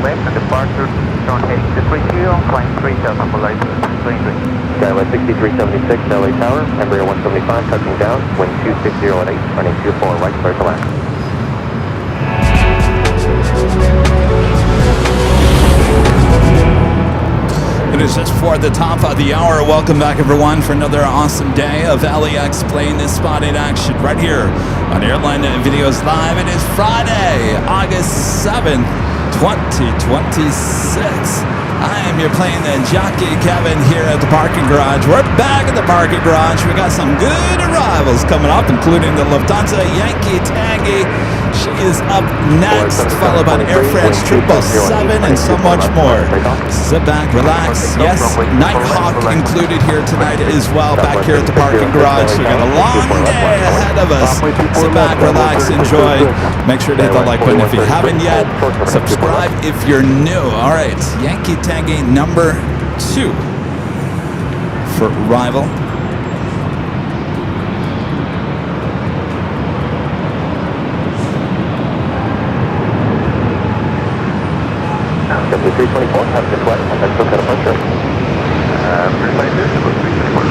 left and departure, turn heading to 30, climb 3000 for light, plane jockey. Skyway 6376, LA Tower, Embraer 175, touching down, wind 260 at 8, running 24 right, clear to land. It is just for the top of the hour. Welcome back, everyone, for another awesome day of LAX plane spotted action right here on Airline Videos Live. It is Friday, August 7th, 2026. I am your Plane Jockey Kevin here at the parking garage. We're back at the parking garage. We got some good arrivals coming up, including the Lufthansa Yankee Tangy. She is up next, followed by Air France 777 and so much more. Sit back, relax. Yes, Nighthawk included here tonight as well, back here at the parking garage. We got a long day ahead of us. Sit back, relax, enjoy. Make sure to hit the like button if you haven't yet. Subscribe if you're new. All right, Yankee Tangy number 2 for arrival. W324, have a good flight. That's still got a pressure. Precise this, it looks 324.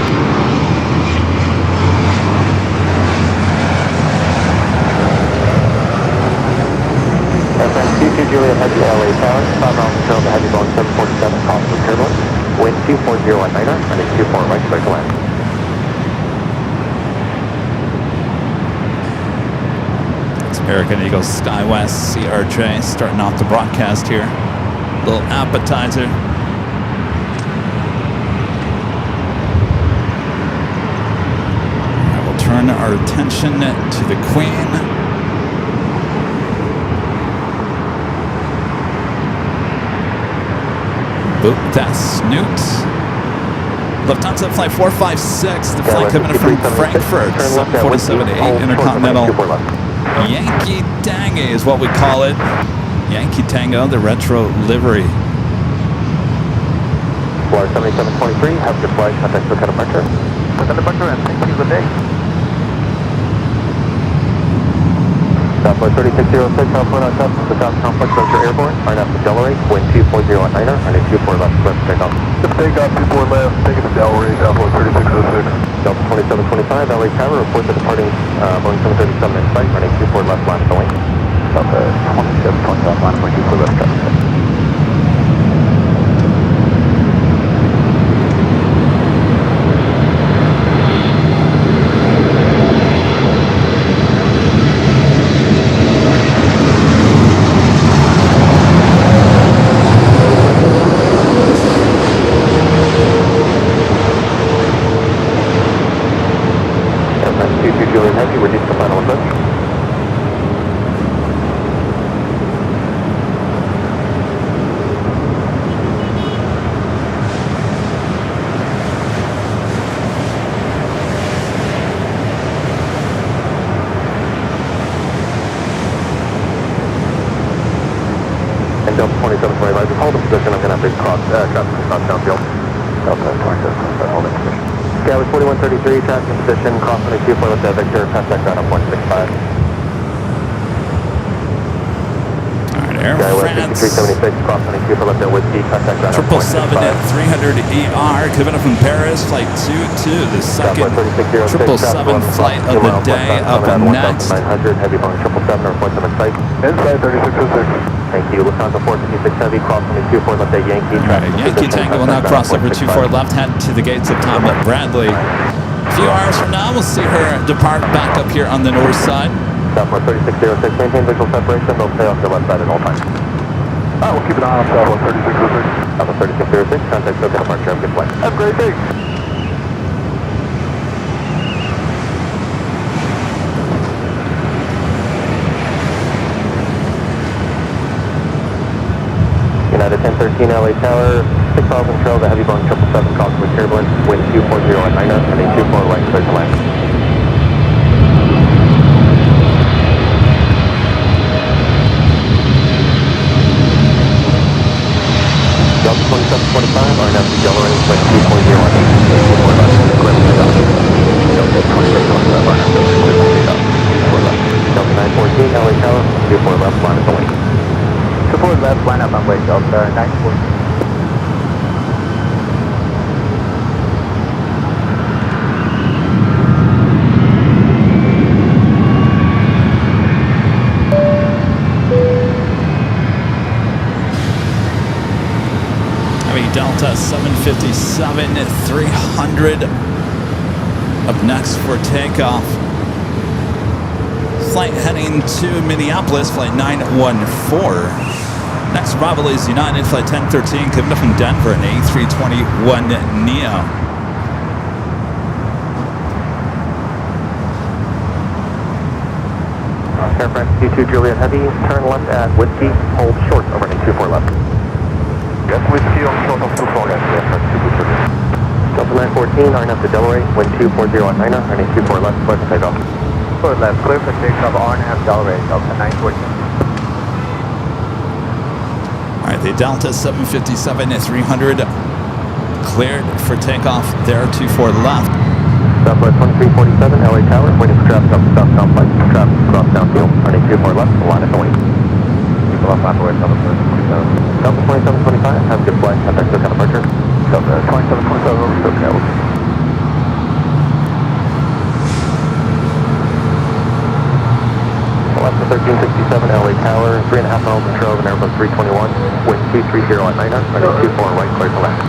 FM 22 Juliet Heavy, LA Tower, 5 miles control to heavy Boeing 747, cost with turbulence, wind 240 at 9er, running 24 right, clear to land. It's American Eagle SkyWest CRJ starting off the broadcast here. Little appetizer. I will turn our attention to the Queen. Boot that snoot. Lufthansa Flight 456, the flight coming in from Frankfurt, 747-8 Intercontinental. Yankee Tangy is what we call it. Yankee Tango, the retro livery. Florida 7723, have a good flight. Contact for cut departure. Cut departure and thank you, good day. Southwest 3606, California, south from the South Complex, Venture Airborne. Right after Delray, wind 240 at 9er, running 24 left, clear for takeoff. Just takeoff, 24 left, taking to Delray, Southwest 3606. Delta 2725, LA Tower, report the departing Boeing 737 in sight, running 24 left, line to wing. Delta 2725, line point 24 left, traffic. Delta 2725, just hold the position. I'm going to have to cross traffic across downfield. Delta 2725, holding position. Skyway 4133, traffic in position, cross 22 for left Victor, contact ground on 165. Alright, Air France. 6376, cross 22 for left Whiskey, contact ground on 777 at 300ER, coming up from Paris, flight 22, the second 777 flight of the day, up next. 900, heavy Boeing 777, report them in sight. Inside 3606. Thank you. Lufthansa 456 Heavy, cross 24 left at Yankee. Right, Yankee Tango will now cross over 24 left, head to the gates of Tom Bradley. A few hours from now, we'll see her depart back up here on the north side. Southwest 3606, maintain visual separation. They'll stay off the left side at all times. We'll keep an eye on Southwest 3606. Southwest 3606, contact SoCal departure. Have a good flight. Have a great day. United 1013 LA Tower, 6 miles control, the heavy Boeing 777, cross with turbulence, wind 240 at 9er, and a 24 right, clear to land. Delta 2725, RNF to Delray, wind 240 at 8, 24 left, clear to takeoff. Delta 2725, RNF to clear to takeoff, 24 left. Delta 914 LA Tower, 24 left, line is the wing. Support left, line up runway Delta 914. Delta 757 300 up next for takeoff. Flight heading to Minneapolis, flight 914. Next arrival is United, flight 1013, coming up from Denver, an A321neo. Air France 22 Juliet Heavy, turn left at Whiskey, hold short over 24 left. Yes, Whiskey on short of 24, yes, Air France 22 Juliet. Delta 914, RNF to Delray, wind 240 at Niner, runway 24 left, clear for takeoff. Support left, clear for takeoff, RNF Delray, Delta 914. All right, the Delta 757 300 cleared for takeoff there, 24 left. Southwest 2347, LA Tower, waiting for traffic up to southbound flight, traffic across downfield, running 24 left, line at the wing. People off runway Delta 27. Delta 2725, have a good flight, contact SoCal departure. Delta 2727, SoCal. Alaska 1367, LA Tower, 3.5 miles in trail of an Airbus 321, wind 230 at Niner, running 24 right, clear for land.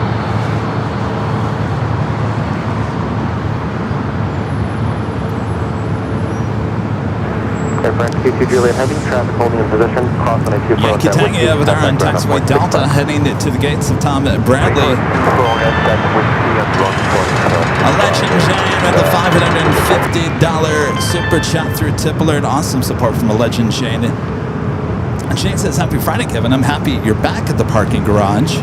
Air France 22 Juliet Heavy, traffic holding in position, cross on a 24 left. Yankee Tangy over there on taxiway Delta, heading to the gates of Tom Bradley. A Legend Jane with a $550 super chat through tip alert. Awesome support from a Legend Jane. And Jane says, happy Friday, Kevin. I'm happy you're back at the parking garage.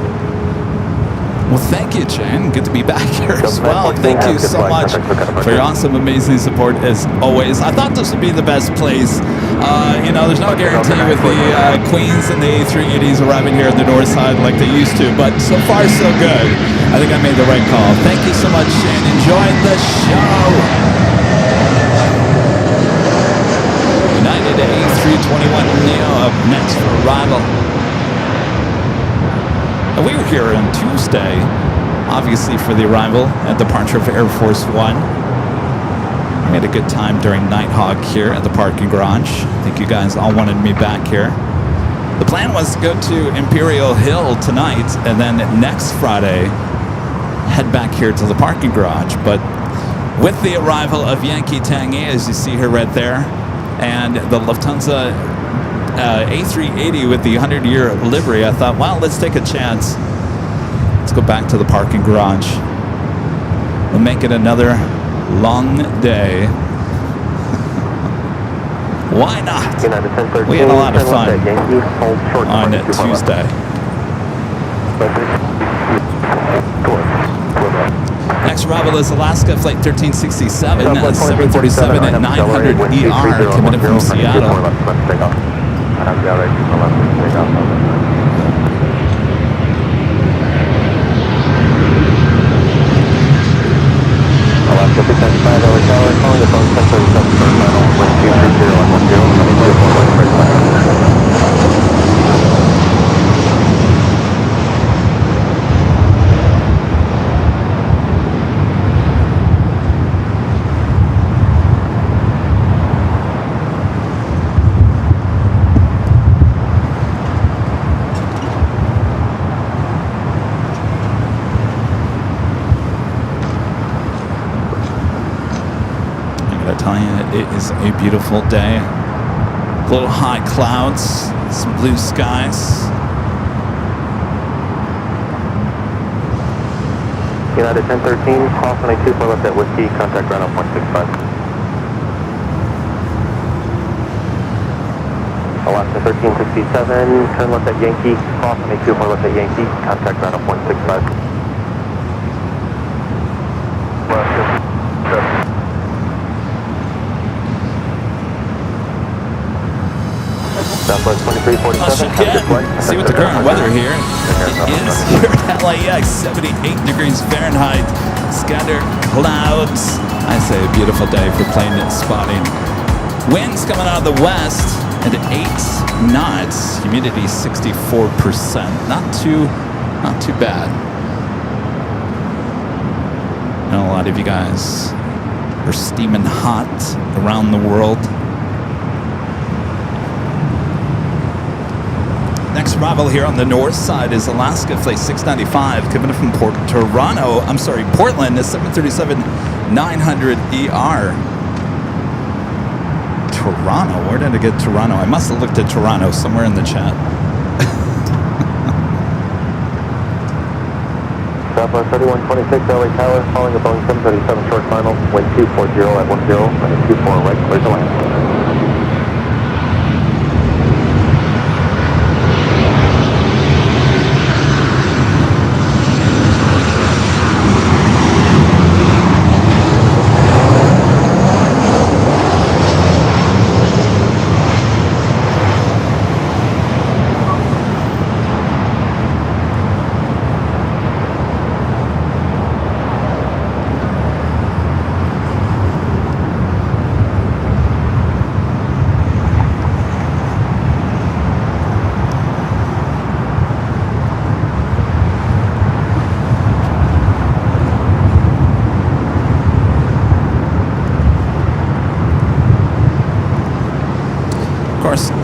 Well, thank you, Jane. Good to be back here as well. Thank you so much for your awesome, amazing support as always. I thought this would be the best place. You know, there's no guarantee with the Queens and the A380s arriving here at the north side like they used to, but so far so good. I think I made the right call. Thank you so much, Shane. Enjoy the show. United A321neo up next for arrival. We were here on Tuesday, obviously for the arrival and departure of Air Force One. We had a good time during Nighthawk here at the parking garage. I think you guys all wanted me back here. The plan was to go to Imperial Hill tonight and then next Friday head back here to the parking garage. But with the arrival of Yankee Tangy, as you see her right there, and the Lufthansa A380 with the 100-year livery, I thought, well, let's take a chance. Let's go back to the parking garage. We'll make it another long day. Why not? We had a lot of fun on Tuesday. Next arrival is Alaska, flight 1367, 737 at 900 ER, coming in from Seattle. Alaska 695, LA Tower, calling the phone 737 for final, wind 230 at 10, running 24 right, clear for land. It is a beautiful day. A little high clouds, some blue skies. United 1013, cross on a 24 left at Whiskey, contact ground on 165. Alaska 1367, turn left at Yankee, cross on a 24 left at Yankee, contact ground on 165. Southwest 2347. See what the current weather here is here at LAX, 78 degrees Fahrenheit, scattered clouds. I say a beautiful day for plane spotting. Winds coming out of the west, knots. Humidity 64%. Not too bad. I know a lot of you guys are steaming hot around the world. Next arrival here on the north side is Alaska Flight 695 coming from Portland, is 737-900ER. Toronto? Where did I get Toronto? I must have looked at Toronto somewhere in the chat. Southwest 3126 LA Tower, following a Boeing 737 short final, wind 240 at 10, running 24 right, clear to land.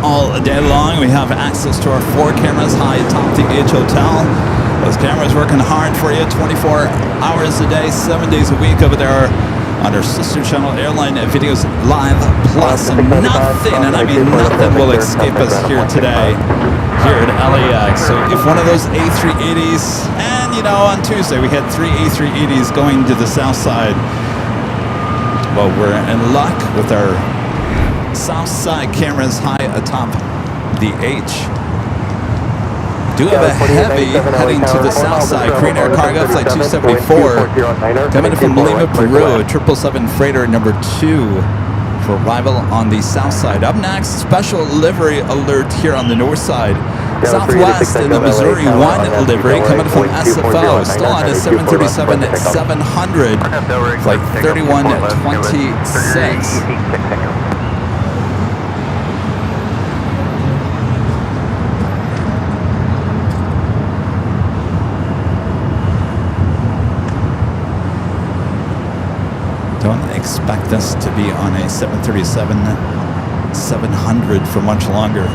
All day long, we have access to our 4 cameras high atop the H Hotel. Those cameras working hard for you 24 hours a day, 7 days a week over there on our sister channel, Airline Videos Live Plus. Nothing, and I mean nothing, will escape us here today, here at LAX. So if one of those A380s, and you know, on Tuesday we had 3 A380s going to the south side, well, we're in luck with our south side cameras high atop the H. Do have a heavy heading to the south side. Korean Air Cargo Flight 274 coming from Lima, Peru. 777 freighter number 2 for arrival on the south side. Up next, special livery alert here on the north side. Southwest in the Missouri 1 livery coming from SFO. Still on a 737-700 flight 3126. Don't expect us to be on a 737-700 for much longer.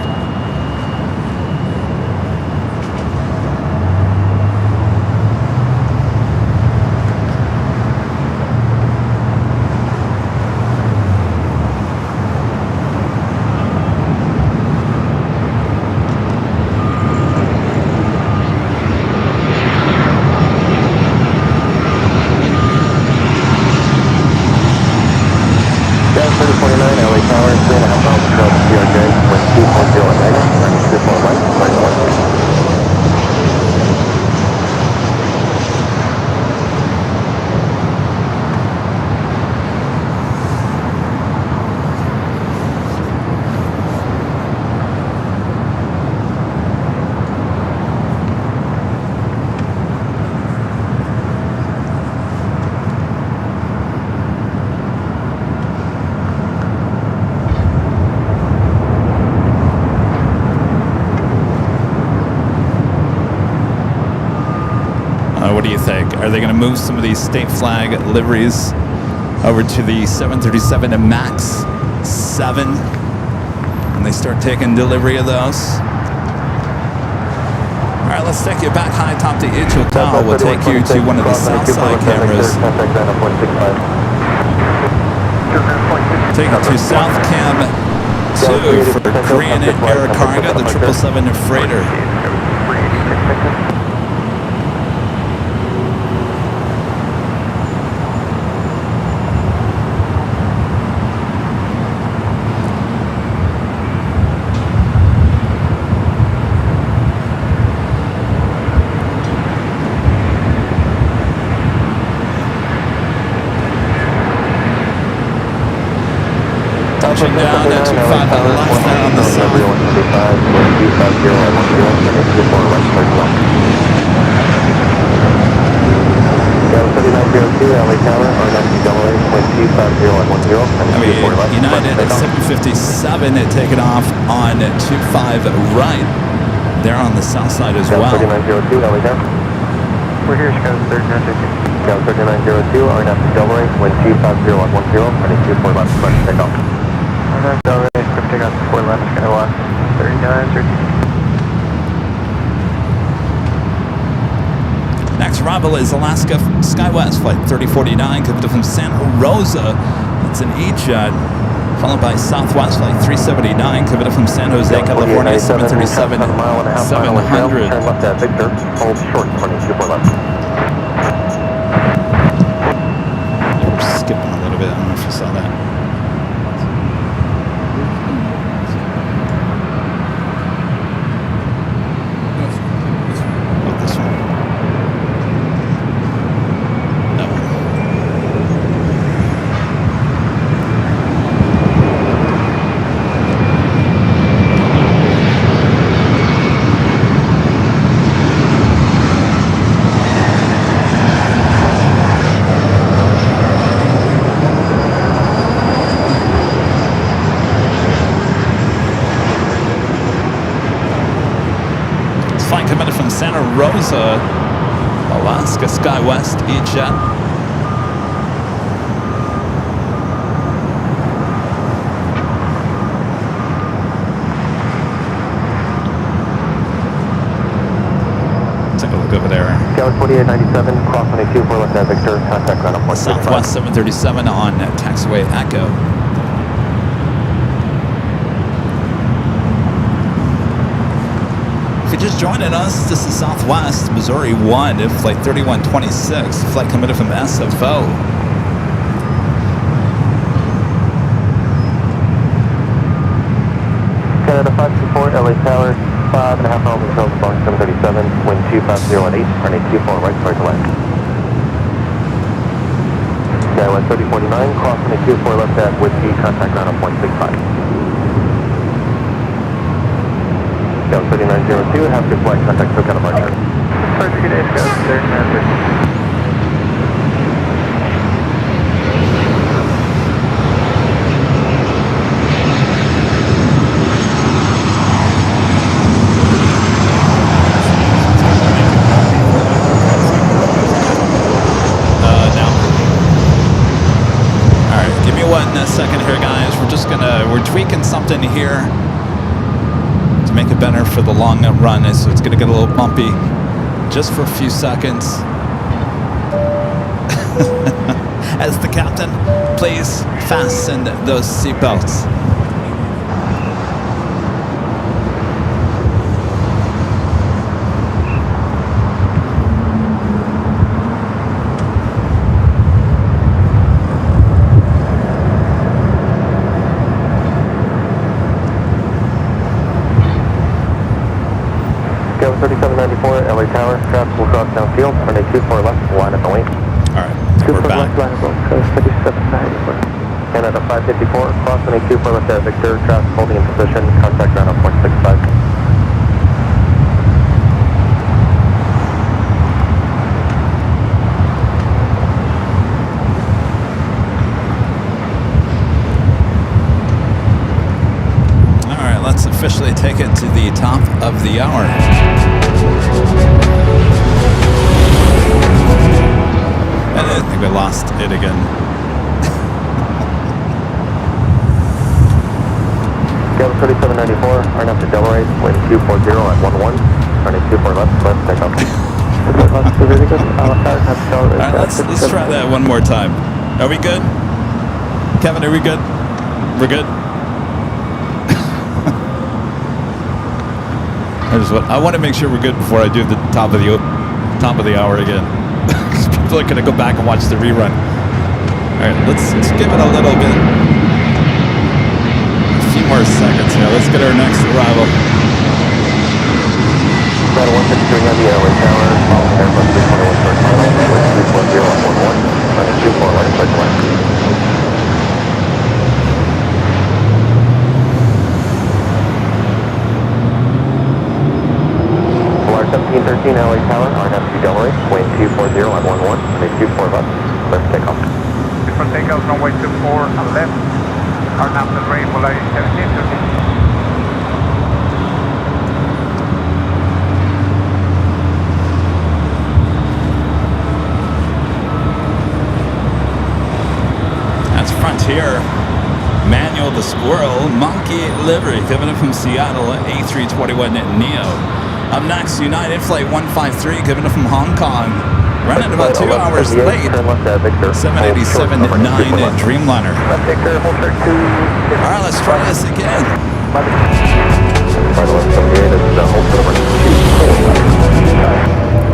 What do you think? Are they going to move some of these state flag liveries over to the 737 MAX 7 and they start taking delivery of those? All right, let's take you back high atop the H Hotel. We'll take you to one of the south side cameras. Take you to South Cam 2 for Korean Air Cargo, the 777 freighter. Touching down at 25 on the left there on the south. LA Tower, RNC Delaware, wind 250 at 10, running 24 left. United at 757 had taken off on 25 right. They're on the south side as well. 3902, LA there. We're here, Chicago 3902. Chicago 3902, RNAV to Delray, wind 250 at 10, running 24 left, clear to take off. RNAV Delray, clear to take off 4 left, Chicago 3902. Next arrival is Alaska SkyWest Flight 3049, coming from Santa Rosa. It's an E-Jet, followed by Southwest Flight 379, coming from San Jose, California, 737, 700. Turn left at Victor, hold short, running 24 left. We're skipping a little bit, I don't know if you saw that. Oh, this one. Coming from Santa Rosa, Alaska SkyWest E-Jet. Take a look over there. Scout 4897, cross 124 left at Victor, contact ground on point Southwest 737 on taxiway Echo. If you're just joining us, this is Southwest Missouri 1, Flight 3126, flight coming in from SFO. Canada 524, LA Tower, 5.5 miles until Boeing 737, wind 250 at 8, running 24 right, clear to land. Skywest 3049, cross 124 left at Whiskey, contact ground on point 65. Scout 3902, have good flight, contact SoCal departure. Departure, good day, Scout 3902. Second here, guys. We're tweaking something here to make it better for the long run, so it's gonna get a little bumpy just for a few seconds. As the captain, please fasten those seatbelts. Go 3794, LA Tower, traffic will cross downfield, runway 24 left, line at the wing. Alright, we're back. Line of Coast 3794. Canada 554, cross runway 24 left at Victor, traffic holding in position, contact ground on point 65. Alright, let's officially take it to the top of the hour. And I think we lost it again. Go 3794, RNAV to Delray, wind 240 at 11, running 24 left, left, take off. Alright, let's try that one more time. Are we good? Kevin, are we good? We're good? I want to make sure we're good before I do the top of the hour again. Because people are going to go back and watch the rerun. All right, let's give it a little bit. A few more seconds here. Let's get our next arrival. Got 153 on the LA Tower, following Airbus 321 short final, wind 340 at 11, running 24 right, clear to land. 1713 LA Tower, RNAV to Delray, wind 240 at 11, runway 24 left, clear to take off. takeoff, runway 24 left. Our national rate below 17. That's Frontier. Manuel the Squirrel, Monkey Livery, coming in from Seattle, A321 Neo. Up next, United Flight 153, coming in from Hong Kong. Running about 2 hours late. 787-9 Dreamliner. All right, let's try this again.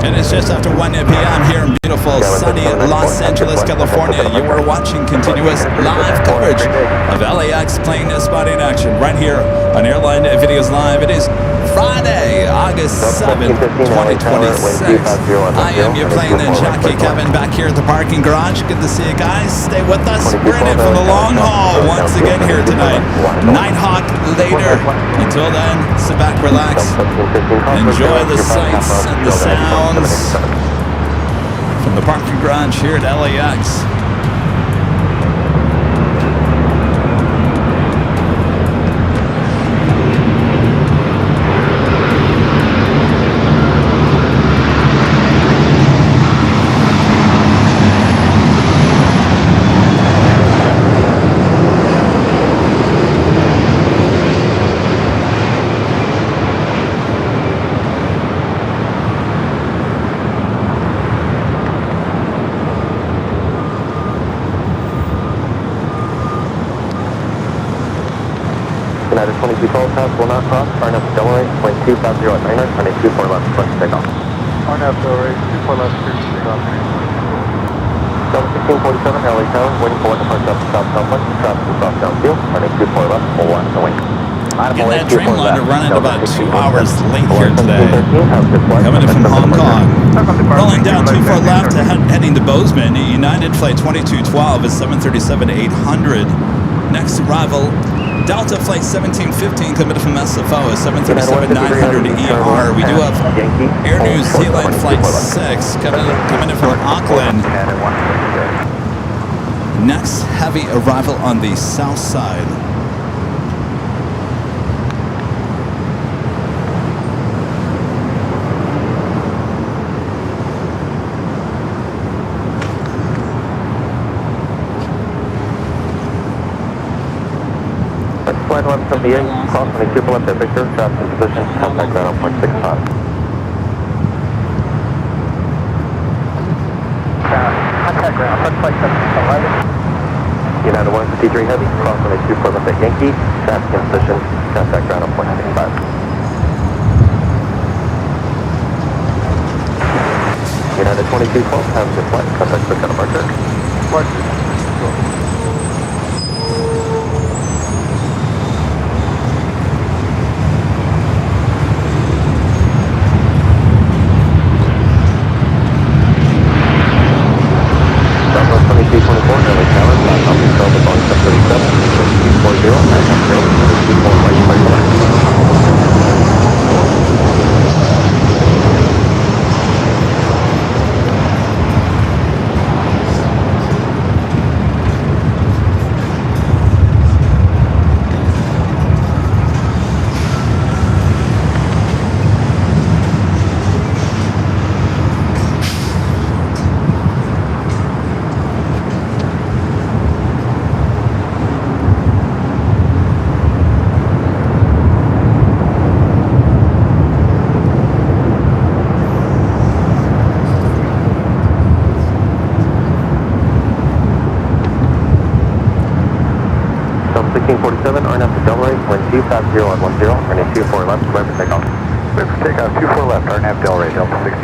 It is just after 1 p.m. here in beautiful sunny Los Angeles, California. You are watching continuous live coverage of LAX plane spotting action right here on Airline Videos Live. It is Friday, August 7th, 2026. I am your plane jockey Kevin back here at the parking garage. Good to see you guys. Stay with us. We're in it for the long haul once again here tonight. Nighthawk later. Until then, sit back, relax, enjoy the sights and the sounds from the parking garage here at LAX. United 22 call pass will not cross. RNF Delray, 250 at 9er, 24 left, push takeoff. RNF Delray, 24 left, push takeoff. 1647, LA Tower, waiting for departure up to South Southwest, traffic is off downfield, 24 left, full 1, no wing. Getting that Dreamliner running about 2 hours late here today. Coming in from Hong Kong. Rolling down 24 left, heading to Bozeman. United Flight 2212 is 737-800. Next arrival, Delta Flight 1715 coming from SFO is 737-900 ER. We do have Air New Zealand Flight 6 coming in from Auckland. Next heavy arrival on the south side. Flight 178, cross 22 left at Victor, traffic in position, contact ground on 0.65. Contact ground, left flight 711. United 153 heavy, cross 22 left at Yankee, traffic in position, contact ground on 0.65. United 2212, have your flight, contact quick departure.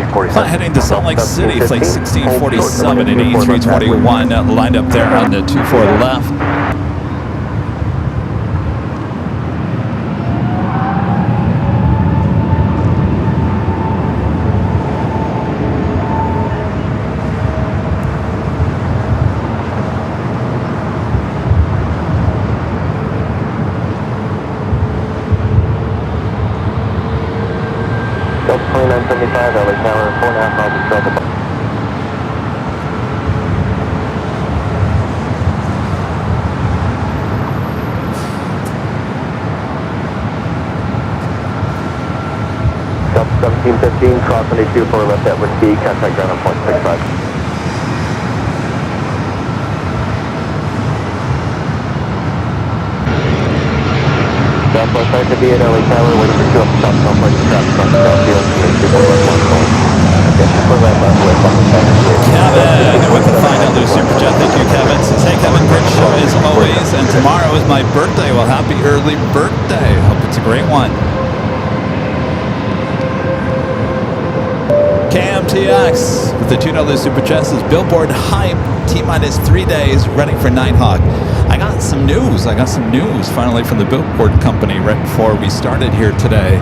Flight heading to Salt Lake City, Flight 1647 and A321 lined up there on the 24 left. Delta 2975, LA Tower, 4.5 miles of travel. 215, crossing a 24 left at Whiskey, contact ground on 0.65. Southwest 958 LA Tower, waiting for 2 up the top, complex traffic on the downfield, and 24 left 1 call. Kevin with the $5 super chat. Thank you, Kevin. Says, hey, Kevin, great show as always. And tomorrow is my birthday. Well, happy early birthday. Hope it's a great one. KMTX with the $2 super chat says, Billboard hype. T-minus 3 days, ready for Nighthawk. I got some news finally from the Billboard company right before we started here today.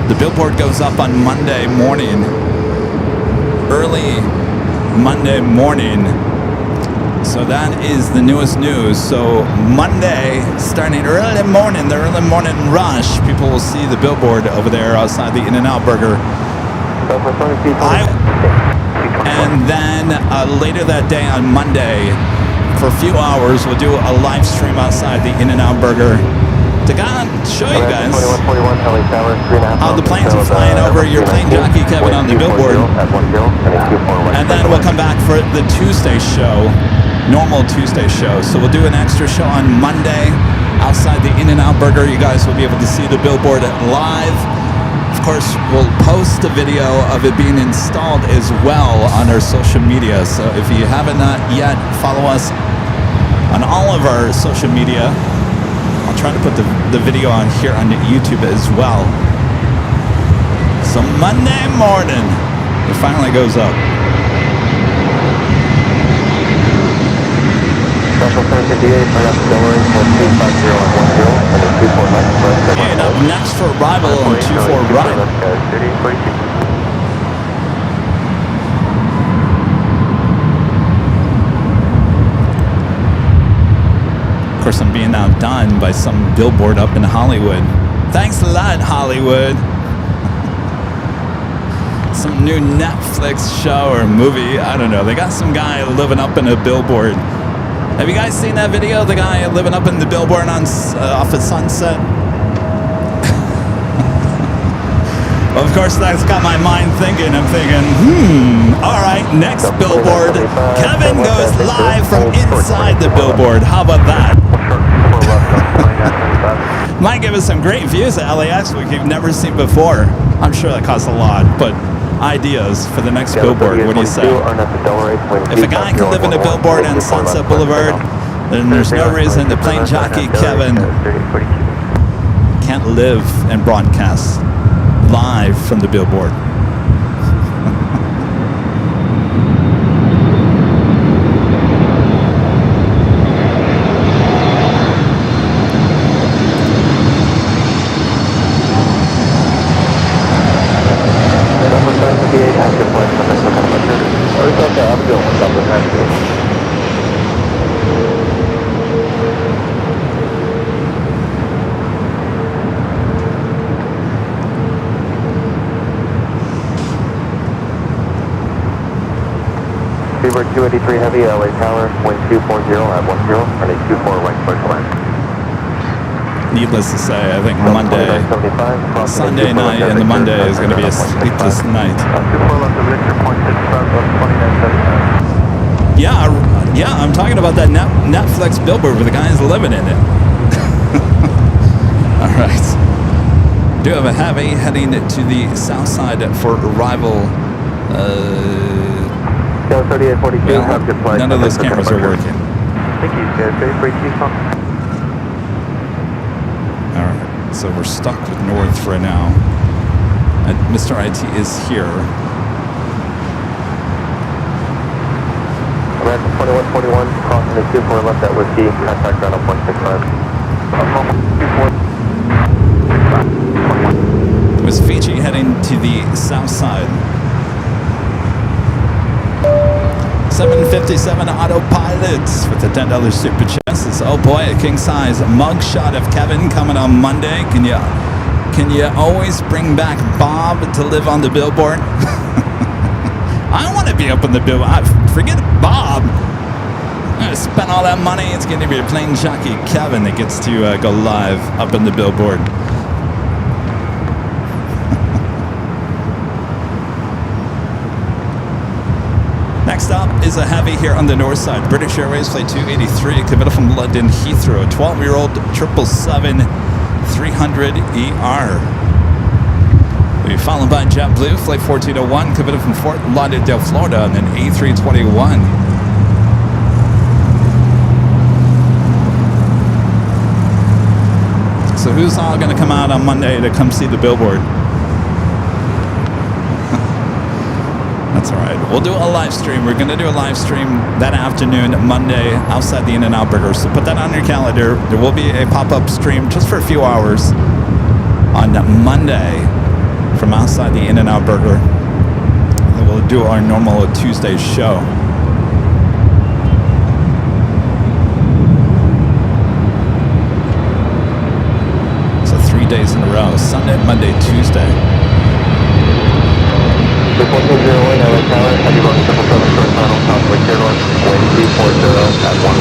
The billboard goes up on Monday morning, early Monday morning. So that is the newest news. So Monday, starting early morning, the early morning rush, people will see the billboard over there outside the In-N-Out Burger. And then later that day on Monday, for a few hours, we'll do a live stream outside the In-N-Out Burger to show you guys how the planes are flying over your Plane Jockey Kevin on the billboard. And then we'll come back for the Tuesday show, normal Tuesday show. So we'll do an extra show on Monday outside the In-N-Out Burger. You guys will be able to see the billboard live. Of course, we'll post a video of it being installed as well on our social media. So if you haven't yet, follow us on all of our social media. I'll try to put the video on here on YouTube as well. So Monday morning, it finally goes up. And up next for arrival on 24 right. Of course, I'm being outdone by some billboard up in Hollywood. Thanks a lot, Hollywood. Some new Netflix show or movie. I don't know. They got some guy living up in a billboard. Have you guys seen that video? The guy living up in the billboard on off of Sunset. Well, of course, that's got my mind thinking. I'm thinking, all right, next billboard. Kevin goes live from inside the billboard. How about that? Might give us some great views at LAX we've never seen before. I'm sure that costs a lot, but ideas for the next billboard. What do you say? If a guy can live in a billboard on Sunset Boulevard, then there's no reason the Plane Jockey Kevin can't live and broadcast live from the billboard. Seabird 283 Heavy, LA Tower, wind 240 at 10, running 24 right commercial line. Needless to say, I think Sunday night and the Monday is going to be a sleepless night. Yeah, I'm talking about that Netflix billboard where the guy is living in it. All right. Do have a heavy heading to the south side for arrival. Well, none of those cameras are working. Alright, so we're stuck with north right now. And Mr. IT is here. American 2141, crossing the 24 left at Whiskey, contact ground on 165. Was Fiji heading to the south side? 757 Autopilots with the $10 super chest. Oh boy, a king size mug shot of Kevin coming on Monday. Can you always bring back Bob to live on the billboard? I want to be up on the billboard. Forget Bob. I'm gonna spend all that money. It's going to be a Plane Jockey Kevin that gets to go live up in the billboard. Next up is a heavy here on the north side. British Airways Flight 283, coming from London Heathrow. A 12-year-old 777-300ER. We'll be followed by JetBlue Flight 1401, coming from Fort Lauderdale, Florida, and then A321. So who's all going to come out on Monday to come see the billboard? That's all right. We'll do a live stream. We're going to do a live stream that afternoon, Monday, outside the In-N-Out Burger. So put that on your calendar. There will be a pop-up stream just for a few hours on Monday from outside the In-N-Out Burger. And then we'll do our normal Tuesday show. So 3 days in a row, Sunday, Monday, Tuesday. 1401, LA Tower, heavy run 777 short final, Southwest Airline, wind 240 at 11,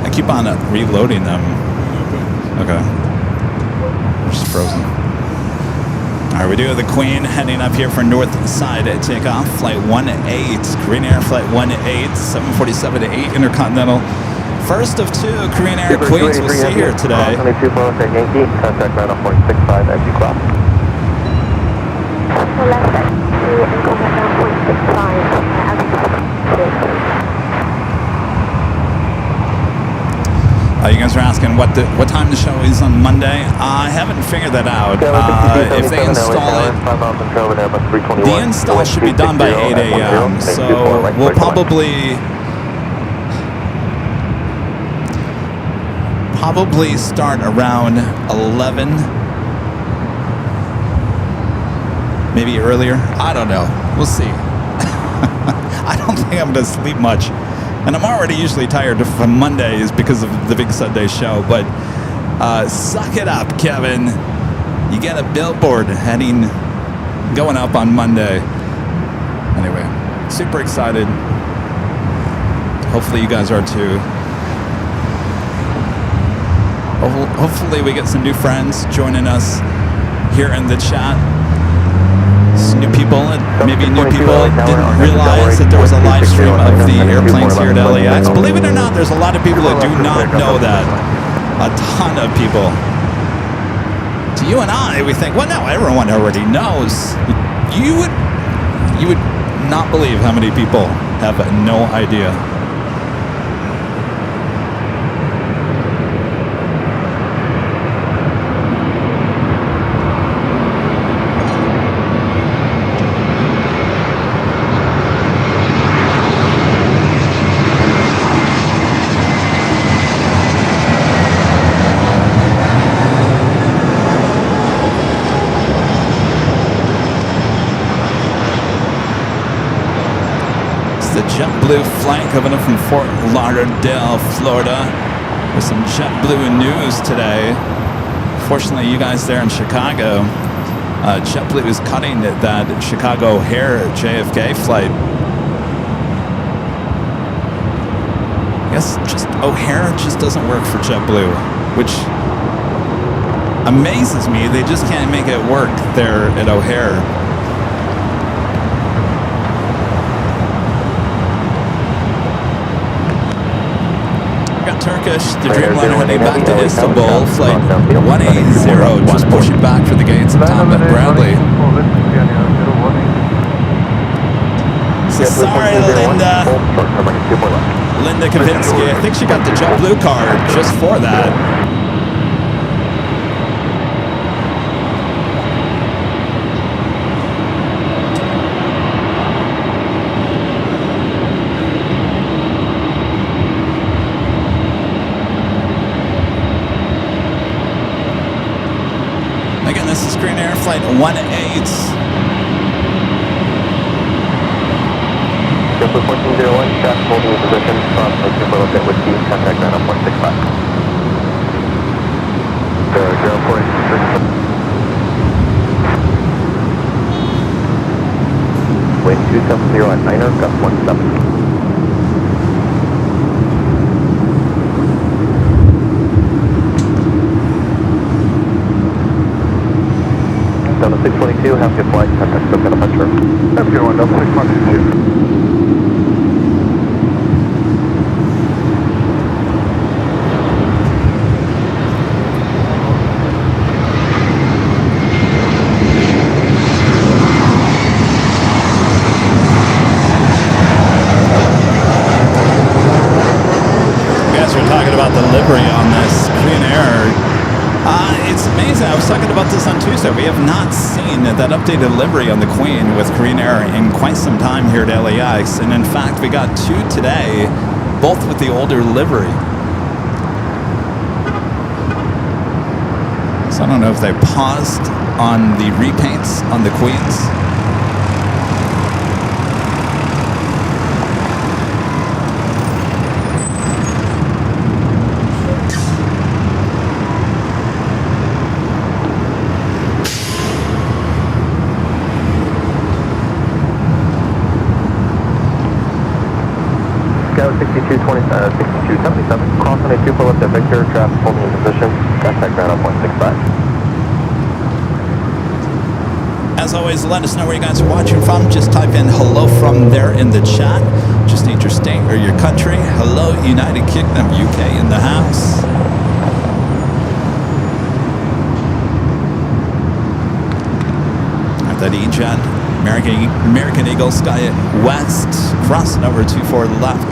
and keep on reloading them. Okay. They're just frozen. All right, we do have the Queen heading up here for north side takeoff. Flight 18, Korean Air Flight 18, 747-8 Intercontinental. First of two Korean Air Queens we'll see here today. 22 Plane Yankee, contact ground on 0.65 as you cross. Left at 3 and go back down 0.65 as you you guys are asking what time the show is on Monday. I haven't figured that out. If they install it, the install should be done by 8 a.m. So we'll probably start around 11, maybe earlier. I don't know. We'll see. I don't think I'm going to sleep much. And I'm already usually tired from Mondays because of the big Sunday show. But suck it up, Kevin. You get a billboard going up on Monday. Anyway, super excited. Hopefully you guys are too. Hopefully we get some new friends joining us here in the chat. Some new people, and maybe new people didn't realize that there was a live stream of the airplanes here at LAX. Believe it or not, there's a lot of people that do not know that. A ton of people. To you and I, we think, well, no, everyone already knows. You would not believe how many people have no idea. JetBlue flight coming up from Fort Lauderdale, Florida, with some JetBlue news today. Fortunately, you guys there in Chicago, JetBlue is cutting that Chicago O'Hare JFK flight. I guess just O'Hare just doesn't work for JetBlue, which amazes me. They just can't make it work there at O'Hare. Turkish, the Dreamliner heading back to Istanbul, flight 180, just pushing back for the gates of Tom and Bradley. So sorry, Linda Kavinsky. I think she got the JetBlue card just for that. Korean Air Flight 18. JetBlue 1401, traffic holding your position, cross runway 24 left at Whiskey, contact 90165. 046. Wind 270 at 9er, gust 17. 622, have good flight, contact still got a punch room. Have your 16612. The livery on this Korean Air. It's amazing. I was talking about this on Tuesday. We have not seen that updated livery on the Queen with Korean Air in quite some time here at LAX. And in fact, we got two today, both with the older livery. So I don't know if they paused on the repaints on the Queens. Scout 6277, cross on a 2 for left at Victor, traffic holding in position, contact ground on 165. As always, let us know where you guys are watching from. Just type in hello from there in the chat. Just need your state or your country. Hello, United Kingdom, UK in the house. At that E-Jet, American Eagle, Sky West, crossing over 24 left.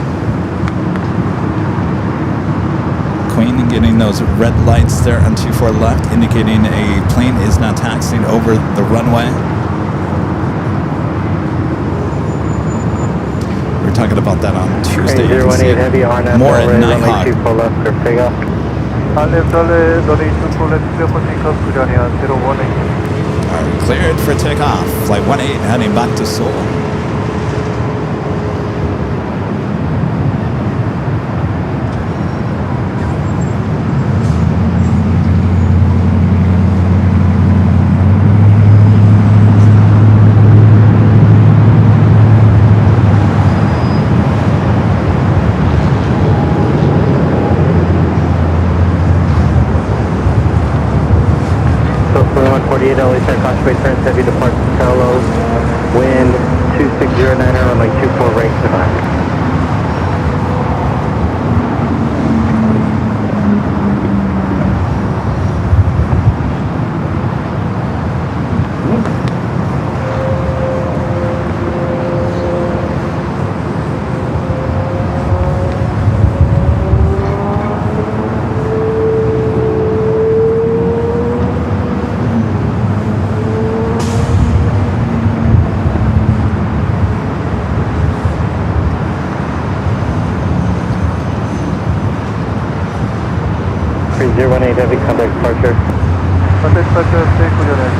Queen getting those red lights there on 24 left, indicating a plane is not taxiing over the runway. We were talking about that on Tuesday. You can see it more at Nighthawk. 24 left, clear for takeoff. Left, runway 24 left, clear for takeoff, good area 018. All right, cleared for takeoff. Flight 18 heading back to Seoul. So 4148, LA Tech, Concentrate, turns heavy, depart Palos, wind 2609er, runway 24 right to 9. Heavy contact departure. Contact departure, stay good area 018.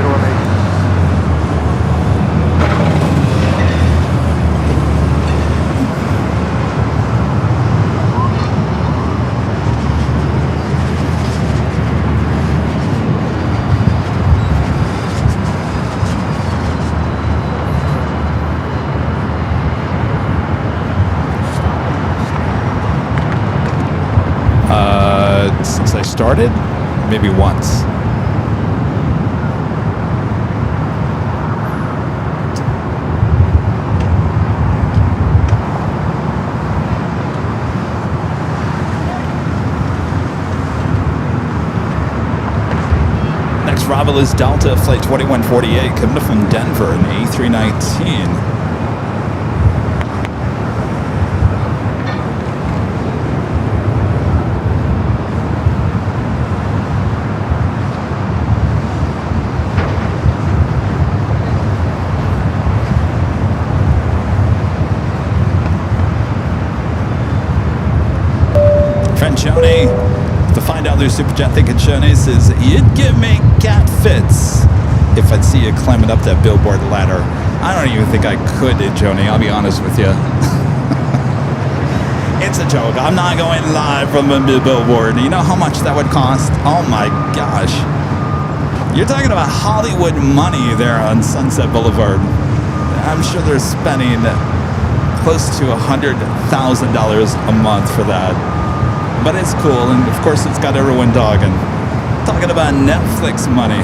Since I started, maybe once. Next arrival is Delta Flight 2148 coming from Denver in A319. Shoney, to find out their super jet thinking Shoney says, you'd give me cat fits. if I'd see you climbing up that billboard ladder. I don't even think I could, Joni. I'll be honest with you. It's a joke. I'm not going live from a billboard. You know how much that would cost? Oh my gosh. You're talking about Hollywood money there on Sunset Boulevard. I'm sure they're spending close to $100,000 a month for that. But it's cool, and of course it's got everyone dogging. Talking about Netflix money.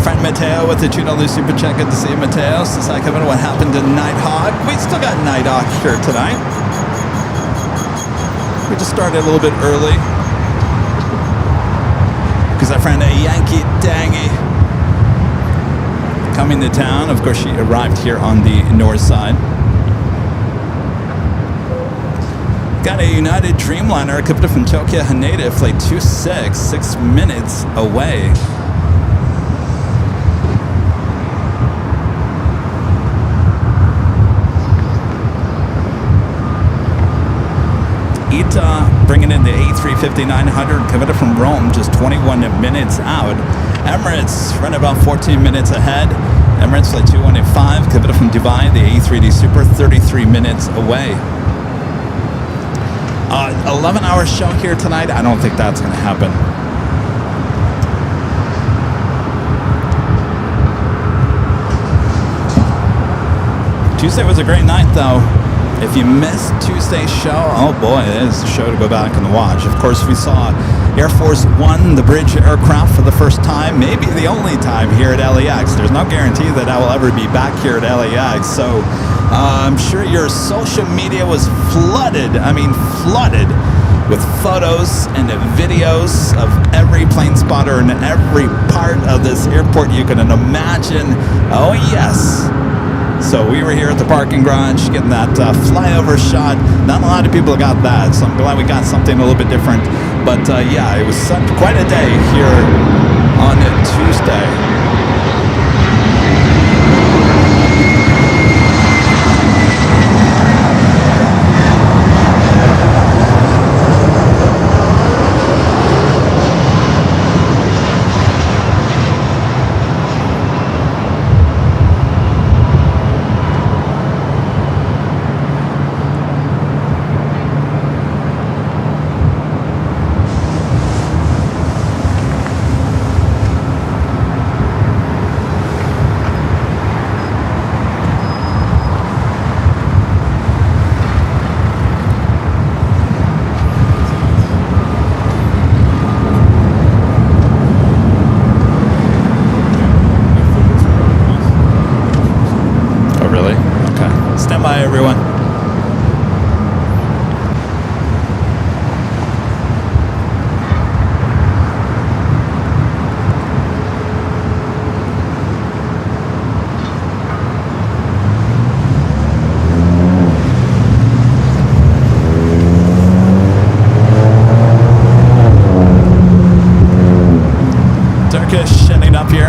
Friend Mateo with the $2 super chat. Good to see you, Mateo. Says, hi, Kevin. What happened to Nighthawk? We still got Nighthawk here tonight. We just started a little bit early because our friend Yankee Dangy coming to town. Of course, she arrived here on the north side. Got a United Dreamliner coming from Tokyo Haneda, flight 26, 6 minutes away. Ita bringing in the A350-900 coming from Rome, just 21 minutes out. Emirates running about 14 minutes ahead. Emirates flight 2185 coming from Dubai, the A3D Super, 33 minutes away. 11-hour show here tonight. I don't think that's going to happen. Tuesday was a great night, though. If you missed Tuesday's show, oh boy, it is a show to go back and watch. Of course, we saw Air Force One, the bridge aircraft, for the first time, maybe the only time here at LAX. There's no guarantee that I will ever be back here at LAX. So I'm sure your social media was flooded with photos and videos of every plane spotter in every part of this airport you can imagine. Oh yes. So we were here at the parking garage getting that flyover shot. Not a lot of people got that, so I'm glad we got something a little bit different. But yeah, it was quite a day here on Tuesday.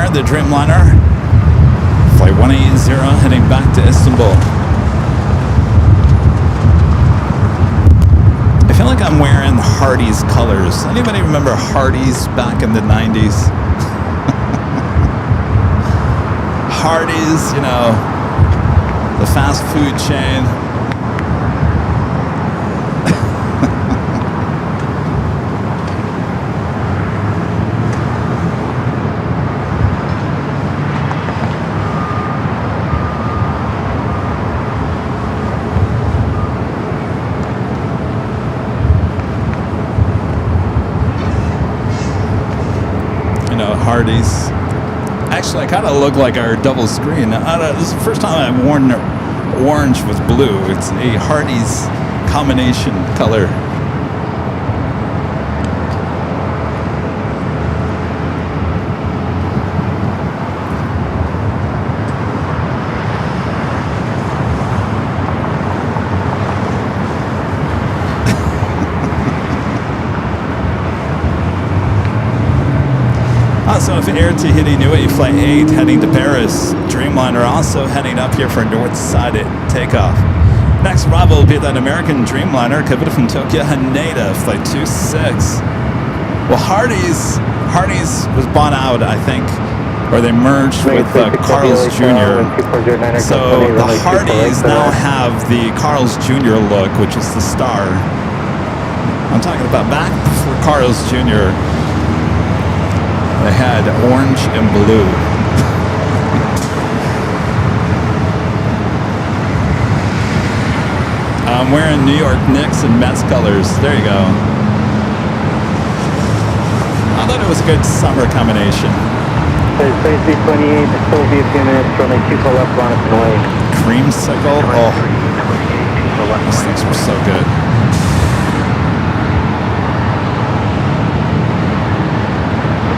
The Dreamliner, flight 180 heading back to Istanbul. I feel like I'm wearing Hardee's colors. Anybody remember Hardee's back in the 90s? Hardee's, you know, the fast food chain. Hardee's. Actually, I kind of look like our double screen. This is the first time I've worn orange with blue. It's a Hardee's combination color. Also, if Air Tahiti Nui Flight 8 heading to Paris, Dreamliner also heading up here for north side takeoff. Next arrival will be that American Dreamliner coming from Tokyo Haneda, Flight 26. Well, Hardee's was bought out, I think, or they merged with Carl's Jr. So the Hardee's now have the Carl's Jr. look, which is the star. I'm talking about back before Carl's Jr. They had orange and blue. I'm wearing New York Knicks and Mets colors. There you go. I thought it was a good summer combination. There's 3328, this will be a few minutes, runway 24 left, line up and away. Creamsicle? Oh, those things were so good.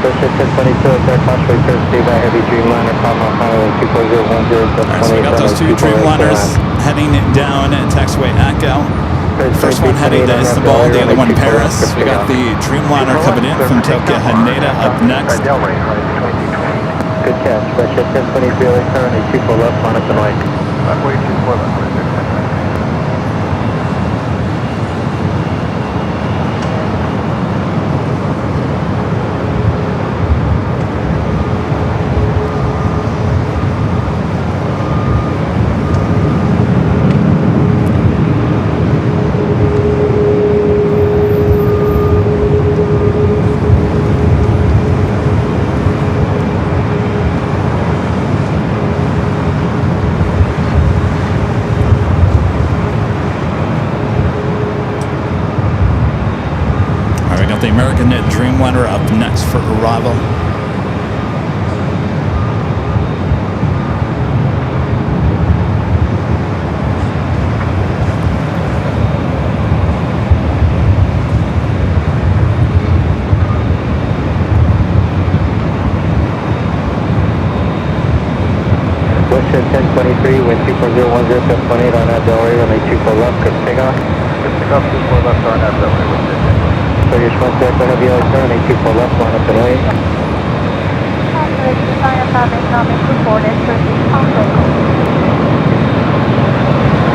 Bullshit 1022, air crossway Thursday by heavy Dreamliner, Commonwealth Highway 24010. Alright, so we got those two Dreamliners heading down at taxiway Echo. First one heading to Istanbul, the other one Paris. We got the Dreamliner coming in from Tokyo Haneda up next. Good catch, Bullshit 1023, currently 24 left, line up and away. Runway 24 left, 26. The American Knit Dreamliner up next for arrival. Bullshit 1023, wind 24010, 718 on that Delray, runway 24 left, good takeoff. Good pickup, 24 left on that runway with this. So you're supposed to have heavy turn, 24 left, line up and away. Contact design of economic report and proceed contact.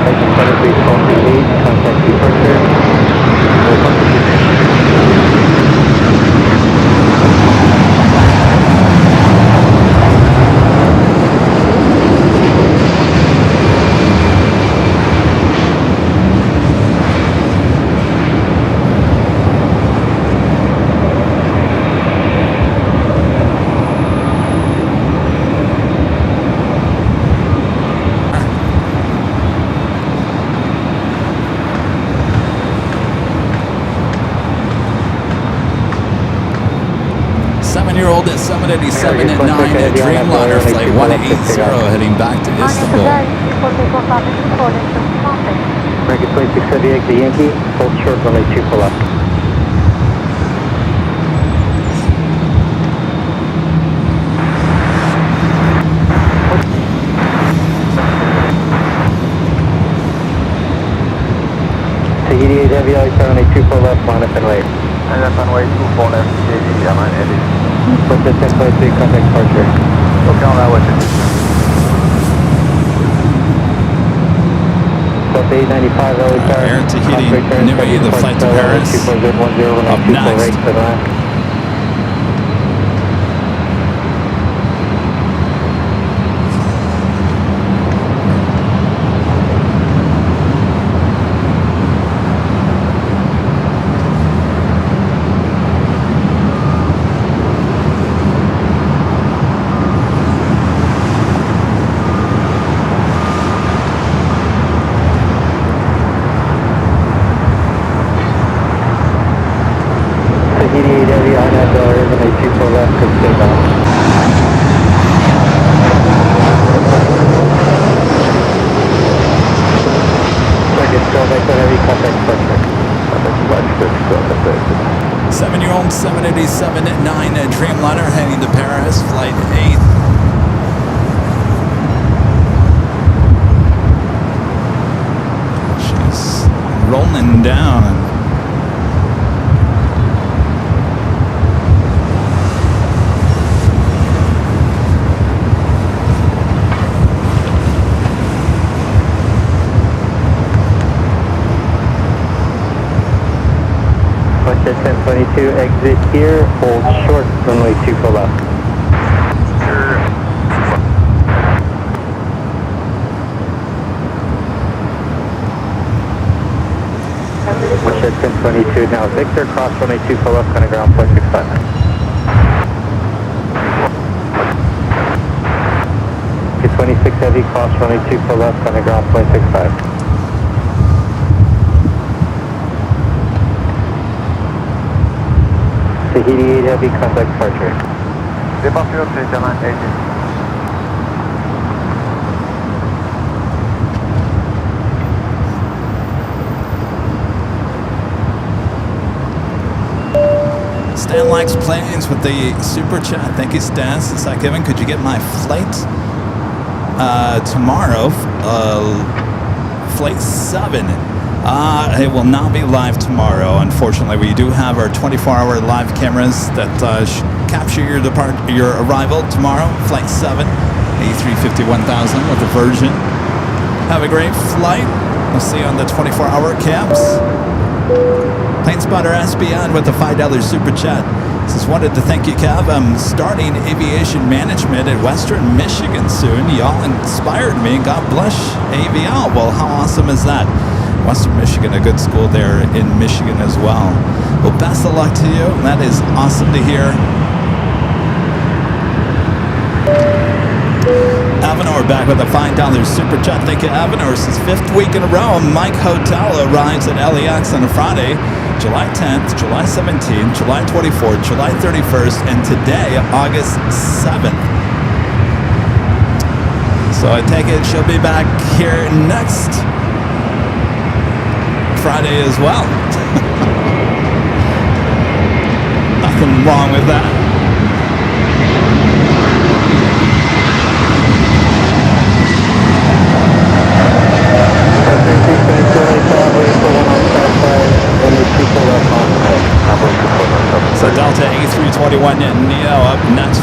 Station 73 contact departure. Seven-year-old at 787 at 9 at Dreamliner flight 180 heading back to Istanbul. American 2678, the Yankee, hold short, runway 24 left. Tahiti 8 heavy, runway 24 left, line up and away. And that's runway 24 left, JD, Airline Eddie. Bullshit 1023, contact departure. Okay, on that way. Delta 895, early turn. Air Tahiti, Nui, the flight to Paris. Up next. Seven-year-old 787 at 9 at Dreamliner heading to Paris, flight 8. She's rolling down. Westjet 1022, exit here, hold short, runway 24 left. Westjet 1022, now Victor, cross runway 24 left, kind of ground 0.65. 26 heavy, cross runway 24 left, kind of ground 0.65. Tahiti 8 heavy, contact departure. Departure 3780. Stan likes planes with the super chat. Thank you, Stan. Since I, Kevin, could you get my flight tomorrow? Flight 7. It will not be live tomorrow. Unfortunately, we do have our 24-hour live cameras that capture your arrival tomorrow. Flight 7, A350-1000 with the Virgin. Have a great flight. We'll see you on the 24-hour cams. Plane Spotter SBN with the $5 super chat. Just wanted to thank you, Kev. I'm starting aviation management at Western Michigan soon. Y'all inspired me. God bless AVL. Well, how awesome is that? Western Michigan, a good school there in Michigan as well. Well, best of luck to you. That is awesome to hear. Avenor back with a $5 super chat. Thank you, Avenor. This is 5th week in a row. Mike Hotel arrives at LAX on a Friday, July 10th, July 17th, July 24th, July 31st, and today, August 7th. So I take it she'll be back here next Friday as well. Nothing wrong with that. So Delta A321 Neo up next.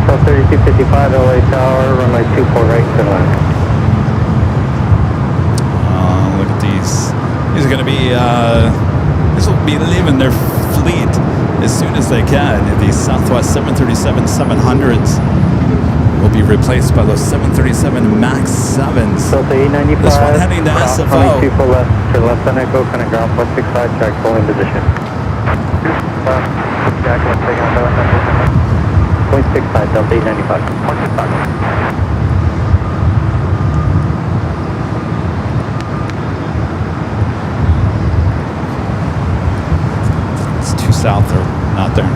So 3255 LA Tower, runway 24 right, turn left. Look at these. These are going to be, this will be leaving their fleet as soon as they can. These Southwest 737-700s will be replaced by those 737 MAX 7s. So 895. This one heading to SFO. Runway 24 left, turn left on Echo, kind of ground 165, track pulling position. Jack, let's take on 0.65, Delta 895. 0.65. South or not there.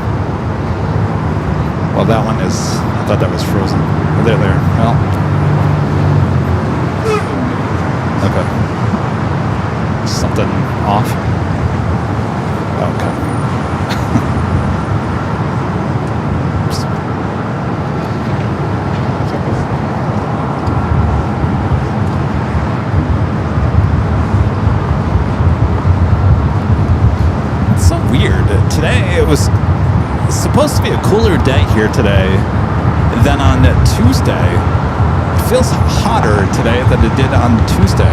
Well, that one is, I thought that was frozen. But they're there. Well, okay. Something off. Okay. Today it was supposed to be a cooler day here today than on Tuesday. It feels hotter today than it did on Tuesday.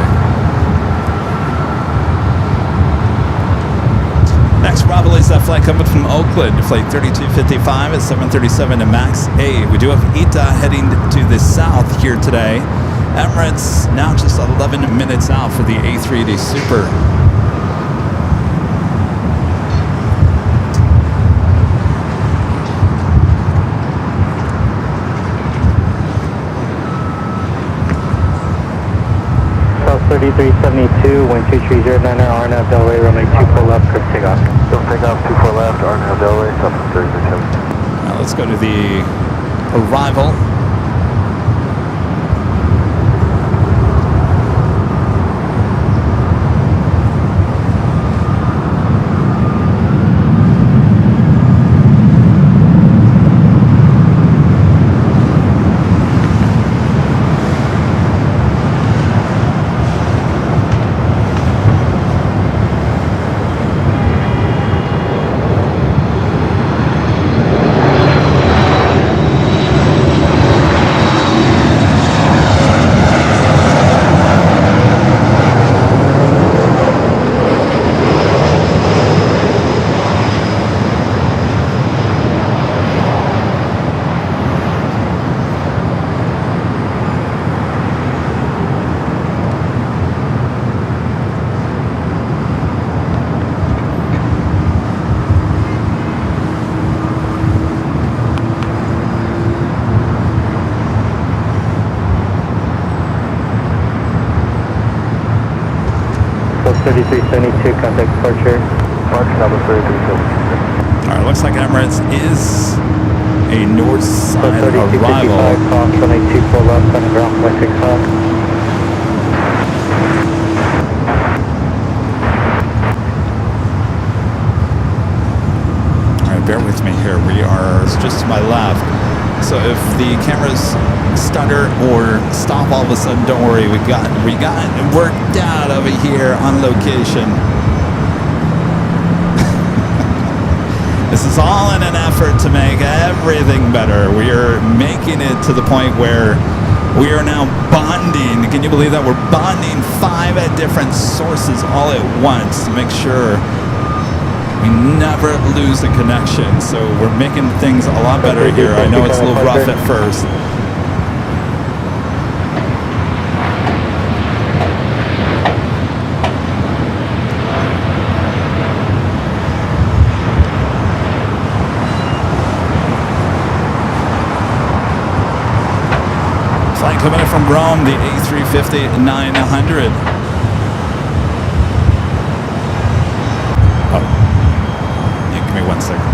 Next probably is that flight coming from Oakland, flight 3255 at 737 and MAX 8. We do have ITA heading to the south here today. Emirates now just 11 minutes out for the A380 Super. South 3372, wind 2309, RNAV Delray, runway 24 left, clear takeoff. Don't take off 24 left, RNAV Delray, South 3372. Now let's go to the arrival. 3372, contact departure. March number 3372. Alright, looks like Emirates is a north side arrival. 3255, cross runway 24 left, on the ground, 0.65. Bear with me here. We are just to my left. So if the cameras stutter or stop all of a sudden, don't worry. We got it worked out over here on location. This is all in an effort to make everything better. We are making it to the point where we are now bonding. Can you believe that? We're bonding 5 different sources all at once to make sure we never lose the connection. So we're making things a lot better here. I know it's a little rough at first. Flight coming in from Rome, the A350-900. Give me 1 second.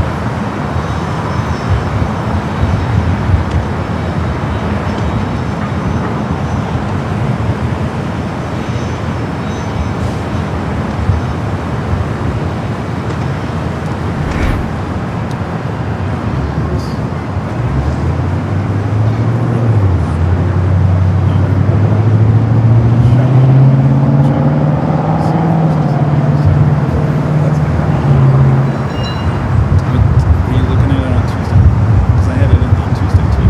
Were you looking at it on Tuesday? Because I had it in on Tuesday too.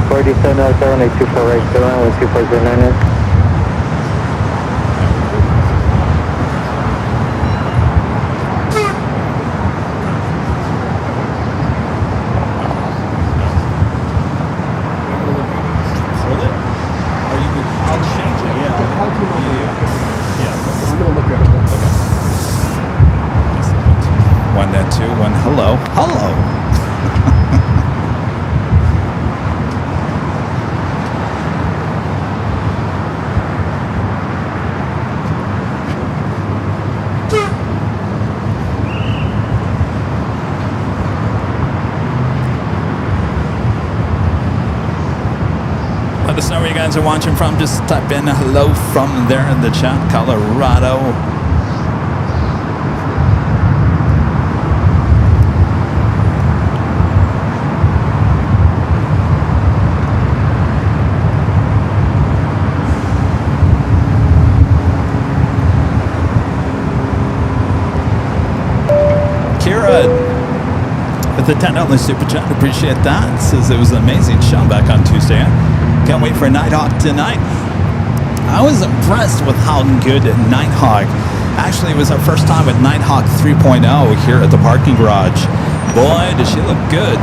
47 out there, runway 24 right, still on, 2409 is. Hold it. Or you could, I'll change it. Yeah. I'm gonna look at it. Okay. 1 that 2 1. Hello. Hello. Let us know where you guys are watching from. Just type in hello from there in the chat. Colorado. Kira with the $10 super chat. Appreciate that. Says it was an amazing show back on Tuesday. Can't wait for Nighthawk tonight. I was impressed with how good Nighthawk. Actually, it was our first time with Nighthawk 3.0 here at the parking garage. Boy, does she look good.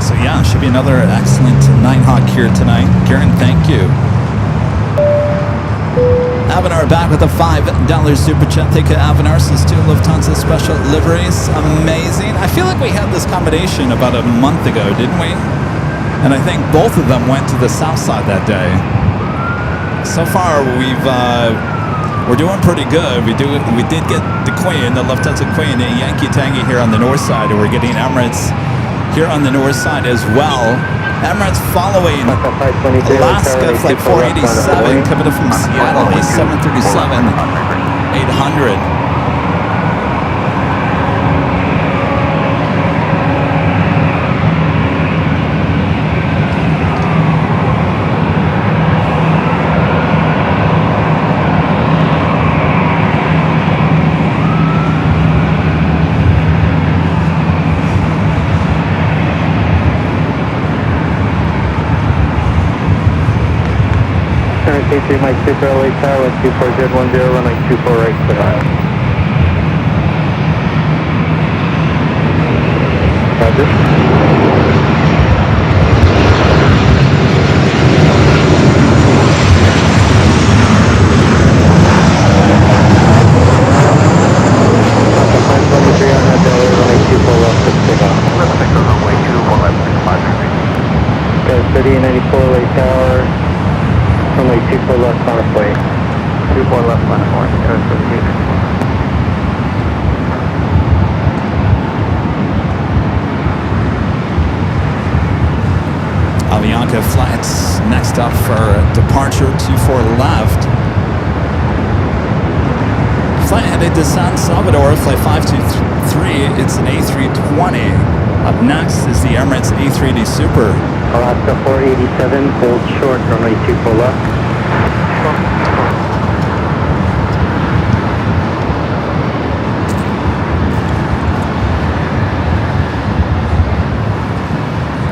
So yeah, should be another excellent Nighthawk here tonight. Karen, thank you. Avanar back with a $5 super chat. Thank you, Avanar. Says 2 Lufthansa special liveries. Amazing. I feel like we had this combination about a month ago, didn't we? And I think both of them went to the south side that day. So far, we're doing pretty good. We did get the Queen, the Lufthansa Queen, a Yankee Tangy here on the north side, and we're getting Emirates here on the north side as well. Emirates following Alaska Flight 487 coming in from Seattle, a 737-800. K3 Mike Super LA Tower, 24010, runway 24 right, clear. Roger. City 94 LA Tower, runway 24 left on left, line 4, 032. Avianca flights next up for departure 24 left. Flight headed to San Salvador, flight 523. It's an A320. Up next is the Emirates A380 Super. Alaska 487, hold short, runway 24 left.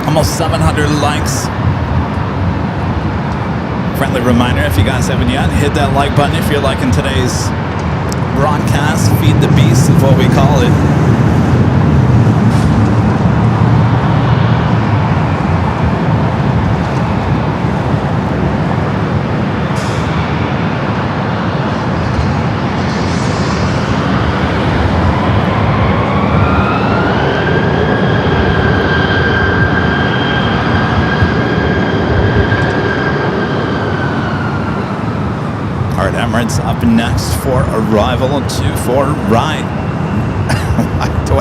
Almost 700 likes. Friendly reminder, if you guys haven't yet, hit that like button if you're liking today's broadcast. Feed the beast is what we call it. Emirates up next for arrival 24 right. Why do I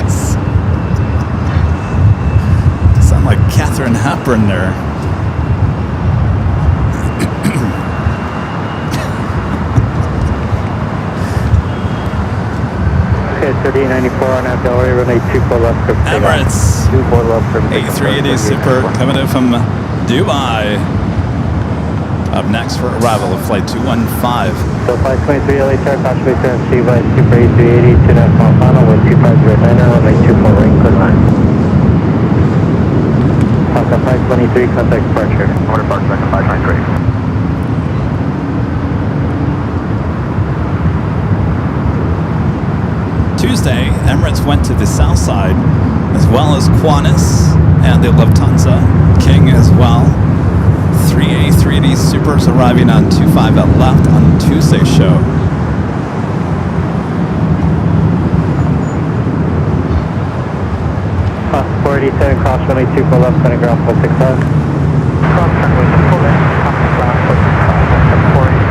sound like Katharine Hepburn there? Okay, 3894 on that Delray, runway 24 left. Emirates 24 left. A380 Super coming in from Dubai. Up next for arrival of flight 215. So 523 LA Star, caution base RFC by Super A380 to National Final with 2509er, runway 24 right, clear line. Alpha 523, contact departure. Order park second 593. Tuesday, Emirates went to the south side, as well as Qantas and the Lufthansa King as well. 3 A380 Supers arriving on 25 at left on Tuesday's show. Class 487, cross runway 24 left, center ground 465. Cross runway 24 left, copy ground 465, 487.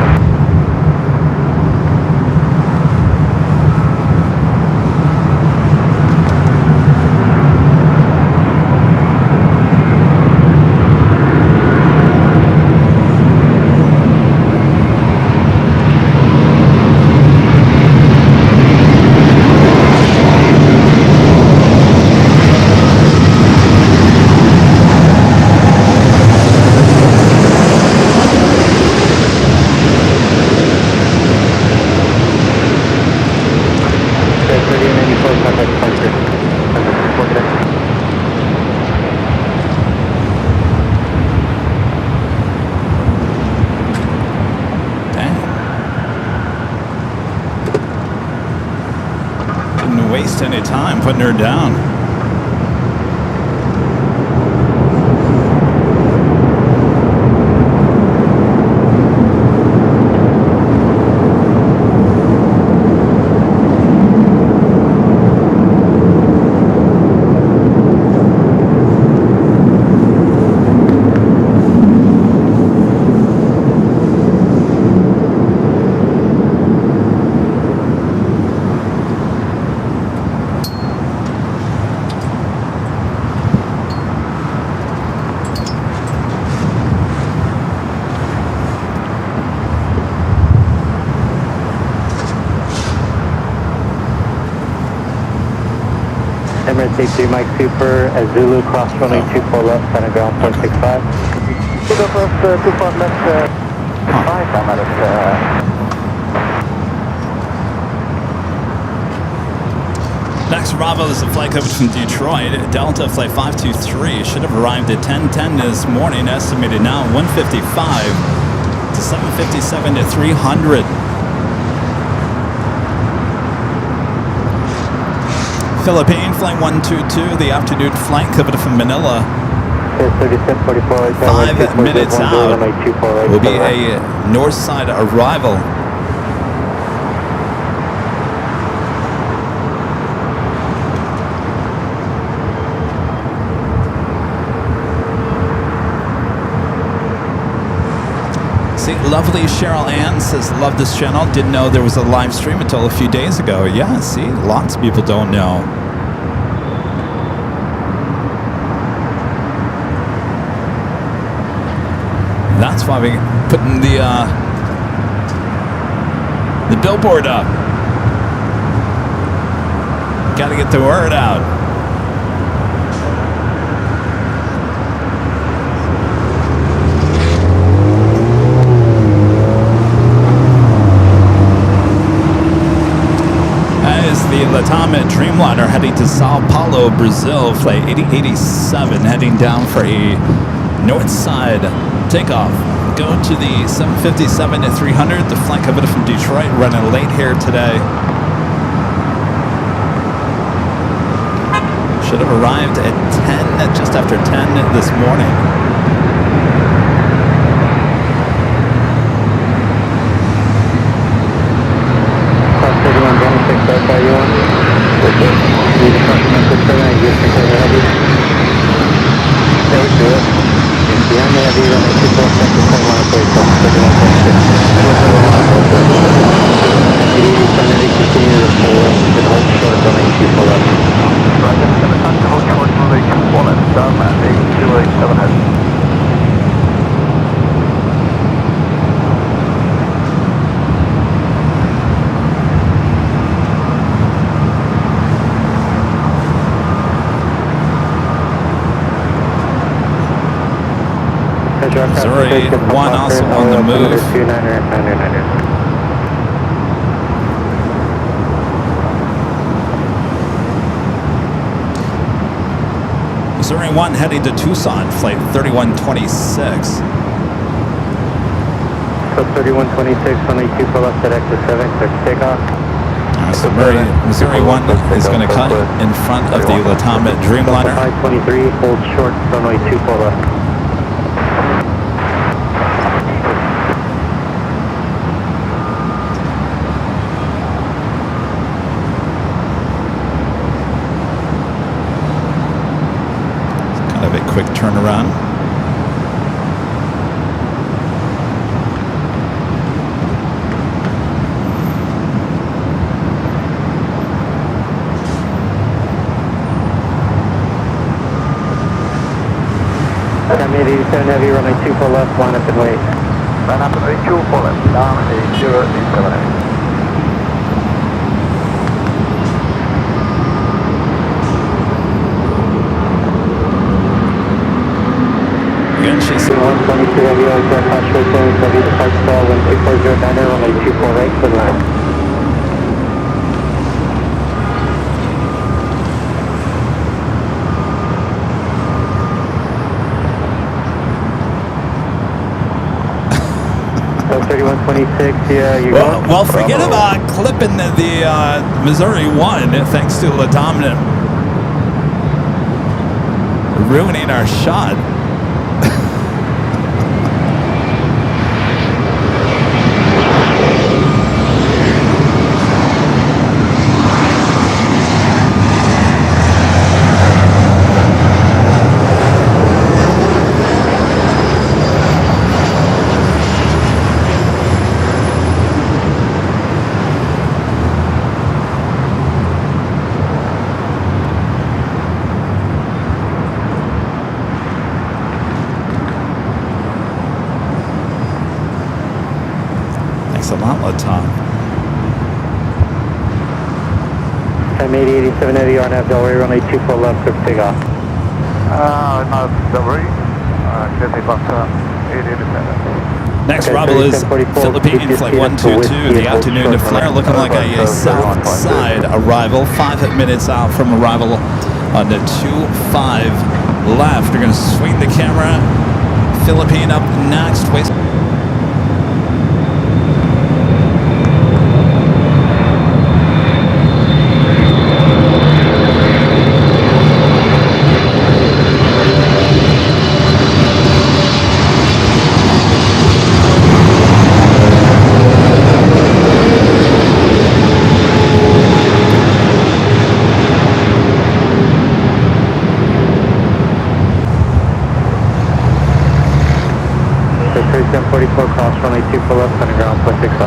Waste any time putting her down. Emirates A3 Mike Super, Zulu, cross runway 24 left, center ground 465. Go first, 24 left, 5, I'm at Next arrival is a flight coverage from Detroit. Delta flight 523 should have arrived at 10:10 this morning. Estimated now 155 to 757 to 300. Philippine flight 122, the afternoon flight covered from Manila. 5 minutes out will be a north side arrival. See, lovely Cheryl Ann says, love this channel. Didn't know there was a live stream until a few days ago. Yeah, see, lots of people don't know. That's why we're putting the billboard up. Got to get the word out. The Latam Dreamliner heading to Sao Paulo, Brazil, flight 8087, heading down for a north side takeoff. Go to the 757-300, the flight coming from Detroit, running late here today. Should have arrived at 10, just after 10 this morning. Missouri 1 also on the move. Missouri 1 heading to Tucson, flight 3126. So 3126, only 2 pull up at exit 7, clear to takeoff. So Missouri 1 is going to cut in front of the Latam Dreamliner. 523, hold short, runway 2 pull up. Quick turnaround. I'm 87 heavy, runway 2 full left, line up and wait. Line up and wait, 2 full left, down 8087. Again, she's 122 heavy, jet partial close, heavy depart stall, 12409, runway 24 right, clear line. So 3126, yeah, you go. Well, forget about clipping the Missouri 1, thanks to Latam ruining our shot. A lot, Latam. I'm 8087 heavy, RNAV Delray, runway 2 full left, clear for takeoff. Not Delray, clear takeoff, 8087. Next arrival is Philippine Flight 122, the afternoon flare, looking like a south side arrival, 5 minutes out from arrival on the 25 left. They're going to swing the camera. Philippine up next. cross runway 24 left, center ground, 0.65.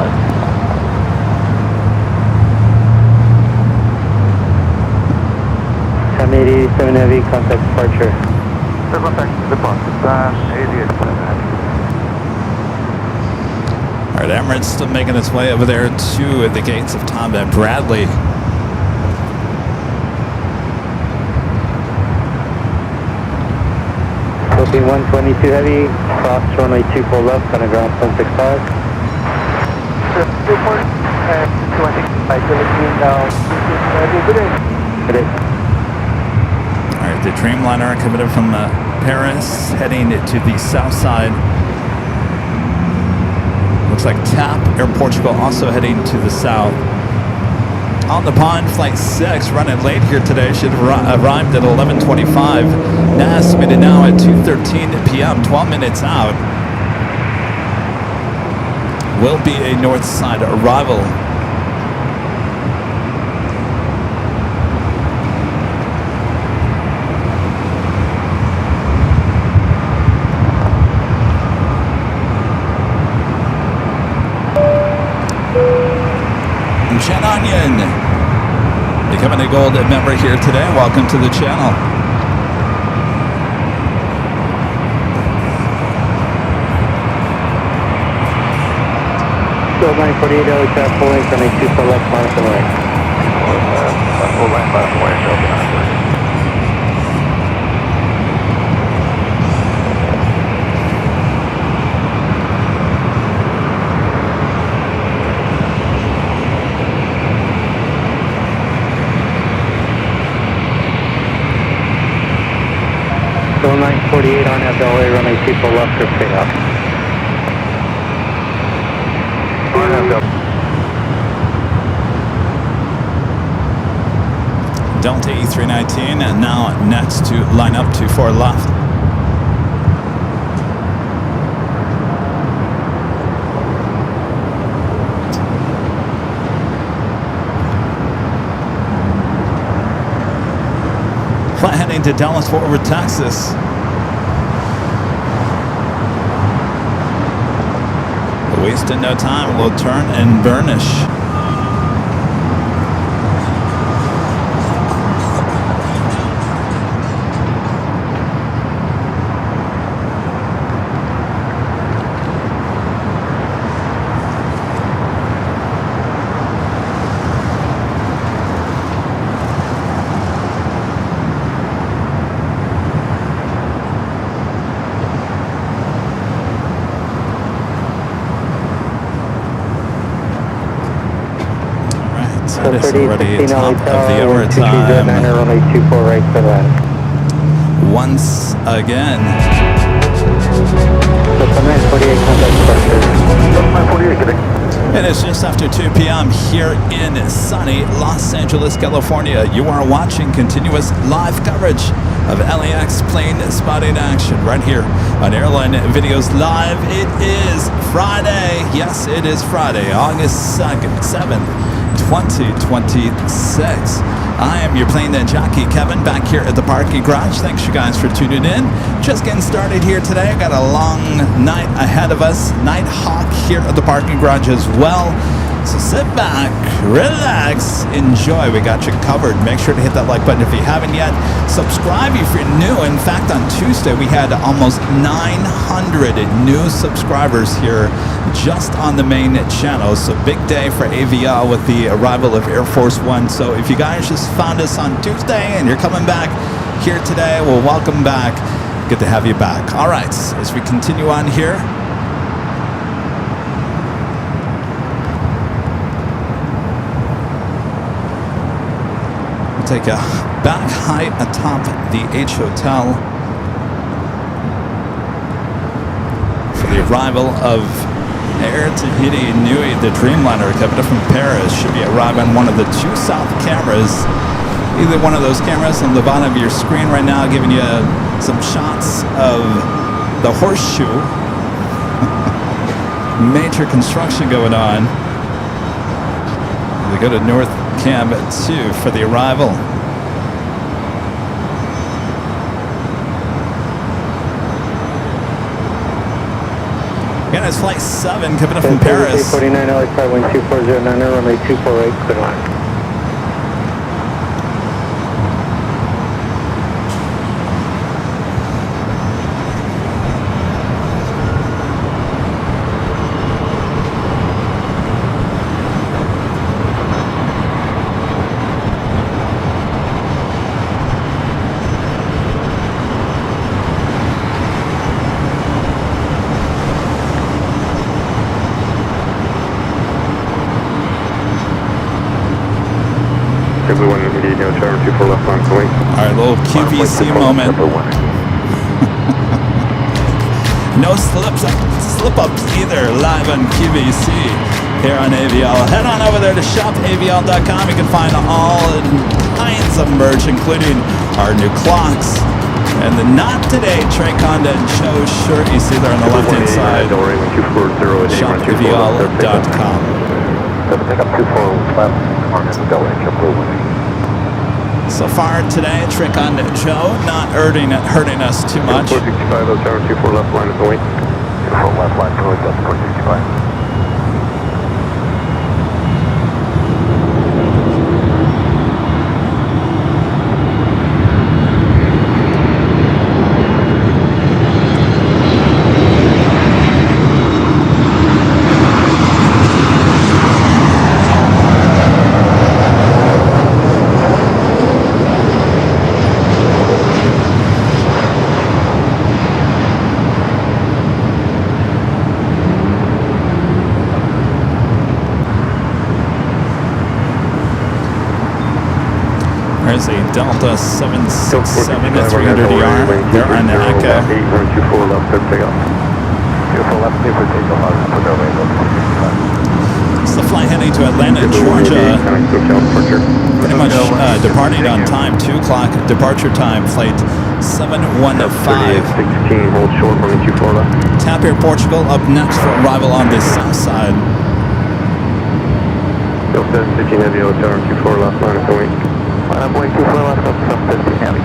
Time 87 heavy, contact departure. The contact departure, 88 heavy. All right, Emirates still making its way over there to the gates of Tom and Bradley. Philippine 122 heavy, cross runway 24 left, center ground 165. 24 and 25 Philippine now. Good day. Good day. All right, the Dreamliner coming in from Paris, heading to the south side. Looks like TAP Air Portugal also heading to the south. On the pond, flight 6 running late here today. Should have arrived at 11:25. Now estimated now at 2:13 p.m. 12 minutes out. Will be a north side arrival. Chen Onion, becoming a gold member here today. Welcome to the channel. Still 948, LA trap full length, runway 24 left, minus the right. Full line by the way, open. Still 948 on FLA, runway 24 left, for payoff. Delta E319 and now next to line up to 4 left. Flight heading to Dallas Fort Worth, Texas. Wasting no time, we'll turn and burnish. That is already top of the hour time. Runway 24 right for that. Once again. So 948 contact departure. 948, good day. It is just after 2 p.m. here in sunny Los Angeles, California. You are watching continuous live coverage of LAX plane spotting action right here on Airline Videos Live. It is Friday. Yes, it is Friday, August 2nd, 7th. 2026. I am your Plane Jockey Kevin back here at the parking garage. Thanks you guys for tuning in. Just getting started here today. I got a long night ahead of us. Night hawk here at the parking garage as well. So sit back, relax, enjoy. We got you covered. Make sure to hit that like button if you haven't yet. Subscribe if you're new. In fact, on Tuesday, we had almost 900 new subscribers here just on the main channel. So big day for AVL with the arrival of Air Force One. So if you guys just found us on Tuesday and you're coming back here today, well, welcome back. Good to have you back. All right, as we continue on here. Take a back height atop the H Hotel for the arrival of Air Tahiti Nui, the Dreamliner coming up from Paris. Should be arriving on one of the 2 south cameras. Either one of those cameras on the bottom of your screen right now, giving you some shots of the horseshoe. Major construction going on. We go to North Cam 2 for the arrival. Again, it's flight 7 coming up from Paris. 49 LAX 51240 runway 248, clear line. Alright, little QVC moment. No slip-ups either, live on QVC here on AVL. Head on over there to shopavl.com. You can find all kinds of merch, including our new clocks and the Not Today Trey Condon Show shirt you see there on the left-hand side. Shopavl.com. Pick up 24 left, So far today, Trick on Joe, not hurting us too much. 465, those tower 24 left line is the wing. 24 left line, forward, that's 465. There's a Delta 767 at 300ER. They're on the Echo. 824 left, good takeoff. Beautiful left, clear for takeoff. Put our way It's the flight heading to Atlanta, Georgia. Pretty much departing on time, 2 o'clock departure time, flight 715. 16, hold short, running 24 left. Tapir, Portugal, up next for arrival on the south side. Delta 16 heavy, tower 24 left line is the wing. I'm way too slow, I'm up 15 heavy.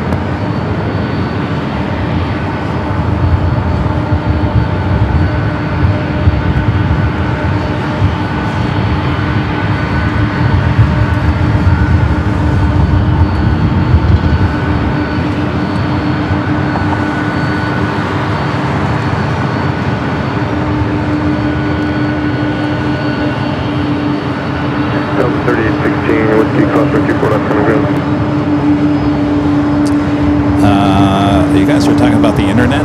Delta 3816, whiskey, cross 24 left, coming ground. You guys are talking about the internet.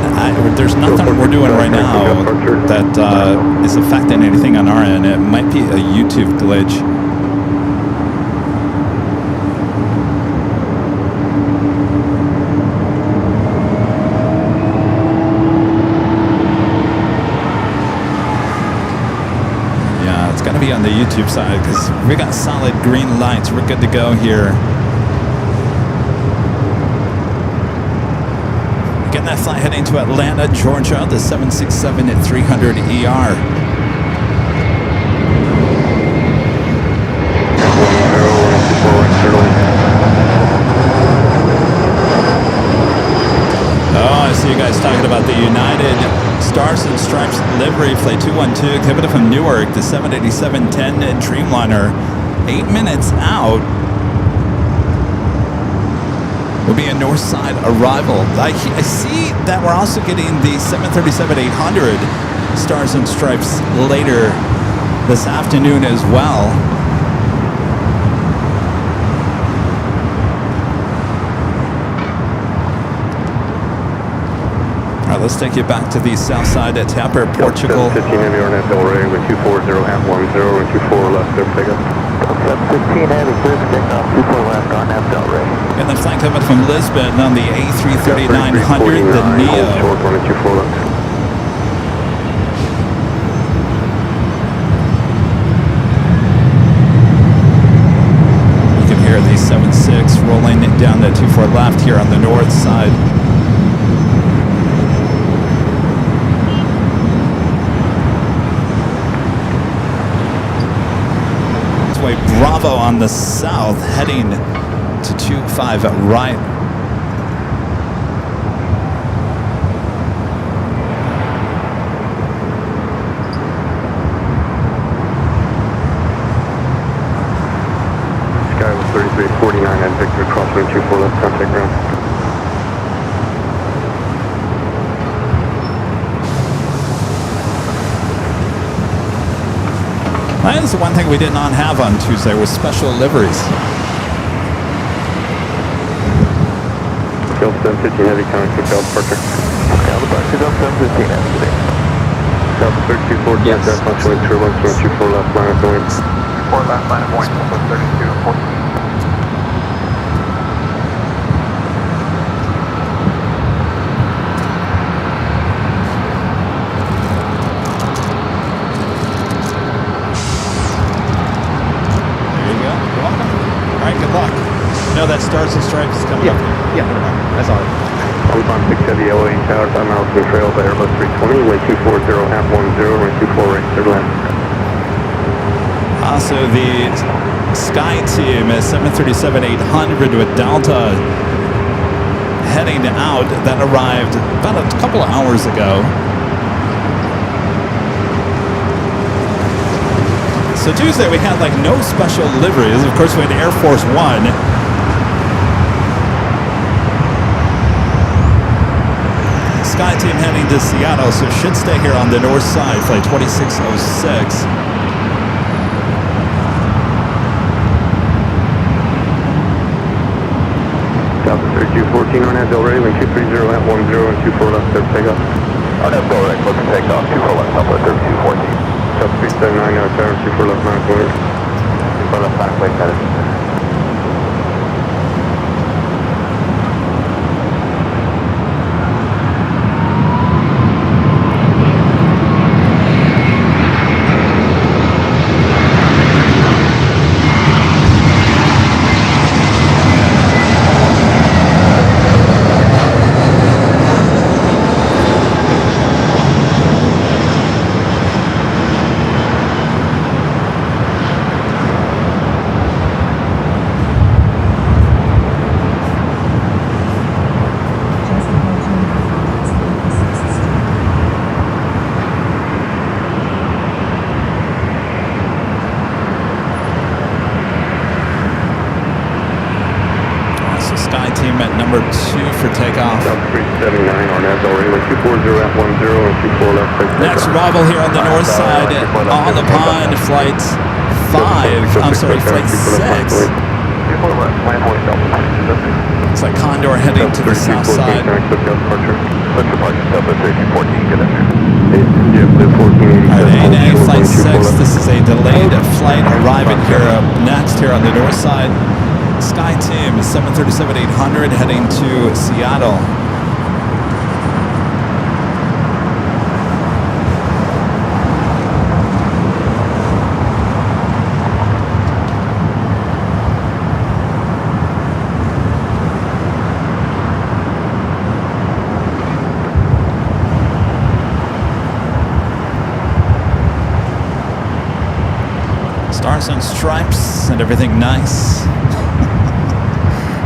There's nothing we're doing right now that is affecting anything on our end. It might be a YouTube glitch. Yeah, it's got to be on the YouTube side because we got solid green lights. We're good to go here. Again, that flight heading to Atlanta, Georgia, the 767 at 300ER. Oh, I see you guys talking about the United Stars and Stripes livery, flight 212, coming from Newark, the 787-10 Dreamliner, 8 minutes out. Will be a north side arrival. I see that we're also getting the 737-800 Stars and Stripes later this afternoon as well. All right, let's take you back to the south side at Tapir, Portugal. 15 heavy on that Delray with 240 at 10 and 24 left, there, pick up. 15 heavy, clear for takeoff, 24 left on that Delray. And the flight coming from Lisbon on the A330-900, the Neo. Short, running 24 left. You can hear the 76 rolling down the 24 left here on the north side. Bravo on the south, heading to 25 right. 49 at Victor, crosswind 24 left, contact ground. That is the one thing we did not have on Tuesday was special liveries. Delta 715 heavy contact with Delta departure. Delta 715 today. Delta 3214, Yes. yes. Crosswind 2124 left, line of the wind. 4 left line of wind, 3214. No, that Stars and Stripes is coming up. Yeah, that's all right. Alabama 6 Heavy LA Tower, 5 miles from the trail by Airbus 320, wind 240 at 10, wind 24 right, third left. Also, the Sky Team is 737-800 with Delta heading out. That arrived about a couple of hours ago. So Tuesday we had like no special liveries. Of course, we had Air Force One. Sky Team heading to Seattle, so should stay here on the north side, flight 2606. Delta 3214 on Advil ready, wind 230 at 10, and 24 left, clear for takeoff. On Advil right, looking to take off, 24 left, Southwest 3214. Delta 379 out tower, 24 left, line of wind. 24 left, line of wind, headed. Sky Team at number 2 for takeoff. Delta 379 on Advil ready, wind 240 at 10, and 24 left, clear for Next takeoff. arrival here on the north side on the pond, flight 5. I'm sorry, flight 6. 24 left, line of wind, Delta 6. It's like Condor heading to the south side. Connect with Delta departure. Let's departure, Delta 3214, get in there. JetBlue 1487. All right, ANA flight 6. 24 left. This is a delayed flight arriving here up next here on the north side. Sky Team 737-800 heading to Seattle. Stars and Stripes and everything nice.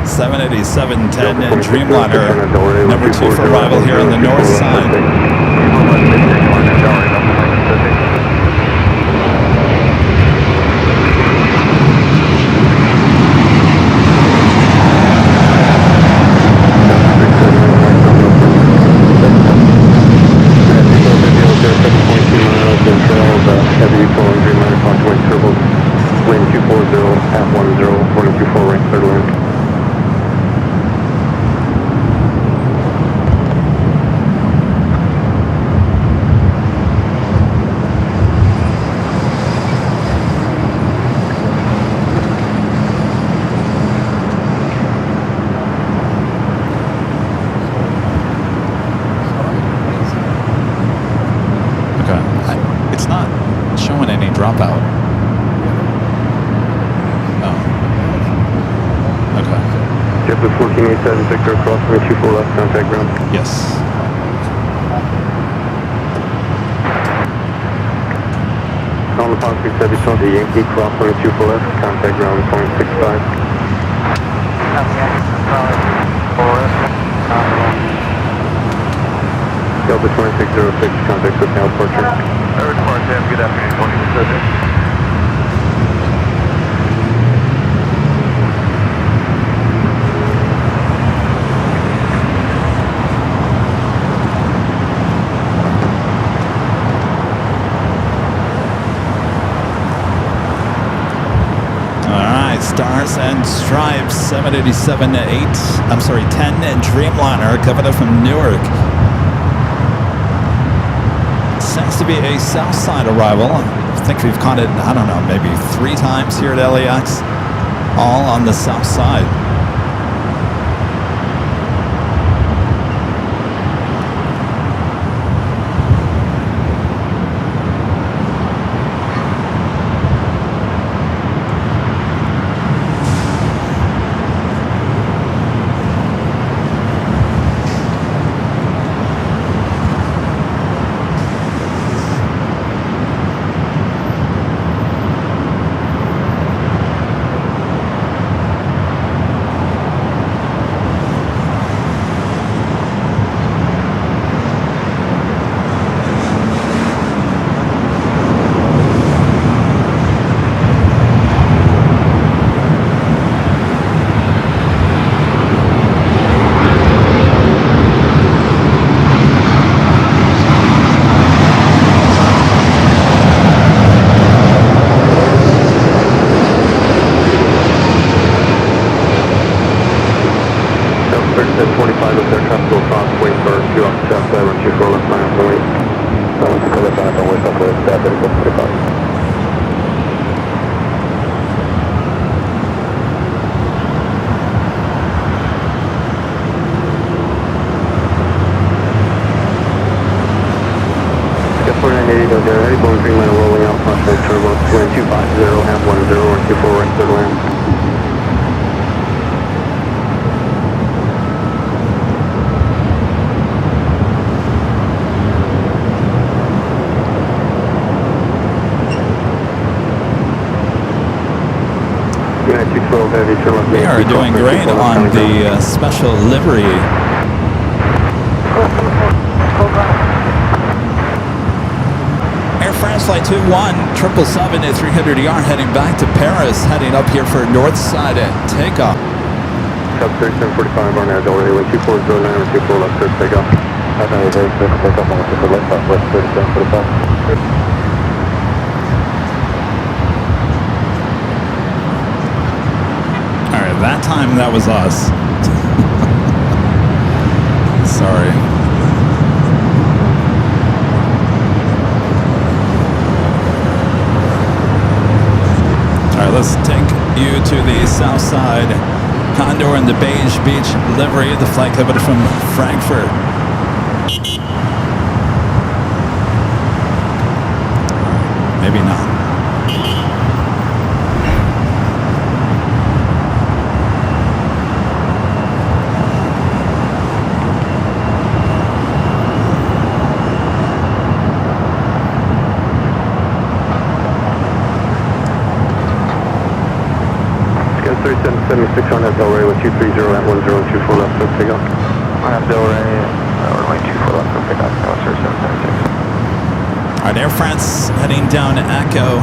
787-10 and Dreamliner, number 2 for arrival here on the north side. Heavy flowing Dreamliner, Fox Wind Turbos, wind 240 at 10, 424 right, third line. It's not showing any dropout. Oh. Okay. JetBlue 1487, Victor, crosswind 24 left, contact ground. Yes. On the Pond 670, the Yankee, crosswind 24 left, contact ground, 0.65. Delta 2606, contact with now departure. Good afternoon, 2606. Stripe 10 and Dreamliner coming up from Newark. Seems to be a south side arrival. I think we've caught it, I don't know, maybe 3 times here at LAX, all on the south side. We are doing great on the special livery. Air France Flight 21 777 at 300ER heading back to Paris, heading up here for north side takeoff. Sub 3745 on air, delay, 2409 or 24 left, clear takeoff. Takeoff on the left, southwest 3745. That time, that was us. Sorry. All right, let's take you to the south side. Condor and the Beige Beach livery, the flight coming from Frankfurt. Maybe not. On that Delray with 230 at 1024 left, so pick up. I have Delray, runway 24 left, so pick up, Oscar 776. All right, Air France heading down to Echo.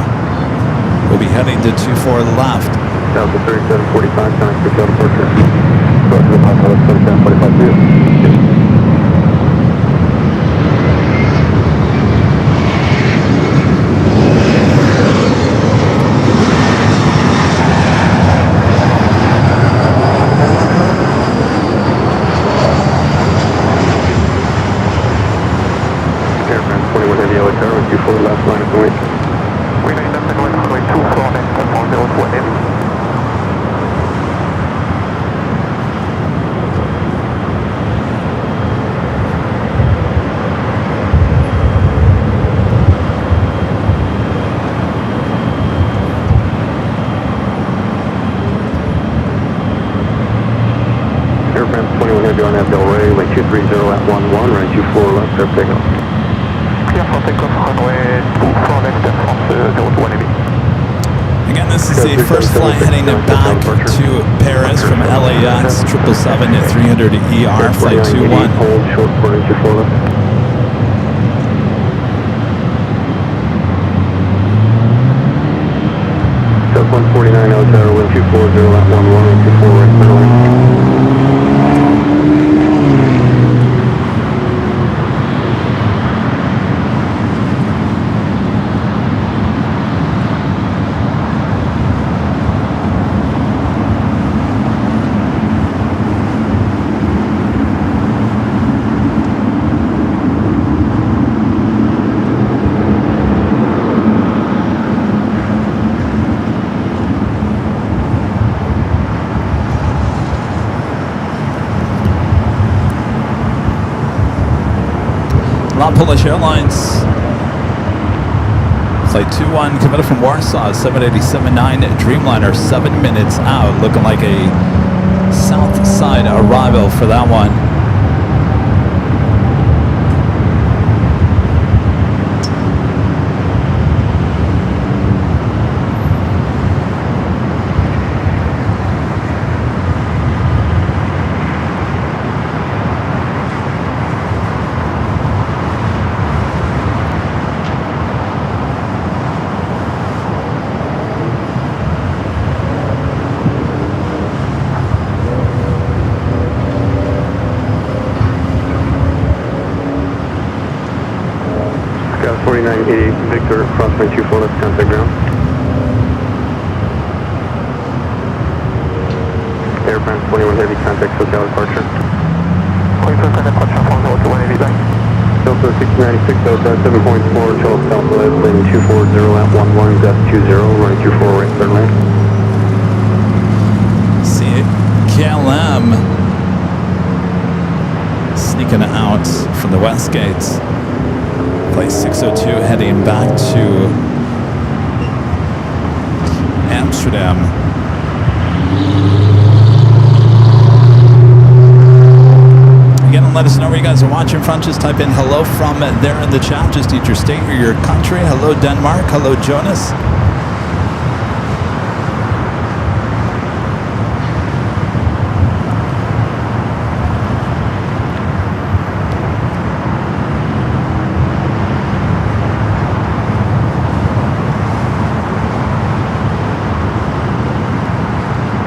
We'll be heading to 24 left. Delta 3745, time to go departure. Go to the pilot, 3745 view. On that Delray, like 230 at 11, right 24 left, there, takeoff. Clear for takeoff, runway 24 left, Air France 02 heavy. Again, this is the first flight heading back to Paris from LAX 777 at 300ER, flight 21. Hold short for 24 left. Sub 149 Alexander, wind 240 at 11, 24 right, clear line. La Polish Airlines. Flight 21 coming up from Warsaw, 787-9 Dreamliner, 7 minutes out. Looking like a south side arrival for that one. Victor, crosswind 24, let's contact ground. Air France 21 Heavy, contact SoCal departure. 22 departure from Delta 180 back. Delta 696, Delta 7.4, Charles Southwest, wind 240 at 11, gust 20, running 24 right, third lane. See KLM sneaking out from the west gates. Flight 602 heading back to Amsterdam. Again, let us know where you guys are watching from. Just type in hello from there in the chat. Just eat your state or your country. Hello Denmark. Hello Jonas.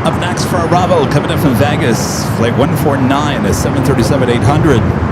Up next for arrival, coming in from Vegas, flight 149, a 737-800.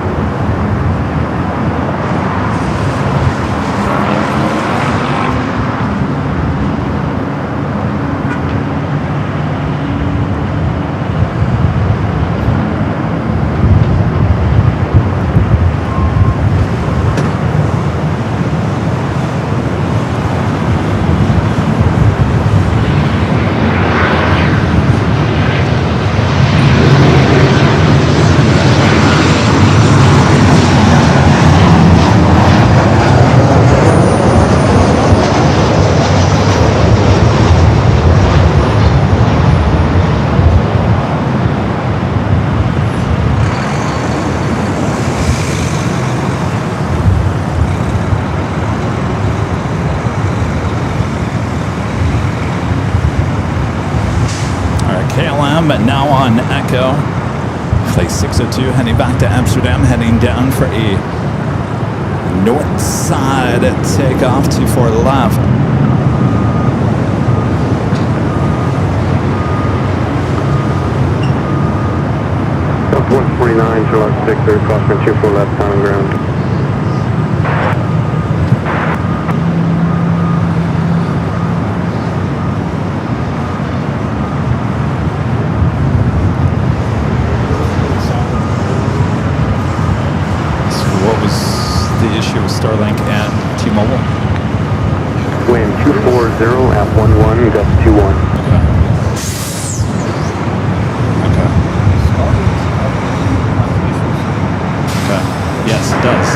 KLM now on Echo. Flight 602 heading back to Amsterdam, heading down for a north side takeoff, 24 left. Up 149, Charlotte 6, third crosswind 24 left, time and ground. Starlink and T-Mobile. Wind 240 at 11, gust 21. Okay. Okay. Okay. Yes, it does.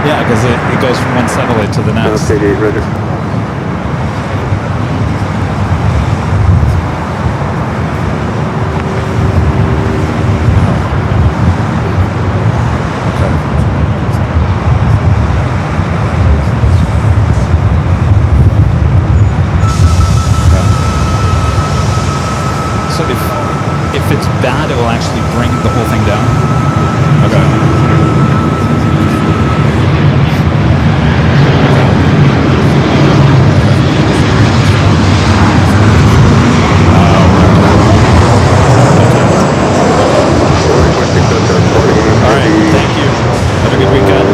Yeah, because it goes from one satellite to the next. Okay, Roger. If it's bad, it will actually bring the whole thing down. Okay. All right. Thank you. Have a good weekend.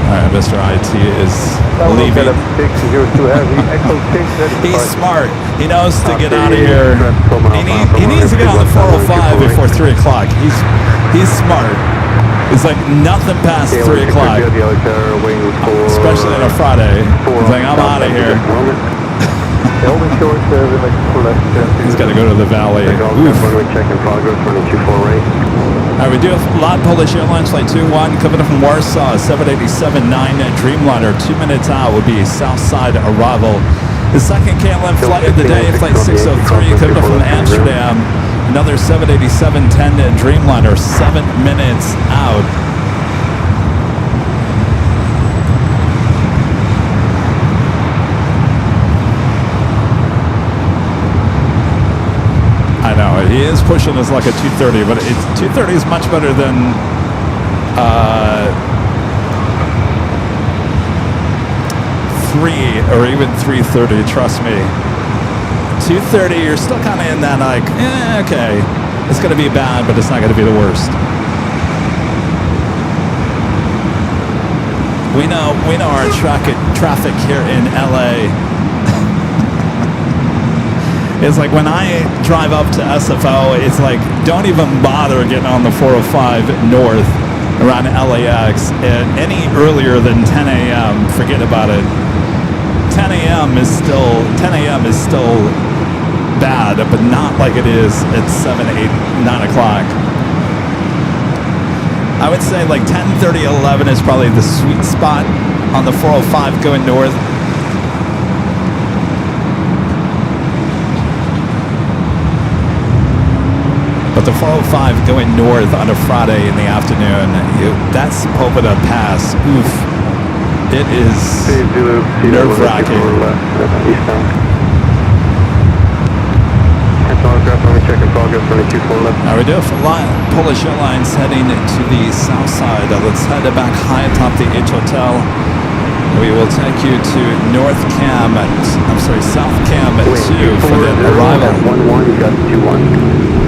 All right, Mr. IT is leaving. He's smart. He knows to get out of here. He needs to get on the 405 before 3 o'clock. He's smart. It's like nothing past 3 o'clock, especially on a Friday. He's like, I'm out of here. Holding short, like for left. He's got to go to the valley. Oof. Runway check in progress, running 24 right. All right, we do have a lot. Polish Airlines flight 21 coming up from Warsaw, 787-9 Dreamliner. 2 minutes out would be south side arrival. The second KLM flight of the day, flight 603, coming up from Amsterdam. Another 787-10 Dreamliner, 7 minutes out. I know, he is pushing us like a 230, but it's 230 is much better than 3 or even 330, trust me. 230, you're still kind of in that like, okay, it's going to be bad, but it's not going to be the worst. We know our traffic here in LA. It's like when I drive up to SFO, it's like, don't even bother getting on the 405 north around LAX. And any earlier than 10 a.m., forget about it. 10 a.m. is still bad, but not like it is at 7, 8, 9 o'clock. I would say like 10, 30, 11 is probably the sweet spot on the 405 going north. But the 405 going north on a Friday in the afternoon, that's Popoda Pass. Oof. It is nerve-wracking. Now we do have Polish Airlines heading to the south side. Let's head back high atop the H Hotel. We will take you to South Cam 2 for the arrival. 11, you got 21.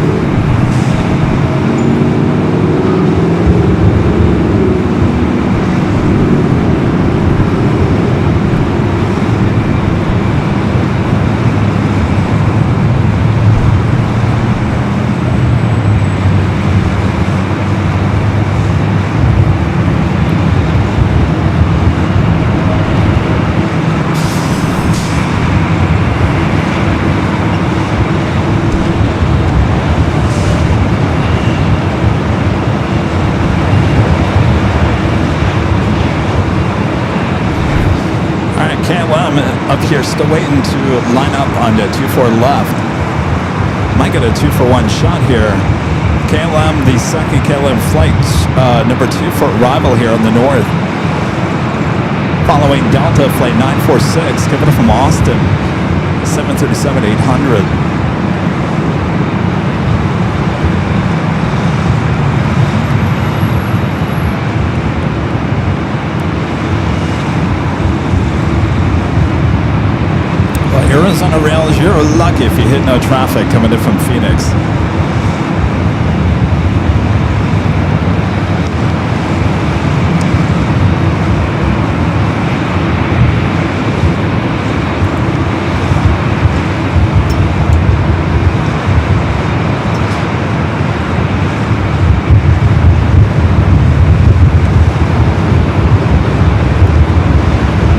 KLM up here still waiting to line up on the 24 left. Might get a 2-for-1 shot here. KLM, the second KLM flight, number 2 for arrival here on the north. Following Delta flight 946, coming from Austin, 737-800. Arizona Rails, you're lucky if you hit no traffic coming in from Phoenix.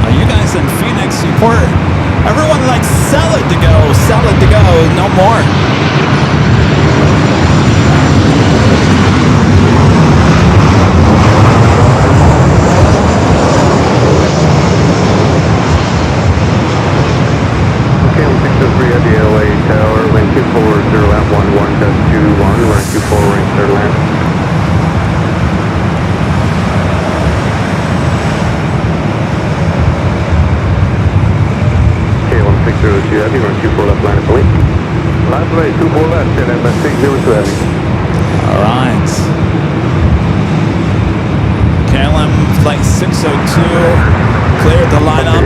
Are you guys in Phoenix? Everyone likes sell it to go, no more. Okay, 603 at the LA Tower, lane 240 at 11.21, running 24 range clear land. KLM 602 Heavy, run 24 left line of delete. Line delay 24 left, KLM 602 Heavy. All right. KLM flight 602 cleared the lineup.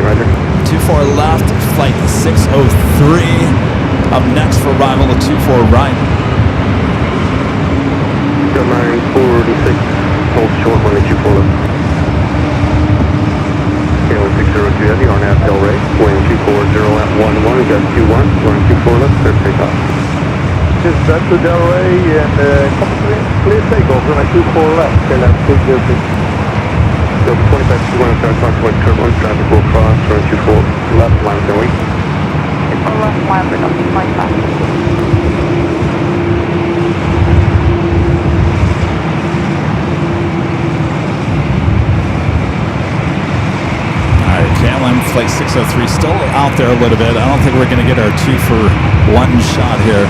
24 left, flight 603. Up next for arrival at 24 right. 946, hold short, running 24 left. KLM 602 Heavy on Del Rey, wind 240 at 11, we got 21, running 24 left, clear takeoff. Just back to Del Rey and clear takeoff, running 24 left, KLM 602. Delta 25, 21, start talk point, turbulence, traffic will cross, running 24 left, line of the wing. 4 left, wire bring up to 25. KLM Flight 603 still out there a little bit. I don't think we're going to get our 2-for-1 shot here.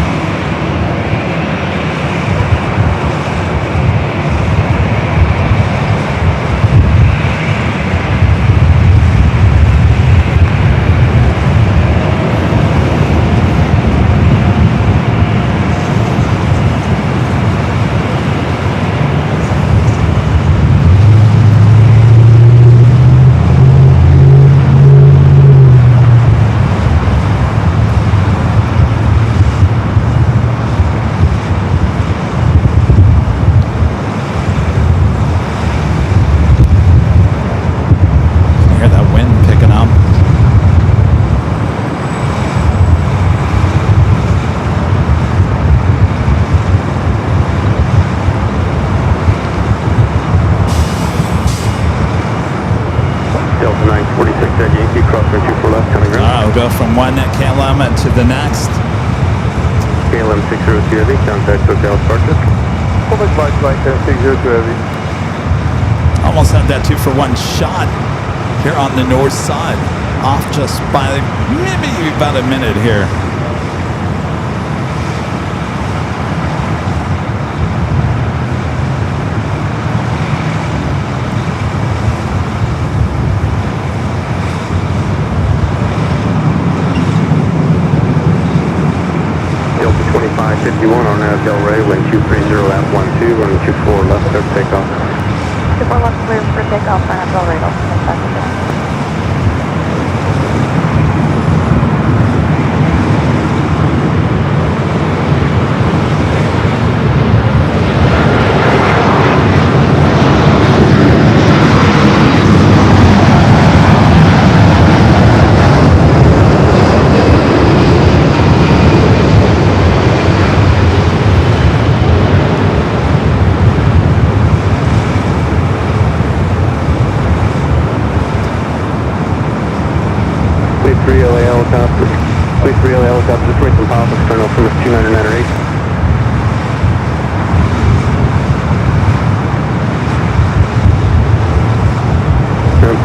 Go from one KLM to the next. KLM 602 Heavy, contact Hotel Departure. Public flight 602 Heavy. Almost had that 2-for-1 shot here on the north side. Off just by maybe about a minute here. On Del Rey, wind 230 at 12, running 24 left, clear for takeoff. 24 left, clear for takeoff, and Del Rey, Please 3 LA helicopter, just wait some pop, external for 2998.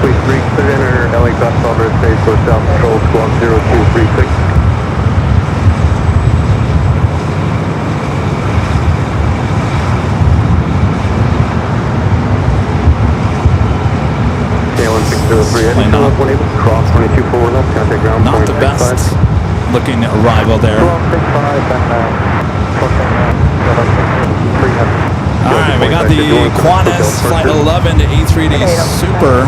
Please 3, clear to enter LA Cross Culver Space Coast South Control Squawk 0236. KLM 603, heading to 1 cross 22 forward left, contact ground. Not the best looking arrival there. Alright, we got the Qantas Flight 11 A380 Super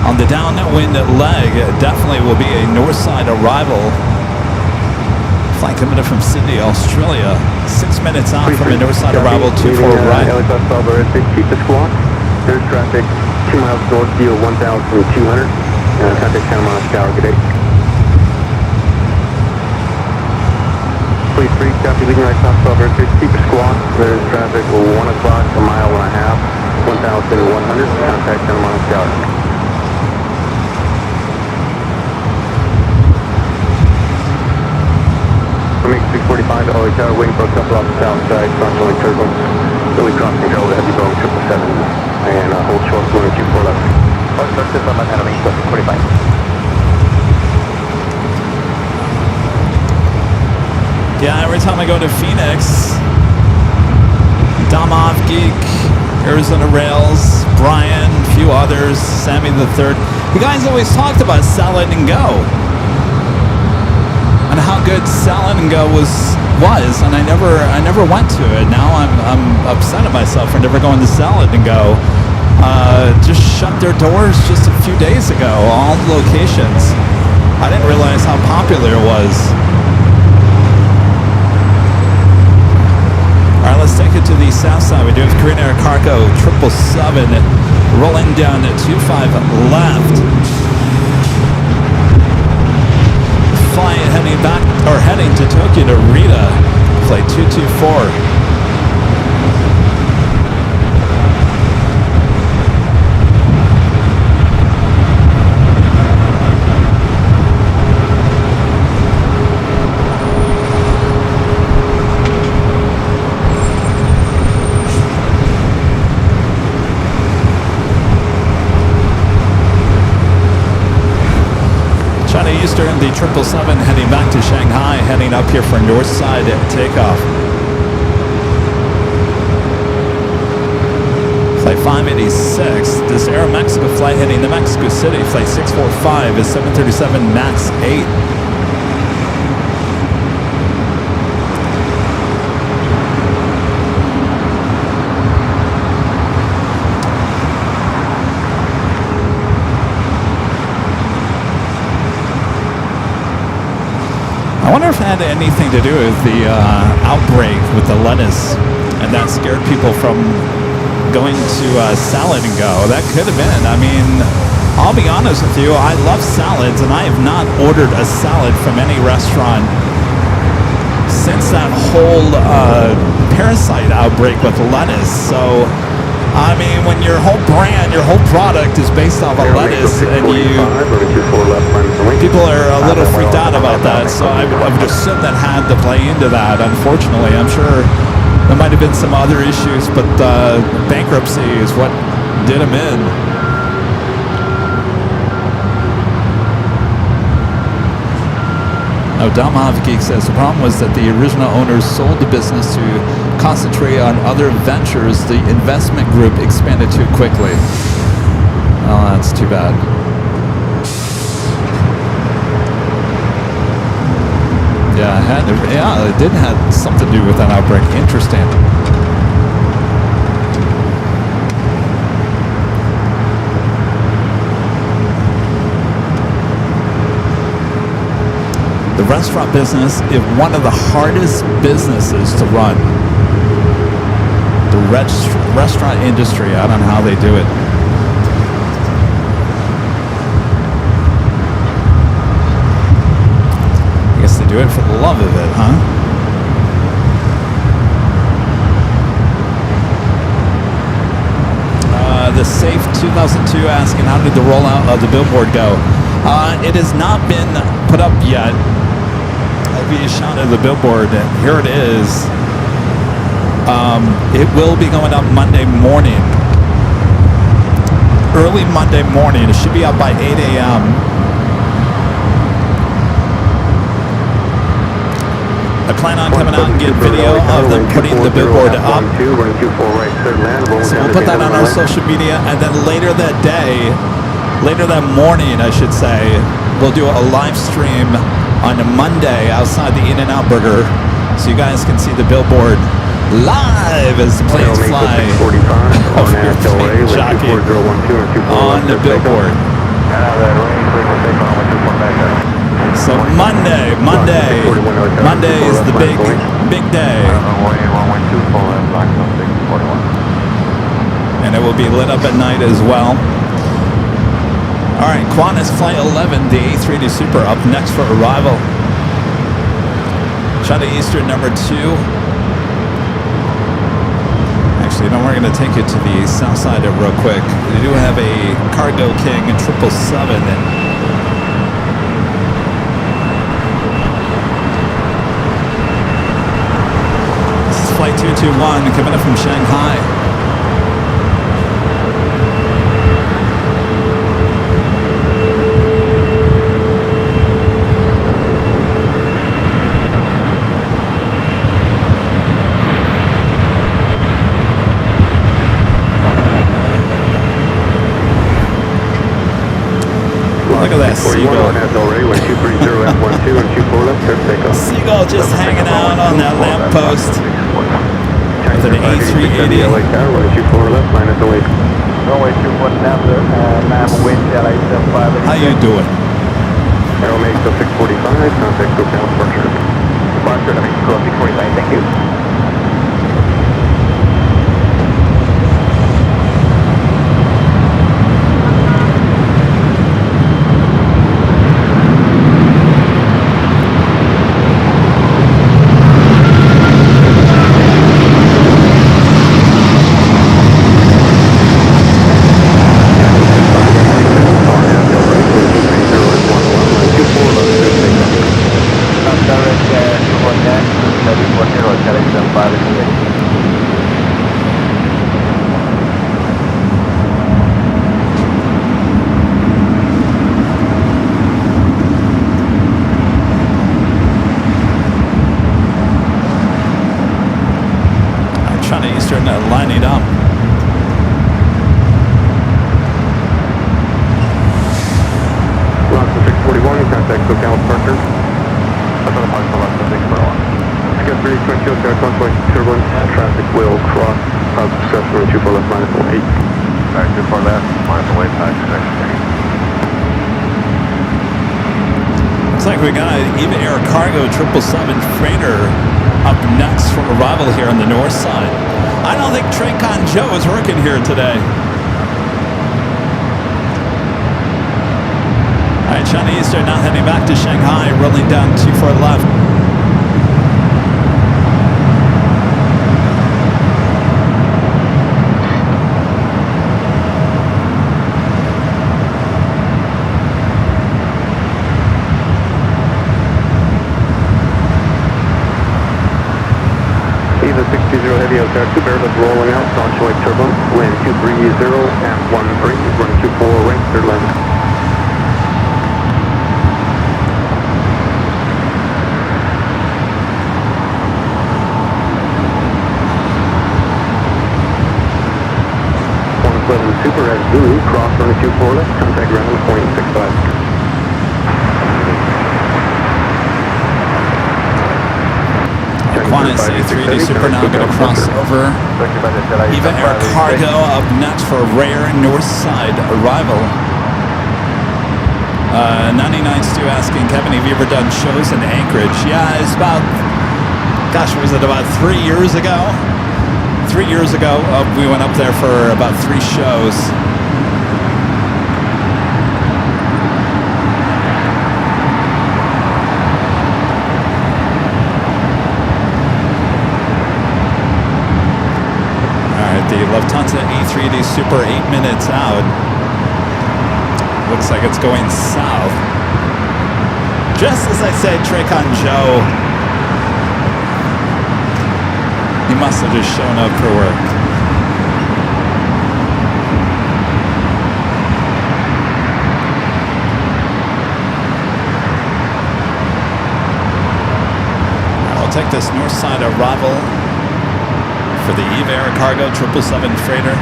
on the downwind leg. It definitely will be a north side arrival. Flight coming in from Sydney, Australia. 6 minutes out from the north side arrival, 24 right. Keep the squawk. There's traffic 2 miles north, view 1,200. Contact Santa Monica Tower, good day. Please 3, copy, leaving right south 12 airspace, keep your squawk. There's traffic 1 o'clock, a mile and a half, 1,100. Contact Santa Monica Tower. From 645 to LA Tower, waiting for a couple off the south side, cross-only turbulence. Really cross control to heavy Boeing 777, and hold short, going 24 left. Constructive on enemy, 45. Yeah, every time I go to Phoenix, Damov Geek, Arizona Rails, Brian, a few others, Sammy the Third. The guys always talked about Sell It and Go, and how good Sell It and Go was, and I never went to it. Now I'm upset at myself for never going to Sell It and Go. Just shut their doors just a few days ago. All locations. I didn't realize how popular it was. Alright, let's take it to the south side. We do have Korean Air Cargo 777 rolling down at 25 left. Flight heading to Tokyo to Rita. Flight 224. 777 heading back to Shanghai, heading up here for north side takeoff. Flight 586, this Aeromexico flight heading to Mexico City, flight 645 is 737 MAX 8. I wonder if it had anything to do with the outbreak with the lettuce, and that scared people from going to Salad and Go. That could have been. I mean, I'll be honest with you, I love salads, and I have not ordered a salad from any restaurant since that whole parasite outbreak with lettuce. So, I mean, when your whole brand, your whole product is based off of lettuce, and people are a little freaked out about that. So I would assume that had to play into that. Unfortunately, I'm sure there might have been some other issues, but bankruptcy is what did them in. Now, Dom Geek says the problem was that the original owners sold the business to concentrate on other ventures. The investment group expanded too quickly. Oh, that's too bad. Yeah, it did have something to do with that outbreak. Interesting. The restaurant business is one of the hardest businesses to run. The restaurant industry, I don't know how they do it. I guess they do it for the love of it, huh? The Safe 2002 asking, how did the rollout of the billboard go? It has not been put up yet. I'll be a shot of the billboard. Here it is. It will be going up Monday morning. Early Monday morning. It should be up by 8 a.m. I plan on coming out and getting video of them putting the billboard up. So we'll put that on our social media, and then later that morning, I should say, we'll do a live stream on a Monday outside the In-N-Out Burger, so you guys can see the billboard live as the planes fly over your Plane Jockey on the billboard. So Monday is the big day. And it will be lit up at night as well. All right, Qantas Flight 11, the A380 Super, up next for arrival. China Eastern number 2. Actually, no, we're going to take it to the south side of it real quick. We do have a Cargo King 777. Flight 221 coming up from Shanghai. Look at that seagull. Seagull just hanging out on that lamppost. With an A380. How you doing? Aeromexico 645, contact SoCal departure. Departure to Mexico 645, thank you. Eastern lining up. Alaska 641, contact SoCal departure. That's on the park for Alaska 641. Scott 320, Oscar, contact turbulence. Traffic will cross successfully 24 left minus 18. Alright, 24 left, minus the way back to next city. Looks like we got an Eva Air Cargo 777 freighter up next for arrival here on the north side. I don't think Tracon Joe is working here today. All right, China Eastern now heading back to Shanghai, rolling down 24 left. Eva 620 Heavy Oscar, 2 barrels rolling out, launch away turbulence, wind 230 and 1 breeze, running 24 right, third landing. Super as Zulu, cross running 24 left, contact ground 0.65. Qantas A380 Super now going to cross over. Eva Air Cargo up next for rare north side arrival. 99 Stu asking, Kevin, have you ever done shows in Anchorage? Yeah, it's about, gosh, was it about 3 years ago? 3 years ago, we went up there for about 3 shows. All right, the Lufthansa A380 Super 8 minutes out. Looks like it's going south. Just as I said, Tracon Joe. He must have just shown up for work. I'll take this north side arrival for the Eva Air Cargo 777 freighter.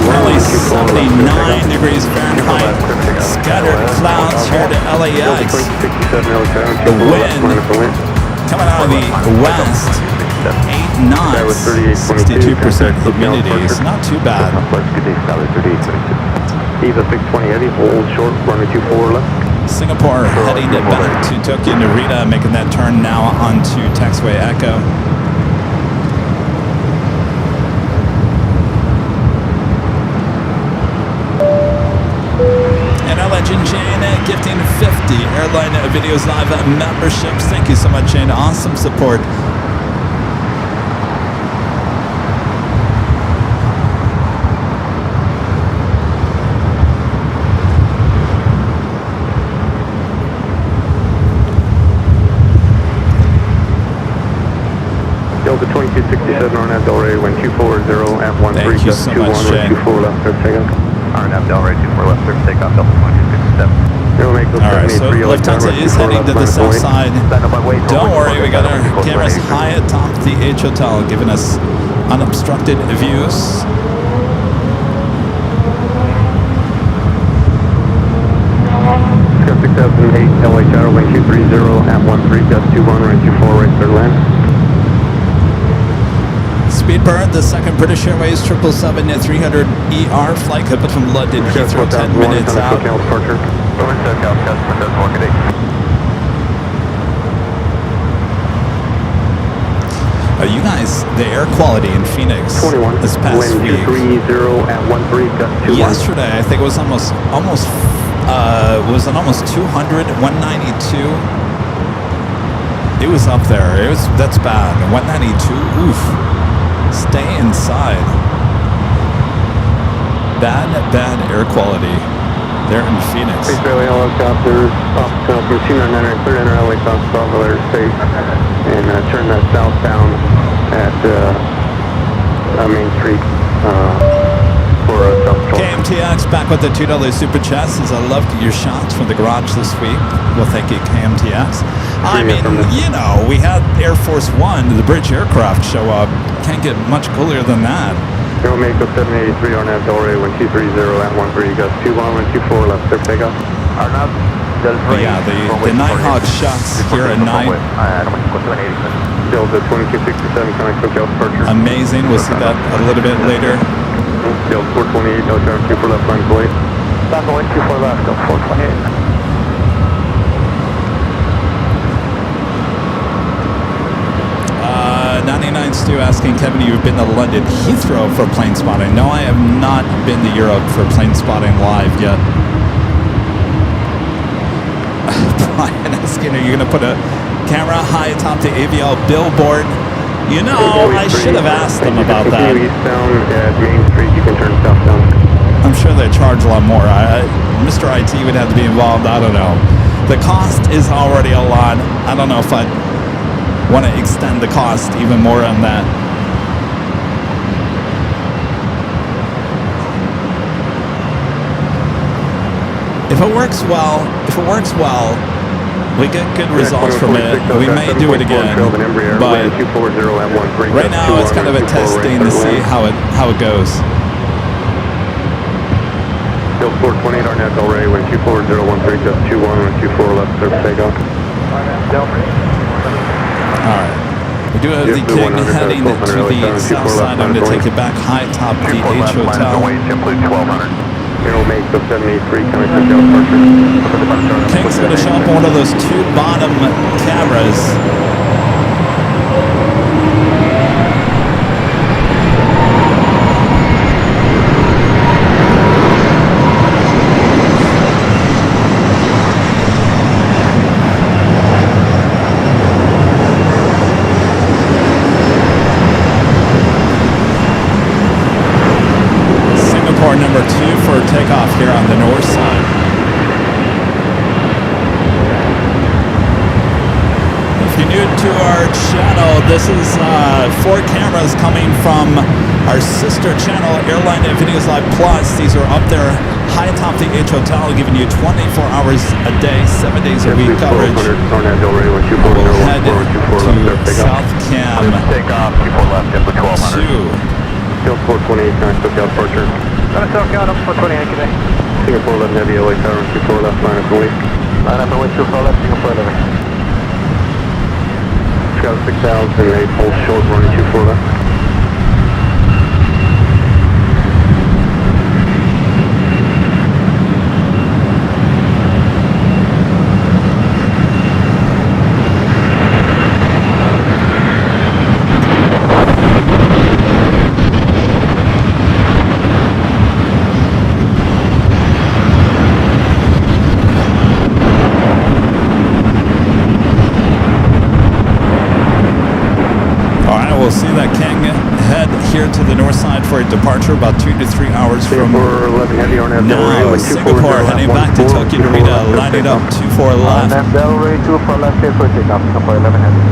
Currently 79 degrees Fahrenheit. Scattered clouds here to LAX. The wind coming out of the west. 8 knots. 62% humidity. It's not too bad. Eva 620 heavy, hold short, running 24 left. Singapore heading back to Tokyo Narita, making that turn now onto taxiway Echo. And our legend Jane gifting 50 Airline Videos Live memberships. Thank you so much, Jane. Awesome support. Delta 2267 on that Delray, wind 240 at 13, Thank you so much, Shane. 24 left, clear takeoff. RNF Delray 24 left, clear takeoff, Delta 2267. It'll make those All right, so 73 Lufthansa is heading to the south side. Don't worry, we got our cameras high atop the H Hotel, giving us unobstructed views. Scout 6008, LA Tower, wind 230 at 13, gust 21, right 24, right third land. Speedbird, the second British Airways 777 at 300 ER flight could put from London Heathrow 10 minutes out. Departure. Over SoCal, customer does work at 8. You guys, the air quality in Phoenix 21, this past wind week. 230 at 13, gust 21. Yesterday, I think it was almost 200, 192. It was up there. That's bad. 192. Oof. Stay inside. Bad air quality there in Phoenix. Israeli helicopters off from 299 third enter LA South Salvador State and turn that southbound at Main Street for South Shore. KMTX back with the $2 super chat says, I loved your shots from the garage this week. Well, thank you, KMTX. I mean, you know, we had Air Force One, the bridge aircraft, show up. Can't get much cooler than that. You'll make the 783 on that Delray, wind 230 at 13, gust 21, wind 24 left, clear takeoff. RNF But yeah, the Nighthawk shots here at night. Delta 2267, connect SoCal departure. Amazing. We'll see that a little bit later. Delta 428, no turn 24 left, line plate. Back away, 24 left, Delta 428. 99 Stu asking, Kevin, you've been to London Heathrow for plane spotting. No, I have not been to Europe for plane spotting live yet. Brian asking, are you going to put a camera high atop the AVL billboard? You know, I should have asked them about that. Eastbound at Main Street, you can turn southbound. I'm sure they charge a lot more. Mr. IT would have to be involved. I don't know. The cost is already a lot. I don't know if I'd want to extend the cost even more on that. If it works well, we get good results from it. We may do it again, but right now it's kind of a testing to see how it goes. Delta 428 RNF Delray, wind 24013, gust 21, wind 24 left, clear for takeoff. Alright. We do have the King heading to the south side. I'm going to take it back high top the H Hotel. It'll make the 783 coming to SoCal departure. King's going to show up on one of those two bottom cameras. Number 2 for takeoff here on the north side. If you're new to our channel, this is 4 cameras coming from our sister channel, Airline Videos Live Plus. These are up there high atop the H Hotel, giving you 24 hours a day, 7 days a week coverage. We'll head to South Cam 2. Delta 428, connect SoCal departure. SoCal, Delta 428, good day. Singapore 11 Heavy, LA Tower, 24 left, line up and wait. Line up and wait, 24 left, Singapore 11. Scout 6008, hold short, running 24 left. to the north side for a departure about 2 to 3 hours from Singapore 11 heavy on now. Singapore heading back to Tokyo Narita, lining up 24 left. Delray 24 left, clear for takeoff, Singapore 11 heavy.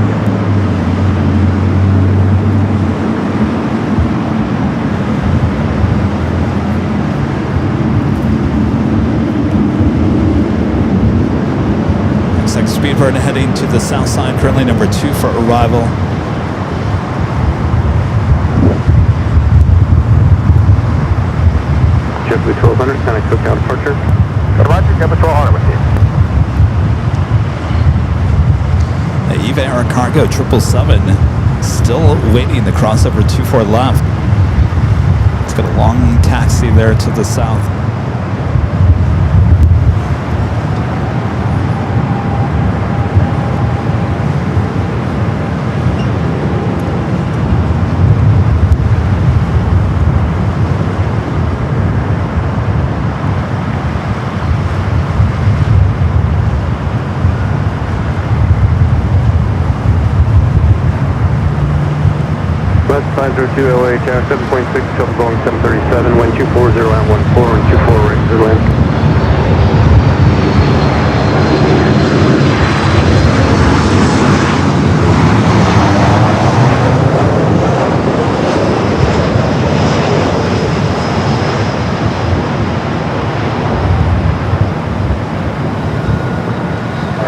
Speedbird heading to the south side, currently number 2 for arrival. JetBlue 1200, kind of cooked out departure. Roger, JetBlue 1200 with you. The EVA Air Cargo 777 still waiting the crossover 24 left. It's got a long taxi there to the south. West 502 LH, 7.6, shuttle Boeing 737, wind 240 at 14, and 24 right to land.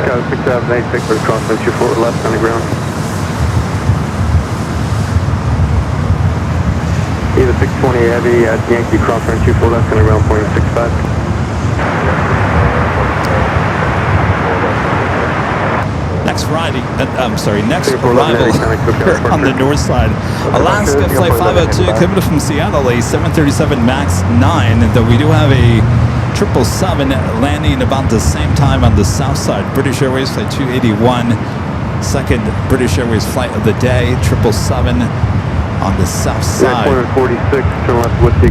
Scout 6008, Victor crossing 24 left on the ground. Either 620 heavy at Yankee crosswind 24 left on the ground, point 65. Next arrival here on the north side. Alaska Flight 502 coming from Seattle, a 737 MAX 9, though we do have a 777 landing about the same time on the south side. British Airways Flight 281, second British Airways flight of the day, 777 on the south side.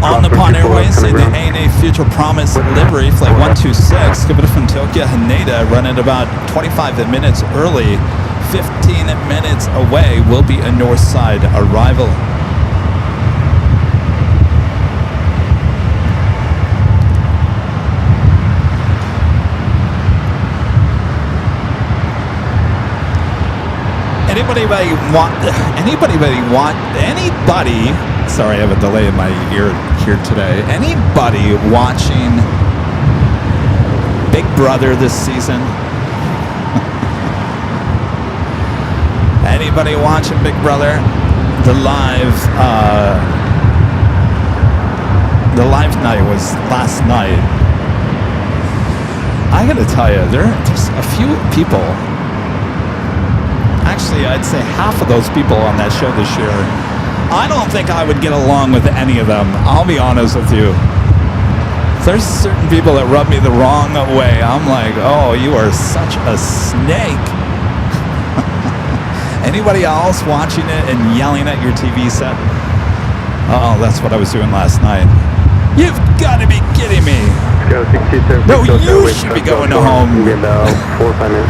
On Nippon Airways in the ANA Future Promise livery, Flight 126, coming from Tokyo Haneda, running about 25 minutes early. 15 minutes away will be a north side arrival. Sorry, I have a delay in my ear here today. Anybody watching Big Brother this season? Anybody watching Big Brother? The live night was last night. I gotta tell you, there's a few people. Actually, I'd say half of those people on that show this year, I don't think I would get along with any of them. I'll be honest with you. There's certain people that rub me the wrong way. I'm like, oh, you are such a snake. Anybody else watching it and yelling at your TV set? Oh, that's what I was doing last night. You've got to be kidding me. No, you should be going to home. About 4 or 5 minutes.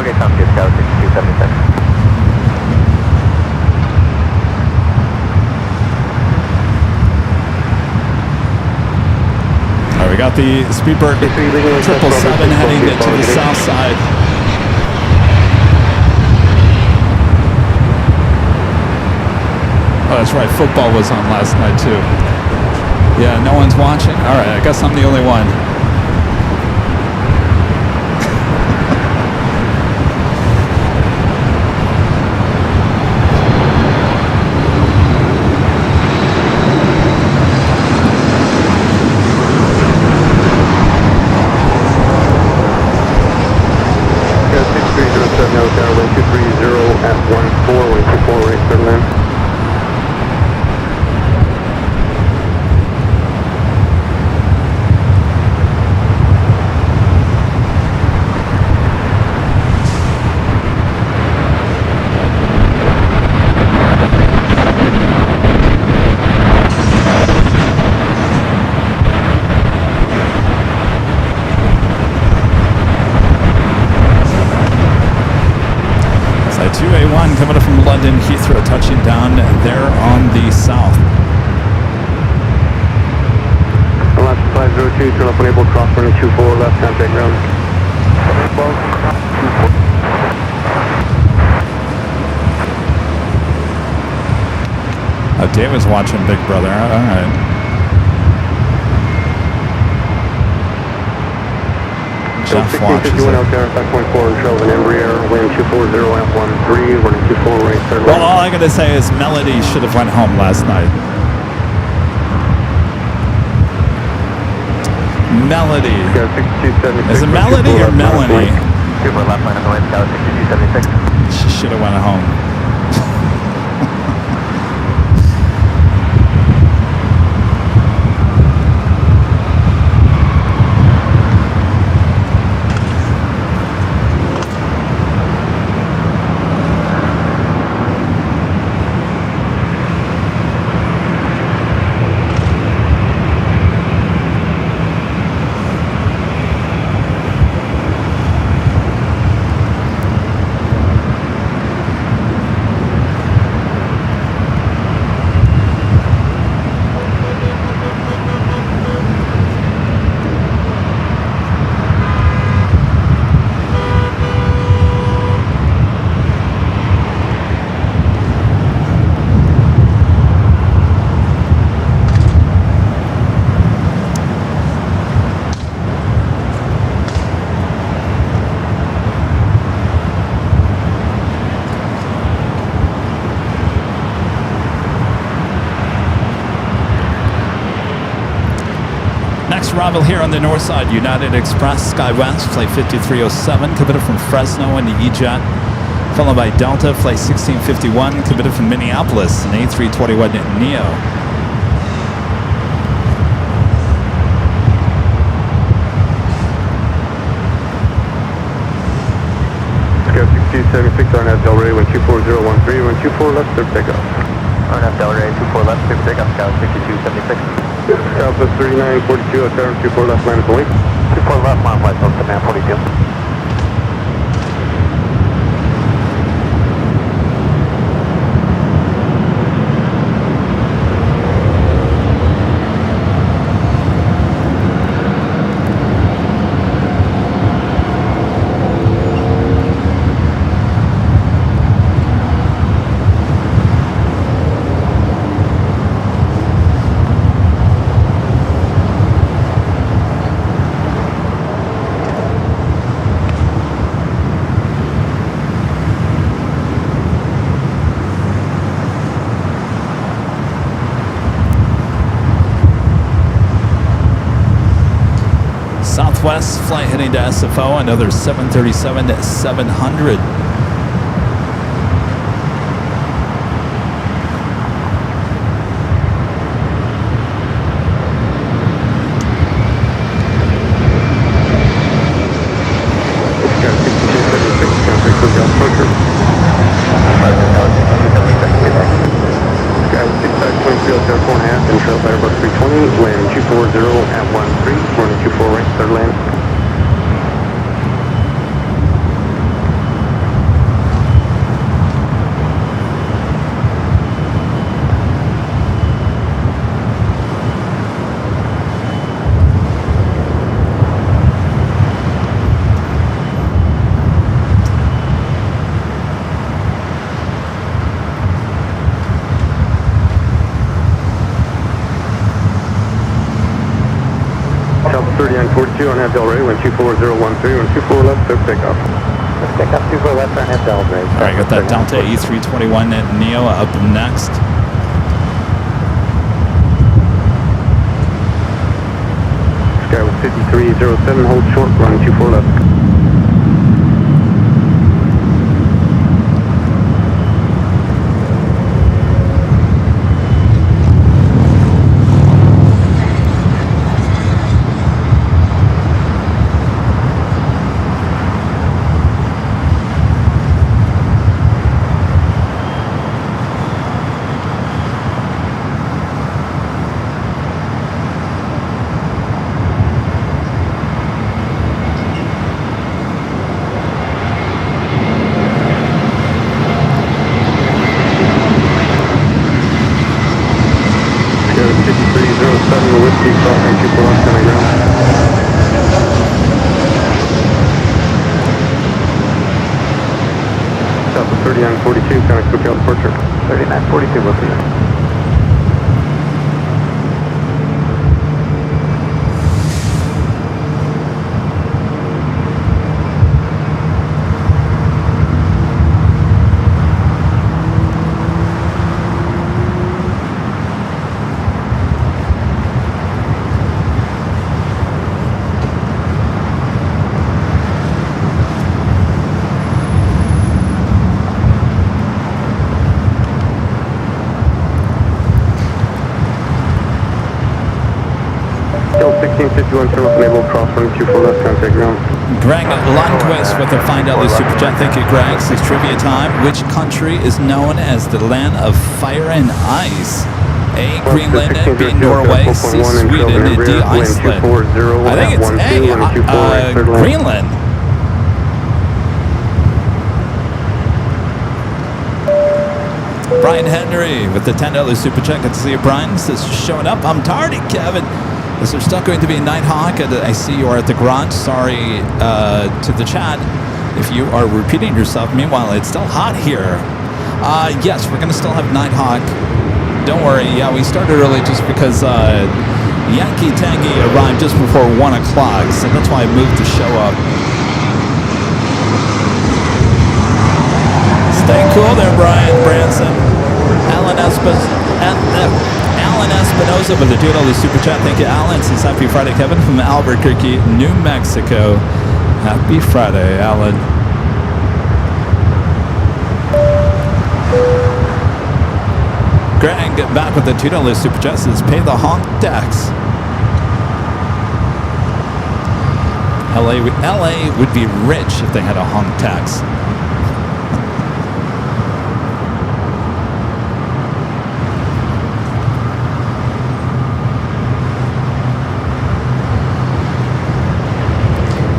Okay, sounds good. Scout 6276. All right, we got the Speedbird 777 heading to the south side. Oh, that's right. Football was on last night too. Yeah, no one's watching. All right, I guess I'm the only one. Coming up from London Heathrow, touching down there on the south. 502, turn up unable, cross running 24, left, contact ground. Oh, David's watching Big Brother. All right. Jeff watches 1651 it. out there, 5.4 and Sheldon Embraer, wind 240 at 13, running 24 right, third Well, line. all I gotta say is Melody should have went home last night. Melody. Scout 6276. Is it Melody or Melanie? 2 for left line of the wind, Scout 6276. She should have went home. Arrival here on the north side, United Express, SkyWest, flight 5307, committed from Fresno into E-Jet, followed by Delta, flight 1651, committed from Minneapolis, an A321 Neo. Scout 6276, RNF Del Rey, wind 24013, run 24 left, third pickup. RNF Del Rey, 24 left, third pickup, Scout 6276. Alpha 3942, out there, 24 left, line of the wing. 24 left, line flight, up to man 42. Southwest, flight heading to SFO, another 737-700. RNF Del Rey, wind 24013, run 24 left, third pickup. Pick up 24 left, RNF Del Rey. All right, got that Delta A321 Neo up next. Sky with 5307, hold short, run 24 left. 3942, connect hotel departure. 3942, we'll see you. Hill 1651, turn up enable, cross running 24 left, contact ground. Greg Lundquist with a Find Out Super Chat. Thank you, Greg. It's trivia time. Which country is known as the land of fire and ice? A. Greenland, B. Norway, C. Sweden, D. Iceland. I think it's A. Greenland. Brian Henry with the $10 Super Chat. Good to see you, Brian. This is showing up. I'm tardy, Kevin. This is still going to be Nighthawk. I see you are at the garage. Sorry to the chat if you are repeating yourself. Meanwhile, it's still hot here. Yes, we're going to still have Nighthawk. Don't worry. Yeah, we started early just because Yankee Tangy arrived just before 1 o'clock. So that's why I moved the show up. Stay cool there, Brian Branson. Alan Espinosa with the $2 Super Chat. Thank you, Alan. Since Happy Friday, Kevin from Albuquerque, New Mexico. Happy Friday, Alan. Greg back with the $2 Super Chat. Says pay the honk tax. LA would be rich if they had a honk tax.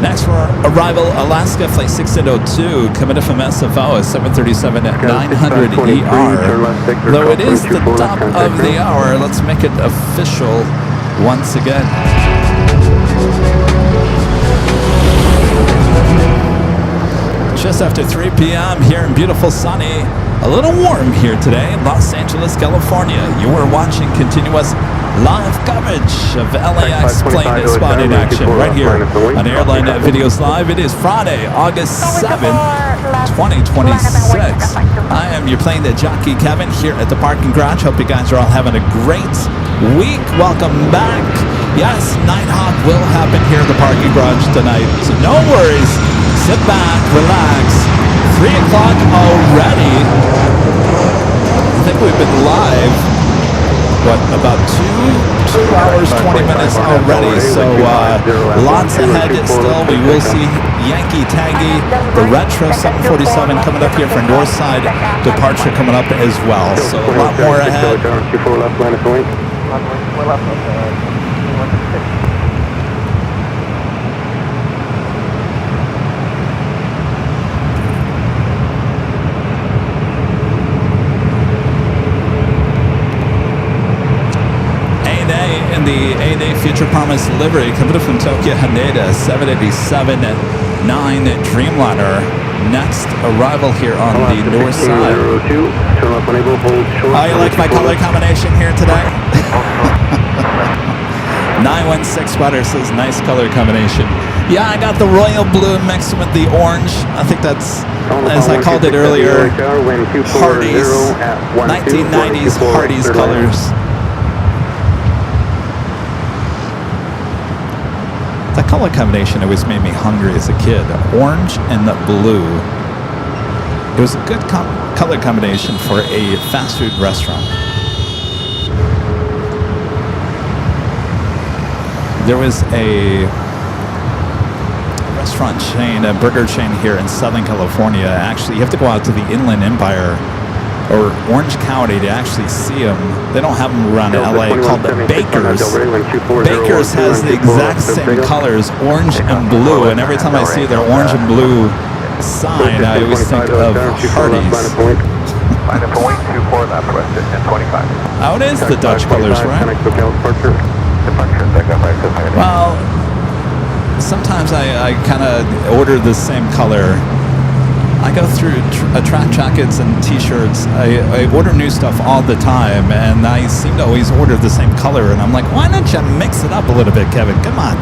Next for arrival, Alaska Flight 1602, coming in from SFO at 737 at 900 ER. Though it is the top of the hour, let's make it official once again. Just after 3 p.m. here in beautiful sunny, a little warm here today in Los Angeles, California. You are watching continuous live coverage of LAX plane spotting action right here on Airline Videos Live. It is Friday, August 7th, 2026. I am your Plane Jockey Kevin here at the parking garage. Hope you guys are all having a great week. Welcome back. Yes, Nighthawk will happen here at the parking garage tonight, so no worries. Sit back, relax. 3 o'clock already. I think we've been live, what, about 2 hours, 20 minutes already. So lots ahead still. We will see Yankee Tangy, the Retro 747 coming up here for Northside departure coming up as well. So a lot more ahead. The 8A Future Promise livery coming up from Tokyo Haneda 787-9 Dreamliner. Next arrival here on the north side. Oh, you like my color combination here today? 916 spotter says nice color combination. Yeah, I got the royal blue mixed with the orange. I think that's, as I called it earlier, Hardee's 1990s Hardee's colors. The color combination always made me hungry as a kid. Orange and the blue. It was a good color combination for a fast food restaurant. There was a restaurant chain, a burger chain here in Southern California. Actually, you have to go out to the Inland Empire or Orange County to actually see them. They don't have them around LA, called the Baker's. Baker's has the exact same colors, orange and blue, and every time I see their orange and blue sign, I always think of Hardee's. Oh, it is the Dutch colors, right? Well, sometimes I kind of order the same color I go through track jackets and t-shirts. I order new stuff all the time, and I seem to always order the same color. And I'm like, why don't you mix it up a little bit, Kevin? Come on.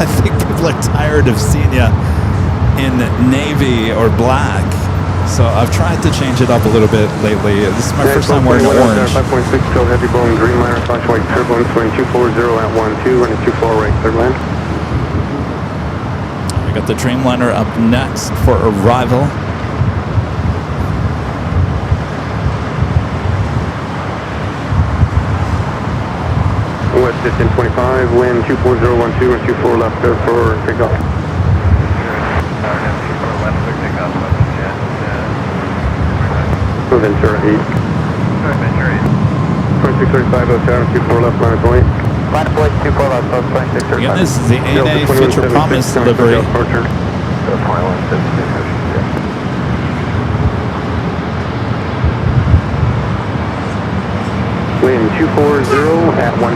I think people are tired of seeing you in navy or black. So I've tried to change it up a little bit lately. This is my first time wearing orange. 5.6, still heavy blowing Dreamliner, fluctuate turbulence, wind 240 at 12, running 24 right, third land. We got the Dreamliner up next for arrival. West 1525, wind 24012 and 24 left, clear for takeoff. Ventura 8. Ventura 2635 07, 24 left, line of point. Line of point, 24 left, 2635. Again, this is the 8A Future Promise delivery. Wind 240 at 12.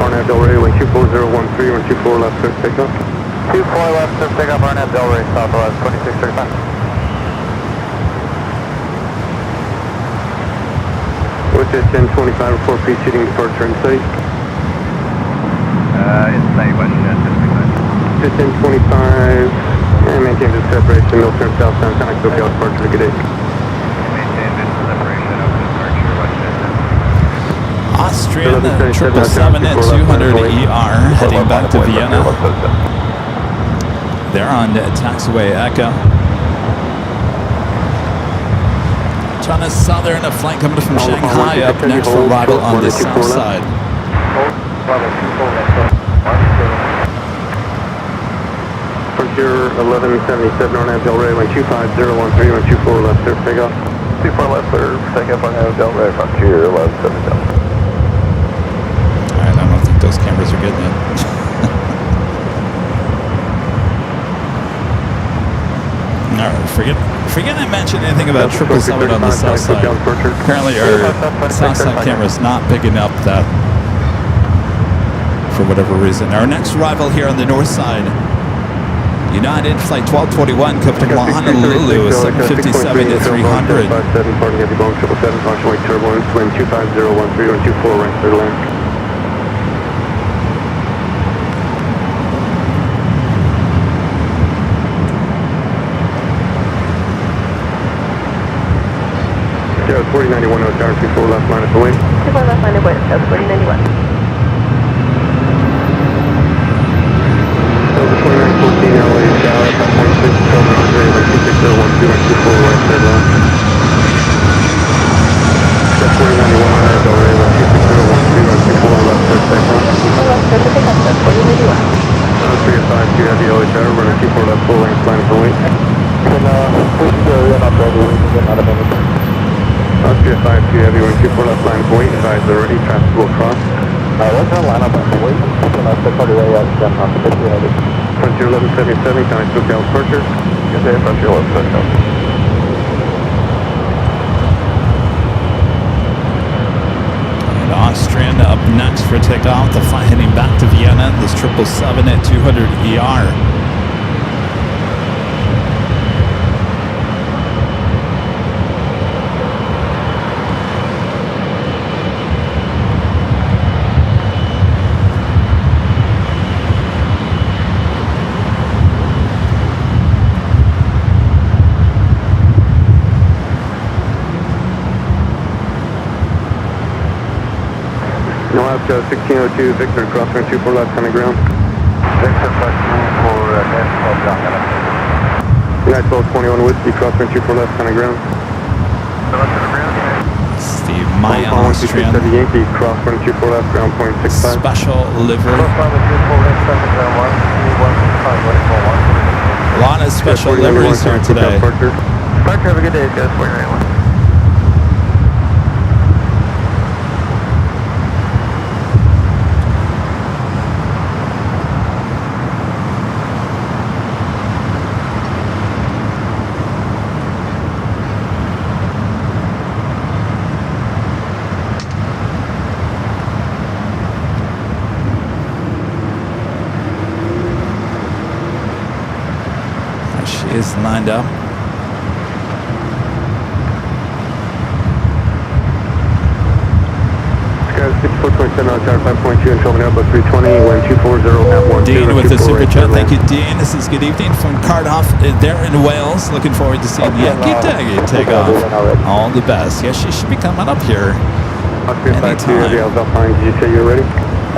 Arnab Del Rey, wind 24013, wind 24 left, clear takeoff. 24 left, clear takeoff, Arnab Del Rey, southwest, 2635. What's it, 1025, report preceding departure in sight? It's night, west, 1025. 1025, and maintain the separation, no turn southbound, connect to departure to good day. Maintain this separation of departure, west, 1025. Austrian 777 at 200 ER heading back to Vienna. They're on taxiway Echo. China Southern, a flight coming from Shanghai up next for arrival on the south side. Frontier 1177, Arnab Del Rey, wind 25013, wind 24 left, clear takeoff. 24 left, clear takeoff, Arnab Del Rey, Frontier 1177. Those cameras are good, man. Alright, forget I mentioned anything about 777 on the south side. Apparently our south side camera's not picking up that for whatever reason. Our next arrival here on the north side, United Flight 1221 coming from Honolulu, 757 to 300. 57, parting heavy Boeing 777, punctuate turbulence, wind 25013, wind 24 right, clear land. Yeah, 4091 North Tower, 24 left line of the way. 24 left line of way, 4091. Delta 2914 LA, Tower, 5.6, Delta Andre, 26012, 24 right, third line. Delta 4091 Delta Ray, 26012, 24 left, third second. 24 left, clear to pick up, 4091. 305, 2 heavy LA Tower, running 24 left, full length line of the way. We're not ready, we're not available. Austria 52 heavy, wind 24 left line of the way, advised already, traffic will cross. What's our lineup on the way? Frontier 1177, Frontier 1177, can I still count departure? Good day, Frontier 1177. And Austrian up next for takeoff. The flight heading back to Vienna. This 777 at 200 ER. No out 1602, Victor, crosswind 24 left, on the ground. Victor, flight 2 for National Ground. United 1221 Whiskey, crosswind 24 left, on the ground. Steve, my Austrian Yankee, crosswind 24 left, ground point 65. special livery. A lot of special liveries here today. Have a good day, guys. 491. is lined up. Sky 6427 on tower 5.2 and 12 and Airbus 320, wind 240 at 1. Dean with the super chat. Thank you, Dean. This is good evening from Cardiff. There in Wales. Looking forward to seeing Yankee Taggy take off. All the best. Yes, she should be coming up here anytime. Did you say you're ready?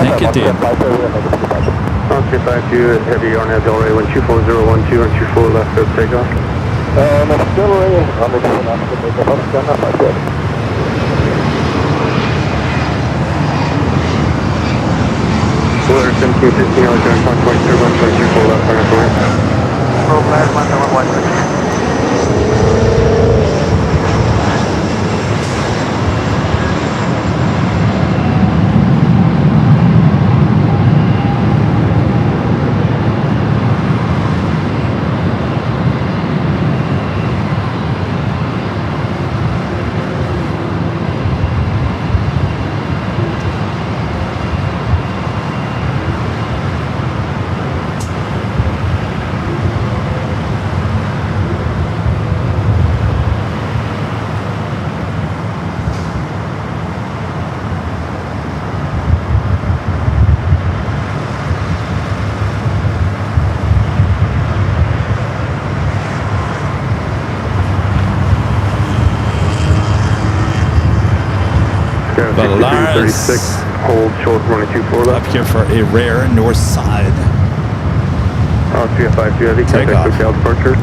Thank you, Dean. Oscar 52, heavy on edge already, wind 24012 and 24 left of takeoff. We're 1715 on turn 1.2, 1.24 left on the Valaris, hold short running 24 left. up here for a rare north side. Austria 52 heavy, Take off. contact hotel departure.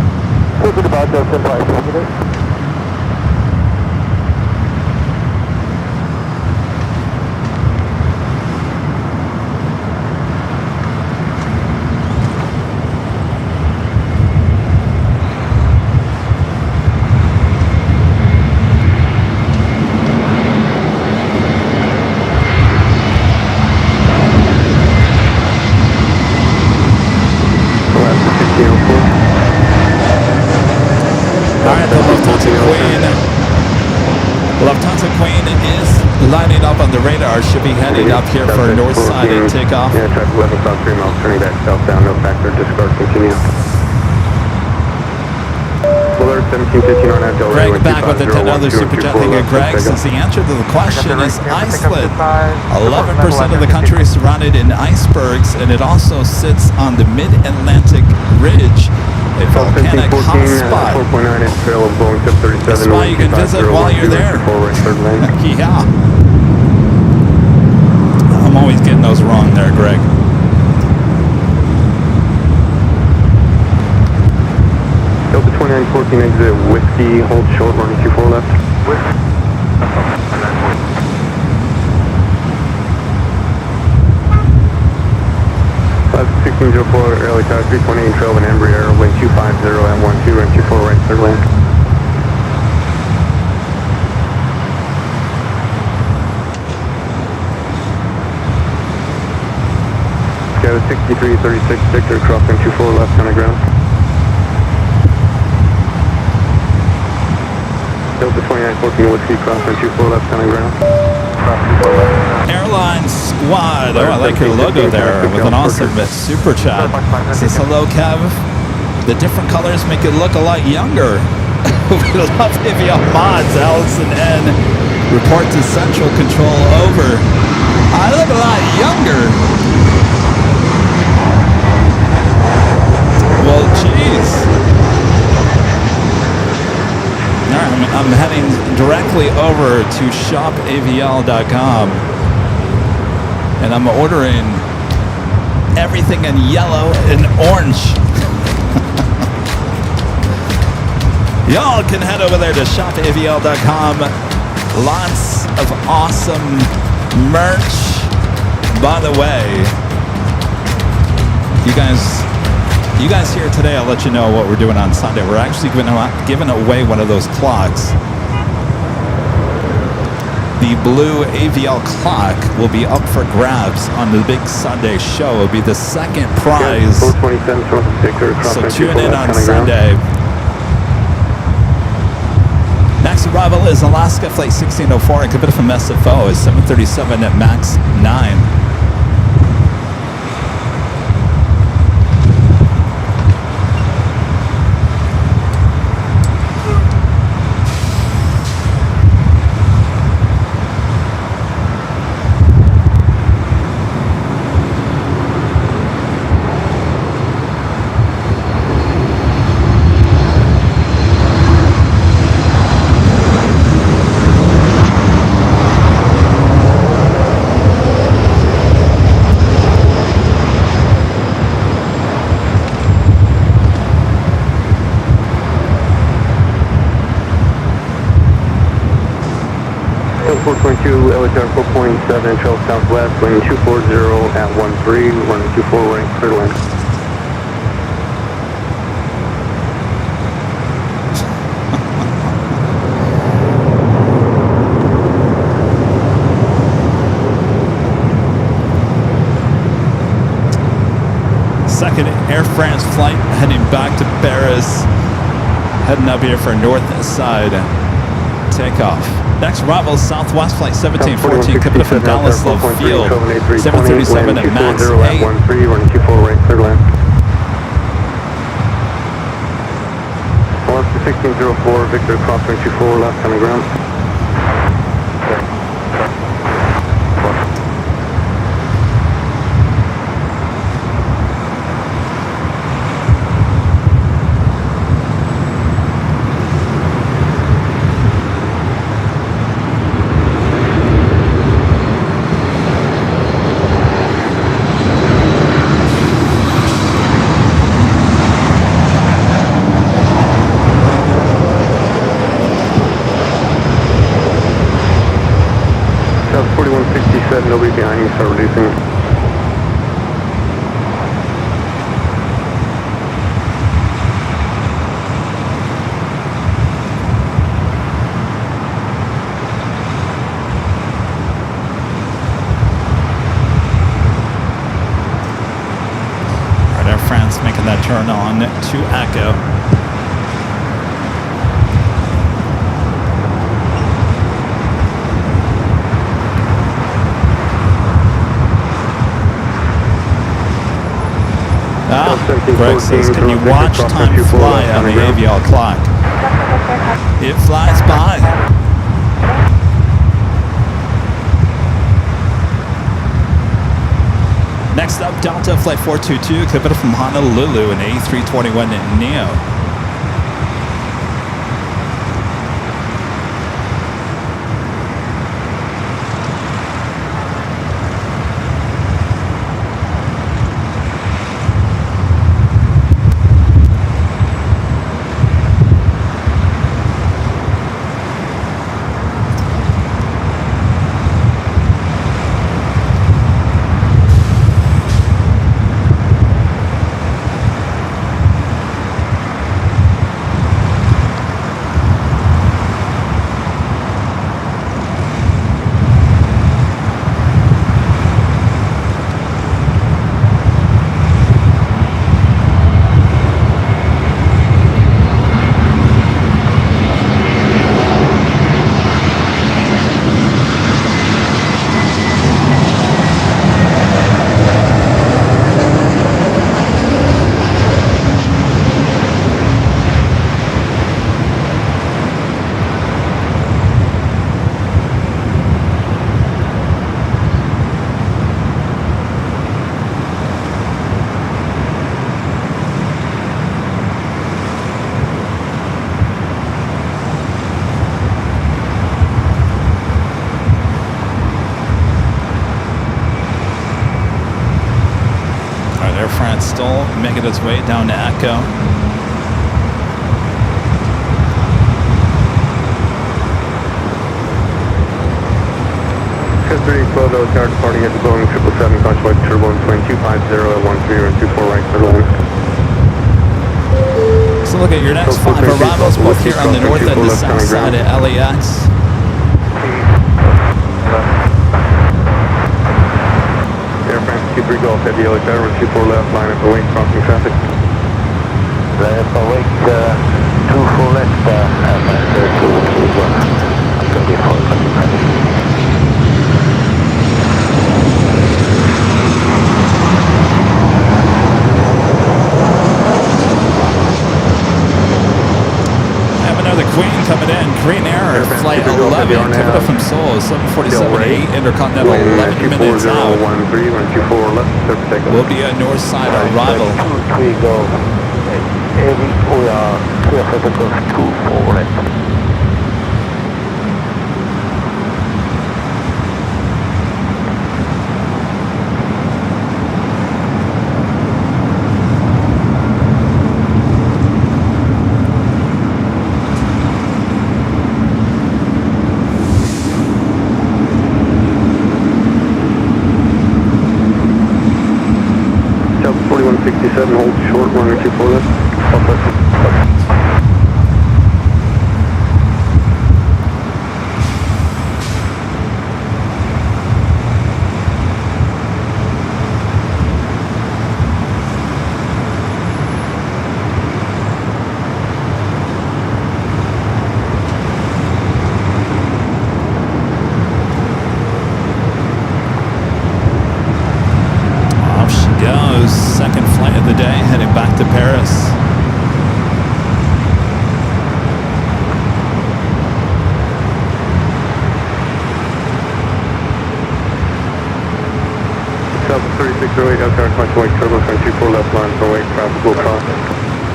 Lining up on the radar, should be heading up here for north side and takeoff. Yeah, traffic 11 south 3 miles, turning back southbound, no factor, discard, continue. Alert 1715 on Edge, Greg back with the $10 super chat. Thank you, Greg. Since the answer to the question is Iceland. 11% of the country is surrounded in icebergs, and it also sits on the mid-Atlantic ridge, a volcanic hotspot. 4.9 inch trail of Boeing 737. That's why you can visit while you're there. Yeah. I'm always getting those wrong there, Greg. Delta 2914 exit Whiskey, hold short, running 24 left. 1604 early tower 328 trail and Embraer, wind 250 M12 and 24 right third lane. Sky 6336 Victor crossing 24 left on the ground. Delta 2914 Whiskey crossing 24 left on the ground. Airline Squad. Oh, I like your logo there with an awesome super chat. Says hello, Kev. The different colors make it look a lot younger. We love AVL mods. Allison N. Report to Central Control over. I look a lot younger. Well, geez. All right, I'm heading directly over to shopavl.com, and I'm ordering everything in yellow and orange. Y'all can head over there to shopavl.com. Lots of awesome merch. By the way, you guys here today, I'll let you know what we're doing on Sunday. We're actually giving away one of those clocks. The blue AVL clock will be up for grabs on the big Sunday show. It'll be the second prize. So tune in on Sunday. Next arrival is Alaska Flight 1604 and Kevin from SFO is 737 at MAX 9. 22, LHR 4.7, trail southwest, wind 240 at 13, running 24 right, clear to land. Second Air France flight heading back to Paris. Heading up here for north side takeoff. Next arrival, Southwest Flight 1714, coming up from Dallas Love Field. 737 at max 8. Running 24 right, clear to land. Alaska 1604, Victor, crossing 24 left, coming ground. Nobody behind you, start reducing. All right, Air France making that turn on to Echo. Greg says, can you watch time fly on the AVL clock? It flies by. Next up, Delta Flight 422, coming from Honolulu, an A321 Neo. Still making its way down to Echo. History 12 LHR departing at the Boeing 777, contact turbulence wind 250 at 13 and 24 right, clear to land. So look at your next 5 arrivals, both here on the north and the south side of LAX. Air France 23 Golf Heavy LHR, 124 left, line up awake, crossing traffic. Line up awake, 24 left, Air France 24 crossing traffic. Another Queen coming in. Queen Air, flight 11, coming up from Seoul, 747-8, Intercontinental, 11 minutes out. Will be a north side arrival. 2-3 go. We are 2 seconds, 2-4 left. 267, hold short, 124 left. Second flight of the day, heading back to Paris. South 3608, out there, punch white, turbo, 24 left line, for white, traffic will cross.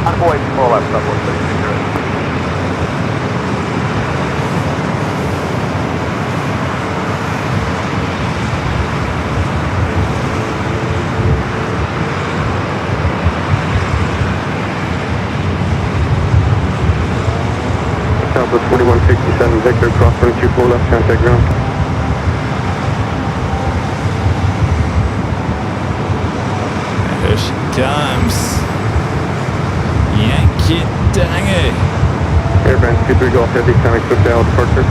On board, 4 left, South 3608. Southwest 4167, Victor, cross 224 left, contact ground. Here she comes. Yankee Tangy. Airband 23 Golf Heavy, County Cook Down, departure.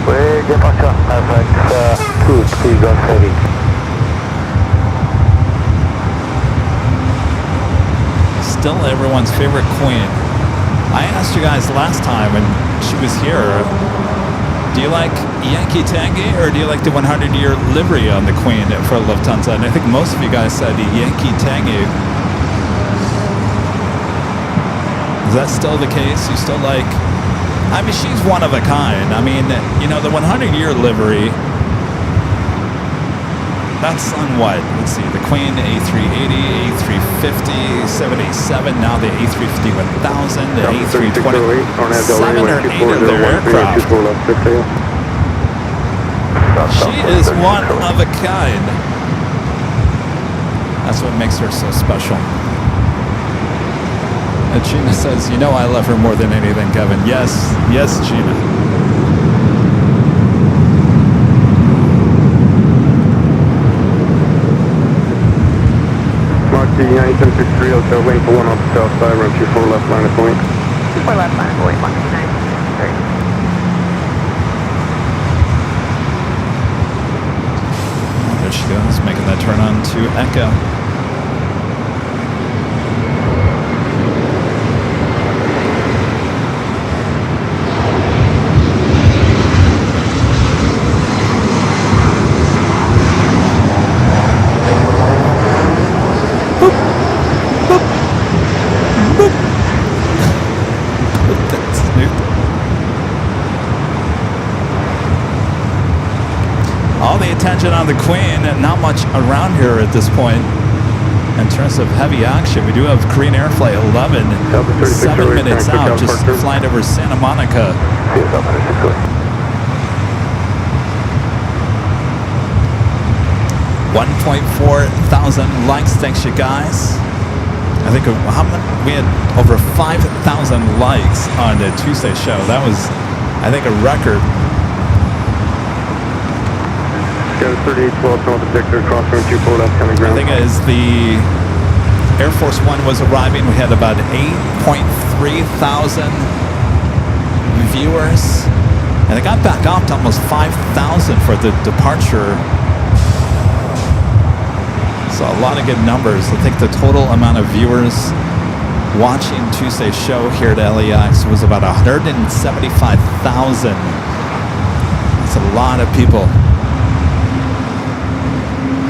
Oui, departure, perfect. 2-3 Golf Heavy. Still everyone's favorite queen. I asked you guys last time when she was here, do you like Yankee Tangy or do you like the 100-year livery on the Queen for Lufthansa? And I think most of you guys said Yankee Tangy. Is that still the case? You still like... I mean, she's one of a kind. I mean, you know, the 100-year livery, that's on what? Let's see, the Queen A380, A350, 787, now the A350-1000, the A320, 7 or 8 of their aircraft. She is one of a kind. That's what makes her so special. And Gina says, you know I love her more than anything, Kevin. Yes, yes, Gina. The 9763 Hotel, lane for 1 off the south side, road 24 left line of point. 24 left line, point 129. There she goes, making that turn on to Echo. All the attention on the Queen, and not much around here at this point in terms of heavy action. We do have Korean Air Flight 11, 7 minutes out, just flying over Santa Monica. 1.4 thousand likes, thanks you guys. I think we had over 5,000 likes on the Tuesday show. That was, I think, a record. 3812, North Victor, cross road 24 left, coming ground. I think as the Air Force One was arriving, we had about 8.3 thousand viewers, and it got back up to almost 5,000 for the departure. So a lot of good numbers. I think the total amount of viewers watching Tuesday's show here at LAX was about 175,000. That's a lot of people.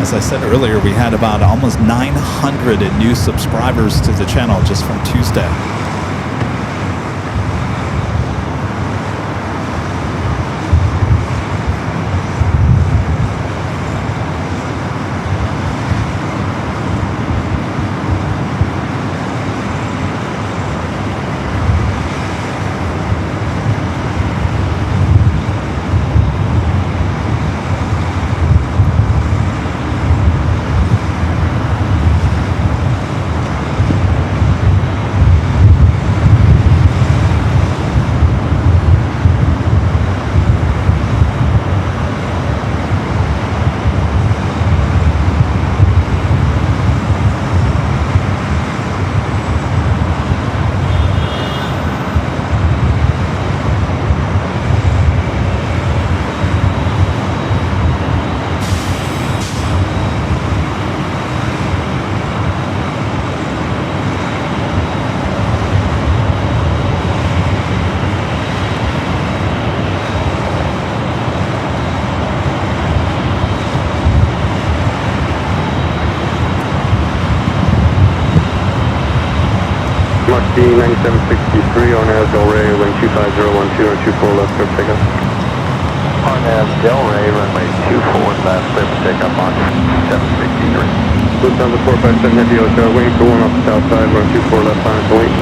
As I said earlier, we had about almost 900 new subscribers to the channel just from Tuesday. 763 on Delray, wind 25012 and 24 left, clear for takeoff. On Delray, runway 24 left, clear for takeoff on 763. Lufthansa 457 Heavy Hotel, wing for 1 off the south side, run 24 left, final to wing.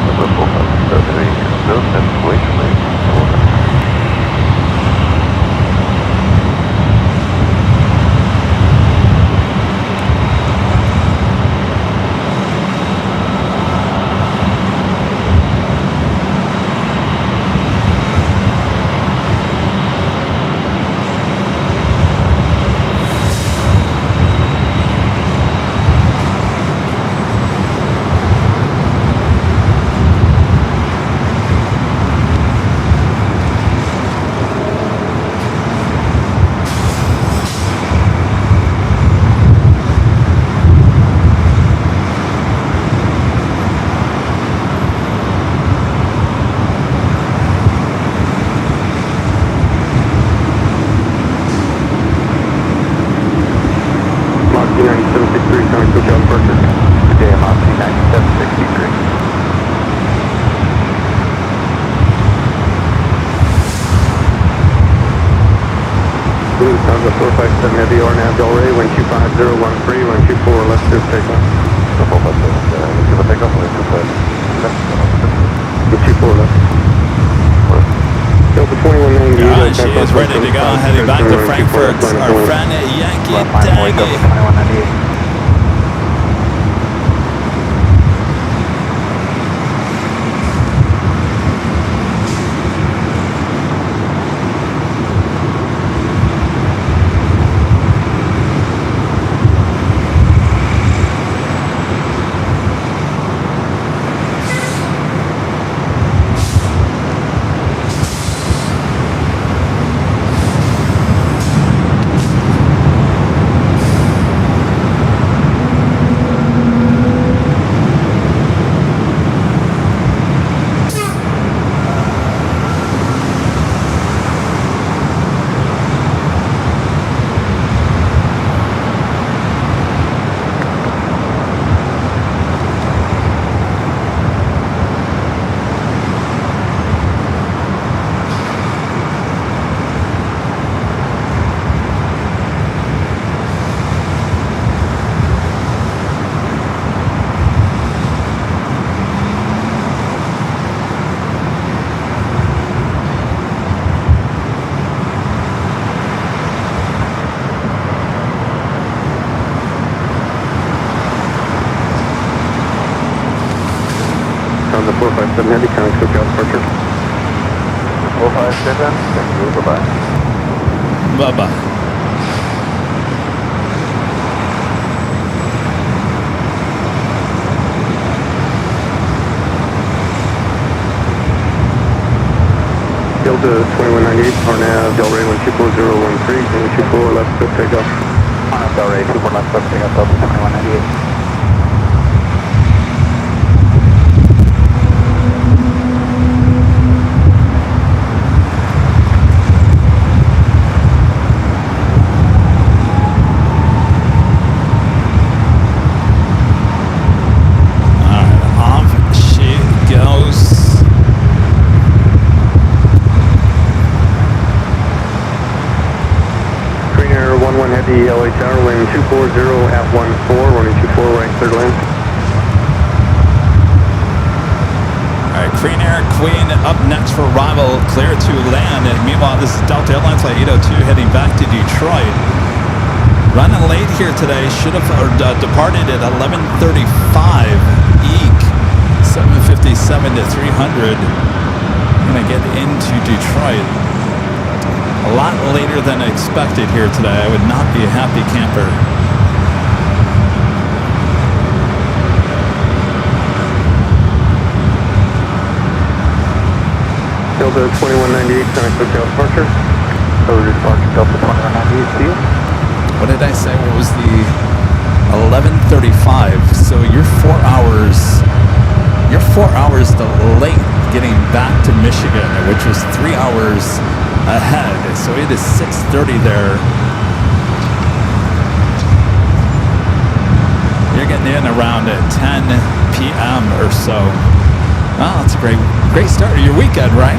Number 457, movement, wing, wing, over. Lufthansa 457 Heavy RNAV Delray, wind 25013, run 24 left, clear for takeoff. Number 457, clear for takeoff, wind 24 left. Delta 2198. Yeah, she is ready to go, heading back to Frankfurt. Our friend Yankee Tangy. 2198. Lufthansa 457 Heavy, counting switch out departure. 457, thank you, bye-bye. Bye-bye. Delta 2198, RNAV Delray, wind 24013, wind 24 left, clear for takeoff. On Delray, 24 left, clear for takeoff, Delta 2198. Heavy LA Tower, wind 240 at 14, running 24 right, clear to land. All right, Green Air Queen up next for arrival, clear to land. And meanwhile, this is Delta Airlines Flight 802 heading back to Detroit. Running late here today, should have departed at 11:35. Eek, 7:57 to 300. Gonna get into Detroit. A lot later than expected here today. I would not be a happy camper. Delta 2198, counting switch out departure. Over departure, Delta 2198, see you. What did I say? What was the 11:35? So you're 4 hours. You're 4 hours late getting back to Michigan, which was 3 hours ahead. So it is 6:30 there. You're getting in around at 10 p.m. or so. Well, that's a great start of your weekend, right?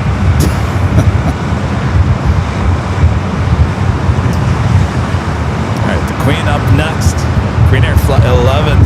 All right, the Queen up next. Queen Air Flight 11.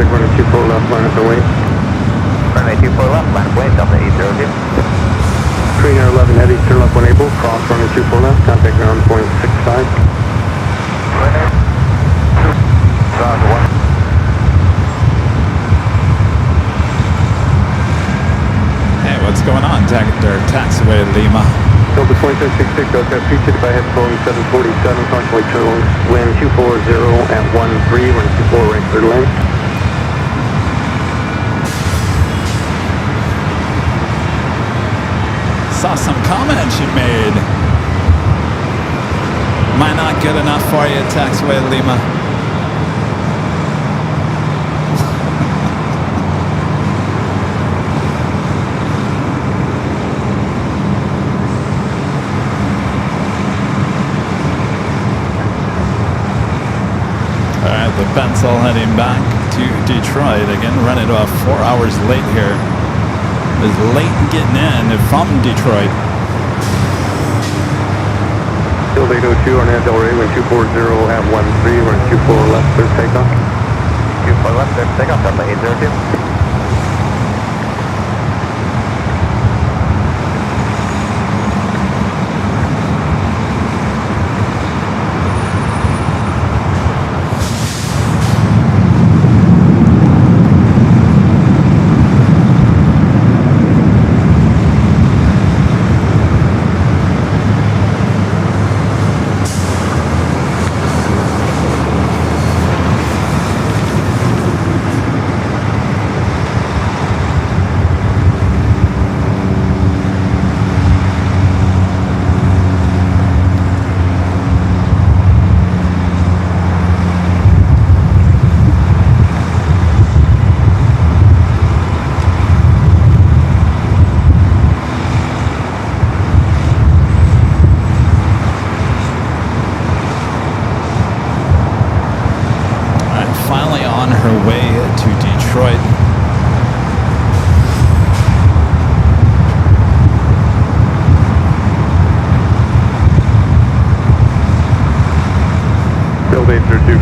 Runway 24 left, line of way, Delta 800. Queen Air 11 heavy, turn left 1 able, cross runway 24 left, contact ground 0.65. Hey, what's going on? Taxiway Lima. Delta 2666, Delta featured by head Boeing 747, approximately turn wind 240 at 13, run 24 right third lane. Saw some comments you made. Am I not good enough for you, Taxiway Lima? Alright, the pencil heading back to Detroit. Again, running about 4 hours late here. Is late getting in from Detroit. Still 802 on Del Rey, wind 240 at 13, run 24 left, clear takeoff. 24 left, clear takeoff, Delta 802.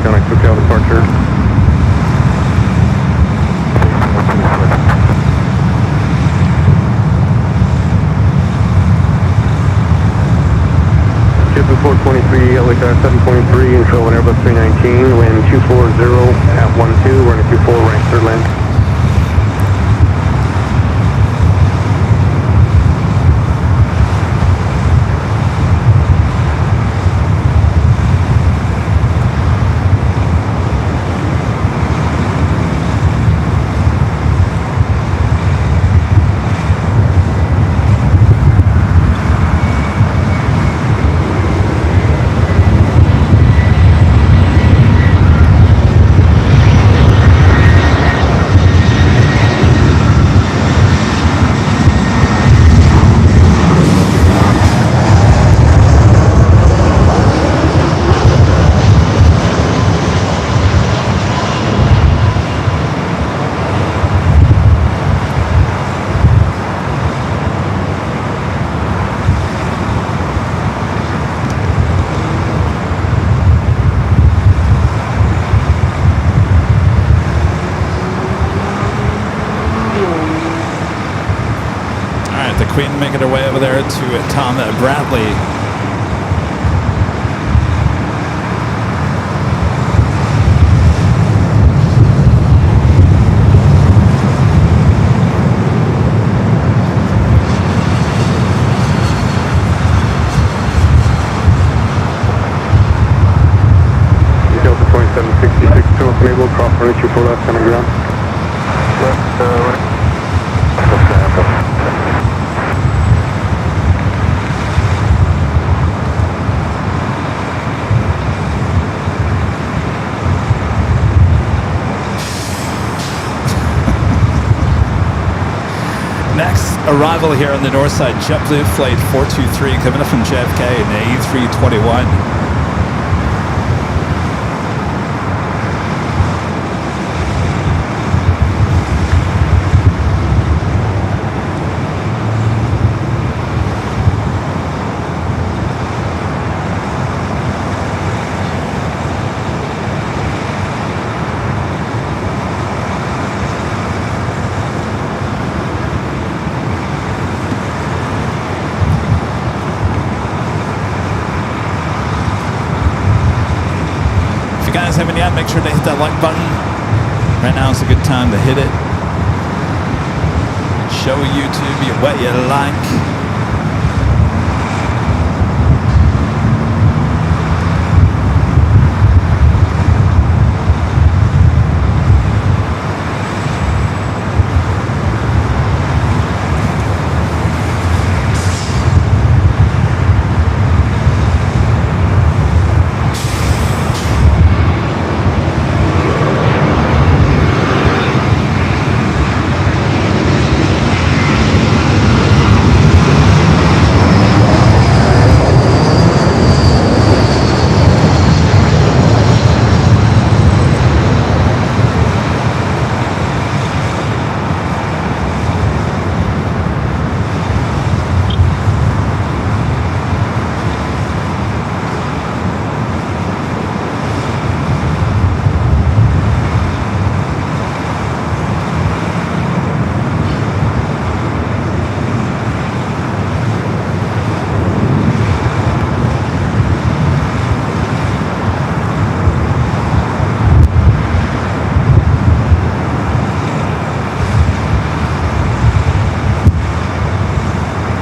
Connect hotel departure. Shipping 423, LHR 7.3, intro on Airbus 319, wind 240 at 12, running 24 right third lane. the Queen making her way over there to Tom Bradley. Delta 2766, turn up enable, cross runway 24 left, coming ground. Next arrival here on the north side, JetBlue Flight 423 coming up from JFK in the A321. If you guys haven't yet, make sure to hit that like button. Right now is a good time to hit it. Show YouTube what you like.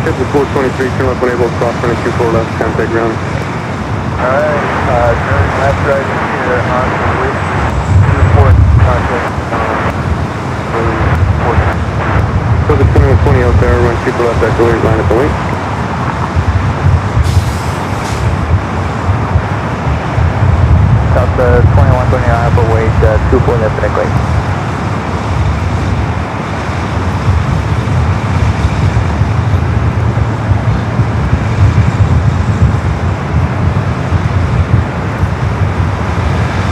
Schedule 423, turn left enable, cross runway 24 left, contact ground. Alright, turn left right here on the way to the port, contact, So the 2120 out there, run 2 left, echo, line at the wing. South 2120 Alpha, wait, 24 left, echo.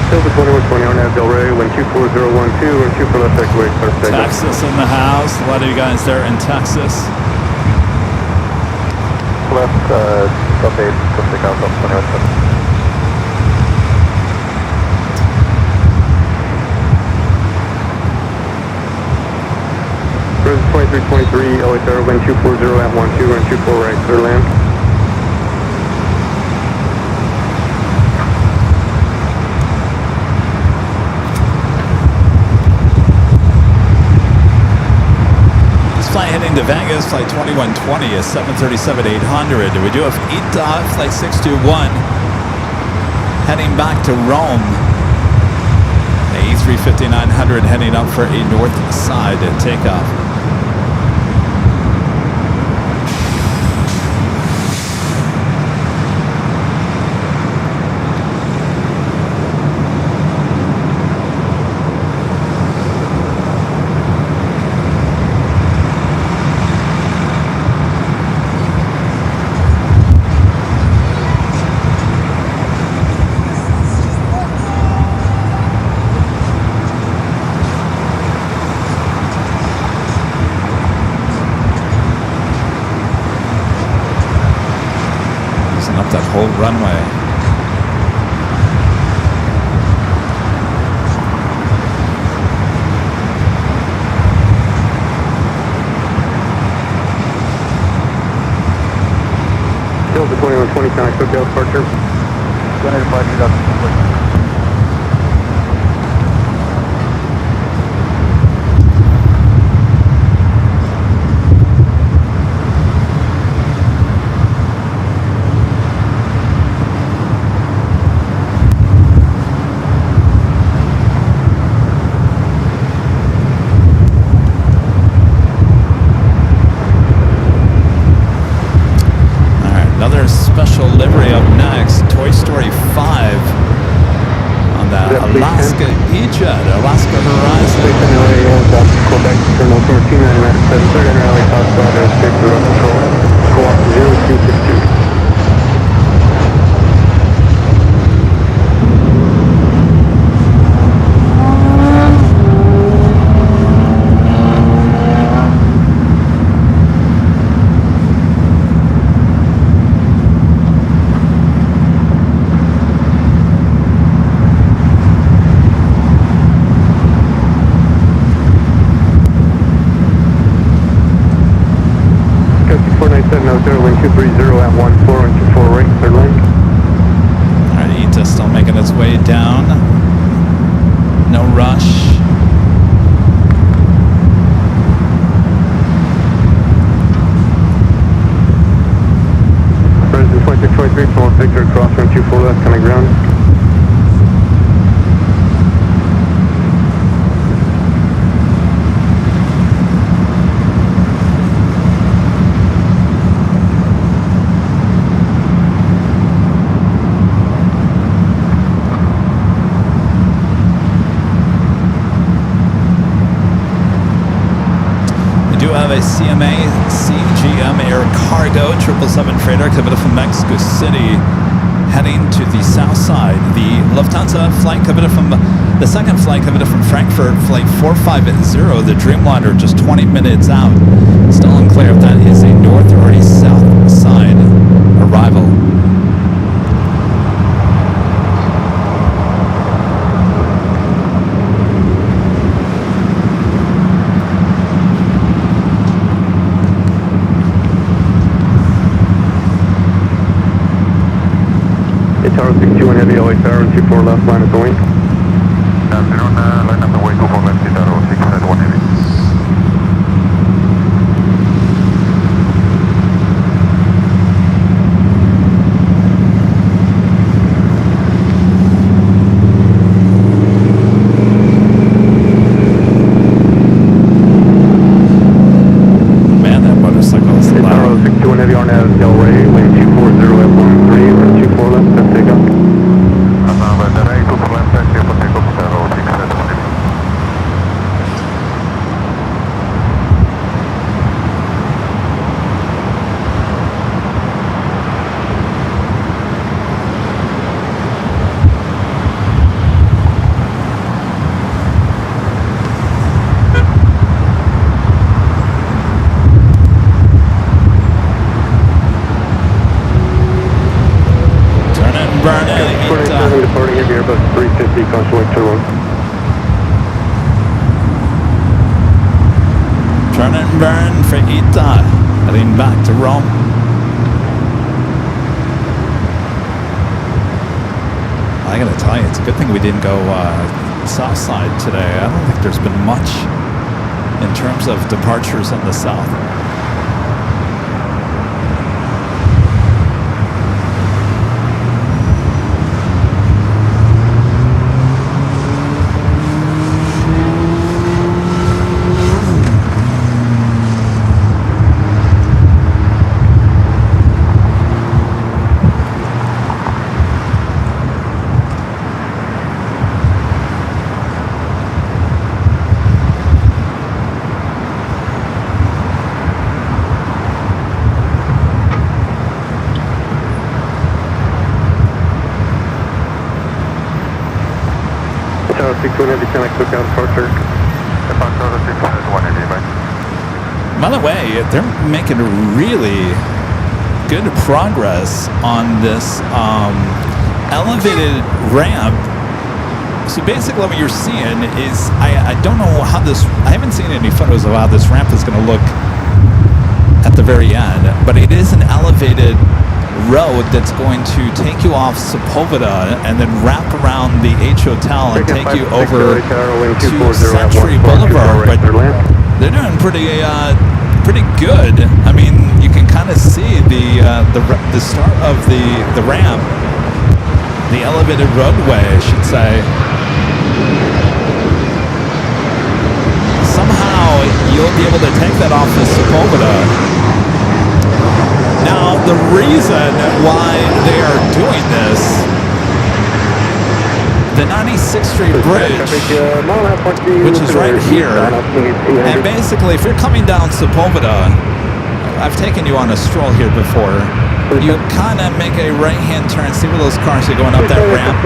Delta 2120 on Delray, wind 24012, run 2 for left, echo, clear for takeoff. Texas in the house. A lot of you guys there in Texas. Left, Delta 8, go pick out Delta 2120. Cruise 2323, LA Tower, wind 240 at 12, run 24 right, clear land. Flight heading to Vegas, flight 2120 is 737-800. We do have 8 flight 621 heading back to Rome. A350-900 heading up for a north side takeoff. Up that whole runway. Delta 2120, can I cook out departure? Go ahead and departure up. Another special livery up next, Toy Story 5 on that Alaska E-Jet, Alaska Horizon. Quebec, Terminal 14, 3rd and rally, South Squad, airspace for road control. Co-op 0262. Airline 230 at 14 and 24 right, third line. Alright, ETA still making its way down. No rush. President 2623, Tower Victor, crosswind 24 left, coming ground. A CMA CGM Air Cargo 777 freighter coming from Mexico City, heading to the south side. The Lufthansa flight coming from the second flight coming from Frankfurt, flight 450. The Dreamliner just 20 minutes out. Still unclear if that is a north or a south side arrival. Tower 61 heavy, LA Tower 24 left, line of the wing. Afternoon, line up the way 24 left, Tower 601 heavy. Man, that motorcycle is loud. Tower 61 heavy, RNAV Del Rey, lane 240 at 13, run 24 left, then take off. The right 24 left, clear for takeoff, Tower 601 heavy. Burn it, 27 departing heavy Airbus 350, caution wake 21. Turn and burn for ETA, heading back to Rome. I gotta tell you, it's a good thing we didn't go south side today. I don't think there's been much in terms of departures in the south. Tower 61 heavy, can I click out departure? Tower 601 heavy, right? By the way, they're making really good progress on this elevated ramp. So basically what you're seeing is, I don't know how this, I haven't seen any photos of how this ramp is going to look at the very end, but it is an elevated road that's going to take you off Sepulveda and then wrap around the H Hotel and take you over to Century Boulevard. But they're doing pretty good. I mean, you can kind of see the start of the ramp, the elevated roadway, I should say. Somehow you'll be able to take that off of Sepulveda. Now, the reason why they are doing this, the 96th Street Bridge, which is right here, and basically if you're coming down Sepulveda, I've taken you on a stroll here before, you kind of make a right-hand turn, see where those cars are going up that ramp.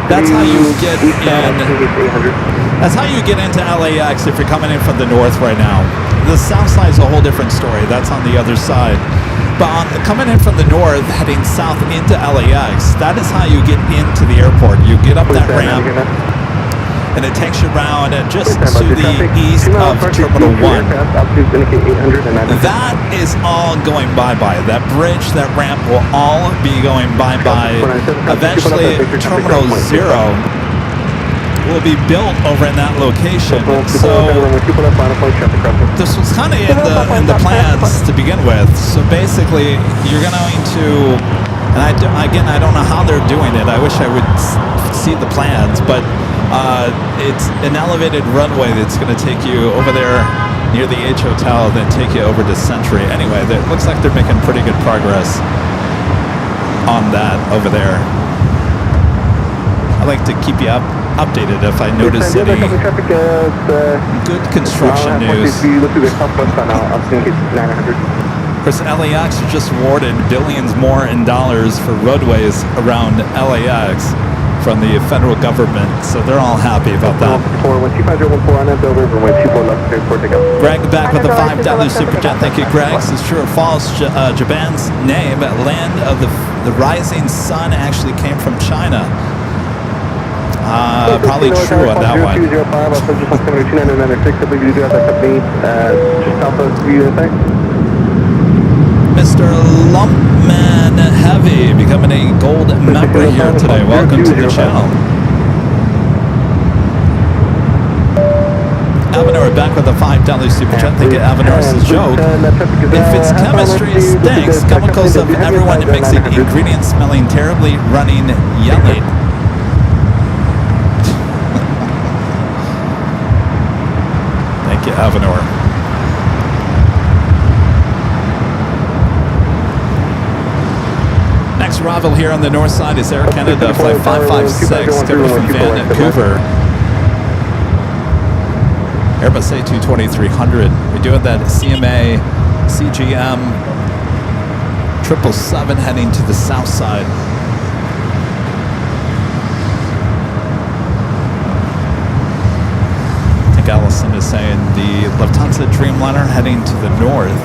That's how you get in. That's how you get into LAX if you're coming in from the north right now. The south side is a whole different story. That's on the other side. But coming in from the north, heading south into LAX, that is how you get into the airport. You get up that ramp, and it takes you around just to the east of Terminal 1. That is all going bye-bye. That bridge, that ramp will all be going bye-bye. Eventually, Terminal 0 will be built over in that location. So this was kind of in the plans to begin with. So basically, you're going to, and I don't know how they're doing it. I wish I would see the plans, but it's an elevated runway that's going to take you over there near the H Hotel, then take you over to Century. Anyway, it looks like they're making pretty good progress on that over there. I like to keep you updated if I notice any good construction news. Of course, LAX just awarded billions more in dollars for roadways around LAX from the federal government, so they're all happy about that. Greg back with the $5 super chat. Thank you, Greg. Is true or false? Japan's name, land of the rising sun, actually came from China. Probably true on that one. Mr. Lumpman Heavy becoming a gold member here today. Welcome to the channel. Avenor back with a $5 super chat. Thank you, Avenor. This is a joke. If it's chemistry, it stinks. Chemicals of everyone mixing ingredients smelling terribly, running, yelling. Thank you, Avenor. Next arrival here on the north side is Air Canada Flight 556 coming from Vancouver. Airbus A220-300. We're doing that CMA CGM 777 heading to the south side. I think Allison is saying the Lufthansa Dreamliner heading to the north.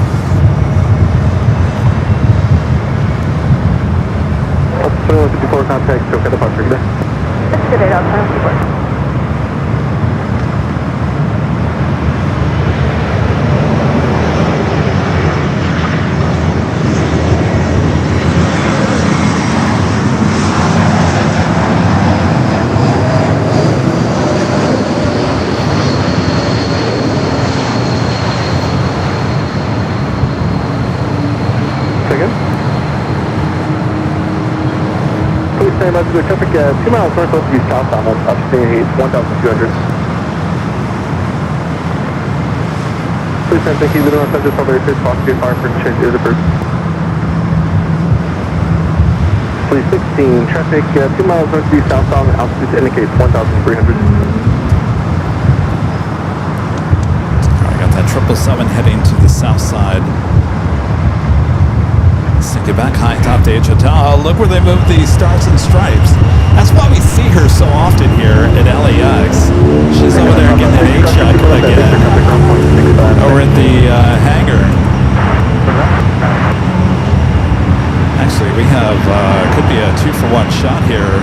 Before contact, so cut departure today. Good day, outside. The traffic 2 miles north supposed to be southbound. Upstate 1,200. Please stand, thank you. Little North Central Elevator, possibly fire for change is approved. Please 16, traffic 2 miles north to be southbound. Altitude indicates 1,300. I got that 777 heading to the south side. Get back high top to H Hotel. Oh, look where they moved the stars and stripes. That's why we see her so often here at LAX. She's over there getting an A-check again over at the hangar. Actually, we have, could be a 2-for-1 shot here.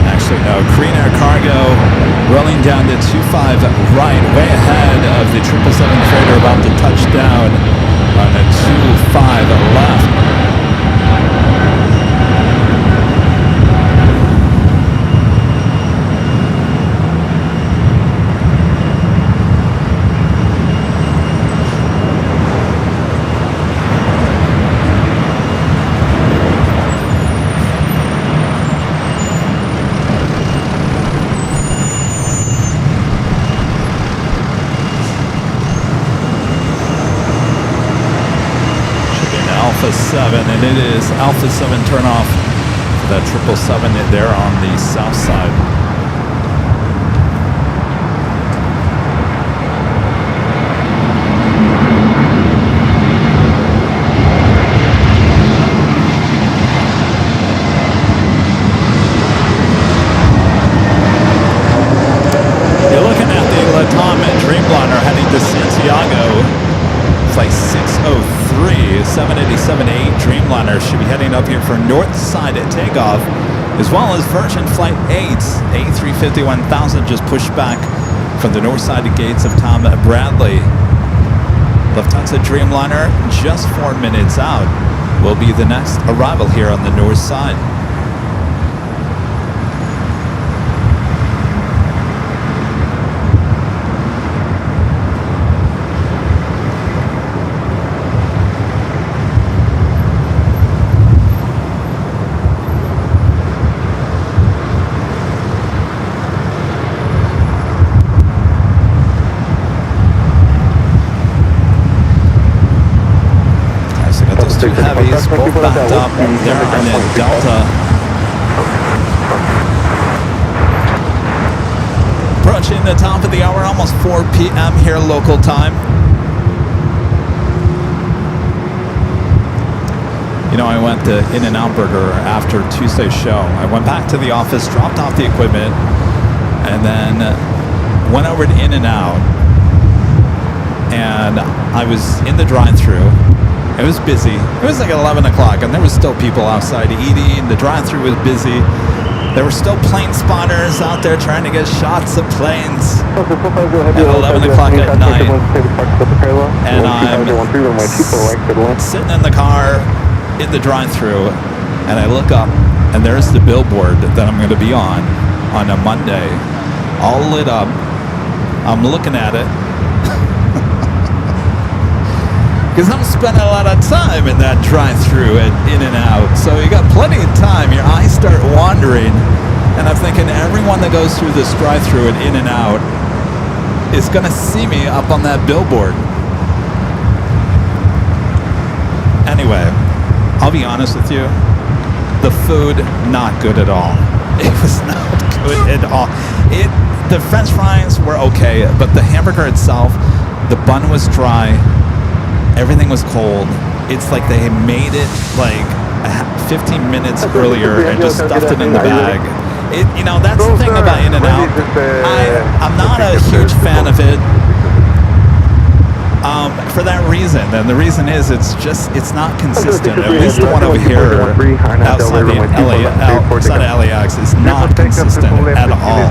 Actually, no. Korean Air Cargo rolling down to 25 right, way ahead of the 777 freighter about to touch down on a 25 left. Alpha 7, and it is Alpha 7 turnoff for that 777 there on the south side. You're looking at the Latam Dreamliner heading to Santiago. Flight 603, 787-8 Dreamliner should be heading up here for north side at takeoff, as well as Virgin Flight 8, A350-1000 just pushed back from the north side gates of Tom Bradley. Lufthansa Dreamliner just 4 minutes out will be the next arrival here on the north side. Two heavies, both backed up there on the Delta. Approaching the top of the hour, almost 4 p.m. here local time. You know, I went to In-N-Out Burger after Tuesday's show. I went back to the office, dropped off the equipment, and then went over to In-N-Out. And I was in the drive-thru. It was busy. It was like 11 o'clock, and there was still people outside eating. The drive-thru was busy. There were still plane spotters out there trying to get shots of planes at 11 o'clock at night. And I'm sitting in the car in the drive-thru, and I look up, and there's the billboard that I'm going to be on a Monday, all lit up. I'm looking at it. Because I'm spending a lot of time in that drive-thru at In-N-Out. So you got plenty of time. Your eyes start wandering. And I'm thinking everyone that goes through this drive-thru at In-N-Out is going to see me up on that billboard. Anyway, I'll be honest with you. The food, not good at all. It was not good at all. The French fries were okay, but the hamburger itself, the bun was dry. Everything was cold. It's like they made it like 15 minutes earlier and just stuffed it in the bag. That's the thing about In-N-Out. I'm not a huge fan of it for that reason. And the reason is it's not consistent. At least the one over here outside of LAX is not consistent at all.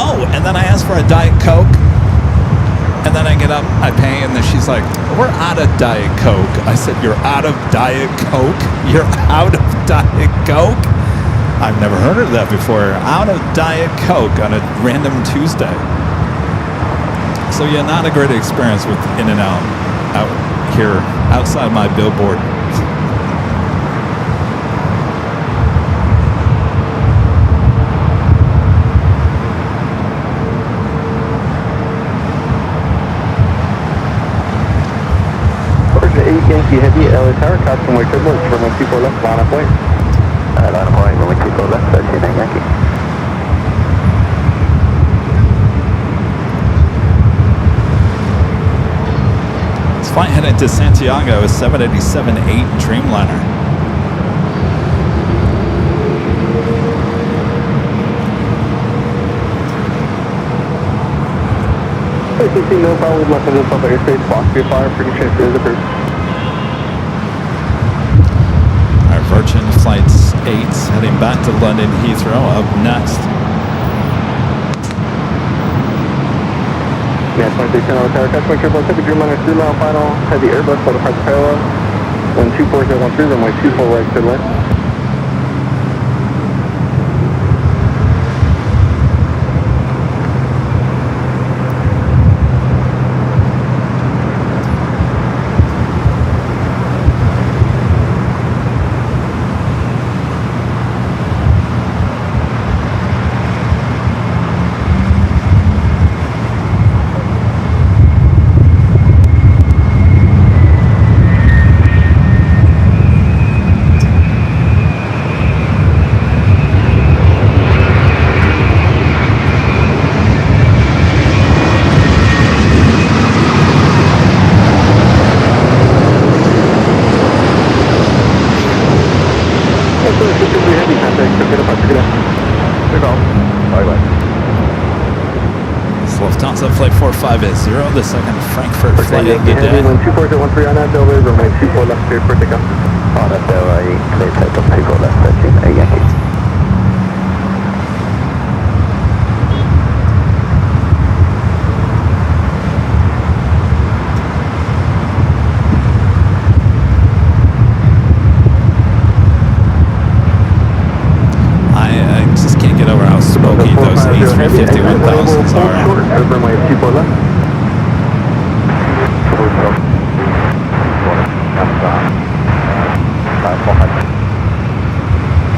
Oh, and then I asked for a Diet Coke, and then I get up, I pay, and then she's like, we're out of Diet Coke. I said, you're out of Diet Coke? You're out of Diet Coke? I've never heard of that before. Out of Diet Coke on a random Tuesday. So yeah, not a great experience with In-N-Out out here outside my billboard. Yankee Heavy, LA Tower, Captain White Turbulence, runway 24 left, line up white. Line up white, runway 24 left, 39 Yankee. This flight headed to Santiago is 787-8 Dreamliner. No problem, left of this on the airspace, box to fire, frequent transfer is approved. Our Virgin Flights 8 heading back to London Heathrow up next. Yeah, 2610 on the tower, Captain White Turbulence, heavy Dreamliner 3 mile final, heavy Airbus, for the departure parallel, 124.013, runway 24 right, good left. 250, the second Frankfurt flight of the day. Wind 24013 on that Delray, runway 24 left, clear for takeoff. On that Delray, clear takeoff, 24 left, 13, Yankee. I just can't get over how smoky those A350-1000s are. Runway 24 left.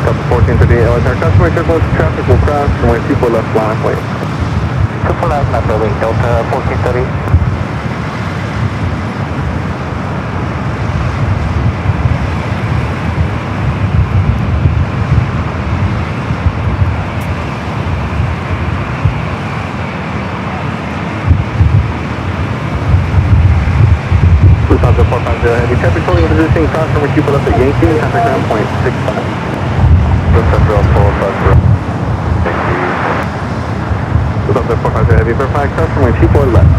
Couple 1438 LAX, our customer turbulence traffic will cross runway 24 left, line wait. Couple left, not building, Delta 1430. Lufthansa 450 heavy traffic pulling into position, cross runway 24 left at Yankee, traffic ground point 65. Lufthansa 450. Lufthansa 450 heavy verify, cross runway 24 left.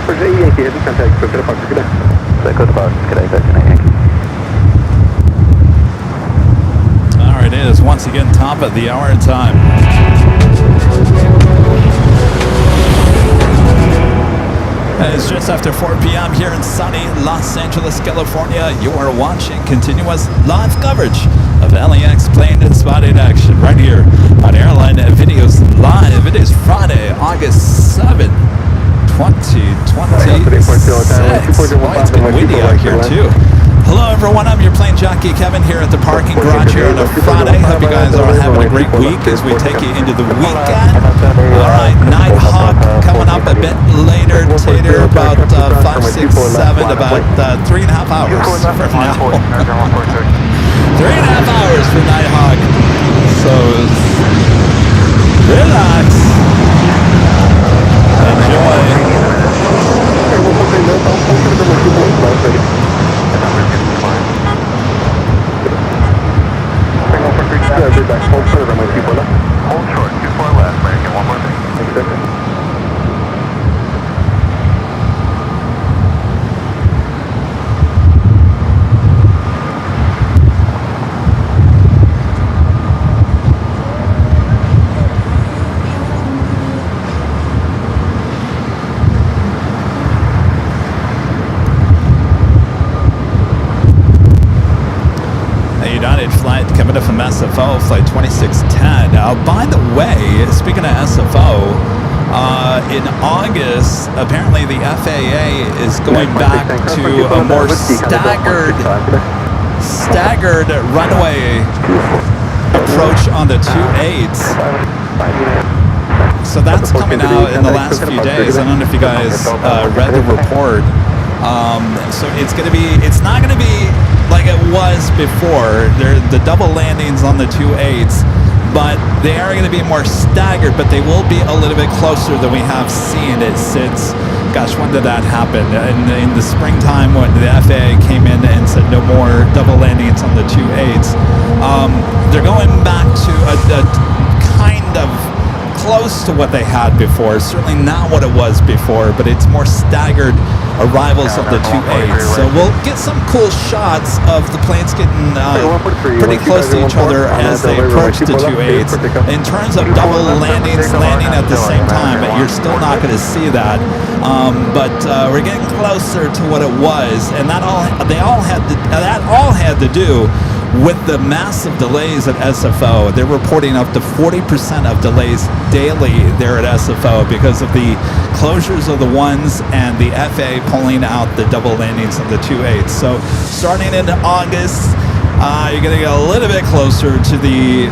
For Yankee, heavy contact, so good about good day. Good about good day, 13, Yankee. All right, it is once again top of the hour time. It's just after 4 p.m. here in sunny Los Angeles, California. You are watching continuous live coverage of LAX plane spotting action right here on Airline Videos Live. It is Friday, August 7th, 2026. Boy, it's been windy out here too. Hello everyone, I'm your plane jockey Kevin here at the parking garage here on a Friday. Hope you guys are having a great week as we take you into the weekend. Alright, Nighthawk coming up a bit later, Tater, about 5, 6, 7, about 3.5 hours from now. 3.5 hours for Nighthawk. So, relax. Enjoy. Hold short, 24 left, American, one more thing. United flight coming up from SFO, flight 2610. By the way, speaking of SFO, in August, apparently the FAA is going back to a more staggered runway approach on the 28s. So that's coming out in the last few days. I don't know if you guys read the report. So it's not going to be like it was before. The double landings on the 28s, but they are going to be more staggered, but they will be a little bit closer than we have seen it since, gosh, when did that happen? In the springtime when the FAA came in and said no more double landings on the 28s. They're going back to a kind of close to what they had before. Certainly not what it was before, but it's more staggered arrivals of the 28s. So we'll get some cool shots of the planes getting pretty close to each other as they approach the 28s. In terms of double landings, landing at the same time, you're still not going to see that. But we're getting closer to what it was, and that all had to do with the massive delays at SFO. They're reporting up to 40% of delays daily there at SFO because of the closures of the ones and the FAA pulling out the double landings of the 28s. So starting in August, you're going to get a little bit closer to the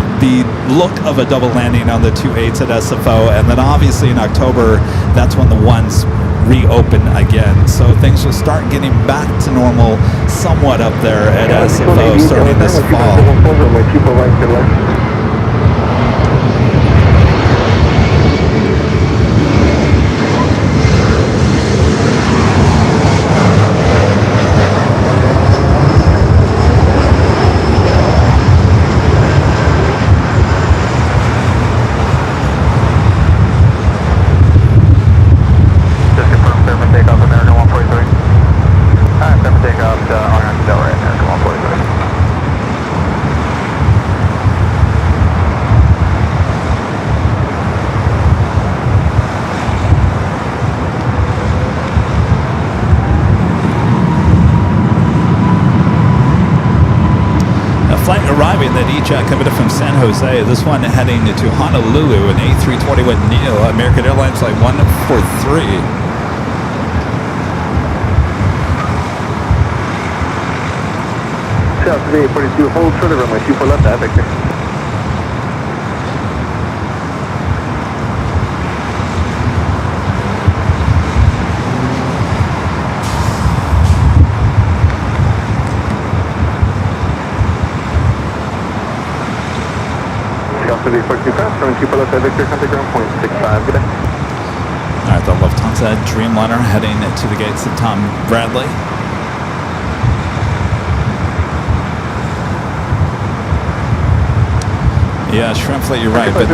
look of a double landing on the 28s at SFO, and then obviously in October, that's when the ones reopen again. So things will start getting back to normal somewhat up there at SFO starting this fall. arriving, that E-Jet coming in from San Jose. This one heading to Honolulu, an A320 with Neo, American Airlines Flight 143. South 3842, hold short of runway 24 left, Victor. South 3842, fast, runway 24 left, Victor, contact ground point 65, good day. All right, the Lufthansa Dreamliner heading to the gates of Tom Bradley. Yeah, Shrimpfleet, you're right, but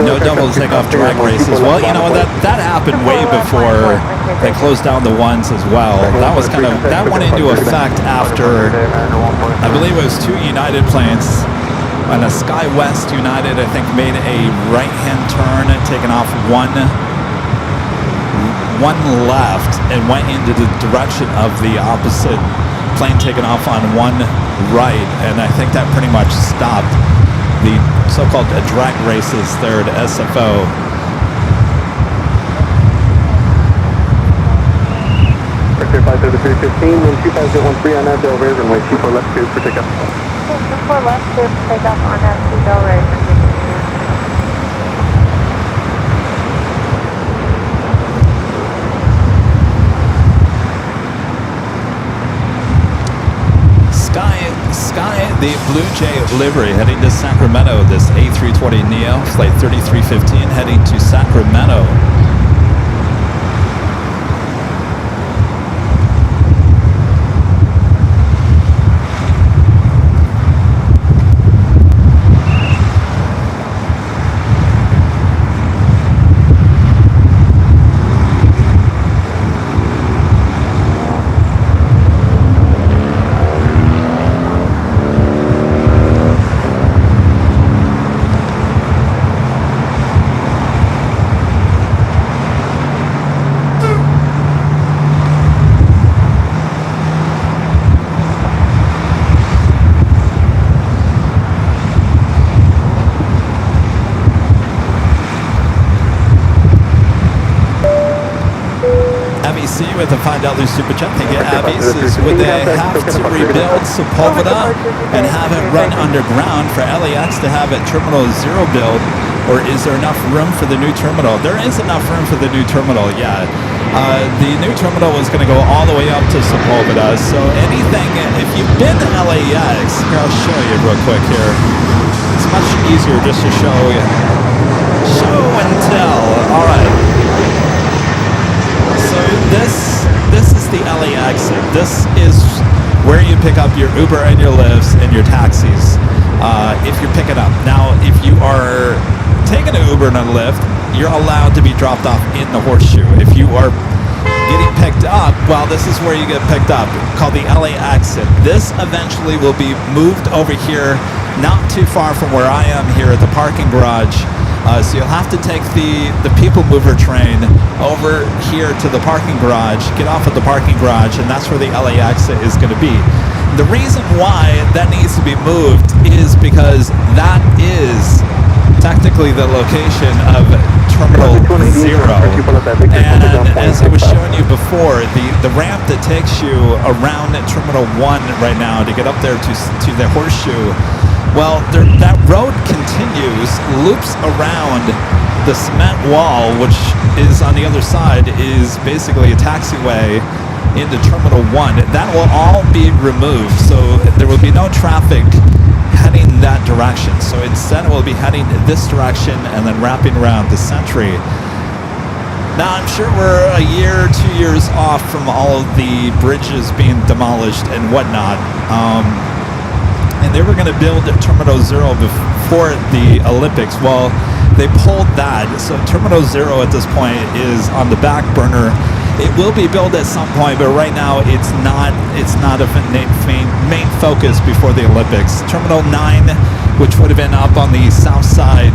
no double takeoff drag races. Well, you know, that happened way before they closed down the ones as well. That was kind of, that went into effect after, I believe it was 2 United planes, and a SkyWest United, I think, made a right-hand turn, taking off one left, and went into the direction of the opposite plane taking off on one right, and I think that pretty much stopped the so-called drag races there at SFO. Victor 53315 and 25013 on that Del Rey, runway 24 left, cleared for takeoff. 24 left, cleared for takeoff on FC Del Rey. Sky, the Blue Jay livery heading to Sacramento. This A320 Neo, flight 3315, heading to Sacramento. With a $5 super chat, thank you, Abby. Says, would they have to rebuild Sepulveda and have it run underground for LAX to have it Terminal 0 build, or is there enough room for the new terminal? There is enough room for the new terminal, yeah. The new terminal is going to go all the way up to Sepulveda, so anything, if you've been to LAX, here, I'll show you real quick here. It's much easier just to show you. Show and tell, all right. So this is the LA exit. This is where you pick up your Uber and your Lyfts and your taxis. If you're picking up. Now, if you are taking an Uber and a Lyft, you're allowed to be dropped off in the horseshoe. If you are getting picked up, well, this is where you get picked up, called the LA exit. This eventually will be moved over here, not too far from where I am here at the parking garage. So you'll have to take the people mover train over here to the parking garage, get off at the parking garage, and that's where the LA exit is going to be. The reason why that needs to be moved is because that is technically the location of Terminal 0. And as I was showing you before, the ramp that takes you around at Terminal 1 right now to get up there to the horseshoe, well, that road continues, loops around the cement wall, which is on the other side, is basically a taxiway into Terminal 1. That will all be removed, so there will be no traffic heading that direction. So instead, it will be heading this direction and then wrapping around the Sentry. Now, I'm sure we're a year, 2 years off from all of the bridges being demolished and whatnot. And they were going to build Terminal 0 before the Olympics. Well, they pulled that. So Terminal 0 at this point is on the back burner. It will be built at some point, but right now it's not a main focus before the Olympics. Terminal 9, which would have been up on the south side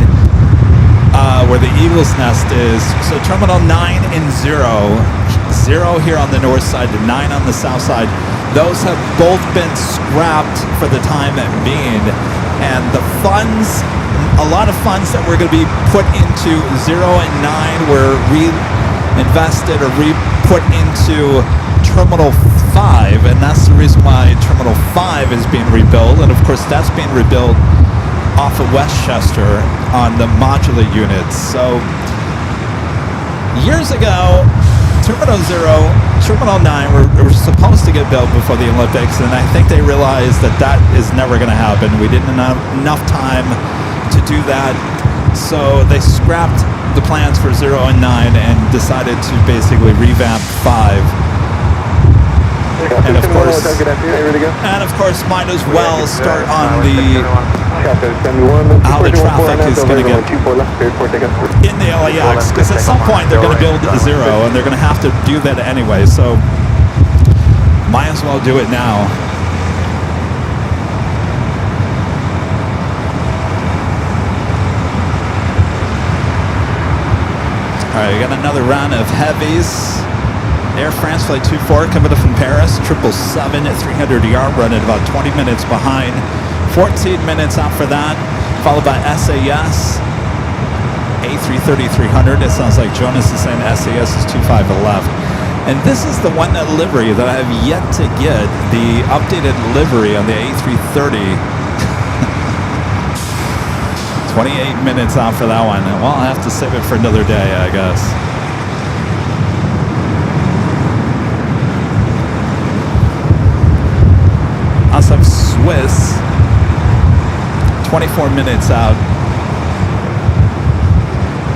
where the Eagle's Nest is. So Terminal 9 and 0 here on the north side, 9 on the south side. Those have both been scrapped for the time being. And the funds, a lot of funds that were going to be put into 0 and 9 were reinvested or put into Terminal 5, and that's the reason why Terminal 5 is being rebuilt. And of course, that's being rebuilt off of Westchester on the modular units. So years ago, Terminal 0, Terminal 9 were supposed to get built before the Olympics, and I think they realized that that is never going to happen. We didn't have enough time to do that, so they scrapped the plans for 0 and 9 and decided to basically revamp 5. And of course, might as well start on how the traffic is going to get in the LAX, because at some point they're going to build 0 and they're going to have to do that anyway, so might as well do it now. All right, we got another round of heavies. Air France Flight 24 coming up from Paris, 777 at 300 yard, running about 20 minutes behind. 14 minutes out for that, followed by SAS A330-300. It sounds like Jonas is saying SAS is 25 left. And this is the one livery that I have yet to get, the updated livery on the A330. 28 minutes out for that one. Well, I'll have to save it for another day, I guess. Also have Swiss, 24 minutes out.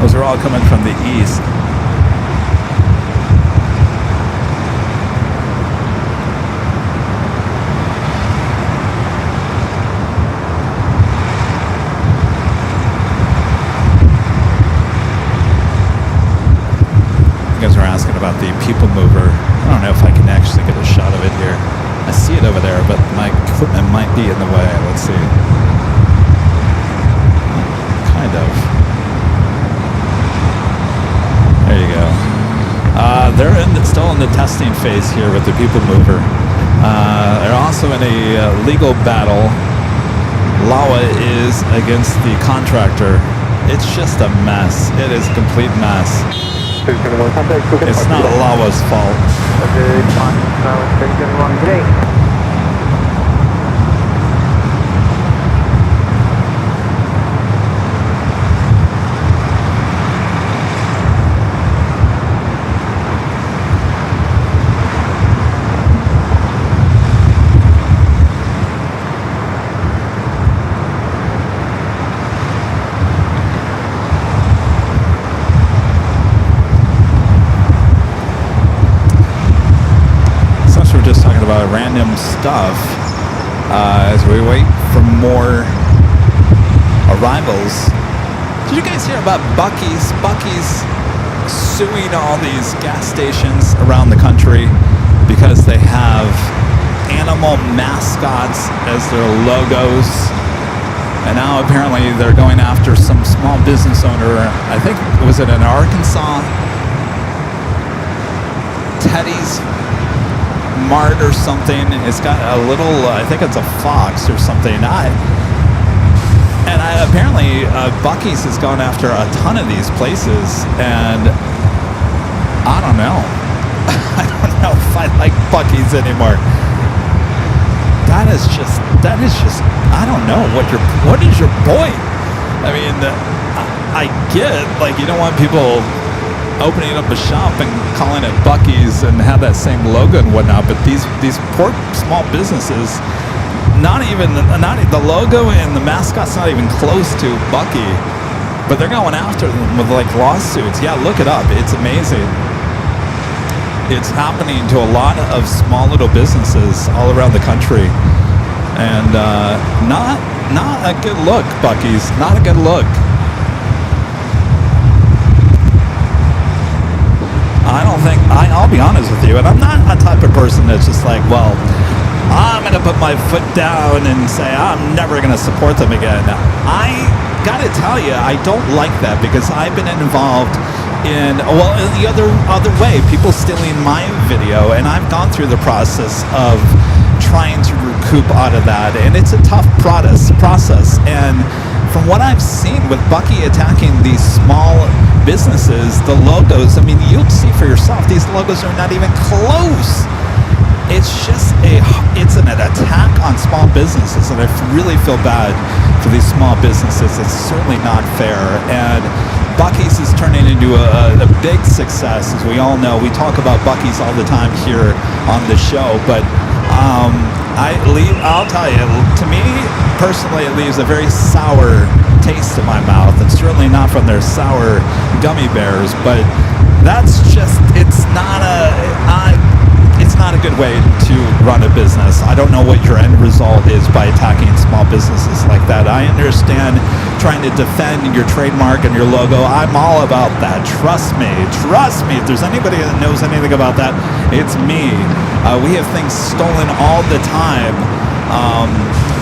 Those are all coming from the east. You guys are asking about the people mover. I don't know if I can actually get a shot of it here. I see it over there, but my equipment might be in the way. Let's see. Kind of. There you go. They're still in the testing phase here with the people mover. They're also in a legal battle. LAWA is against the contractor. It's just a mess. It is a complete mess. It's not LAWA's fault. Random stuff as we wait for more arrivals. Did you guys hear about Buc-ee's? Buc-ee's suing all these gas stations around the country because they have animal mascots as their logos, and now apparently they're going after some small business owner. I think, was it in Arkansas? Teddy's Mart or something. It's got a little, I think it's a fox or something. Apparently Buc-ee's has gone after a ton of these places, and I don't know. I don't know if I like Buc-ee's anymore. That is just, I don't know what is your point? I mean, I get, like, you don't want people opening up a shop and calling it Buc-ee's and have that same logo and whatnot, but these poor small businesses, not the logo and the mascot's not even close to Buc-ee, but they're going after them with like lawsuits. Yeah, look it up. It's amazing. It's happening to a lot of small little businesses all around the country, and not a good look. Buc-ee's not a good look. I don't think, I'll be honest with you, and I'm not a type of person that's just like, well, I'm going to put my foot down and say I'm never going to support them again. I got to tell you, I don't like that, because I've been involved in the other way, people stealing my video, and I've gone through the process of trying to recoup out of that, and it's a tough process. And from what I've seen with Bucky attacking these small businesses, the logos, I mean, you'll see for yourself, these logos are not even close. It's just it's an attack on small businesses, and I really feel bad for these small businesses. It's certainly not fair, and Bucky's is turning into a big success, as we all know. We talk about Bucky's all the time here on the show, but I'll tell you, to me personally, it leaves a very sour taste in my mouth, and certainly not from their sour gummy bears. But that's just it's not a good way to run a business. I don't know what your end result is by attacking small businesses like that. I understand trying to defend your trademark and your logo. I'm all about that. Trust me. If there's anybody that knows anything about that, it's me. We have things stolen all the time.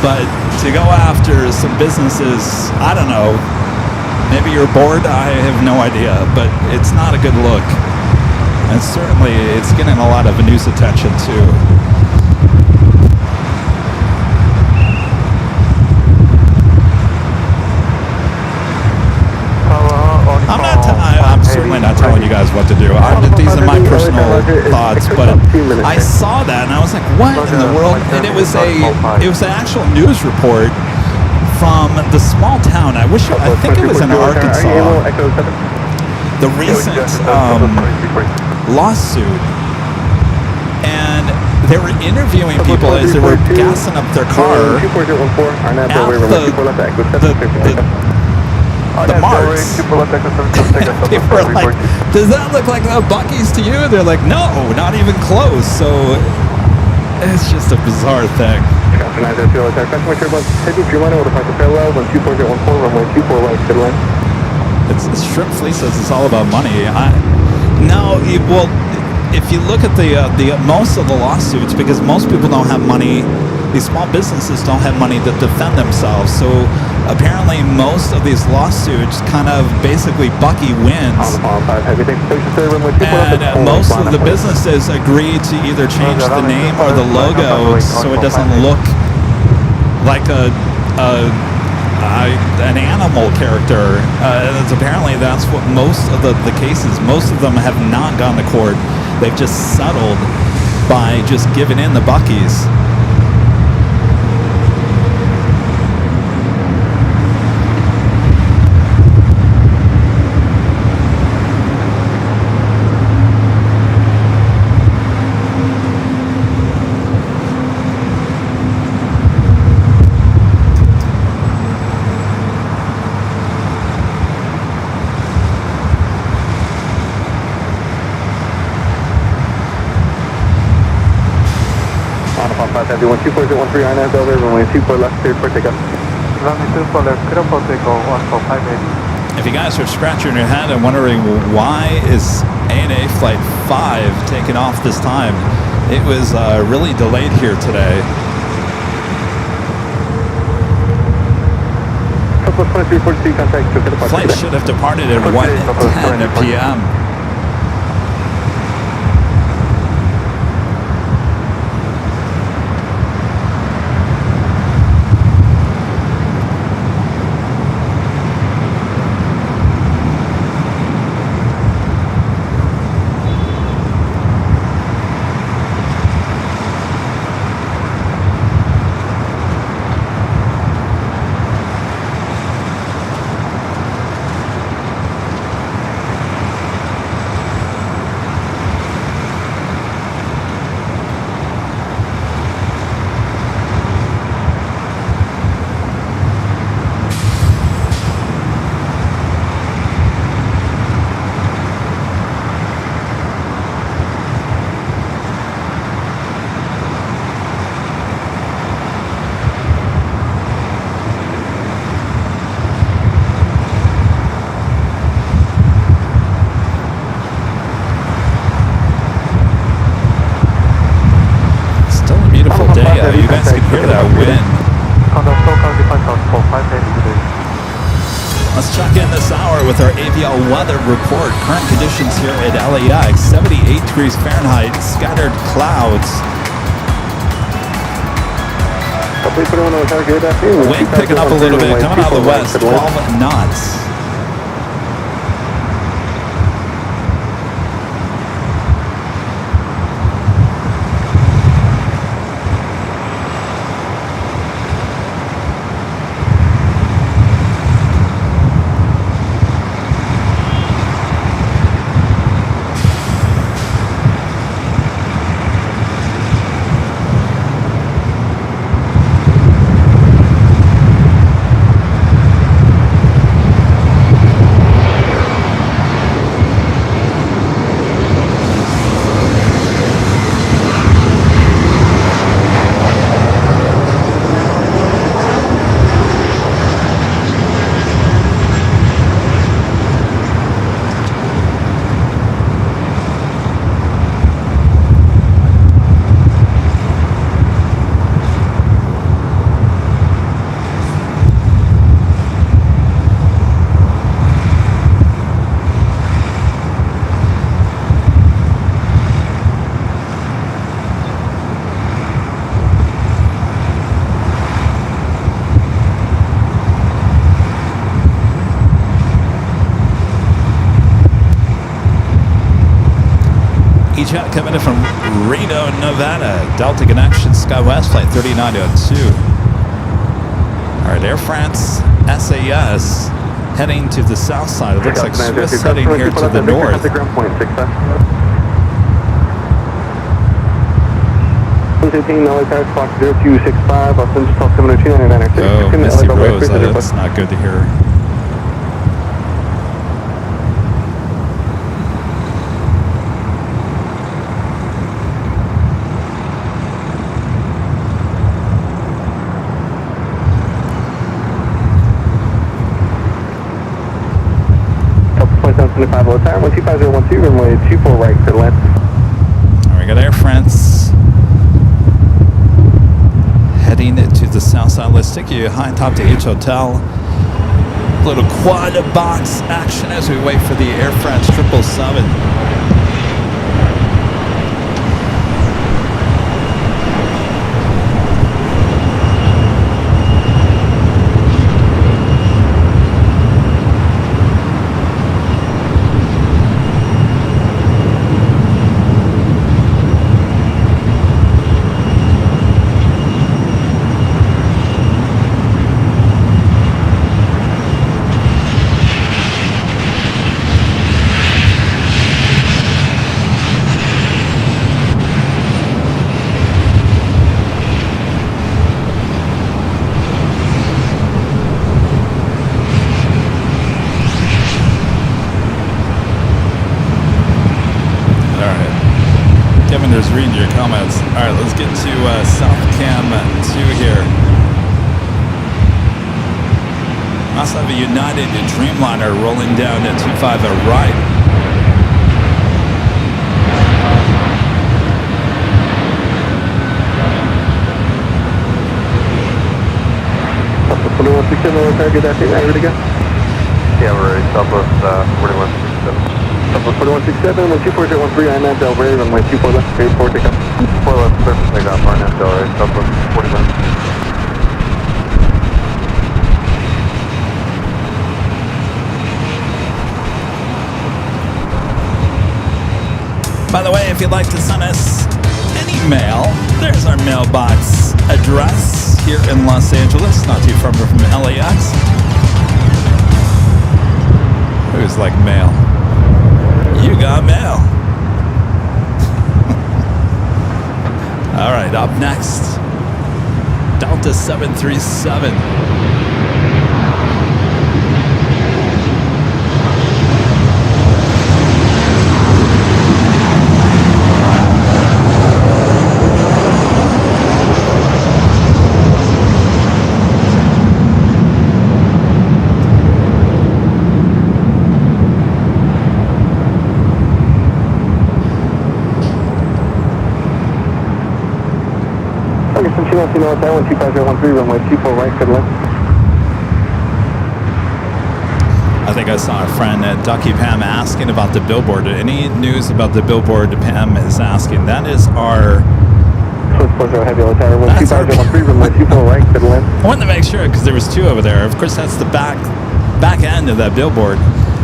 But to go after some businesses, I don't know. Maybe you're bored. I have no idea. But it's not a good look. And certainly it's getting a lot of news attention too. I'm certainly not telling you guys what to do. These are my personal thoughts, but I saw that and I was like, what in the world? And it was an actual news report from the small town. I think it was in Arkansas. The recent lawsuit, and they were interviewing people as they were gassing up their car at the marks. They were like, does that look like a Bucky's to you? They're like, no, not even close. So it's just a bizarre thing. It's Shrimp Fleet says it's all about money. If you look at the most of the lawsuits, because most people don't have money, these small businesses don't have money to defend themselves. So apparently most of these lawsuits kind of basically Bucky wins. And most of the businesses agree to either change the name or the logo so it doesn't look like an animal character. Apparently that's what most of the cases, most of them have not gone to court. They've just settled by just giving in the Bucky's. Everyone 24013 INS over, runway 24 left, cleared for takeoff. Runway 24 left, clear for takeoff, 1458. If you guys are scratching your head and wondering why is ANA Flight 5 taking off this time, it was really delayed here today. Flight should have departed at 1:10 p.m. start with our AVL weather report. Current conditions here at LAX, 78 degrees Fahrenheit, scattered clouds. Wind picking up a little bit, coming out of the west, 12 knots. Jet coming in from Reno, Nevada. Delta Connection, SkyWest Flight 3902. All right, Air France SAS heading to the south side. It looks like Swiss heading here to the north. 18, LA Paris, Fox 0265, I'll send you 702 Oh, Misty Rose, that's not good to hear. Low time, 125.012, runway 24 right, clear to land. All right, we got Air France heading to the south side. Let's take you high and top to H Hotel. A little quad box action as we wait for the Air France 777. Just reading your comments. All right, let's get to South Cam 2 here. Must have a United Dreamliner rolling down at 25 right. Good afternoon, ready to go? Yeah, we're ready. Southwest 4167. Southwest 4167, 124.013, I'm at Del Rey, runway 24 left, grade 4, take up. 4 left, surface takeoff, RNF Del Rey, Southwest 41. By the way, if you'd like to send us an email, there's our mailbox address here in Los Angeles, not too far from LAX. Who's like mail? You got mail. All right, up next, Delta 737. That 125.013, runway 24 right, good left. I think I saw a friend at Ducky Pam asking about the billboard. Any news about the billboard? Pam is asking. That is our. Heavy low tower. That's our. 3 runway 24 right, good left. I wanted to make sure because there was 2 over there. Of course, that's the back end of that billboard.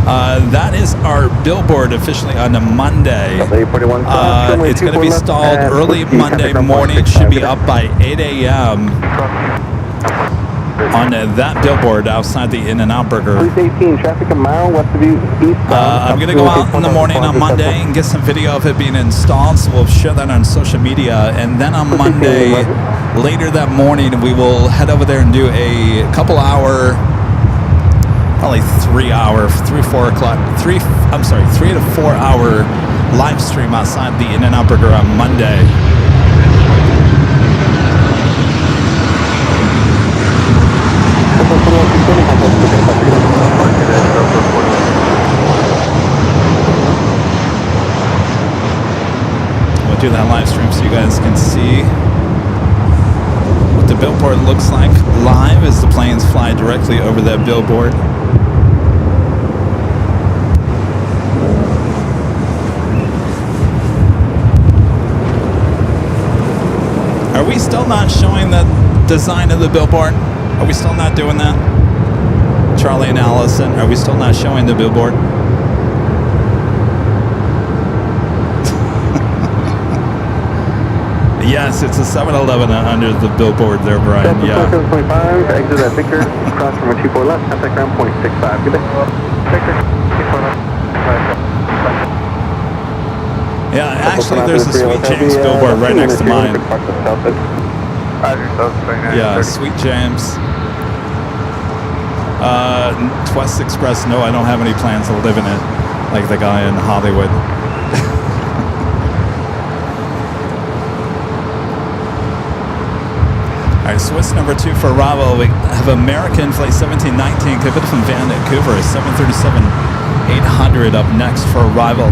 That is our billboard officially on a Monday. It's going to be installed early Monday morning. It should be up by 8 a.m. on that billboard outside the In-N-Out Burger. 318, traffic a mile west of you, east. I'm going to go out in the morning on Monday and get some video of it being installed, so we'll share that on social media. And then on Monday, later that morning, we will head over there and do a couple hour, probably 3 to 4 hour live stream outside the In-N-Out Burger on Monday. We'll do that live stream so you guys can see what the billboard looks like live as the planes fly directly over that billboard. Are we still not showing the design of the billboard? Are we still not doing that? Charlie and Allison, are we still not showing the billboard? Yes, it's a 7-Eleven under the billboard there, Brian. Yeah. 725, exit at Victor, cross from 24 left, contact ground 0.65. Good day. Victor, 24 left. Yeah, actually, there's a Sweet James billboard right next to mine. Yeah, Sweet James. West Express, no, I don't have any plans to live in it, like the guy in Hollywood. All right, Swiss number 2 for Bravo. We have American flight 1719, Kevin from Vancouver, 737-800 up next for arrival.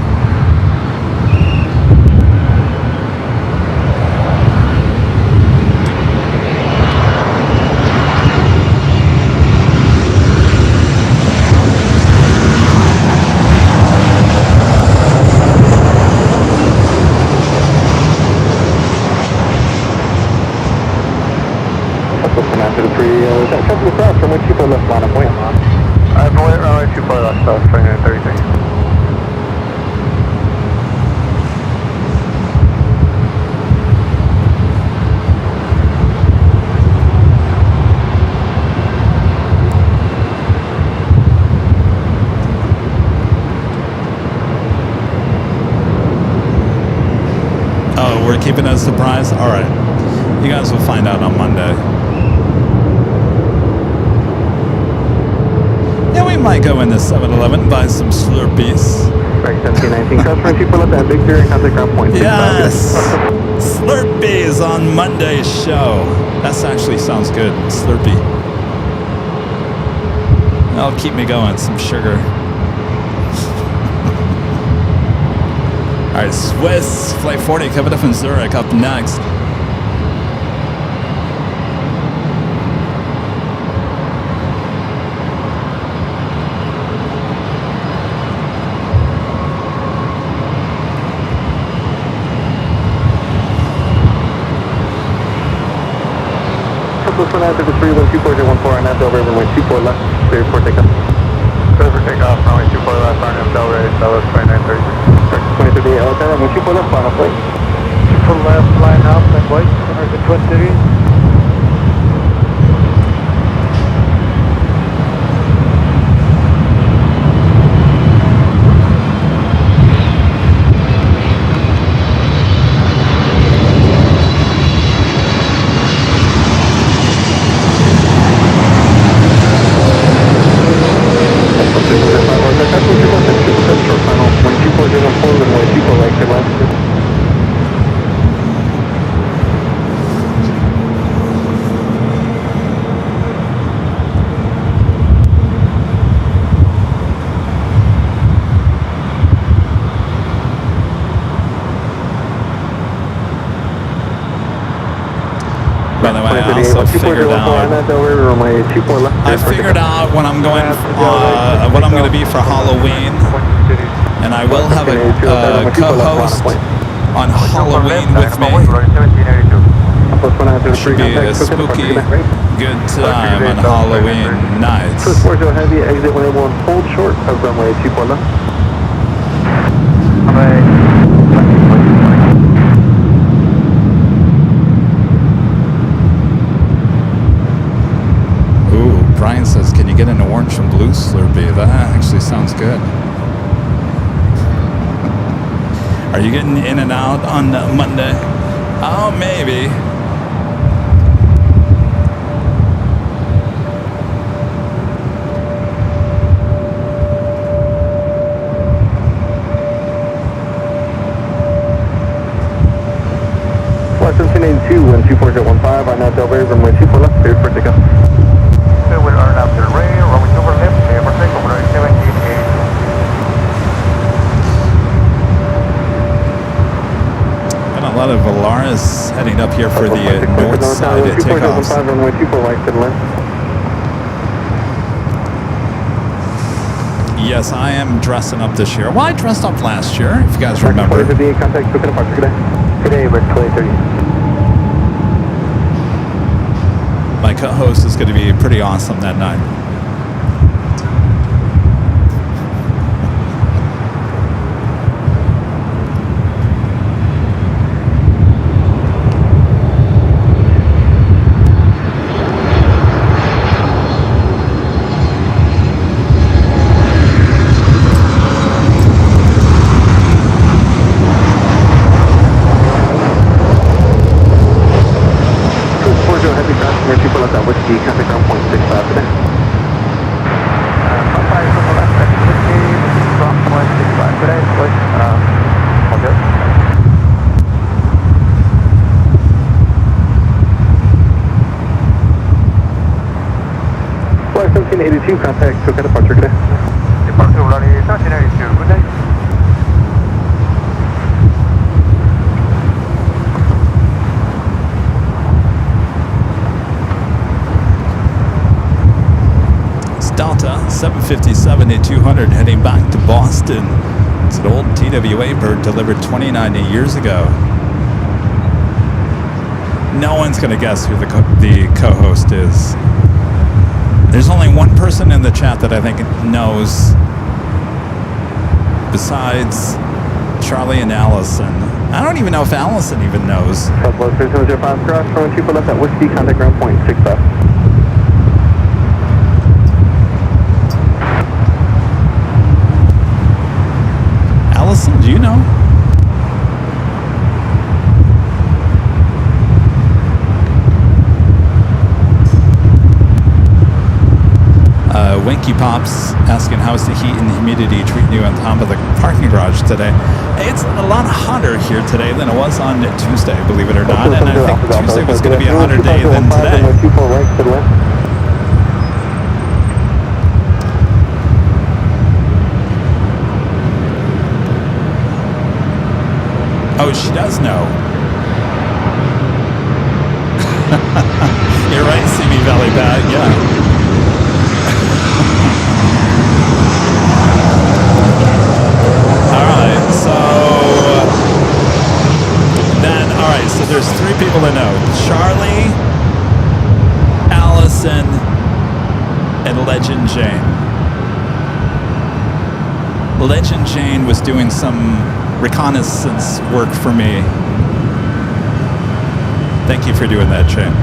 We're keeping it a surprise? All right. You guys will find out on Monday. Yeah, we might go into 7-Eleven and buy some Slurpees. Right, 1719. Customer, you pull up that Victor and contact ground 0.65. Yes! Slurpees on Monday's show. That actually sounds good. Slurpee. That'll keep me going. Some sugar. All right, Swiss Flight 40 coming up in Zurich up next. This one after the 3124014 and Del Rey runway 24 left, clear for takeoff. Clear for takeoff, runway 24 left, RNM Del Rey, Dallas 2930. 2038 LA, runway 24 left, final flight. 24 left, line up and white, American Twin Cities. figured out. I figured out when I'm going, what I'm going to be for Halloween, and I will have a co-host on Halloween with me. Should be a spooky good time on Halloween nights. Heavy exit 181, hold short of runway 24 left. Ooh, Brian says, can you get an orange and blue Slurpee? That actually sounds good. Are you getting in and out on Monday? Oh, maybe. Flight 1782, wind 24015, I'm at Delray, runway 24 left, cleared for takeoff. So we'll earn up the Ray, runway 24 left, clear for takeoff, runway 1782. Got a lot of Valaris heading up here for the north side of takeoffs. Runway 24 right to the left. Yes, I am dressing up this year. Well, I dressed up last year, if you guys remember. Contact, book departure today. Today, we're 2030. My co-host is going to be pretty awesome that night. Contact ground point 65 today. Flight 1782, contact Tokyo departure today. Departure Ulari 1782, good day. Delta 757 to 200 heading back to Boston. It's an old TWA bird delivered 29 years ago. No one's going to guess who the co-host is. There's only one person in the chat that I think knows besides Charlie and Allison. I don't even know if Allison even knows. Southwest 3005 cross, runway 24 left at Whiskey, contact ground point 65. Allison, do you know? Winky Pops asking how's the heat and the humidity treating you on top of the parking garage today. It's a lot hotter here today than it was on Tuesday, believe it or not. And I think Tuesday was going to be a hotter day than today. Oh, she does know. You're right, Simi Valley Bag, yeah. Alright, so there's three people I know. Charlie, Allison, and Legend Jane. Legend Jane was doing some reconnaissance work for me. Thank you for doing that, Jane.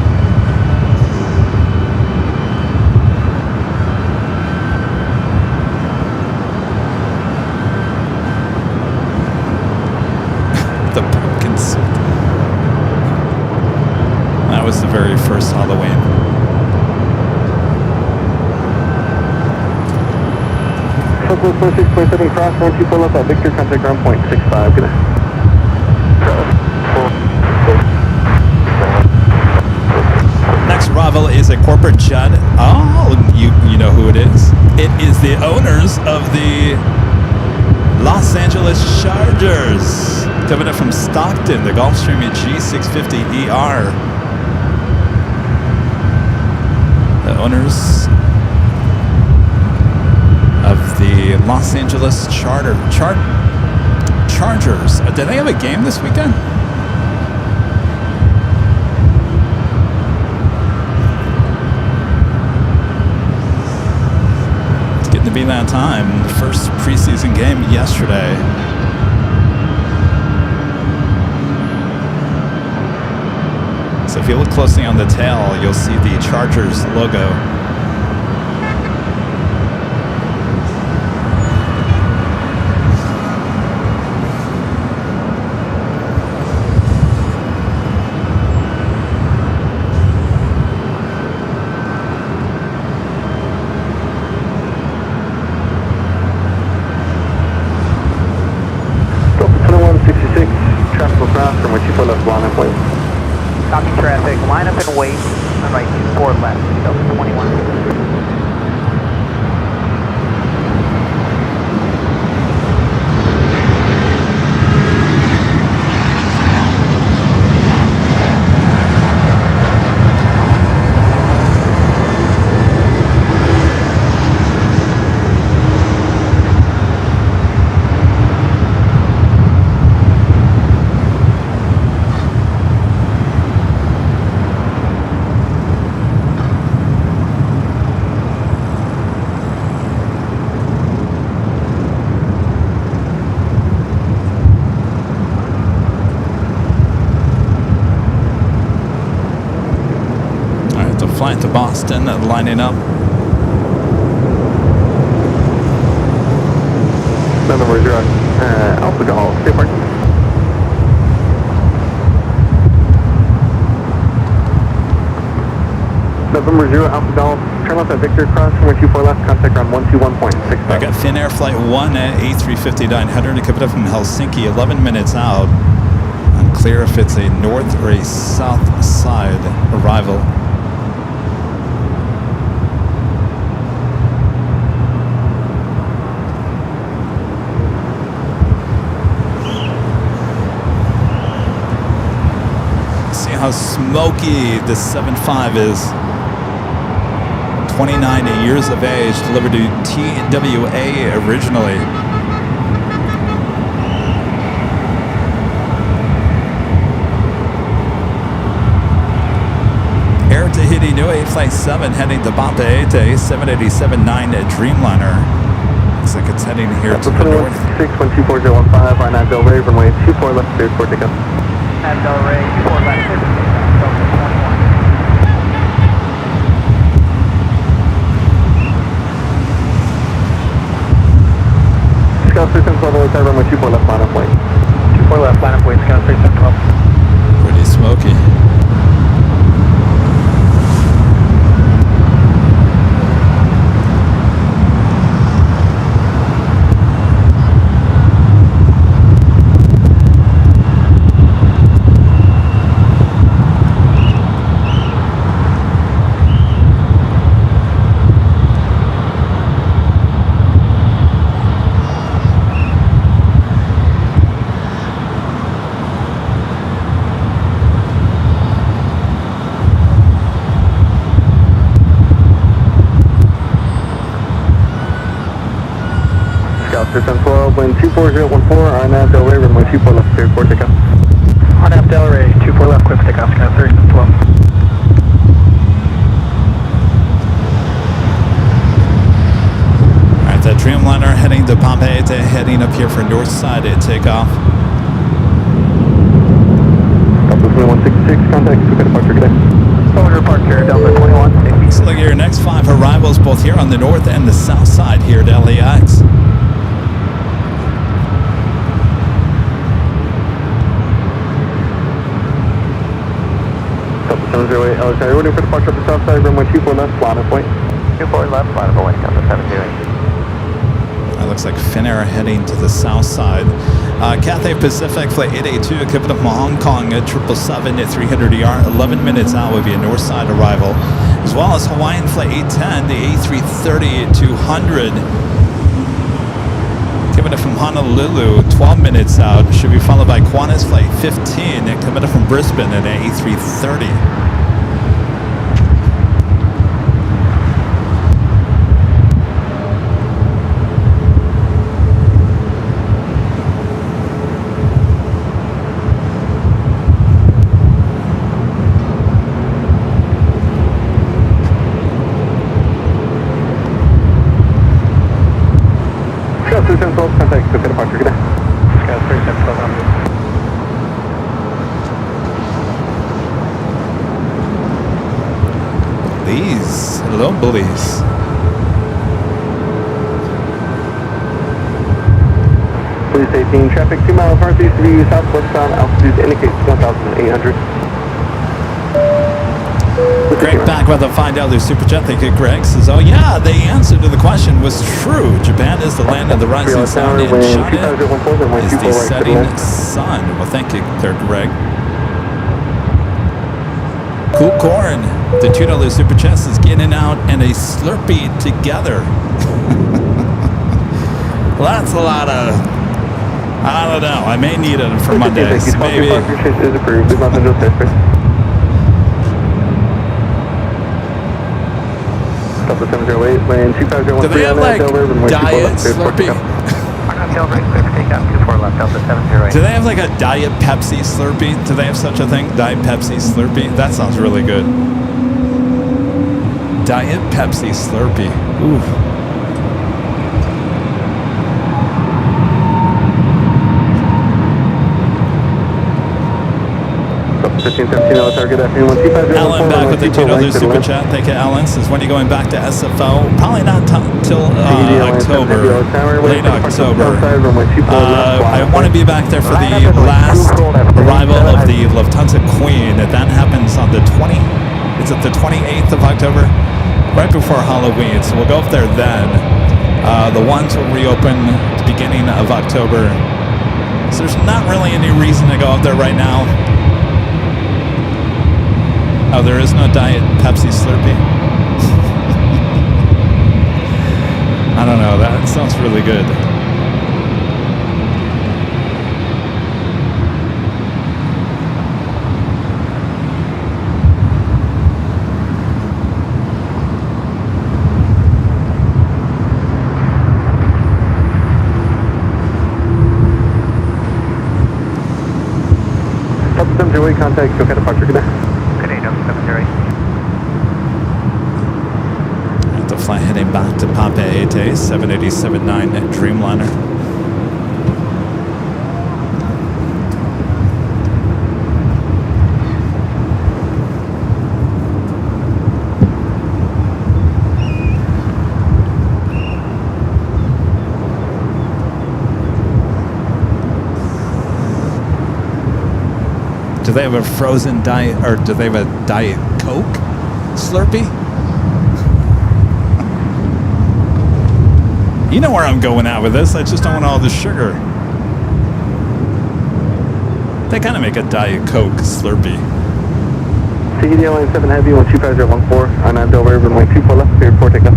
The pumpkin suit. That was the very first Halloween. Southwest 46.7 cross, runway 24 left at Victor, contact ground point 65. Good. Next arrival is a corporate jet. Oh, you know who it is. It is the owners of the Los Angeles Chargers. Coming in from Stockton, the Gulfstream G650ER. owners of the Los Angeles Chargers. Did they have a game this weekend? It's getting to be that time. The first preseason game yesterday. So if you look closely on the tail, you'll see the Chargers logo. Copy traffic, line up and wait, on right 24 left, Delta 21. Flight to Boston, lining up. November 0, Alpha Golf, stay parked. November 0, Alpha Golf, turn left at Victor, cross runway 24 left, contact ground 121.6. I got Finnair Flight 1 at A350-900 coming up from Helsinki, 11 minutes out. Unclear if it's a north or a south side arrival. How smoky the 7.5 is. 29 years of age, delivered to TWA originally. Air Tahiti Nui Flight 7 heading to Papeete, 787-9 Dreamliner. Looks like it's heading here to the north. 6124015, right now Del Rey, runway 24 left, cleared for takeoff. At Del Rey, 24 left, Delta 21. Scout 3712, runway 24 left, line up point. 24 left, line up point, Scout 3712. Pretty smoky. Scout 3712, wind 24014, RNAV Del Rey, runway 24 left, cleared for takeoff. RNAV Del Rey, 24 left, quick takeoff, Scout 3712. Alright, that Dreamliner heading to Papeete, heading up here for north side at takeoff. Delta 2166, contact, quick departure today. Over departure, Delta 21, safety. So look at your next 5 arrivals, both here on the north and the south side here at LAX. Delta 708, LSI, waiting for departure up the south side, runway 24 left, line up point. 24 left, line up away, Delta 708. That looks like Finnair heading to the south side. Cathay Pacific Flight 882 coming up from Hong Kong at 777 at 300 ER, 11 minutes out would be a north side arrival. As well as Hawaiian Flight 810, the A330 at 200. Coming up from Honolulu, 12 minutes out. Should be followed by Qantas Flight 15 coming up from Brisbane at A330. 3712, contact SoCal departure, good day. Sky 3712. Hello, bullies. Police 18, traffic 2 miles northeast of you, southwestbound, altitude indicates 1,800. Greg back with a $5 super chat. Thank you, Greg. Says, oh yeah, the answer to the question was true. Japan is the land of the rising sun, and China is the setting sun. Well, thank you there, Greg. Cool Corn, the $2 super chat is getting out and a Slurpee together. Well, that's a lot of, I don't know. I may need it for Mondays. Maybe. Is approved. Los Angeles airspace. Delta 708, land 2501. Do they have like diet Slurpee? Delray, clear for takeoff, 24 left, Delta 708. Do they have like a Diet Pepsi Slurpee? Do they have such a thing? Diet Pepsi Slurpee? That sounds really good. Diet Pepsi Slurpee. Ooh. Alan back with the $2 super chat. Thank you, Alan. Says, when are you going back to SFO? Probably not till October, late October. I want to be back there for the last arrival of the Lufthansa Queen. That happens on the is it the 28th of October? Right before Halloween. So we'll go up there then. The ones will reopen at the beginning of October. So there's not really any reason to go up there right now. Oh, there is no Diet Pepsi Slurpee? I don't know. That sounds really good. Contact SoCal departure, good day. Good day, Delta 708. Have to fly heading back to Papeete, 787-9 at Dreamliner. Do they have a frozen diet, or do they have a Diet Coke Slurpee? You know where I'm going at with this. I just don't want all the sugar. They kind of make a Diet Coke Slurpee. CED Line 7 Heavy, 12514, on Delray, runway 24 left, clear for takeoff.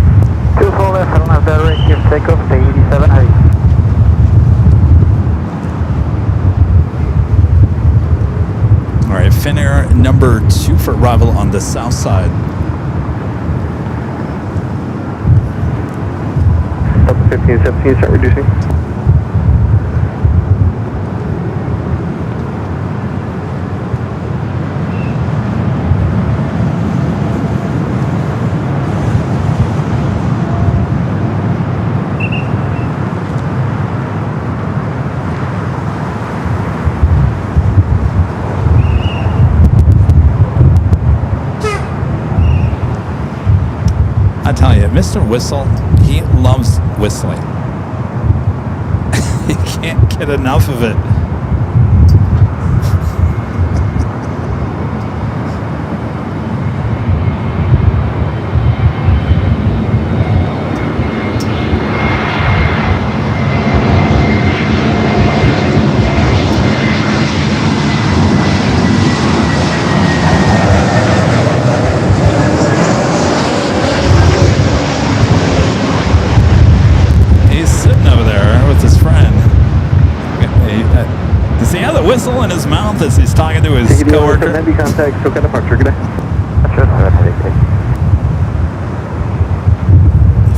24 left, I don't have Delray, clear for takeoff, stay 87 Heavy. All right, Finnair number 2 for arrival on the south side. Delta 1517, start reducing. I tell you, Mr. Whistle, he loves whistling. He can't get enough of it. Whistle in his mouth as he's talking to his coworker. Heavy contact, SoCal departure, good day. I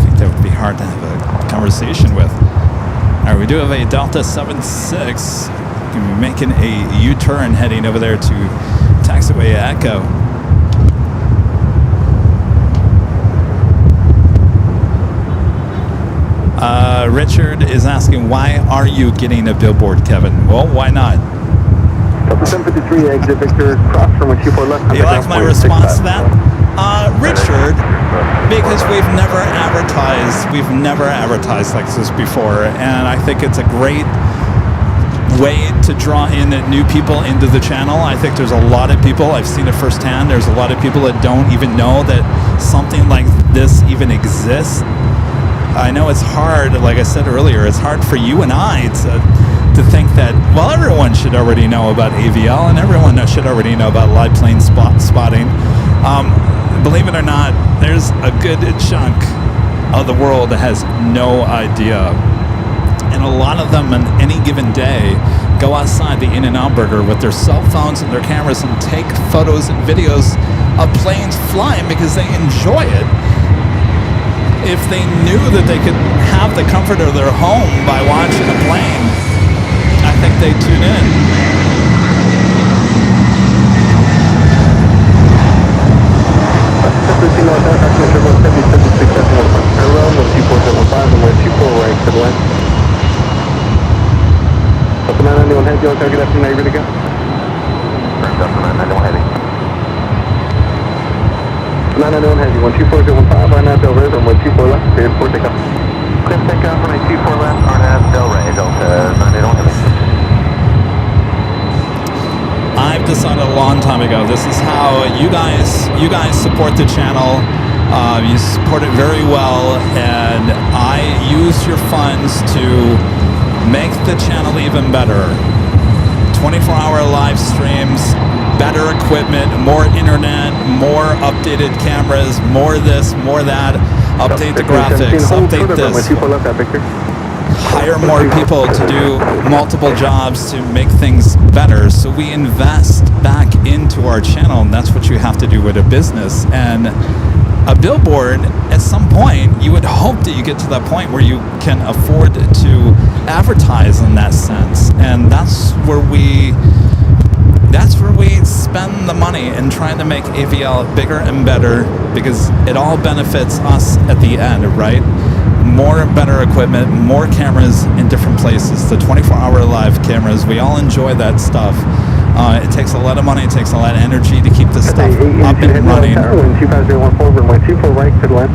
think that would be hard to have a conversation with. All right, we do have a Delta 76. Going to be making a U-turn heading over there to taxiway Echo. Richard is asking, why are you getting a billboard, Kevin? Well, why not? Delta 753, exit Victor, cross from 124 left. Do you like my response to that? Richard, because we've never advertised like this before, and I think it's a great way to draw in new people into the channel. I think there's a lot of people, I've seen it firsthand, there's a lot of people that don't even know that something like this even exists. I know it's hard, like I said earlier, it's hard for you and I to think that, well, everyone should already know about AVL and everyone should already know about live plane spotting. Believe it or not, there's a good chunk of the world that has no idea. And a lot of them on any given day go outside the In-N-Out Burger with their cell phones and their cameras and take photos and videos of planes flying because they enjoy it. If they knew that they could have the comfort of their home by watching a plane, I think they'd tune in. Target up, now you ready to go? First up, 991 heavy. 991 heavy, 124.15, RNAV Del Rey, 124 left, cleared for takeoff. Clear takeoff, runway 24 left, RNAV Del Rey, Delta 981 heavy. I've decided a long time ago, this is how you guys support the channel. You support it very well, and I use your funds to make the channel even better. 24-hour live streams, better equipment, more internet, more updated cameras, more this, more that, update the graphics, update this. Hire more people to do multiple jobs to make things better. So we invest back into our channel, and that's what you have to do with a business. And a billboard, at some point, you would hope that you get to that point where you can afford to advertise in that sense. And that's where we spend the money in trying to make AVL bigger and better, because it all benefits us at the end, right? More and better equipment, more cameras in different places, the 24-hour live cameras, we all enjoy that stuff. It takes a lot of money, it takes a lot of energy to keep this stuff up and running. 25014, runway 24 right, to the left.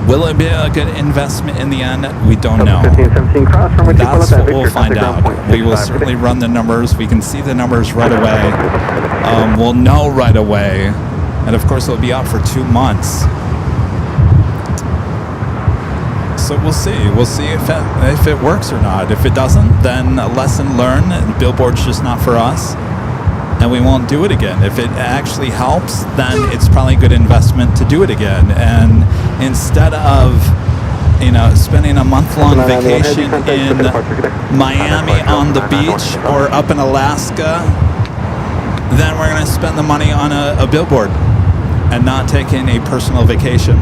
Will it be a good investment in the end? We don't know. 1517 cross, runway 24 That's left, what we'll find out. We will certainly run the numbers. We can see the numbers right away. We'll know right away. And of course, it'll be out for 2 months. So we'll see. We'll see if it works or not. If it doesn't, then a lesson learned. Billboard's just not for us. And we won't do it again. If it actually helps, then it's probably a good investment to do it again. And instead of, spending a month-long vacation in Miami on the beach or up in Alaska, then we're going to spend the money on a billboard and not taking a personal vacation.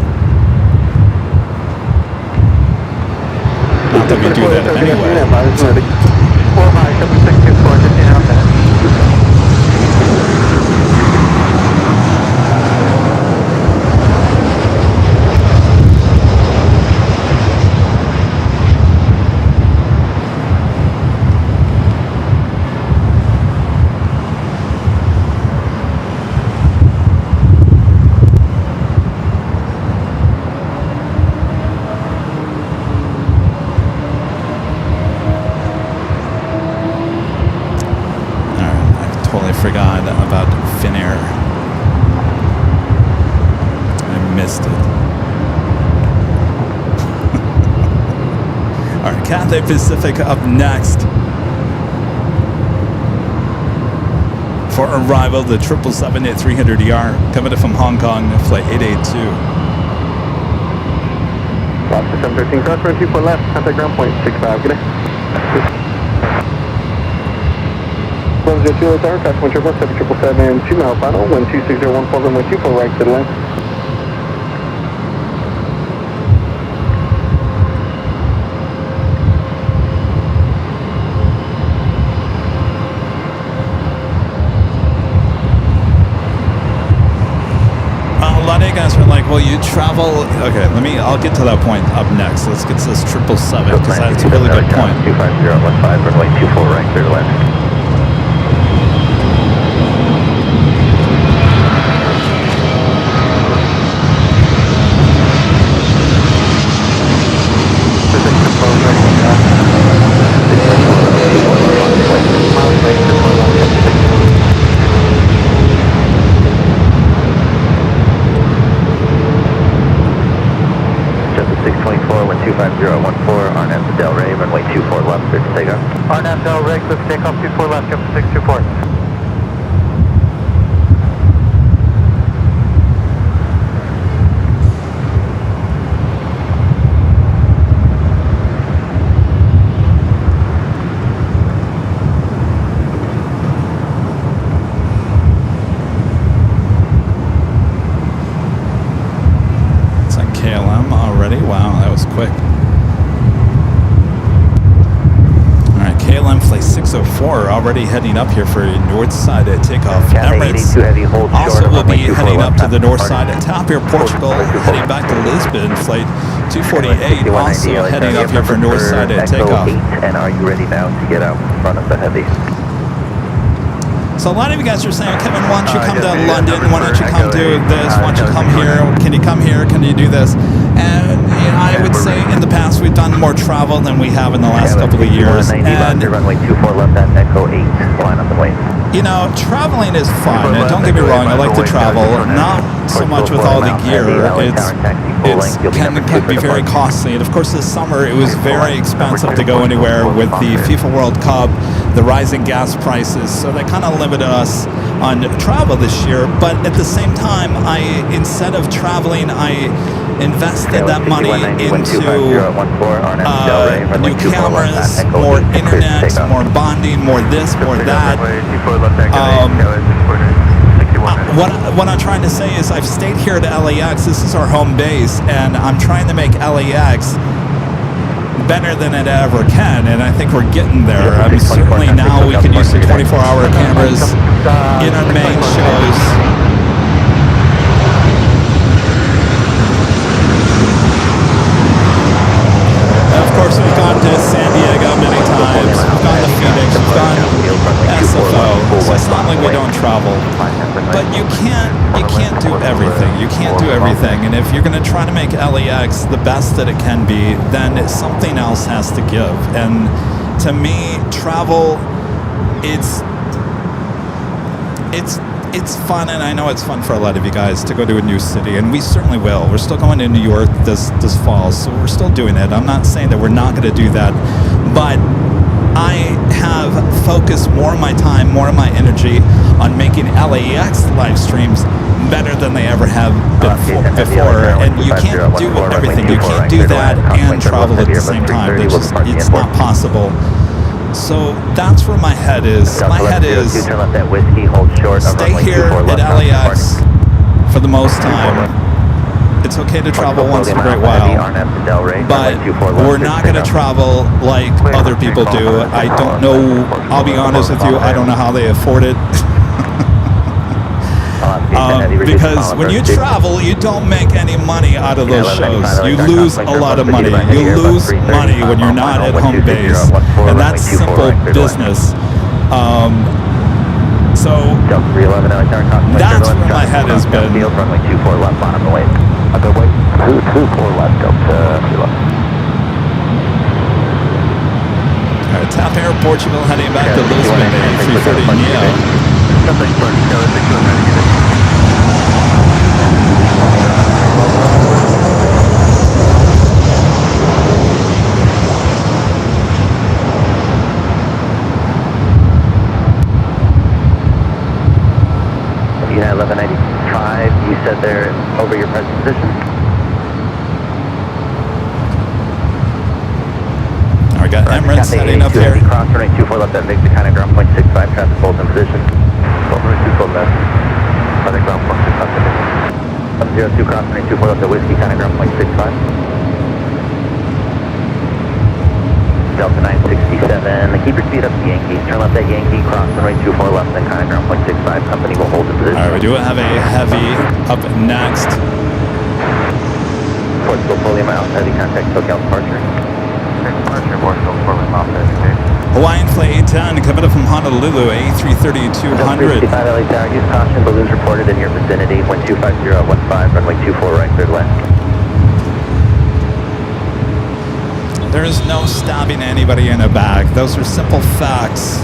Not that we do that anyway. 4 high, 7624, 15 minutes. Forgot about Finnair. I missed it. All right, Cathay Pacific up next for arrival. The 777 at 300ER coming in from Hong Kong, flight 882. Fox 713 cross, runway 24 left, contact ground point 65. Good day. 102 tower, crash 177, 2 mile final, 126.014, runway 24 right to the left. you travel? Okay, I'll get to that point up next. Let's get to this 777 because that's a really good point. 25015, runway 24 right, clear to land. RNAV to Delray, runway 24 left, clear to take off. RNAV Delray, clear to take off, 24 left, Kevin 624. It's on KLM already. Wow, that was quick. KLM flight 604 already heading up here for north side at takeoff. Emirates also will be heading up to the north side at Tapir, Portugal, heading back to Lisbon. Flight 248 also heading up here for north side at takeoff. And are you ready now to get out in front of the heavy? So a lot of you guys are saying, Kevin, why don't you come to London? Why don't you come do this? Why don't you come here? Can you come here? Can you do this? And I would say in the past we've done more travel than we have in the last couple of years. And runway 24 left at Echo 8, line up and wait. You know, traveling is fun. And don't get me wrong, I like to travel. Not so much with all the gear. It can be very costly. And of course, this summer it was very expensive to go anywhere with the FIFA World Cup, the rising gas prices. So that kind of limited us on travel this year. But at the same time, instead of traveling, I invested that money into new cameras, more internet, more bonding, more this, more that. What I'm trying to say is I've stayed here at LAX. This is our home base, and I'm trying to make LAX better than it ever can, and I think we're getting there. I mean, certainly now we can use the 24-hour cameras in our main shows. Of course, we've gone to San Diego many times. We've gone to Phoenix. We've gone SFO. So it's not like we don't travel. But you can't do everything. You can't do everything. And if you're going to try to make LAX the best that it can be, then something else has to give. And to me, travel, it's fun, and I know it's fun for a lot of you guys to go to a new city, and we certainly will. We're still going to New York this fall, so we're still doing it. I'm not saying that we're not going to do that, but I have focused more of my time, more of my energy on making LAX live streams better than they ever have been before. And you can't do everything. You can't do that and travel at the same time. It's not possible. So that's where my head is. My head is stay here at LAX for the most time. It's okay to travel once in a great while, but we're not going to travel like other people do. I don't know, I'll be honest with you, I don't know how they afford it. Because when you travel, you don't make any money out of those shows. You lose a lot of money. You lose money when you're not at home base, and that's simple business. So that's where my head has been. Okay, wait. 24 left, Delta 3 left. Alright, Tapir, Portugal, heading back to Lisbon, A330 Neo. You had 1195, you said they're over your present position. We got Emirates heading up here. Cross runway 24 left at Victor, kind of ground point 65, traffic holds in position. Runway 24 left, kind of ground point 65. 02 cross runway 24 left at Whiskey, kind of ground point 65. Delta 967, keep your speed up to Yankee. Turn left at Yankee, cross runway 24 left, then kind of ground point 65. Company will hold the position. All right, we do have a heavy up next. Portugal, fully miles, heavy contact, SoCal departure. Departure, Portugal, 4 miles, okay. Hawaiian Flight 10 coming up from Honolulu, A330-200. 365 LA Tower, use caution, balloons reported in your vicinity, wind 25015, runway 24 right, cleared west. There is no stabbing anybody in the back. Those are simple facts.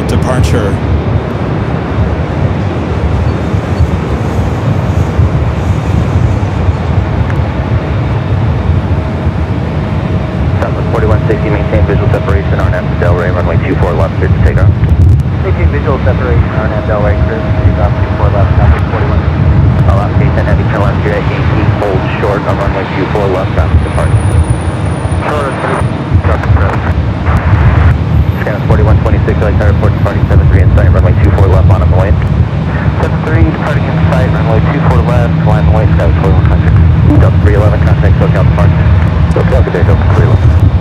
Departure. Southwest 4160, maintain visual separation, RNAV Delray, runway 24 left, clear to take off. Maintain visual separation, RNAV Delray, clear to take off, 24 left, Southwest 4160. Alaska 10 heavy, turn left, here at 18, hold short on runway 24 left, traffic departure. Scan 4126, LA Tower, port departing 73 in sight, runway 24 left, on the way. 73 departing in sight, runway 24 left, line the way, Sky 4126. Delta 311, contact SoCal departure. SoCal, good day, Delta 311.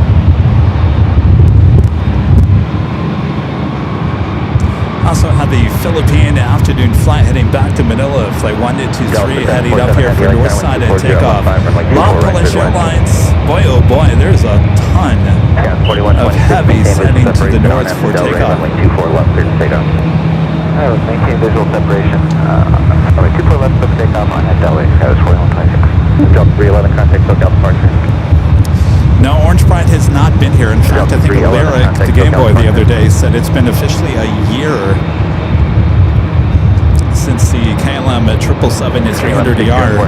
Also had the Philippine afternoon flight heading back to Manila, flight 1223 heading up here for Northside and takeoff. Polish Airlines, boy oh boy, there's a ton of heavies heading to the north for takeoff. Runway 24 left, clear to take off. Alright, maintain visual separation. Runway 24 left, clear to take off on that Delray, Sky 4126. Delta 311, contact SoCal departure. No, Orange Pride has not been here. In fact, I think Lyric, the Game Boy, the other day said it's been officially a year since the KLM at 777-300ER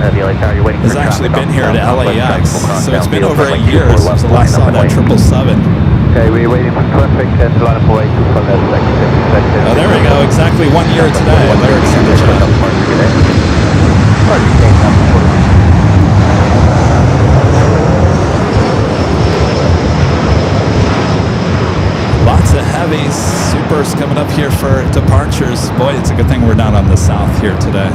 has actually been here at LAX. So it's been over a year since the last saw that 777. Okay, we're waiting for traffic and line up away for that Oh, there we go. Exactly 1 year today. Lyric's in the chat. Lots of heavies, supers coming up here for departures. Boy, it's a good thing we're not on the south here today.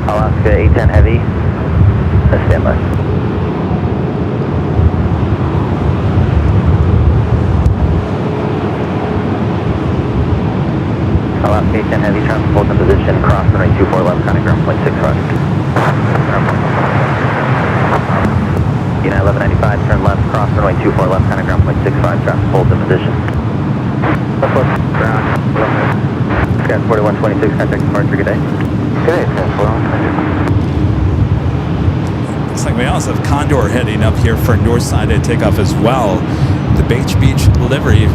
Alaska 810 heavy, stand by. Alaska 810 heavy, traffic holds in position, cross runway 24 left, contact ground point 6 right. United 1195, turn left, cross runway 24 left, contact ground point 65, traffic holds in position. Ground, Scan 4126, contact departure, good day. Good day, Sky 4126. Looks like we also have Condor heading up here for Northside and takeoff as well. The Beach livery.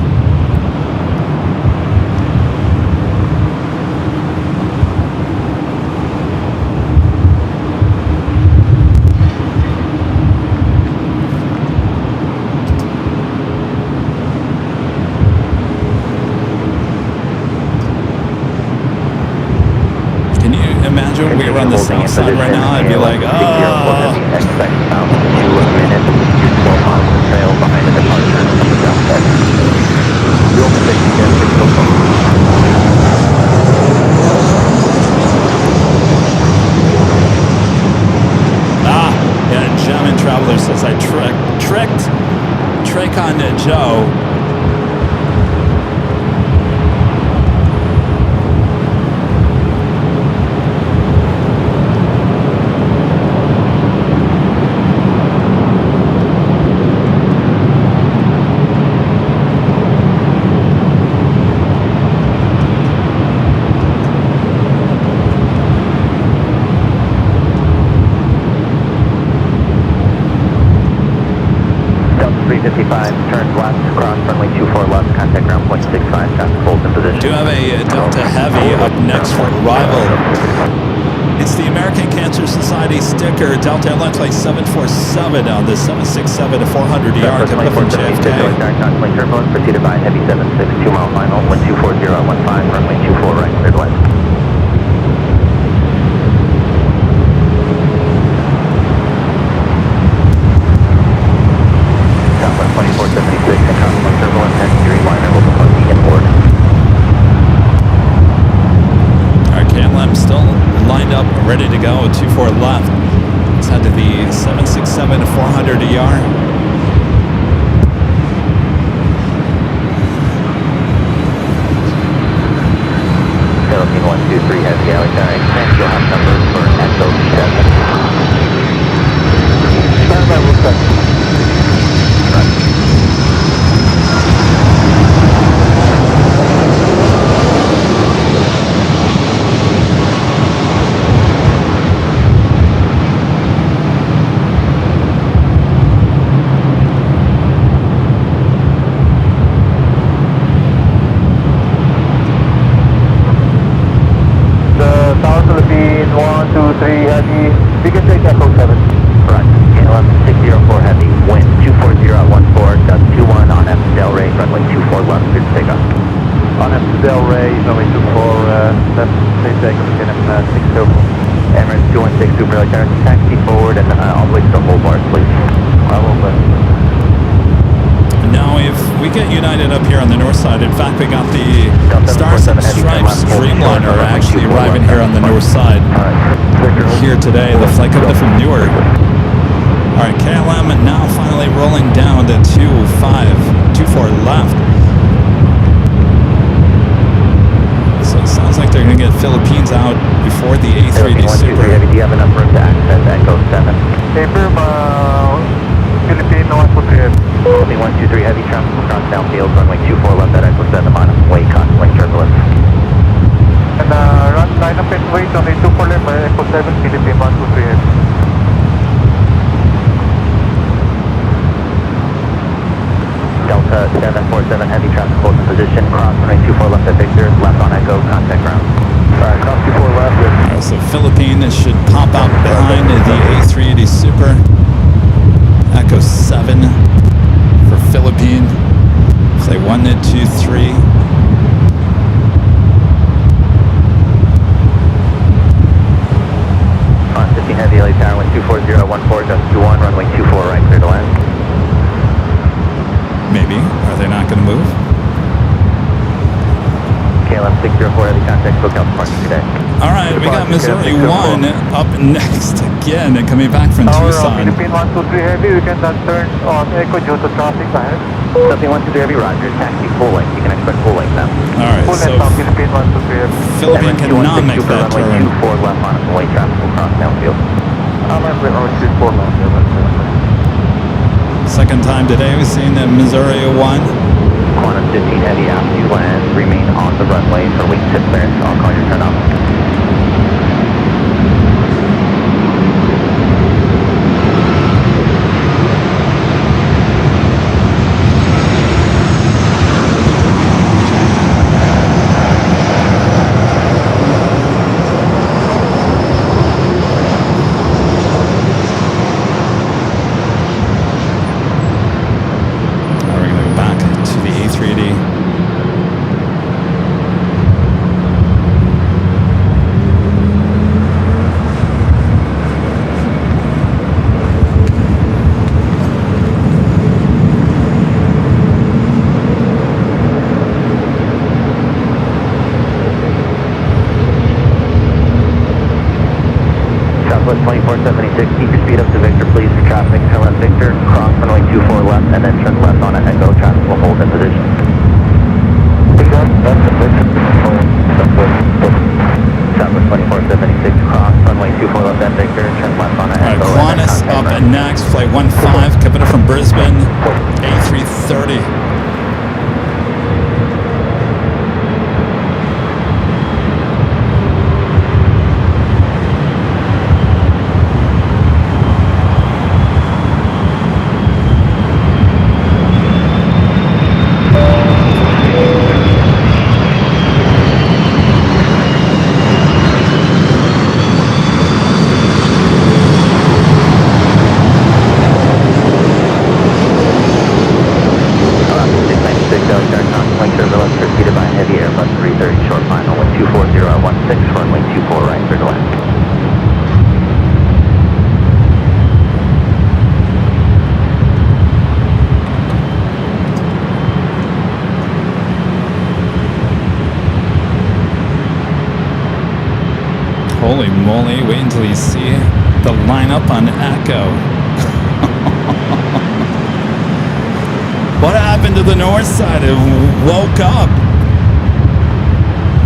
Imagine we were on the south side right now, I'd be like, oh. Expect about 2 minutes, 12 miles of trail behind the departure from the south side. You'll be again, Yeah, German Traveler says I tricked Tracon Joe. 355, turns left, cross runway 24 left, contact ground point 65, traffic holds in position. Do have a Delta Heavy up next for arrival. It's the American Cancer Society sticker, Delta Airlines Flight 747 on the 767 to 400ER, coming up from JFK. Constantly turbulence, preceded by heavy 76, 2 mile final, 1240 at 15, runway 24 right, cleared left. Southwest 2476 and constantly turbulence, and Dreamliner will propose the inboard. Our KLM still lined up, ready to go, 24 left. Let's head to the 767 to 400ER. Philippine 123 has the Alexander expense. You'll have numbers for Echo 7. Stand by, we'll check. Philippine 123 heavy. We can take Echo 7. Right. KLM 604 heavy. Wind 240 at 14. Dust 21 on F Del Rey. Runway 24 left. Good to take off. On F Del Rey, runway 24 left. Same takeoff again at 62. Emirates 216 Super Alexander. Taxi forward and all the way to the whole bar, please. Now, if we get United up here on the north side, in fact, we got the Stars and Stripes Dreamliner actually arriving here on the north side here today. The flight coming from Newark. All right, KLM now finally rolling down to 24 left. So it sounds like they're going to get Philippines out before the A380 Super. Do you have enough room to access Echo 7? Paper, Philippine 123 heavy. Philippine 123 heavy traffic across downfield, runway 24 left at Echo 7 on way constantly turbulence. And run 9 up and wait on a 24 left by Echo 7, Philippine 123 heavy. Delta 747 heavy traffic holds in position, cross runway 24 left at Victor, left on Echo, contact ground. Alright, cross 24 left. All right, so Philippines should pop out behind the A380 Super. Echo 7 for Philippine. Say 1 to 2, 3. On 15 heavy LA Tower, wind 240 at 14, dust 21, runway 24 right, clear to land. Maybe. Are they not going to move? KLM 604 heavy contact, SoCal parking today. All right, we got Missouri 1 up next again and coming back from Tucson. Philippine 123 heavy, we can turn on Echo due to traffic ahead. Philippine 123 heavy, roger, taxi full length, you can expect full length now. All right, Full so length on Philippine 123 heavy. Philippine cannot make that runway turn. 24 left on its way, traffic will cross downfield. I'm at runway 24 left. Second time today we've seen the Missouri 1. Quantum 15 heavy after you land, remain on the runway for wingtip clearance. I'll call your turn off. We're going to go back to the A380. Southwest 2476, keep your speed up to Victor, please, for traffic. Turn left Victor, cross runway 24 left, and then turn left on Echo. Traffic will hold in position. Southwest 2476, cross runway 24 left at Victor, turn left on All right, Echo. Qantas up next, flight 15, coming up from Brisbane, A330. Holy moly, wait until you see the lineup on Echo. What happened to the north side? It woke up.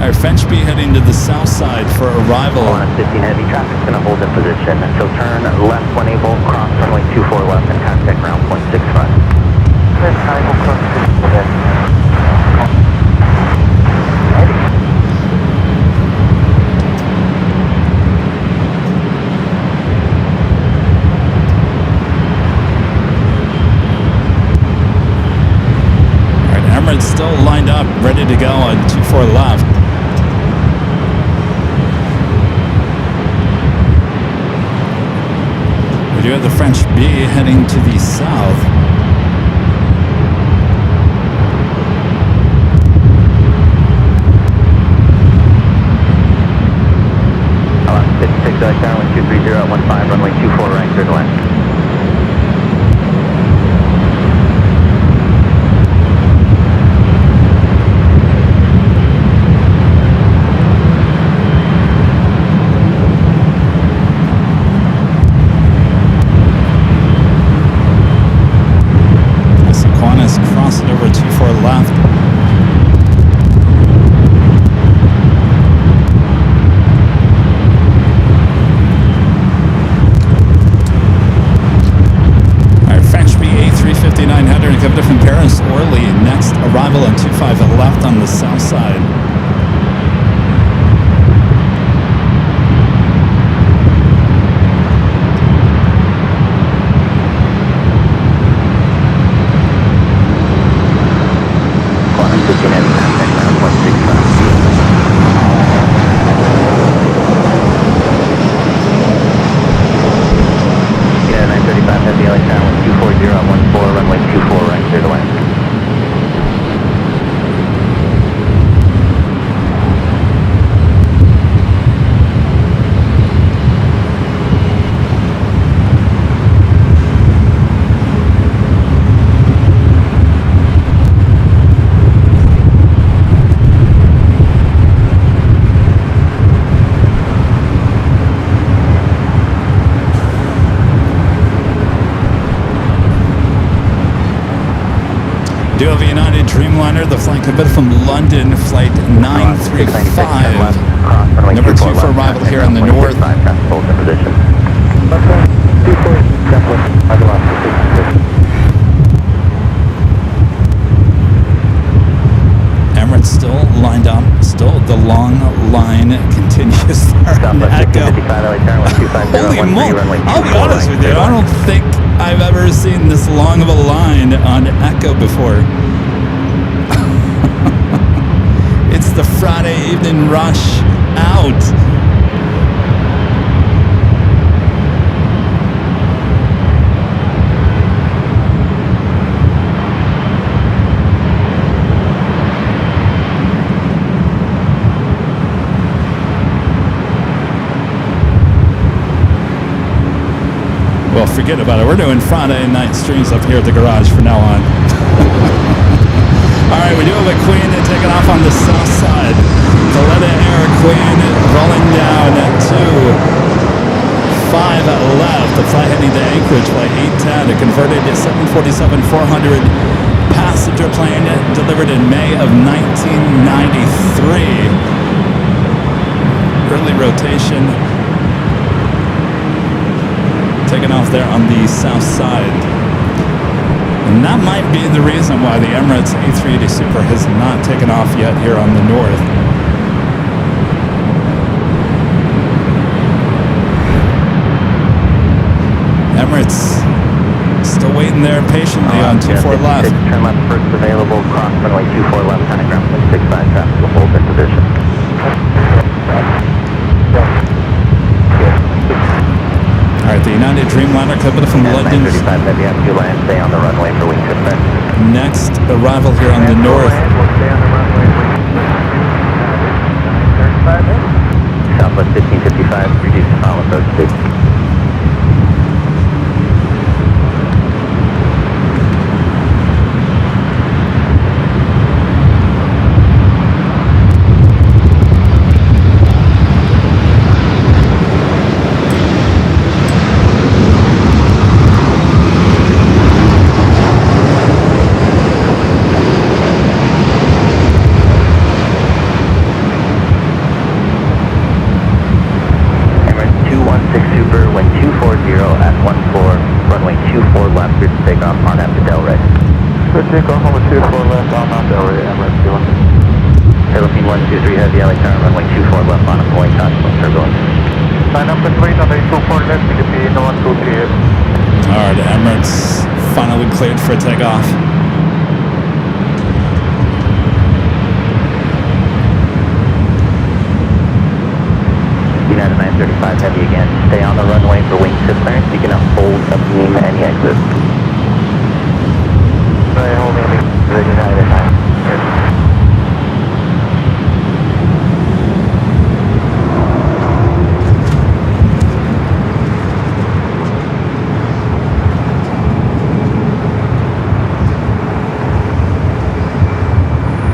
Our French B heading to the south side for arrival. 15 heavy traffic's going to hold in position. So turn left when able, cross runway 24 left and contact ground point 65. Alright, Emirates still lined up, ready to go on 24 left. We do have the French B heading to the south. Downwind 230 at 15, runway 24 right, clear to land. Sequanis crossing over 24 left. Coming from Paris, Orly, next arrival on 25 left on the south side. Yeah, 935 heavy LAX downwind 240 at 14, runway 24 right, clear to land. Do have a United Dreamliner, the flight coming from London, flight 935. Number 2 for arrival here on the north. Emirates still lined up, still the long line continues there on Echo. Holy moly, I'll be honest with you, I don't think I've ever seen this long of a line on Echo before. It's the Friday evening rush out. Well, forget about it. We're doing Friday night streams up here at the garage from now on. All right, we do have a Queen taking off on the south side. Valletta Air Queen rolling down to 5 left. The flight heading to Anchorage, flight 810, a converted 747-400 passenger plane delivered in May of 1993. Early rotation. Taking off there on the south side. And that might be the reason why the Emirates A380 Super has not taken off yet here on the north. Emirates still waiting there patiently on 24 left. Turn left first available, cross runway 24 left, contact ground point 65, traffic will hold in position. All right, the United Dreamliner coming from London. 935 heavy on 2 land, stay on the runway for wing transfer. Next arrival here on the north. Southwest 1555, reduce to final approach speed. Good takeoff on the 24 left on Mount Delray, Emirates 2. Airline 123 Heavy, LA turn runway 24 left on way, constant turbulence. Line up and wait on the 24 left, CDP 123. All right, Emirates finally cleared for takeoff. United 935 Heavy again. Stay on the runway for wing tip clearance. You can hold a beam any exit. Right, holding the United 9.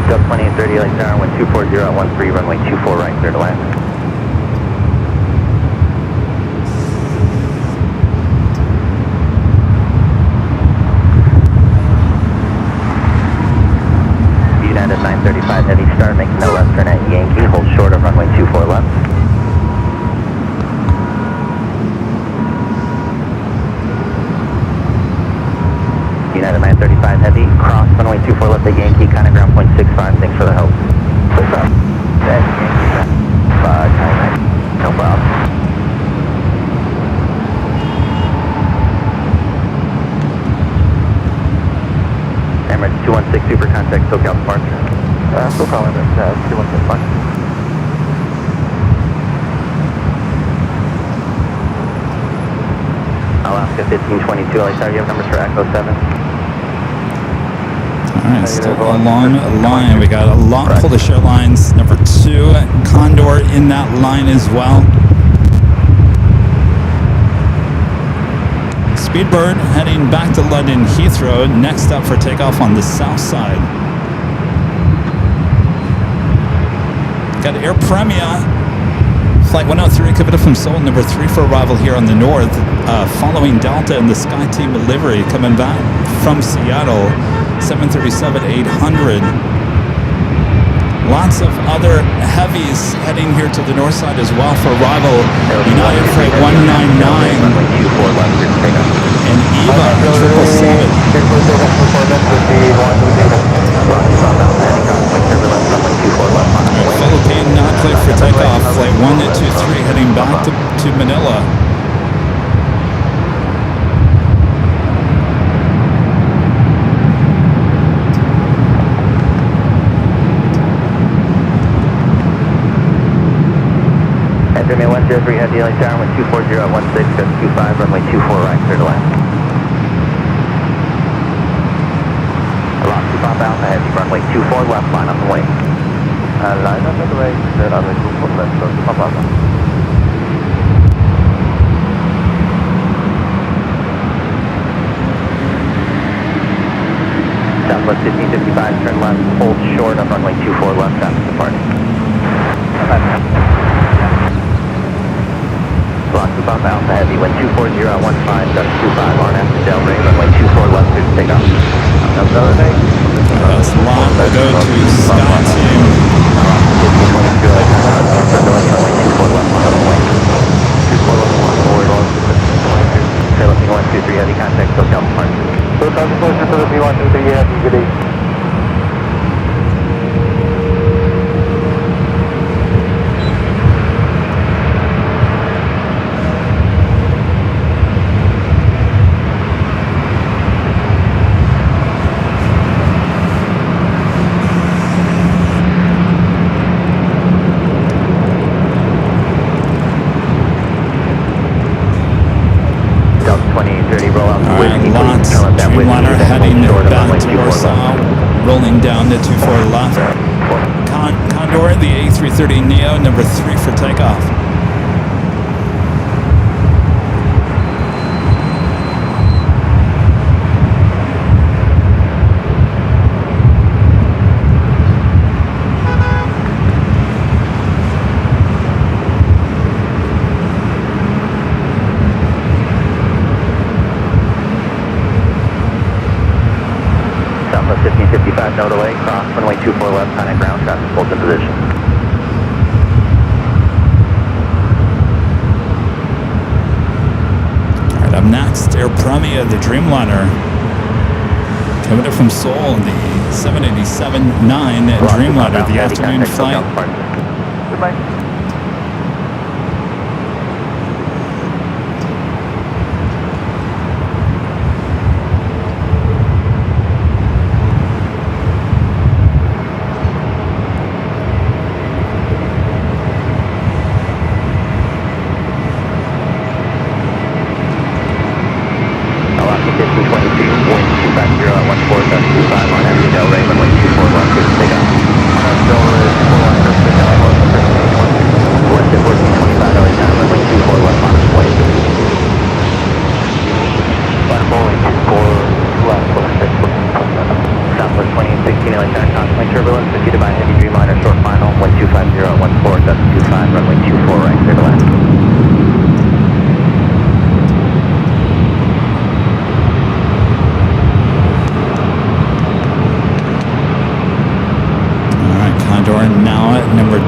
Dub 2830 LA tower, 1240 at 13, runway 24 right, clear to land. United 935 Heavy, start making no left turn at Yankee, hold short of runway 24 left. United 935 Heavy, cross runway 24 left at Yankee, kind of ground point 65, thanks for the help. What's up? That's Yankee, 599, no problem. Emirates 216 Super contact, SoCal departure. SoCal Emirates 216 fine. Alaska 1522, LA tower, you have numbers for Echo 7? All right, still a long line. We got a lot of Polish Airlines. Number 2, Condor in that line as well. Speedbird heading back to London Heathrow. Next up for takeoff on the south side. Got Air Premia. Flight 103 coming up from Seoul, number 3 for arrival here on the north. Following Delta and the SkyTeam livery coming back from Seattle. 737-800. Lots of other heavies heading here to the north side as well for arrival. United Flight 199 and EVA 777. Philippine not cleared for takeoff. Flight 123 heading back to Manila. Runway 103 Heavy, LA tower, 240 at 16, 25, runway 24 right, clear to land. Velocity pop out ahead, runway 24 left, line on the way. Line up and wait, runway 24 left, so pop out. Southwest 1555, turn left, hold short on runway 24 left, traffic departing. Velocity pop out heavy, wind 240 at 15, 25 on after Delray, runway 24 left, clear to take off. That's long to go to SkyTeam. Runway 24 left, on the way. 24 left, on board. Philippine 123 Heavy, contact SoCal departure. SoCal departure, Philippine 123 Heavy, good day. Dreamliner heading back to Warsaw, rolling down to 24 left. Condor, the A330neo, number 3 for takeoff. Southwest 1555, no delay, cross runway 24 left, on ground, traffic holds in position. All right, up next, Air Premia, the Dreamliner. Coming in from Seoul, the 787-9 Dreamliner, the afternoon flight. Goodbye. Alaska 1522, wind 250 at 14.25 on Avenue Del Rey, runway 24 left, clear to take off. On Avenue Del Rey, 4 line, clear to take off, west at 1425 LA time, runway 24 left, on its way. Left bowling 24 left, 46, Southwest 2816 LA time, constantly turbulence, preceded by heavy Dreamliner, short final, wind 250 at 14.25, runway 24 right, clear to land. Condor now at number 2.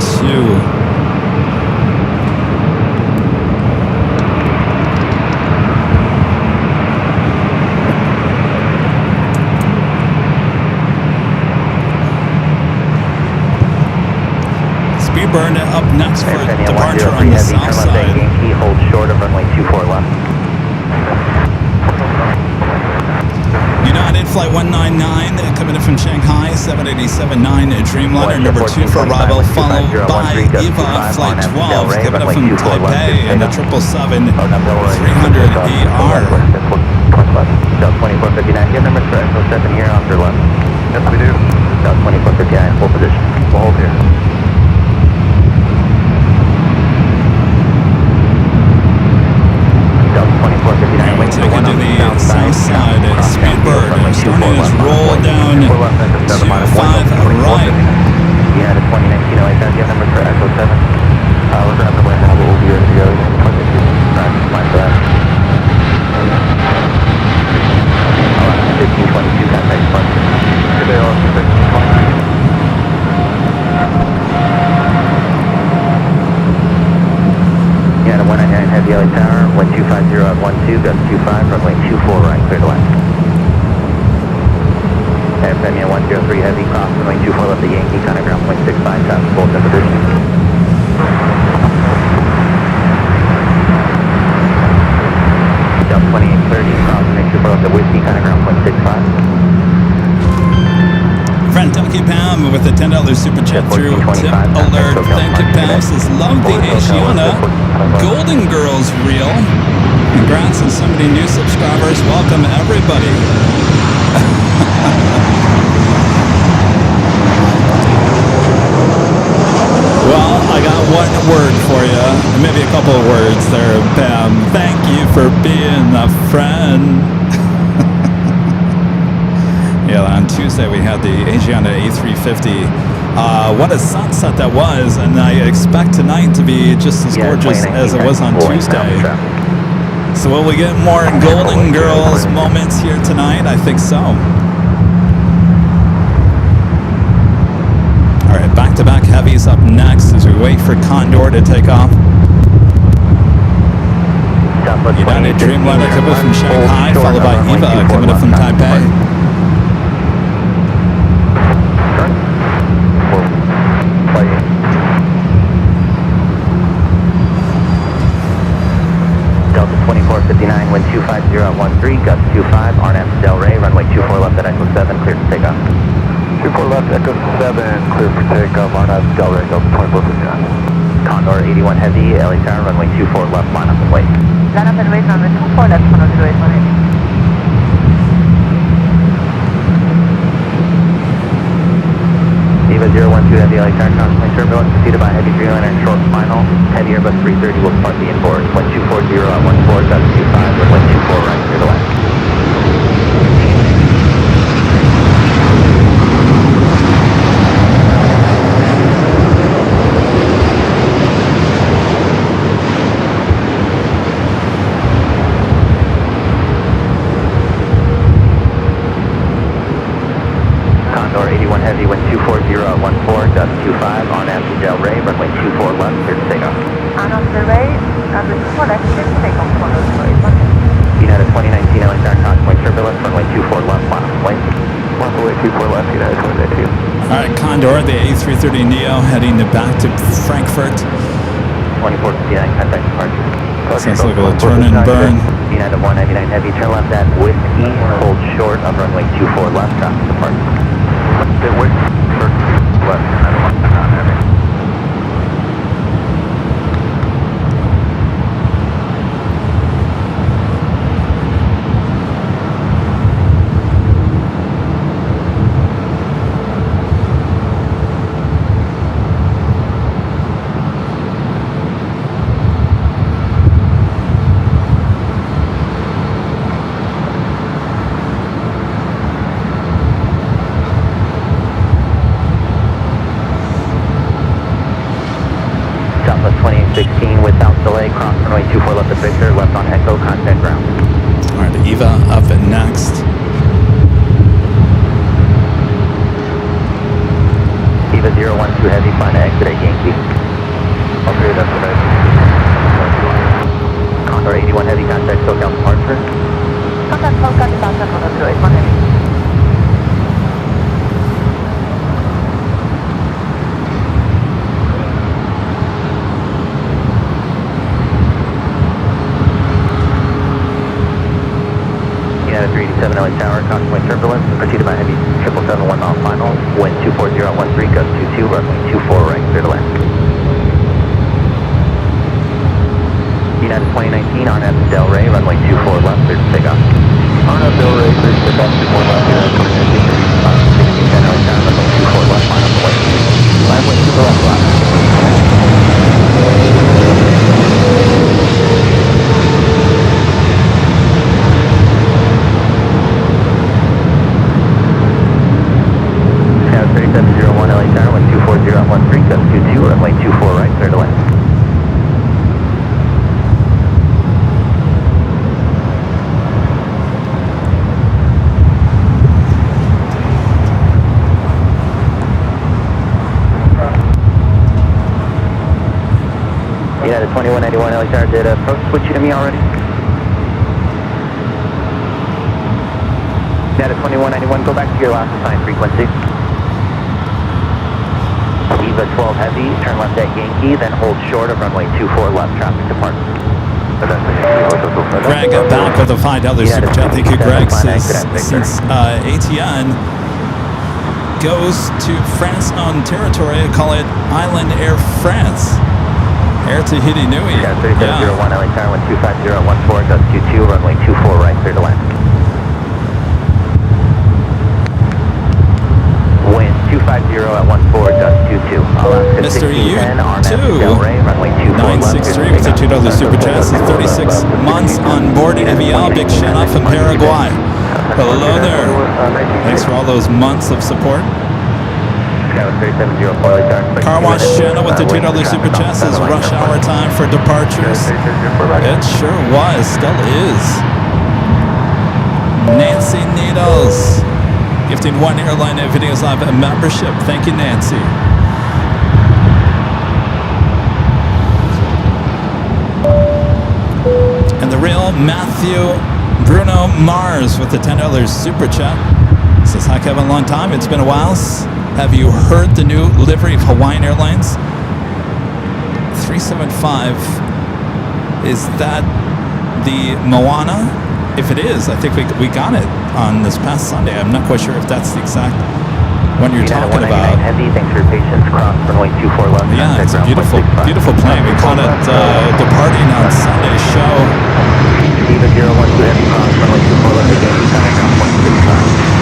Speedbird up next for departure on the south side. Yankee, hold short of runway 24 left. United Flight 199 coming in from Shanghai, 787-9 Dreamliner, number 2 for arrival, followed by EVA Flight 12 coming up from Taipei and the 777-300ER. South 2459, do you have numbers for Echo 7 here off your left? Yes, we do. South 2459, full position. We'll hold here. And we're taking to the south side at Speedbird, starting his roll down to 5 right. You had a 2019 LA time, do you have numbers for Echo 7? We're grabbing the wind now, but we'll be ready to go. Fine for that. 1522, got next one. Good day, Alaska 1522. You had a 199 heavy LA tower, wind 250 at 12, gust 25, runway 24 right, clear to land. FMU 103 heavy, cross runway 24 left the Yankee, contact ground point 65, task full position. Jump 2830, cross runway 24 left the Whiskey, contact ground point 65. Kentucky Pam with a $10 super chat through tip alert. Thank you, Pam. Says love the Asiana Golden Girls reel. Congrats on so many new subscribers. Welcome everybody. Well, I got one word for you, maybe a couple of words there, Pam. Thank you for being a friend. Yeah, on Tuesday we had the Asiana A350. What a sunset that was, and I expect tonight to be just as gorgeous as it was on Tuesday. So will we get more Golden Girls moments here tonight? I think so. All right, back-to-back heavies up next as we wait for Condor to take off. United Dreamliner coming from Shanghai, followed by EVA coming up from Taipei. Delta 2459, wind 250 at 13, gust 25, RNAV Del Rey, runway 24 left at Echo 7, clear to take off. 24 left, Echo 7, clear for takeoff, RNAV Del Rey, Delta 2459. Condor 81 heavy, LA tower, runway 24 left, line up and wait. Line up and wait, runway 24 left, 10818. EVA 012 heavy LA tower, constantly turbulence, preceded by heavy Dreamliner and short final. Heavy Airbus 330 will depart the inboard. Wind 240 at 14, gust 25, with wind 24 right, clear to land. Condor 81 heavy, wind 240 at 14, gust 25, on Avenue Del Rey, runway 24 left, clear to take off. And on the way, runway 24 left, clear to take off, 10818. You had a 2019 LA tower, constantly turbulence, runway 24 left, line up and wait. runway 24 left, United 2019. All right, Condor, the A330neo heading back to Frankfurt. 2459, contact departure. Sounds like a little turn and burn. United 199 Heavy, turn left at Whiskey, hold short of runway 24 left, traffic departure. Left, United 199 Heavy. Southwest 2816 without delay, cross runway 24 left at Victor, left on Echo, contact ground. All right, Eva up and next. Eva 012 Heavy, find an exit at Yankee. Okay, that's right. Condor 81 Heavy, contact SoCal departure. Contact SoCal departure for the 281 Heavy. United 387 LA Tower, crossing turbulence, proceeded by Heavy 777 mile final, wind 240 at 13, gust 22, runway 24 right, clear to land. United 2019, RNAV Del Rey, runway 24 left, clear to take off. RNAV Del Rey, clear to take off, 24 left, United 2019. 1610 LA Tower, runway 24 left, final to wait. Line way 2 left, left. United 3701 LA Tower, wind 240 at 13, gust 22, runway 24 right, clear to land. United 2191 LA Tower, did approach switch you to me already? United 2191, go back to your last assigned frequency. Eva 12 Heavy, turn left at Yankee, then hold short of runway 24 left, traffic departure. Greg back with a $5 super chat. Thank you, Greg. Since ATN goes to France-owned territory, call it Island Air France. Air Tahiti Nui. Yeah, 3701 LA Tower, wind 250 at 14, gust 22, runway 24 right, clear to land. Wind 250 at 14, gust 22. Alaska Mr. 1610, RNAV Del Rey, runway 24 left. 963 with the $2 super chat. This is 36 months on board Avial. Big shout out from Paraguay. Hello there. Thanks for all those months of support. Car Wash Channel with the $2 super chat says rush hour time for departures. It sure was, still is. Nancy Needles gifting one Airline and Videos Live membership. Thank you, Nancy. And the real Matthew Bruno Mars with the $10 super chat says, hi Kevin, long time. It's been a while. Have you heard the new livery of Hawaiian Airlines? 375. Is that the Moana? If it is, I think we got it on this past Sunday. I'm not quite sure if that's the exact one you're talking about. Heavy, thanks for your patience. Cross runway 24 left. Yeah, it's a beautiful, beautiful plane. We caught it departing on Sunday's show. Eva 012 Heavy, cross runway 24 left again. Contact ground 0.65.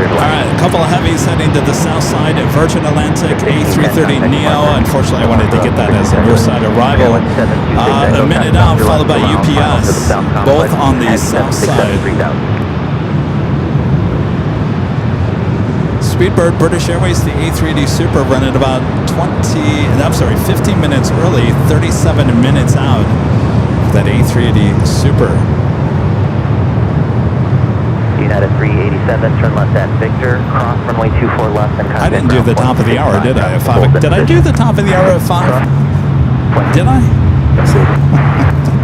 Alright, a couple of heavies heading to the south side at Virgin Atlantic A330neo. Unfortunately, I wanted to get that as a near side arrival. A minute out, followed by UPS, both on the south side. Speedbird British Airways, the A380 Super, running about 15 minutes early, 37 minutes out. That A380 Super. United 387, turn left at Victor, cross runway 24 left and contact. I didn't do the top of the hour, did I? At 5? Did I do the top of the hour at 5? Did I?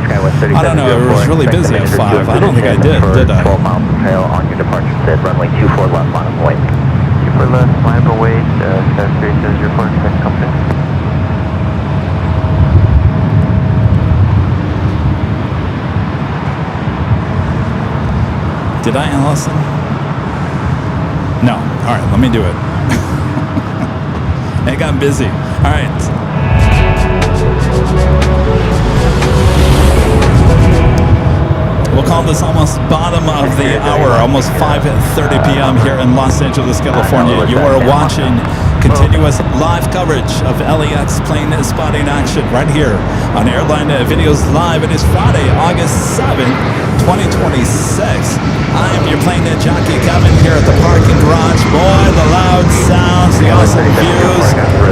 Skywest 3704. I don't know, it was really busy at 5. I don't think I did I? 12 miles from tail on your departure set, runway 24 left, line up away. 24 left, line up away, Star Space says your flight is company. Did I, Allison? No. All right, let me do it. It got busy. All right. We'll call this almost bottom of the hour, almost 5:30 p.m. here in Los Angeles, California. You are watching continuous live coverage of LAX plane spotting action right here on Airline Videos Live. It is Friday, August 7th, 2026. I am your Plane Jockey Kevin here at the parking garage. Boy, the loud sounds, the awesome views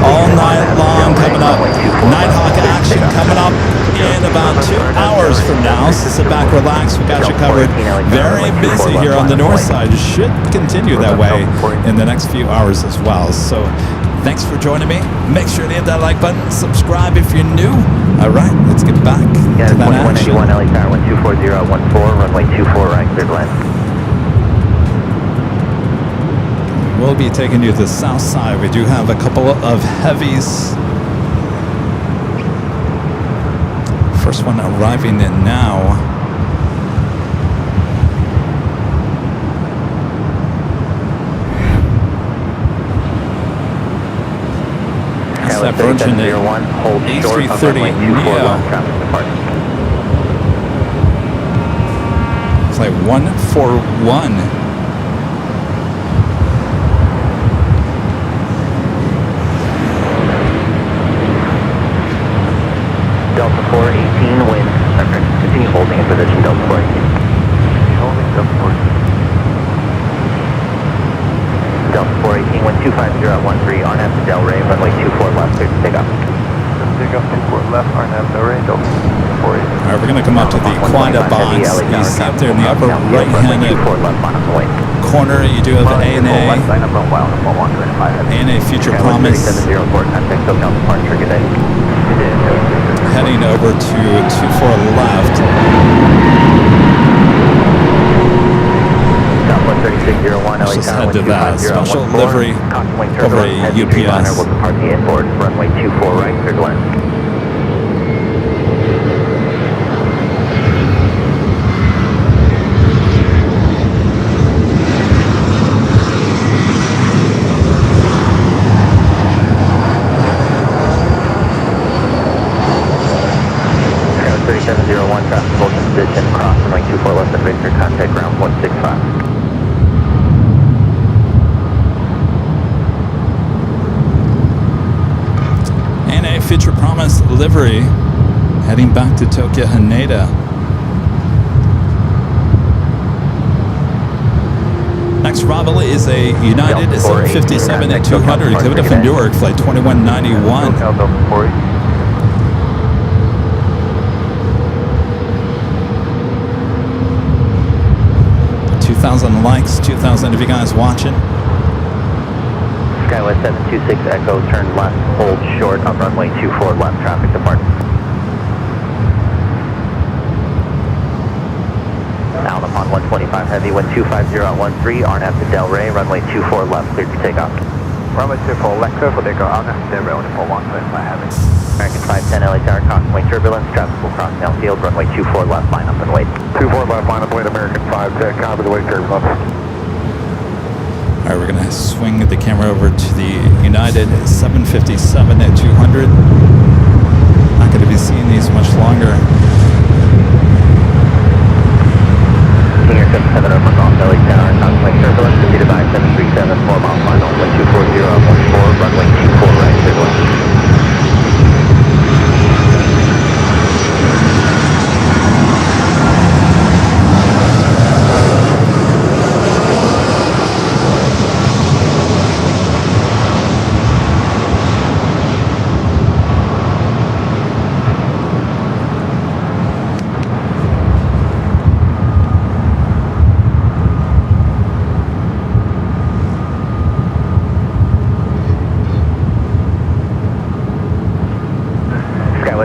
all night long coming up. Nighthawk action coming up in about 2 hours from now. So sit back, relax. We got you covered. Very busy here on the north side. It should continue that way in the next few hours as well. So thanks for joining me. Make sure to hit that like button. Subscribe if you're new. All right, let's get back to that action. 2181 LA Tower 124014, runway 24 right, cleared land. We'll be taking you to the south side. We do have a couple of heavies. First one arriving in now. That's that Virgin A330 Neo. Flight 141. Delta 418, wind. Continue holding in position, Delta 418. Continue holding, Delta 418. Delta 418, wind 250 at 13, RNAV to Del Rey, runway 24 left, clear to take off. Take off 24 left, RNAV Del Rey, Delta 418. All right, we're going to come up to the Quada box. You see up there in the upper right-hand corner, you do have ANA. ANA Future Promise. Heading over to 24 left. Just head to that special livery over a UPS. Runway 24 right, clear to land. Traffic hold in position, cross runway 24 left and Victor, contact ground 165. ANA Future Promise livery heading back to Tokyo Haneda. Next arrival is a United 757-200 coming from Newark, flight 2191. 2,000 likes, 2,000 of you guys watching. Skywest 726 Echo, turn left, hold short on runway 24 left, traffic departing. Out upon 125 heavy, wind 250 at 13, RNAV to Del Rey, runway 24 left, cleared to take off. Runway 24 left, clear for takeoff, RNAV to Del Rey, 141, clear for heavy. American 510 LA Tower, crossing turbulence, traffic will cross downfield, runway 24 left, line up and wait. 24 left, line up, wait, American 510, copy the wait turbulence. All right, we're going to swing the camera over to the United 757-200. Not going to be seeing these much longer. Senior 77 over North LA Tower, crossing turbulence, defeated by 737, 4 mile final, wind 240 at 14, runway 24 right, turbulence.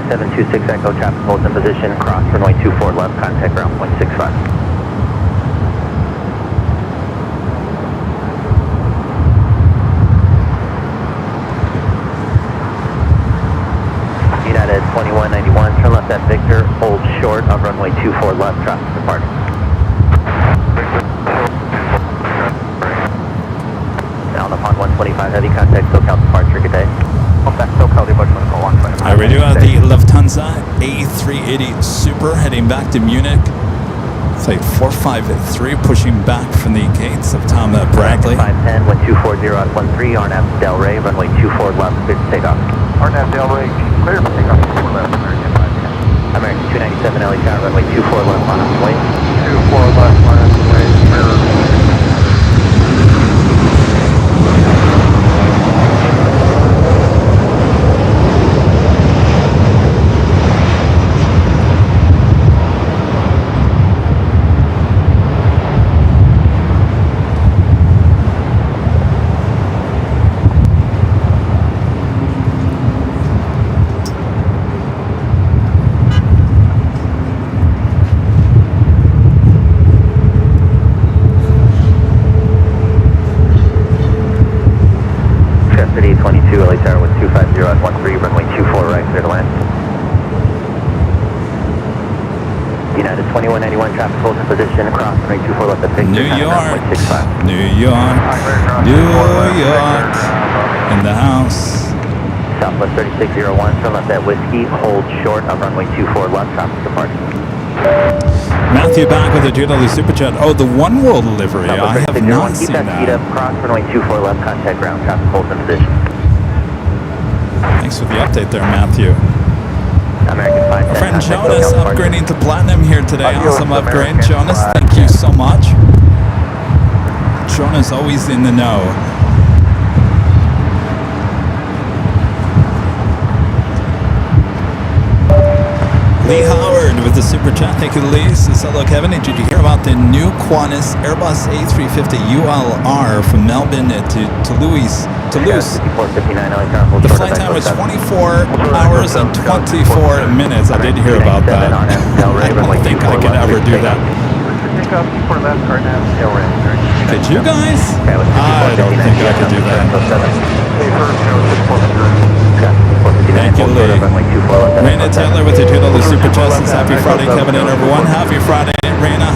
726 Echo, traffic holds in position, cross runway 24 left, contact ground point 65. United 2191, turn left at Victor, hold short of runway 24 left, traffic departing. Now upon 125 heavy contact, SoCal departure, good day. SoCal departure, call 125. All right, we do have the Lufthansa A380 Super heading back to Munich. Flight 453 pushing back from the gates of Tom Bradley. 510, 1240 out 13, RNAV Del Rey, runway 24 left, clear to take off. RNAV Del Rey, clear for takeoff, 24 left, American 510. American 297 LA Tower, runway 24 left, line up the way. 24 left, line up the way, clear. United 2191, traffic holds in position, across runway 24 left at Victor. New York, 65. New York, New York, in the house. Southwest 3601, turn left at Whiskey, hold short of runway 24 left, traffic departure. Matthew back with a $2 super chat. Oh, the One World livery. I have not keep seen that speed up, that. cross runway 24 left, contact ground, traffic holds in position. Thanks for the update there, Matthew. American 510. Friend contact Jonas SoCal departure. upgrading to platinum here today. Awesome upgrade, American Jonas. flag. Thank you so much. Jonas always in the know. Lee Howard with the super chat. Thank you, Lee. Says, hello, Kevin. Did you hear about the new Qantas Airbus A350 ULR from Melbourne to Toulouse? The flight time was 24 hours and 24 minutes. I did hear about that. I don't think I could ever do that. Takeoff, 24 left, RNAV Del Rey. Could you guys? I don't think I could do that. Thank you, Lee. Raina Taylor with the $2 super chat. Says, happy Friday, Kevin and everyone. Happy Friday, Raina.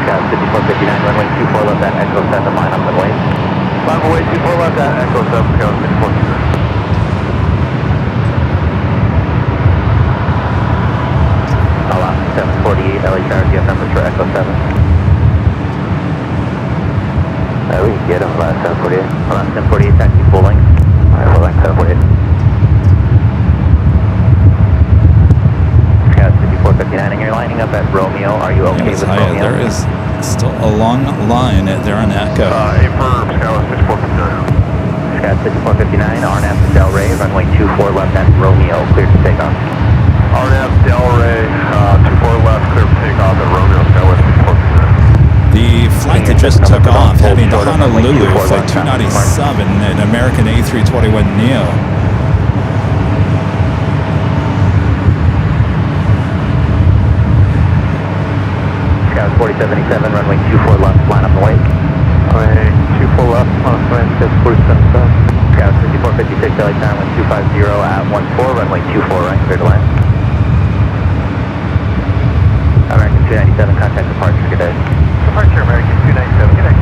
Got 5459, runway 24 left at Echo 7, line up and wait. Line away, 24 left at Echo 7, Kevin, 5459. Alaska 748, LA Tower, do you have numbers for Echo 7? We can get him, Alaska 748. Alaska 748, taxi full length. Alright, full length 748. Got 5459, and you're lining up at Romeo. Are you okay with Romeo? There is still a long line there on Echo. Affirm, Skyline 6459. Sky 5459, RNAV Del Rey, runway 24 left at Romeo, clear to take off. RNAV Del Rey, 24 left, clear for takeoff at Romeo, Skyway 6459. The flight that just took off heading to Honolulu, flight 297, an American A321 Neo. Sky 4077, runway 24 left, line up and wait. Runway 24 left, on French, 4077. Sky 5456, LA Tower, 250 at 14, runway 24 right, clear to land. American 297, contact departure, good day. Departure, American 297, good day.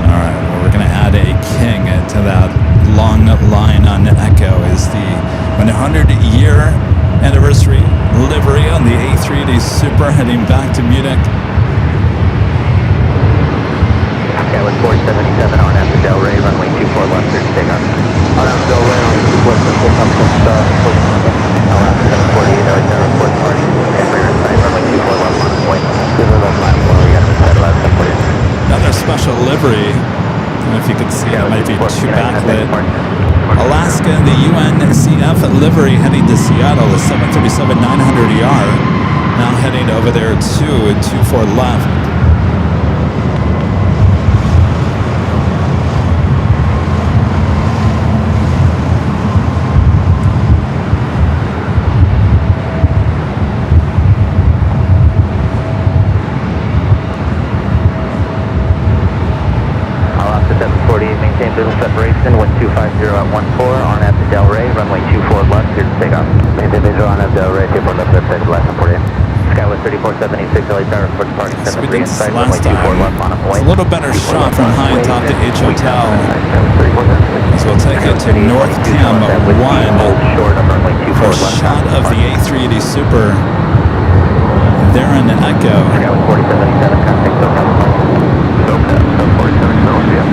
Alright, well, we're going to add a king to that long line on Echo. Is the 100-year anniversary livery on the A380 Super heading back to Munich. Skyline 477, RNAV Del Rey, runway 24 left, clear to take off. RNAV Del Rey, on 24 left, Alaska 748, LA Tower, report departure. Okay, for your side, runway 24 left, on its way. Give it a platform, we got to set Alaska 748. Another special livery. I don't know if you can see it. It might be too backlit. Alaska, the UNCF livery heading to Seattle, the 737-900ER. Now heading over there too, at 24 left. Business separation, wind 250 at 14, on at the Del Rey, runway 24 left, clear to take off. Maintain visual on at Del Rey, 24 left, left, left, 48. Skyway 3476, LA Tower, Fort Park, So we 73 did this inside, last runway 24 time. left, on a It's point. a little better shot from high atop the H Hotel. As we'll take it to North Cam 1 for a shot of the A380 Super. There in the Echo. Skyway 4077, contact SoCal. SoCal 47 knows, yeah.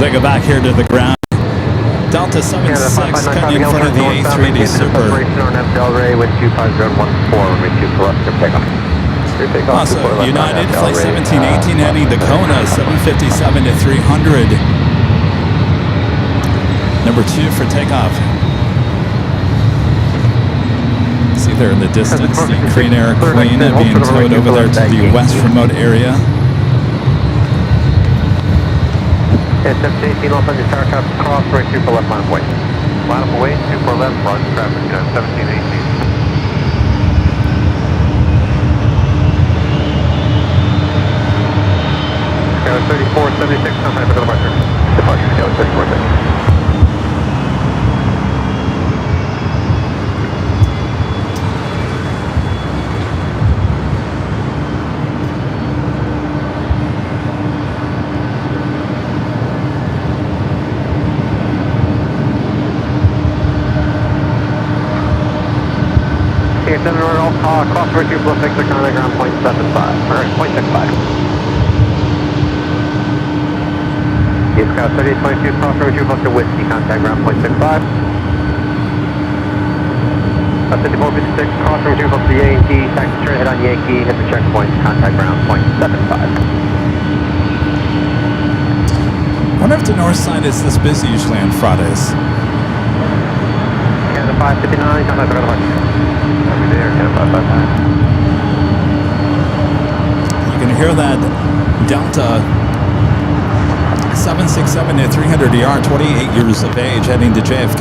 Take it back here to the ground. Delta 76 coming in front of the A380 Super. Also, United Flight 1718 heading to Kona, 757 to 300. Number 2 for takeoff. See there in the distance, the Korean Air Queen being towed over there to the west remote area. Yeah, 1718 off on your tower traffic, cross right 24 left line of way. Line of way, 24 left, roger traffic, 1718. Skyway 3476, contact for departure. Departure, Skyway 3476. Cross right 2 plus 6, contact ground 0.75, or 0.65. Yes, Scout 3822, cross right 2 plus the whiskey, contact ground 0.65. 5456, cross right 2 plus the Yankee, taxi straight ahead on Yankee, hit the checkpoint, contact ground 0.75. I wonder if the north side is this busy usually on Fridays. Canada 559, contact for departure. Every day or Canada 559. You can hear that Delta 767 to 300ER, 28 years of age, heading to JFK.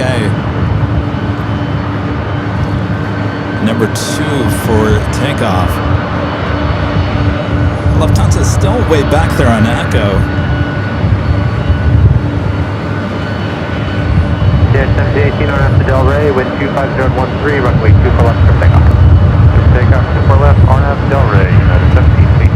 Number 2 for takeoff. Lufthansa is still way back there on Echo. Yeah, 1718 on after Del Rey, wind 25013, runway 24 left for takeoff. Takeoff 24 left on after Del Rey, United 1718.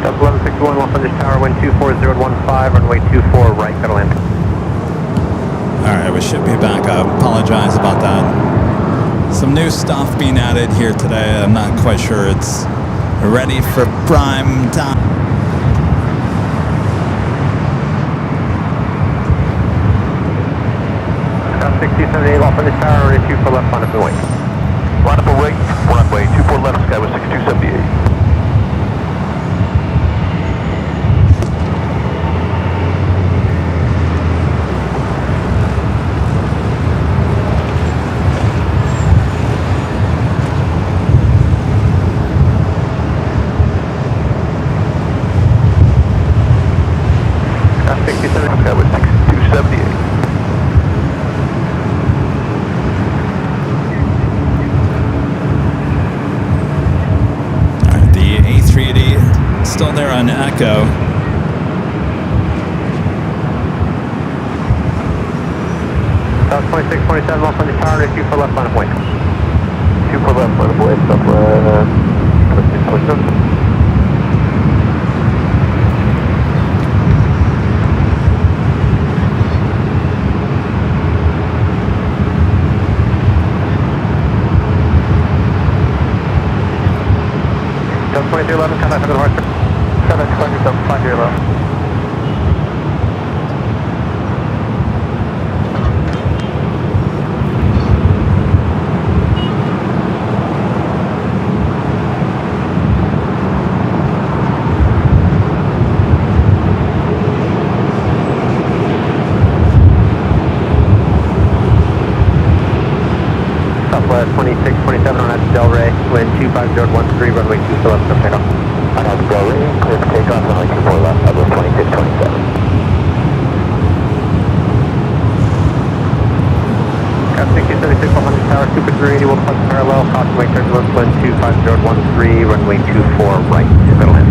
Delta 1161, Los Angeles Tower, wind 24015, runway 24 right, got to land. All right, we should be back up. Apologize about that. Some new stuff being added here today. I'm not quite sure it's ready for prime time. 6278, Los Angeles Tower, runway 24 left, line up and wait. Line up and wait, runway 24 left, Skyway 6278. Skyway 6278. Still there on Echo. South 2627, Los Angeles Tower, 24 left, line of way. 24 left, line of way, stop 2627. South 2311, contact for the departure. 727, 50. Southwest 2627 on Del Rey, wind 25013, runway 24 left, no takeoff. On Del Rey, clear for takeoff, runway 24 left, Southwest 2627. Got 6076, 100 Tower, Super 380, will plus parallel, caution wait, turn to left, wind 25013, runway 24 right, middle end.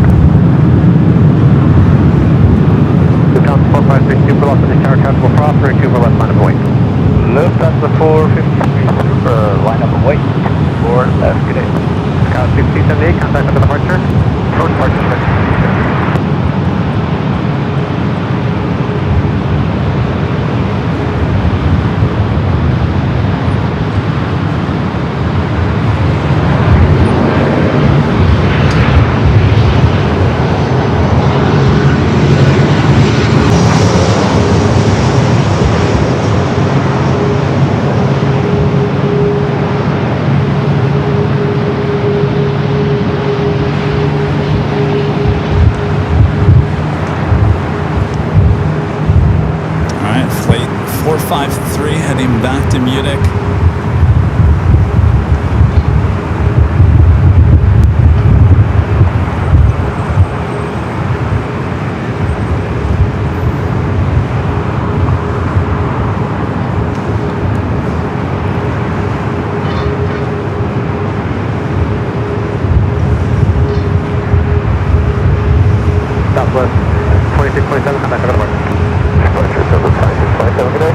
Lufthansa 453 Super, Los Angeles Tower, touchable cross, runway 24 left, line of wait. Lufthansa 453 Super, line up and wait. 4 left, good day. Scout 6278, contact for the departure. Road departure, Flight 453 heading back to Munich. Southwest 2627, contact for the departure. departure, Southwest 2627, good day.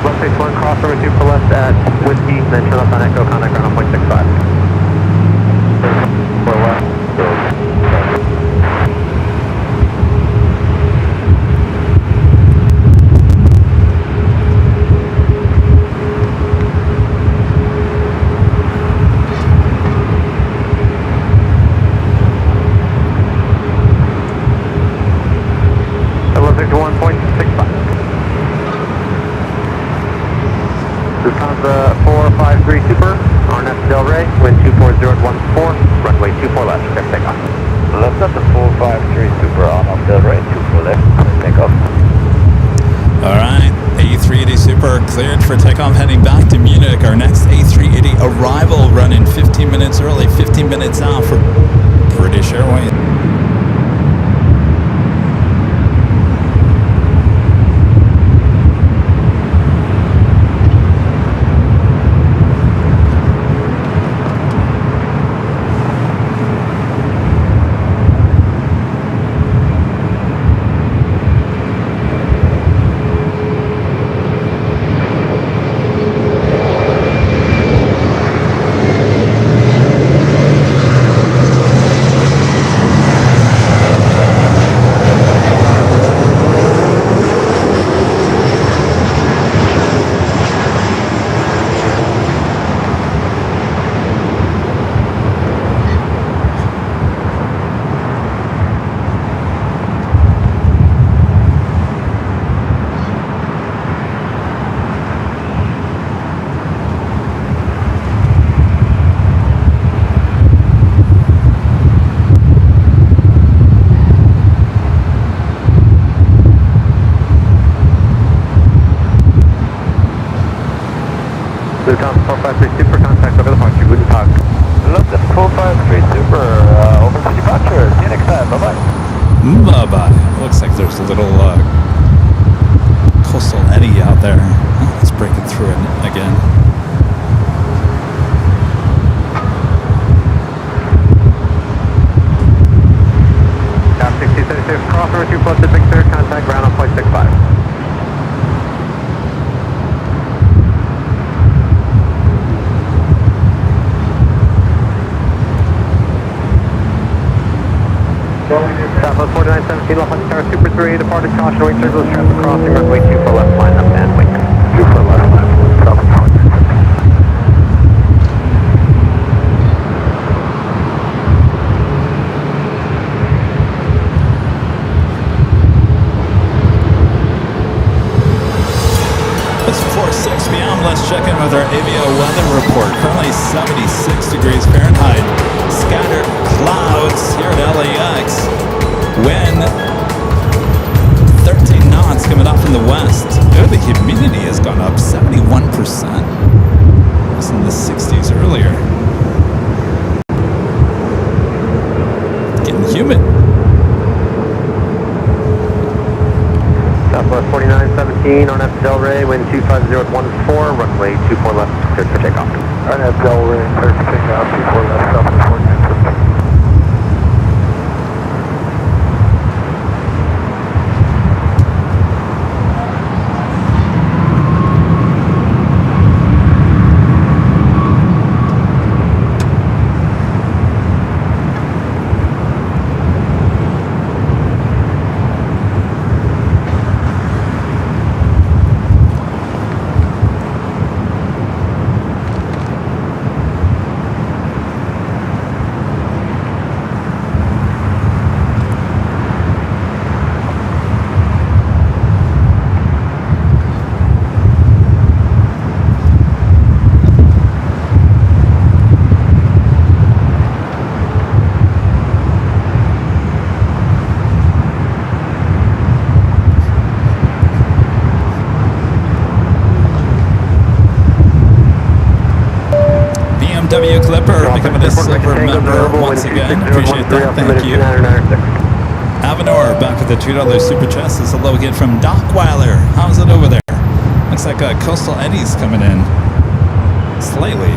161, cross over 2 for left at Whiskey, then turn left on Echo, contact ground on 0.65. 4 left, Lufthansa 453 Super, RNF Del Rey, wind 24014, runway 24 left, clear for takeoff. Lufthansa 453 Super, on Del Rey, 24 left, clear takeoff. All right, A380 Super cleared for takeoff heading back to Munich. Our next A380 arrival running 15 minutes early, 15 minutes out for British Airways. Lufthansa 453 Super, contact over departure. Guten Tag. London 453 Super, over to departure. See you next time. Bye-bye. Bye-bye. Looks like there's a little coastal eddy out there. Oh, it's breaking through it again. Cap 6036, crossover 2 plus Victor, contact ground on point 65. Southwest 4917, left on Tower Super 3, departed caution, wait circles, traffic crossing, runway 24 left, line up and wait. 24 left, Southwest 4917. It's 4:06 p.m. Let's check in with our AVO weather report. Currently 76 degrees Fahrenheit. Scattered clouds here at LAX. Wind 13 knots coming up from the west. Oh, the humidity has gone up 71%. It was in the 60s earlier. Getting humid. Southwest 4917 on F Delray, wind 250 at 14, runway 24 left, cleared for takeoff. On F Delray, cleared for takeoff, 24 left, Southwest 4917. BMW Clipper becoming a silver member once again. Appreciate that. Thank you. Avenor back with the $2 super chest. This is a hello again from Dockweiler. How's it over there? Looks like coastal eddies coming in slightly.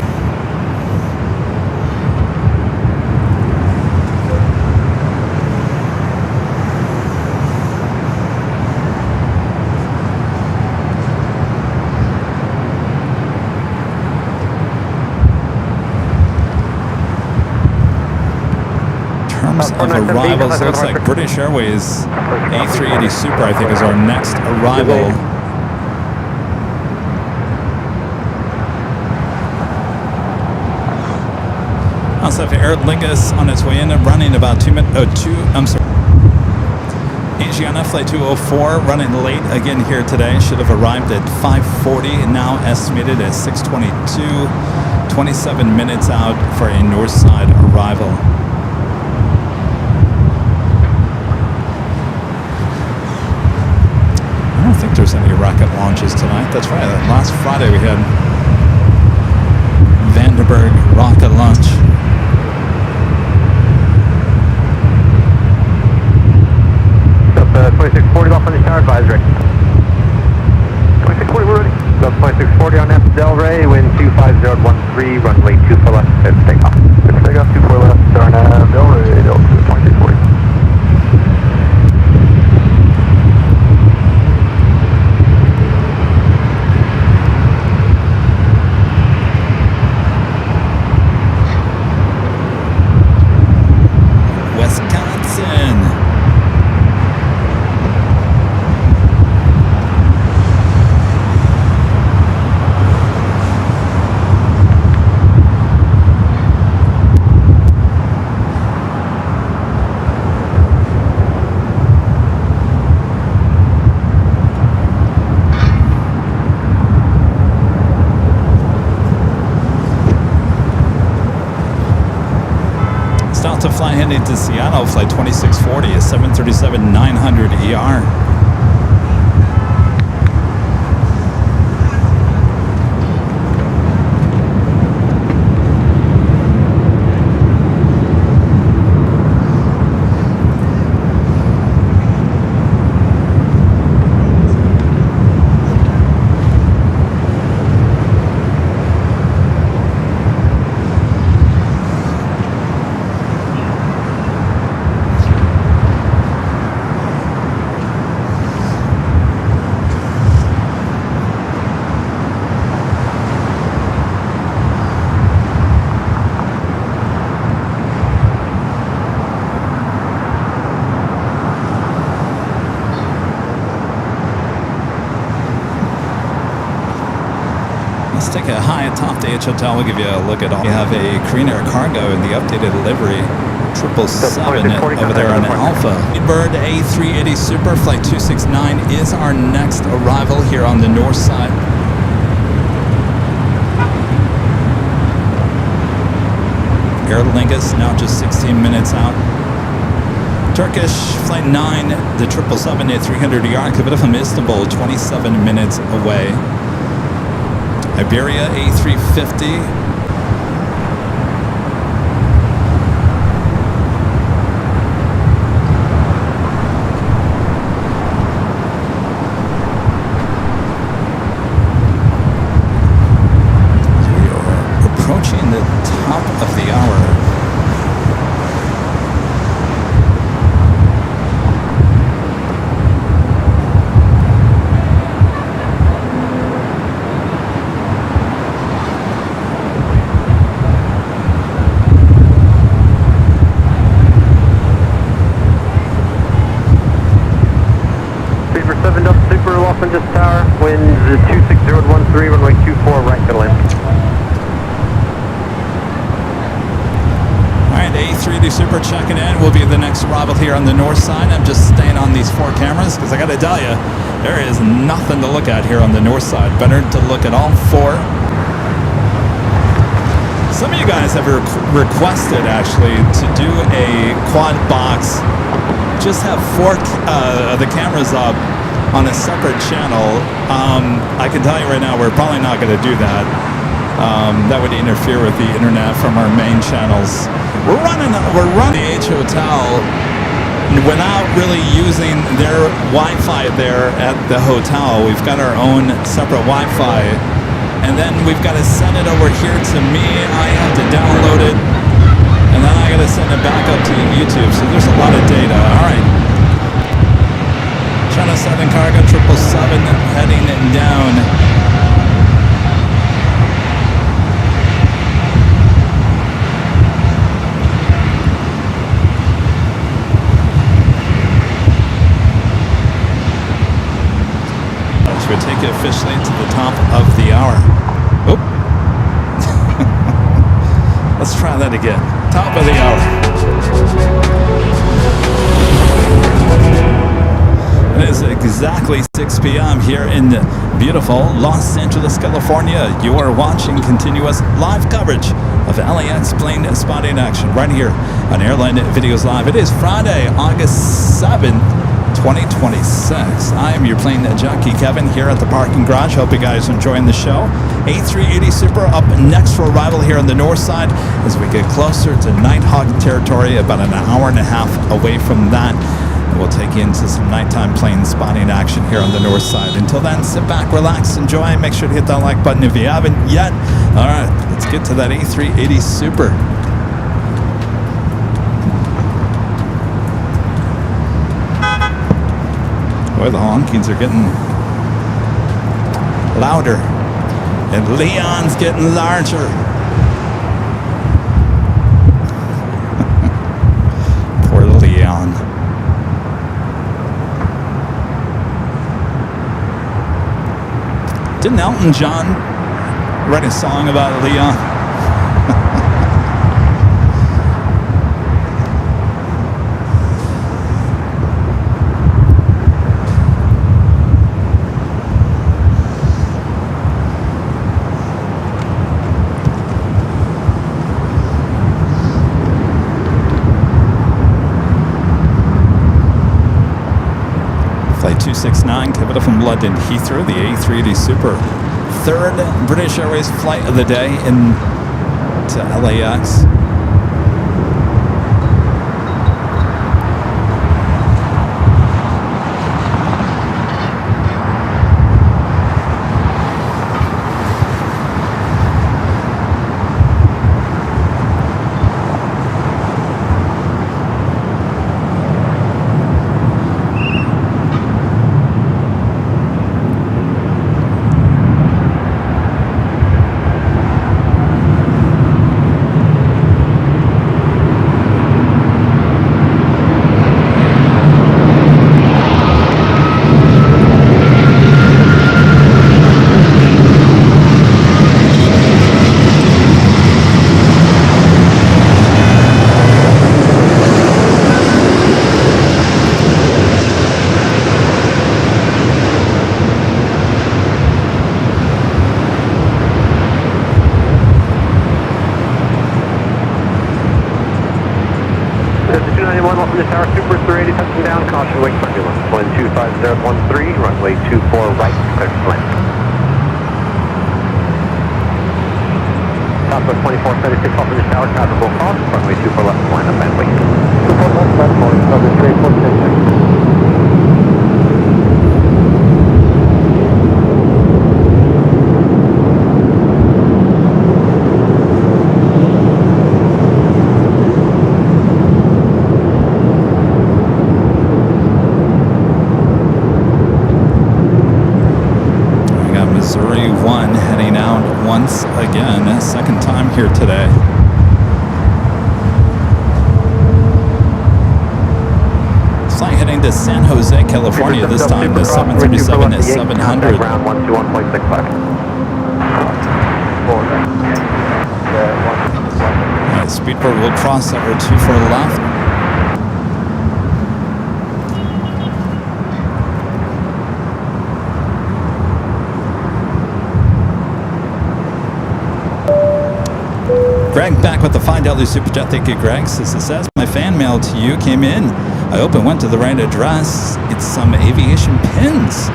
Of arrivals, looks like British Airways A380 Super, I think, is our next arrival. Also have Aer Lingus on its way in and running about 2 minutes. Asiana Flight 204 running late again here today. Should have arrived at 5:40 and now estimated at 6:22. 27 minutes out for a north side arrival. I don't think there's any rocket launches tonight. That's right. Last Friday we had Vandenberg rocket launch. Up 2640 off on the tower advisory. 2640, we're ready. Up 2640 on F Delray, wind 25013, runway 24 left, clear for takeoff. Clear for takeoff, 24 left, start F Delray, Delta 2640. To fly heading to Seattle, flight 2640 is 737-900 ER. Let's take a high atop the H Hotel. We'll give you a look at all. We have a Korean Air Cargo in the updated livery. 777 over there on Alpha. Bird A380 Super Flight 269 is our next arrival here on the north side. Air Lingus now just 16 minutes out. Turkish Flight 9, the 777 at 300 Yarkavita from Istanbul, 27 minutes away. Iberia A350. Approaching the top of the hour. Beaver 7 Delta Super, Los Angeles Tower, winds 26013, runway 24, right to land. A380 Super checking in. Will be the next arrival here on the north side. I'm just staying on these 4 cameras because I got to tell you, there is nothing to look at here on the north side. Better to look at all 4. Some of you guys have requested actually to do a quad box. Just have 4 of the cameras up on a separate channel. I can tell you right now, we're probably not going to do that. That would interfere with the internet from our main channels. We're running the H Hotel without really using their Wi-Fi there at the hotel. We've got our own separate Wi-Fi, and then we've got to send it over here to me. I have to download it, and then I got to send it back up to YouTube. So there's a lot of data. All right. China 7 Cargo 777 heading down. Would take you officially to the top of the hour. Oop. Let's try that again. Top of the hour. It is exactly 6 p.m. here in beautiful Los Angeles, California. You are watching continuous live coverage of LAX plane spotting action right here on Airline Videos Live. It is Friday, August 7th. 2026. I am your plane jockey Kevin here at the parking garage. Hope you guys are enjoying the show. A380 Super up next for arrival here on the north side as we get closer to Nighthawk territory, about an hour and a half away from that. And we'll take you into some nighttime plane spotting action here on the north side. Until then, sit back, relax, enjoy. Make sure to hit that like button if you haven't yet. All right, let's get to that A380 Super. Boy, the honkings are getting louder, and Leon's getting larger. Poor Leon. Didn't Elton John write a song about Leon? Flight 269, Kevin from London Heathrow, the A380 Super. 3rd British Airways flight of the day into LAX. touching down, caution wing turbulence. Wind 25013, runway 24 right, clear to land. Southwest 2436, off the tower, traffic will cross, runway 24 left, line up and wait. 24 left, left, morning, Southern 3466. Missouri 1 heading out once again, second time here today. Flight heading to San Jose, California, this time the 737-700. Ground 121.65. Speedbird will cross over 24 left. Greg back with the $5 Super Chat. Thank you, Greg. This says, my fan mail to you came in. I hope it went to the right address. It's some aviation pins.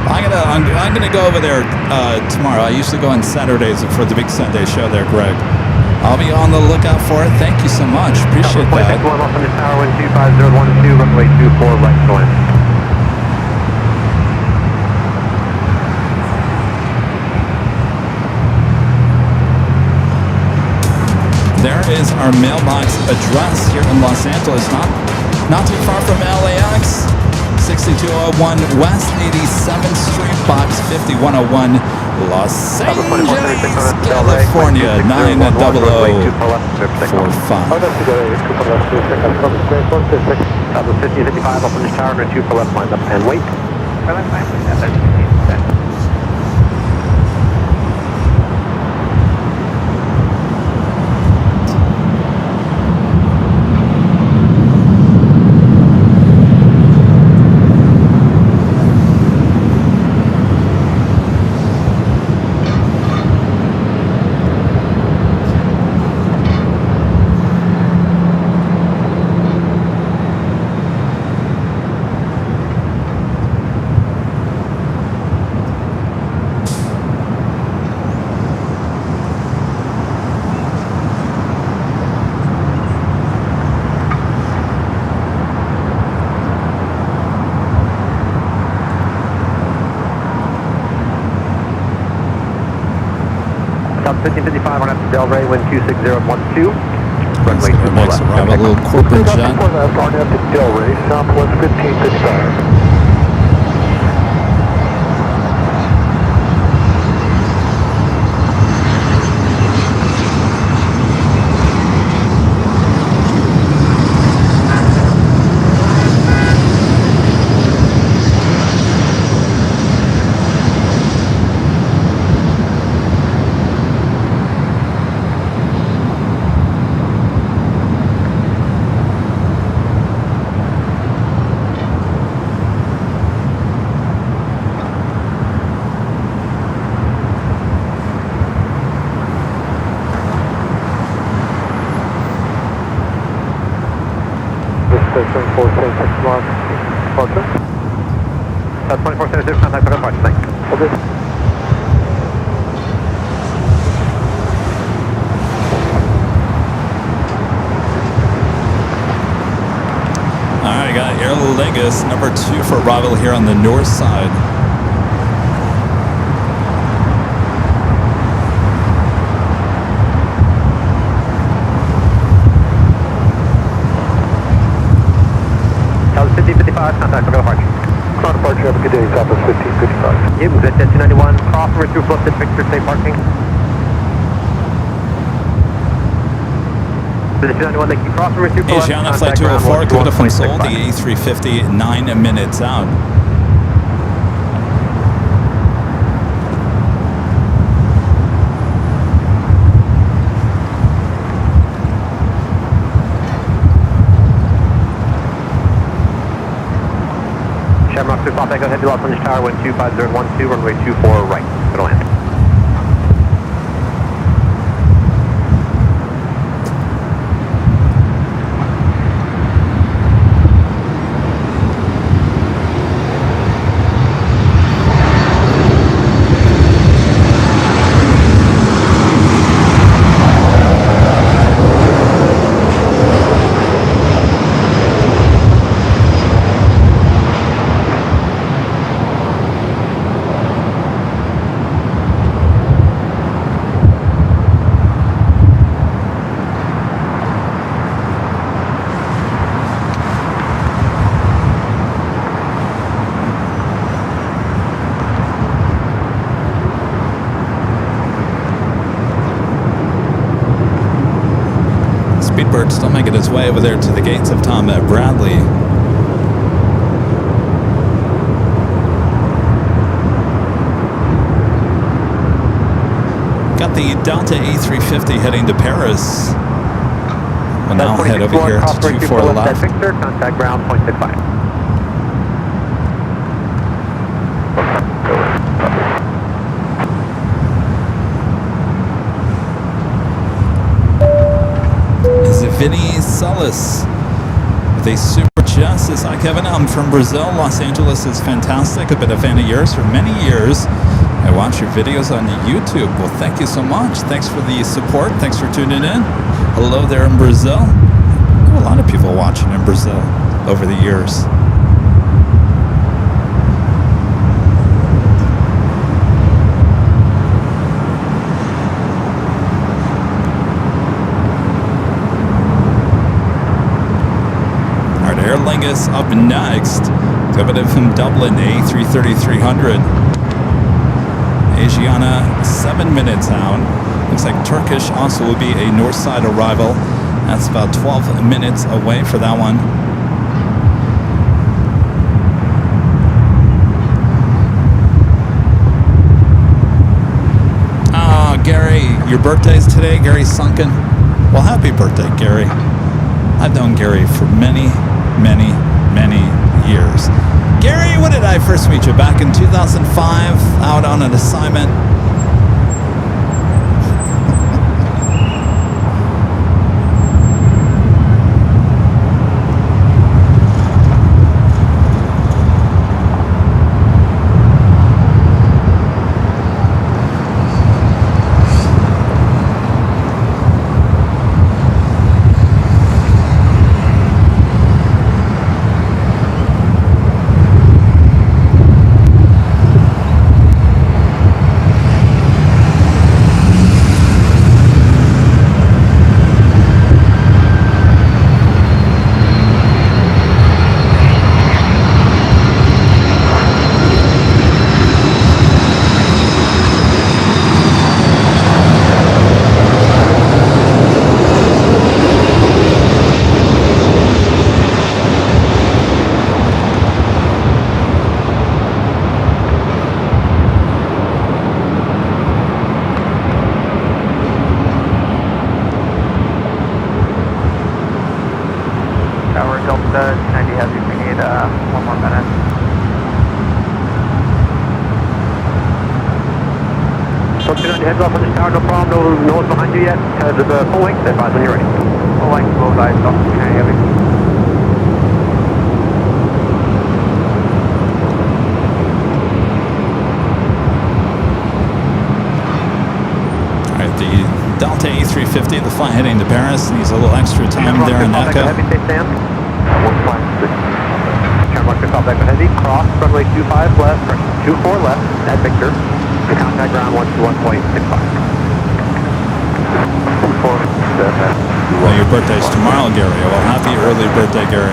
I'm gonna go over there tomorrow. I usually go on Saturdays for the big Sunday show there, Greg. I'll be on the lookout for it. Thank you so much. Appreciate that. Off on the tower, wind 25012, runway 24 right to land. There is our mailbox address here in Los Angeles, not too far from LAX, 6201 West 87th Street, Box 5101, Los Angeles, California, 90045. Southwest 5055, open the tower, and 2 for left, line up and wait. South 1555 on after Del Rey, wind 26012. Runway 24 Next left. arrival, a little corporate jet. On after Del Rey, Southwest 1555. Station 476 Mark, departure. That's 2476, contact for departure, thanks. Okay. Alright, I got Air Lingus, number 2 for arrival here on the north side. Southwest 1555, contact for departure. Cross departure, have a good day, Southwest 1555. You good at 291, cross over through left at Victor, safe parking. The 291, they keep crossing over through left. Asiana Flight 204, Dakota from Seoul, the A350, 9 minutes out. Shamrock 2, Pop Echo, head to Los Angeles Tower, wind 25012, runway 24 right, go to land. Blackbird still making his way over there to the gates of Tom Bradley. Got the Delta A350 heading to Paris. We'll now head over here to 24 left. Victor, contact ground, 0.65. Vinny Solis with a super justice. Hi Kevin, I'm from Brazil. Los Angeles is fantastic. I've been a fan of yours for many years. I watch your videos on YouTube. Well, thank you so much. Thanks for the support. Thanks for tuning in. Hello there in Brazil. A lot of people watching in Brazil over the years. Aer Lingus up next. Coming from Dublin, A330-300. Asiana, 7 minutes out. Looks like Turkish also will be a north side arrival. That's about 12 minutes away for that one. Ah, Gary, your birthday's today, Gary Sunken. Well, happy birthday, Gary. I've known Gary for many years. Gary, when did I first meet you? Back in 2005, out on an assignment. Heads off on this tower, no problem, no one's behind you yet. The full length, advise when you're ready. Full length, low guys, don't carry heavy. Alright, the Delta A350, the flight heading to Paris, needs a little extra time there in Echo. Heavy, stay stand. One flight. Turn mark to call back with heavy, cross, runway 25 left, 24 left, at Victor. The contact ground 121.65. Well, your birthday's tomorrow, Gary. Well, happy early birthday, Gary.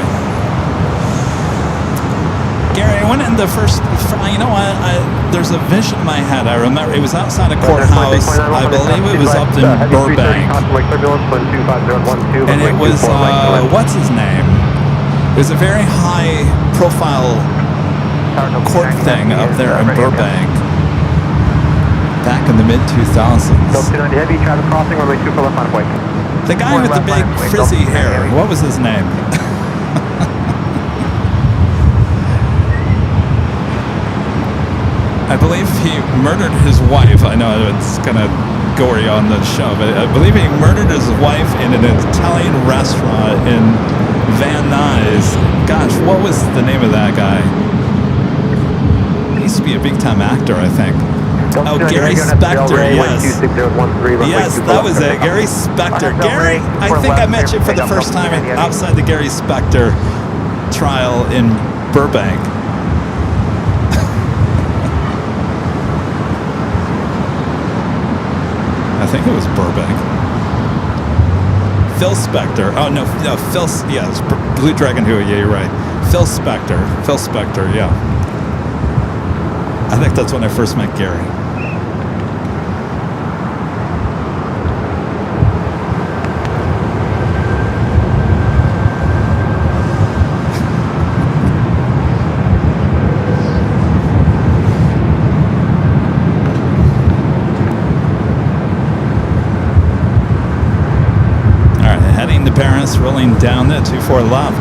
Gary, I went in the first, you know what, there's a vision in my head. I remember it was outside a courthouse. I believe it was up in Burbank. And it was, what's his name? It was a very high profile court thing up there in Burbank. Back in the mid-2000s. Heavy, traffic crossing, runway 24 left on point. The guy with the big frizzy hair, what was his name? I believe he murdered his wife. I know it's kind of gory on the show, but I believe he murdered his wife in an Italian restaurant in Van Nuys. Gosh, what was the name of that guy? He used to be a big-time actor, I think. Oh, Gary Spector, yes. Yes, that was it. Gary Spector. Gary, I think I met you for the first time outside the Gary Spector trial in Burbank. I think it was Burbank. Phil Spector. Oh, no, Phil, yes, Blue Dragon Who, yeah, you're right. Phil Spector, yeah. I think that's when I first met Gary. drilling down the 24 left.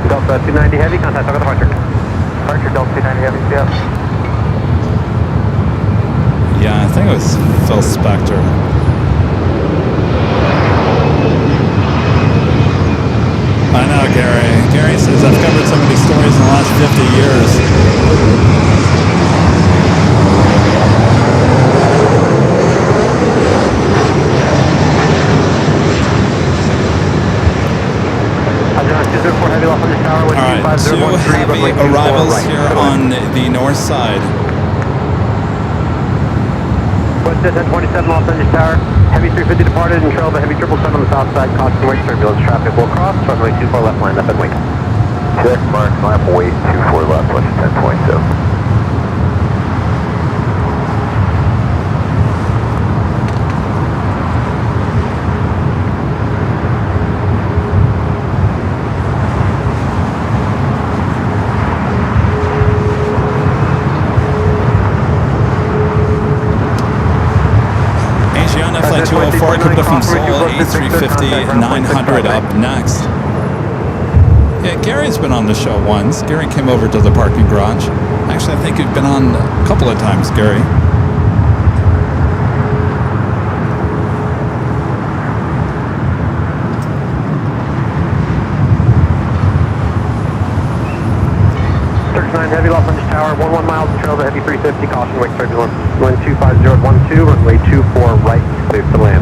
Delta 290 Heavy, contact over departure. Departure, Delta 290 Heavy, CF. Yeah, I think it was Phil Spector. I know, Gary. Gary says I've covered so many stories in the last 50 years. Alright, 2 heavy arrivals here on the north side. West 1027 Los Angeles Tower. Heavy 350 departed and trail the heavy 777 on the south side. Caution wake turbulence. Traffic will cross. Runway 24 left line up and wing. Check mark, climb, wait, 24 left, left 10.7. Flight 204 coming up from Seoul, A350 900 up next. Yeah, Gary's been on the show once. Gary came over to the parking garage. Actually, I think you've been on a couple of times, Gary. Heavy Los Angeles Tower, 11 miles to trail the heavy 350, caution wake turbulence, wind 25012, runway 24 right, clear to land.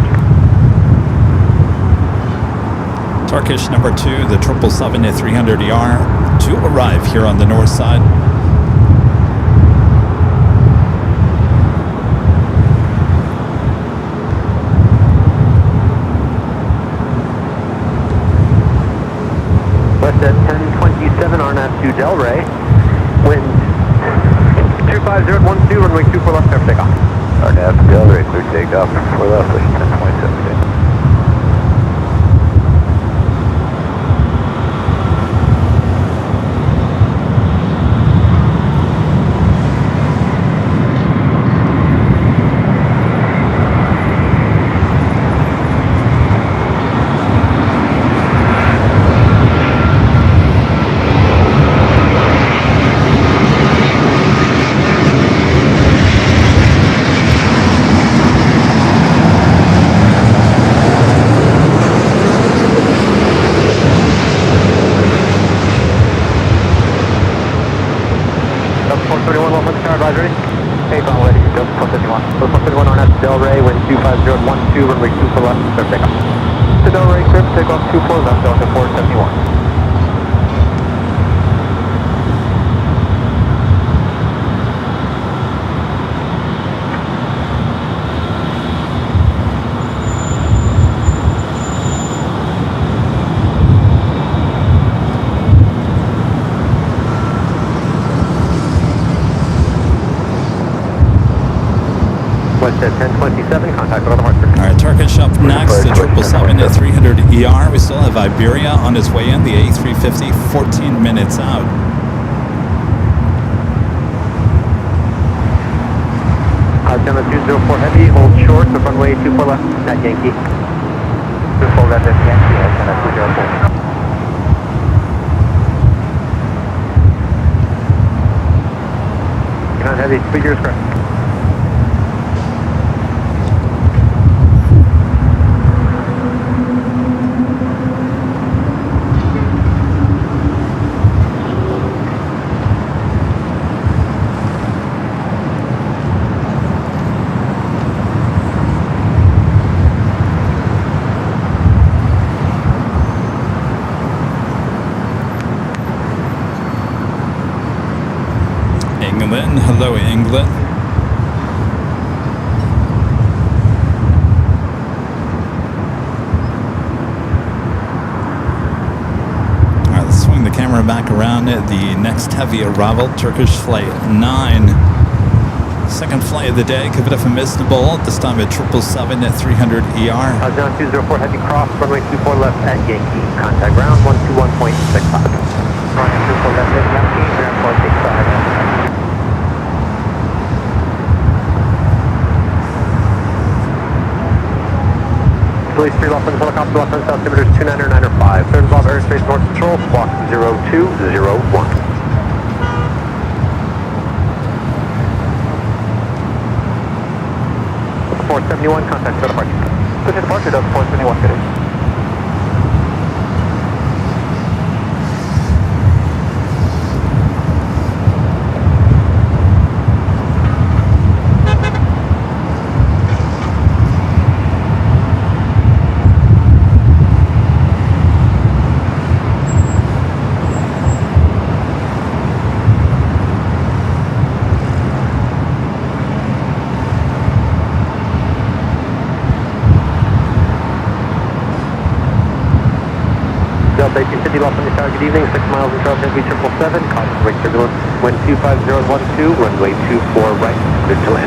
Turkish number 2, the 777-300ER, to arrive here on the north side. West at 1027, RNAV to Delray. Wind 25012, runway 24 left, clear for takeoff. RNAV Delray, clear takeoff, 4 left, push 10.7. Runway 24 left, clear takeoff. To Delray, clear for takeoff, 24 left, Delta 471. West at 1027, contact on the departure. All right, Turkish up next, the 777-300ER. We still have Iberia on its way in, the A350, 14 minutes out. Alabama 204 Heavy, hold short, the runway 24 left, at Yankee. 24 left at Yankee, Alabama 204. Command Heavy, speed yours correct. Kevin. Hello, England. All right, let's swing the camera back around at the next heavy arrival, Turkish Flight 9. Second flight of the day, Kevin from Istanbul, this time at 777 at 300 ER. John 204, heavy cross, runway 24 left at Yankee. Contact ground 121.65. Runway 24 left at Yankee, ground 465. Police 3 left on helicopter, left on south, altimeters 29 or 9 or 5. Third above airspace, north control, squawk 0201. 471, contact for departure. Push departure, Delta 471, good day. Delta 1850 lost on your tower, good evening, 6 miles in trail, heavy 777, caution rate turbulence, wind 25012, runway 24 right, clear to land.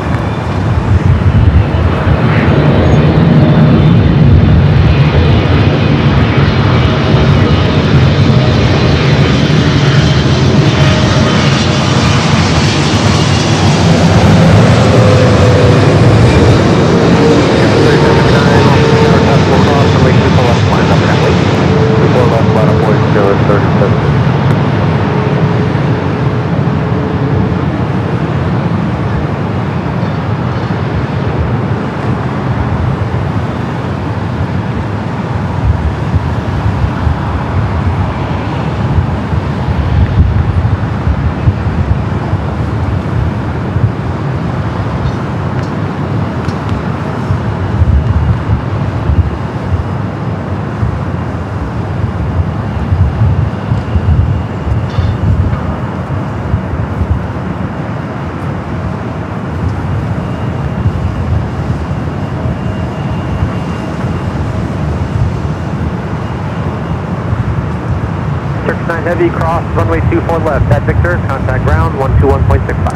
Heavy cross, runway 24 left, at Victor, contact ground 121.65.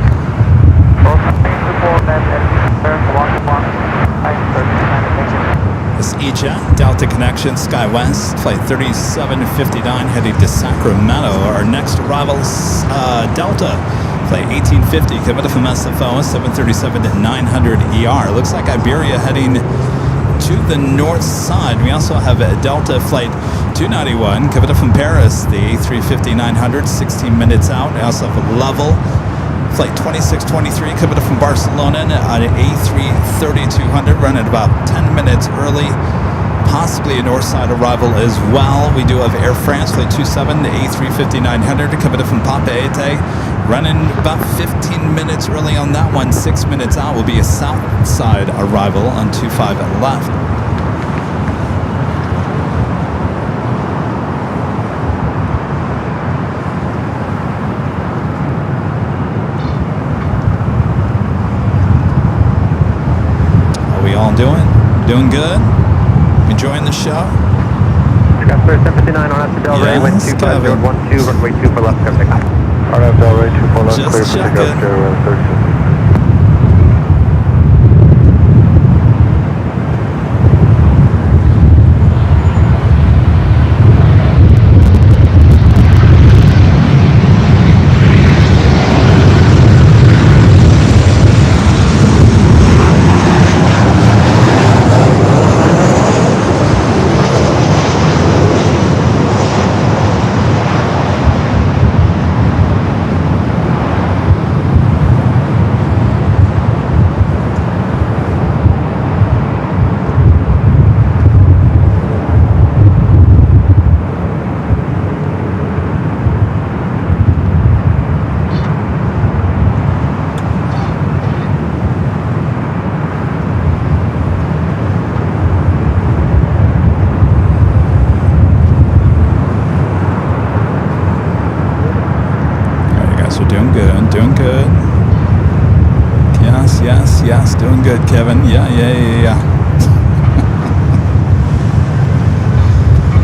This EJet, Delta Connection, SkyWest, Flight 3759, heading to Sacramento. Our next arrivals, Delta, Flight 1850, coming from SFO, 737 to 900 ER. Looks like Iberia heading to the north side. We also have a Delta Flight 291 coming from Paris, the A350-900, 16 minutes out. We also have a Level Flight 2623 coming from Barcelona on an A330-200, running about 10 minutes early. Possibly a north side arrival as well. We do have Air France Flight 27, the A350-900 coming from Papeete, running about 15 minutes early on that one. 6 minutes out will be a south side arrival on 25 left. How we all doing? Doing good? Enjoying the show? Skyspire 759 on Del Rey, wind 25012, runway 24 left, clear for takeoff. RF Del Rey 24 left, Just clear for checking. takeoff, Airline 36. Doing good. Yes. Doing good, Kevin. Yeah.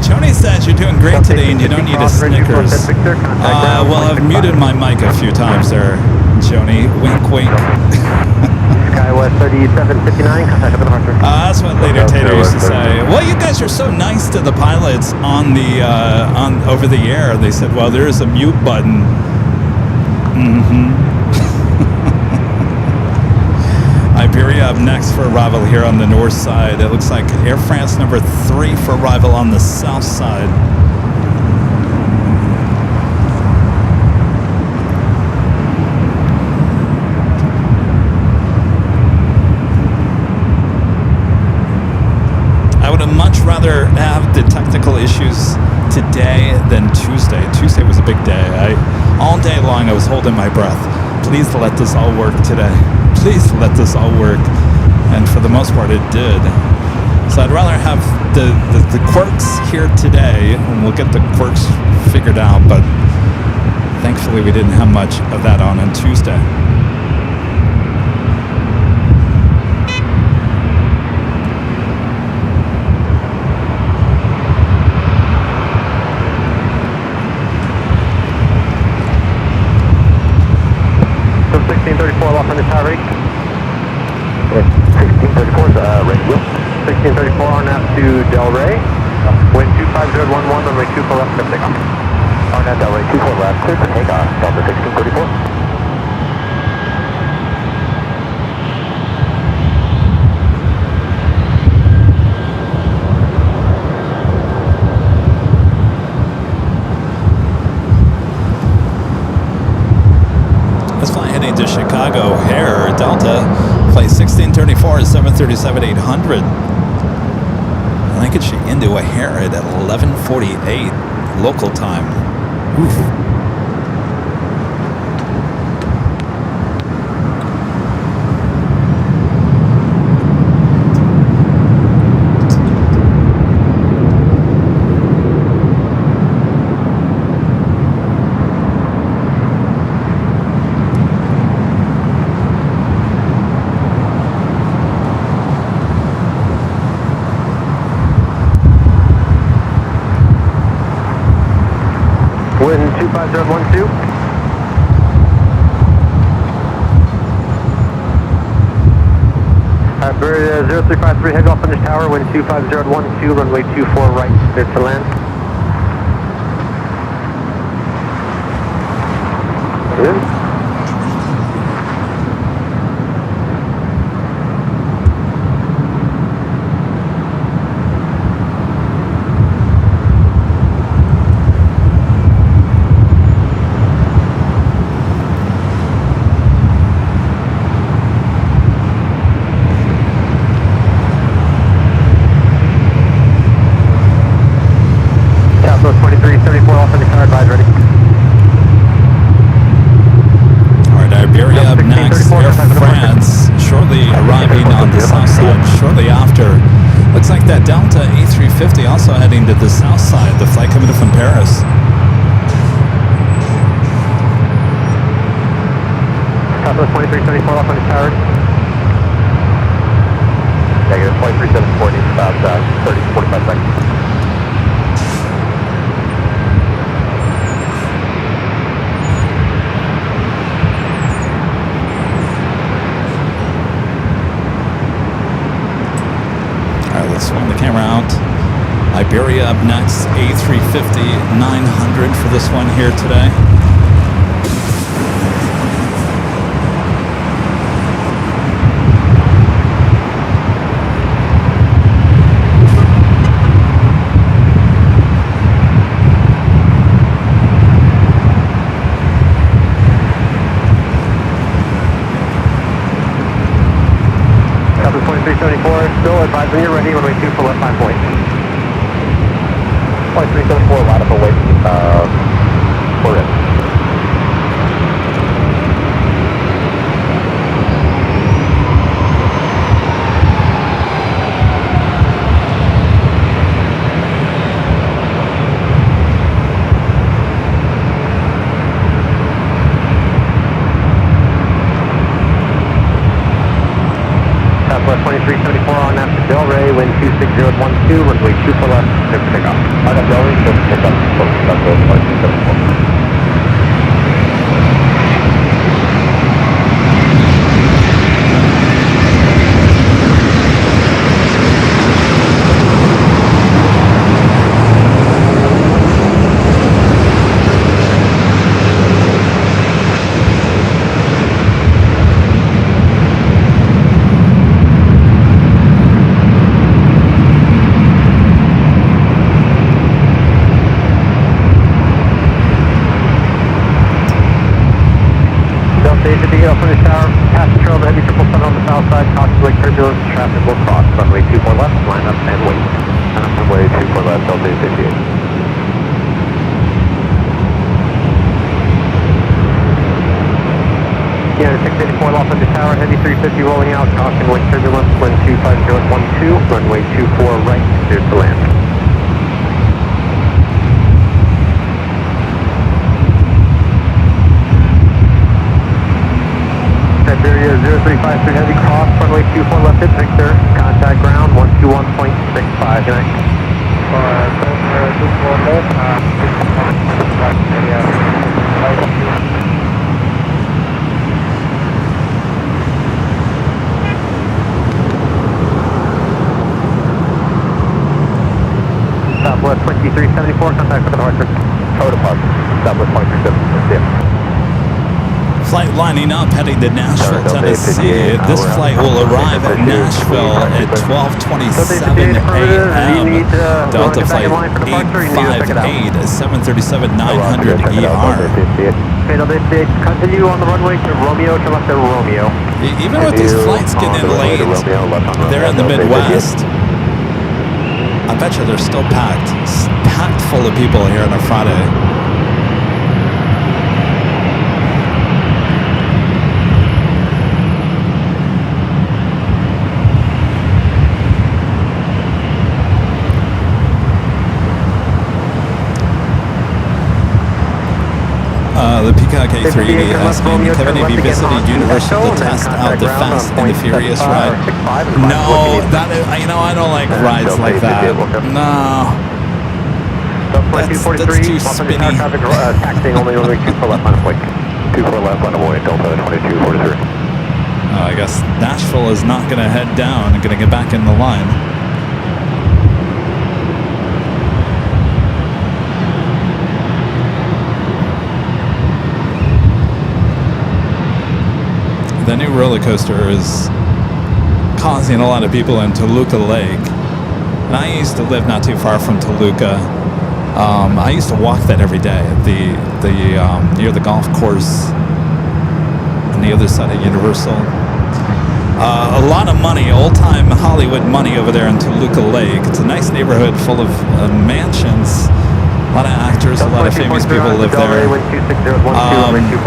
Joni says you're doing great today and you don't need a Snickers. Well, I've muted my mic a few times there, Joni. Wink, wink. SkyWest 3759, contact up the departure. That's what Later Tater used to say. Well, you guys are so nice to the pilots on the over the air. They said, well, there is a mute button. Iberia up next for arrival here on the north side. It looks like Air France number 3 for arrival on the south side. I would have much rather have the technical issues today than Tuesday. Tuesday was a big day. All day long I was holding my breath. Please let this all work today. Please let this all work. And for the most part it did. So I'd rather have the quirks here today, and we'll get the quirks figured out, but thankfully we didn't have much of that on Tuesday. So 1634 off on the tower rate. 1634 is right wheel. 1634 on out to Del Rey. Wind 25011, runway 24 left, clear for takeoff. On out Del Rey 24 left, clear for takeoff. Delta 1634. To Chicago O'Hare Delta, flight 1634 is 737-800. I think it should into O'Hare at 11:48 local time. Oof. Wind 25012. Iberia 0353, head off on this tower, wind 25012, runway 24 right, clear to land. Good. Southwest 2374 off on the tower, advise ready. Alright, Iberia up next. Air France shortly arriving on the south side, shortly after. Looks like that Delta A350 also heading to the south side, the flight coming from Paris. Southwest 2374 off on the tower. Negative 23740, about 30 to 45 seconds. Swing the camera out. Iberia up next. A350 900 for this one here today. Southwest 2374, still advise when you're ready, runway 24 left 5 point. 2374, line up away, we're in. after Del Rey, wind 26012, runway 24 left, clear for takeoff. On a Del Rey, clear for takeoff, close to Southwest 274. Traffic will cross runway 24 left, line up and wait. Runway 24 left, Delta 58. Yeah, 684 Los Angeles Tower, heavy 350 rolling out, caution wind turbulence, wind 25012, runway 24 right, cleared to land. Siberia 0353 heavy cross, runway 24 left at Victor, contact ground 121.65, good night. Southwest 2374, contact for departure. Tower departure, Southwest 2374. Flight lining up, heading to Nashville, Tennessee. This flight will arrive at Nashville at 12:27 a.m. Delta Flight 858, 737-900 ER. Fatal District, continue on the runway to Romeo to left of Romeo. Even with these flights getting late, they're in the Midwest. I bet you they're still packed. Packed full of people here on a Friday. The Peacock A380 asking, Kevin, have you visited Universal to test out the Fast and the Furious ride? No, that is, I don't like rides like that. No. That's too spinny. Taxiing only runway 24 left on a wait. 24 left on a way, Delta 2243. I guess Nashville is not going to head down and going to get back in the line. The new roller coaster is causing a lot of people in Toluca Lake. And I used to live not too far from Toluca. I used to walk that every day. Near the golf course on the other side of Universal. A lot of money, old-time Hollywood money over there in Toluca Lake. It's a nice neighborhood full of mansions. A lot of actors, a lot of famous people live there.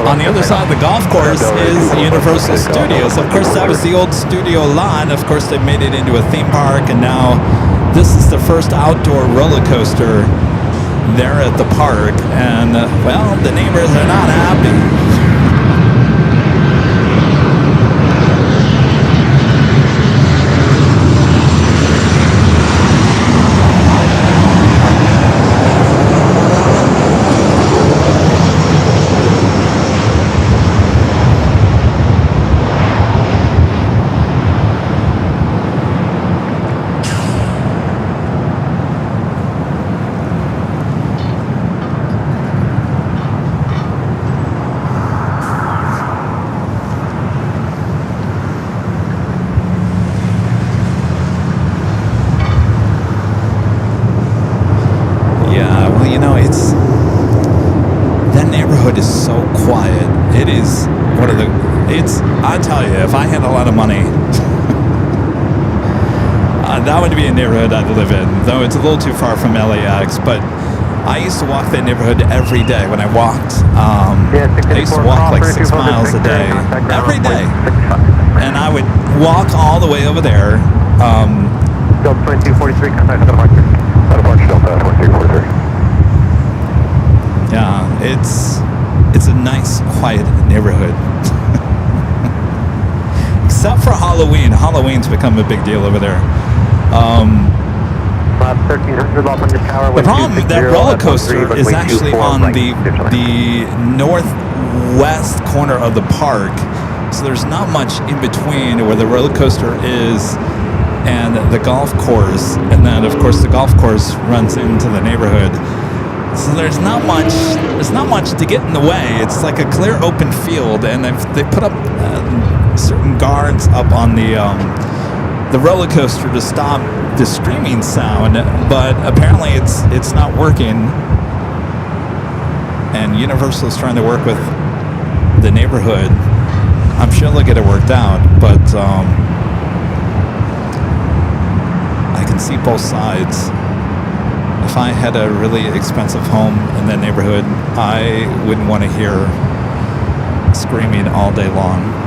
On the other side of the golf course is Universal Studios. Of course, that was the old studio lot. Of course, they made it into a theme park, and now this is the first outdoor roller coaster there at the park. And, well, the neighbors are not happy. Is so quiet. It is one of the, I tell you, if I had a lot of money, that would be a neighborhood I'd live in, though it's a little too far from LAX, but I used to walk that neighborhood every day when I walked. I used to walk like 6 miles a day, every day. And I would walk all the way over there. Delta 2243, contact the departure. Departure, Delta 2243. Yeah, it's a nice, quiet neighborhood. except for Halloween. Halloween's become a big deal over there. Last 1300 off on your tower. The problem, that roller coaster is actually on the northwest corner of the park, so there's not much in between where the roller coaster is and the golf course, and then of course the golf course runs into the neighborhood. So there's not much to get in the way. It's like a clear open field, and they put up certain guards up on the roller coaster to stop the screaming sound, but apparently it's not working. And Universal is trying to work with the neighborhood. I'm sure they'll get it worked out, but I can see both sides. If I had a really expensive home in that neighborhood, I wouldn't want to hear screaming all day long.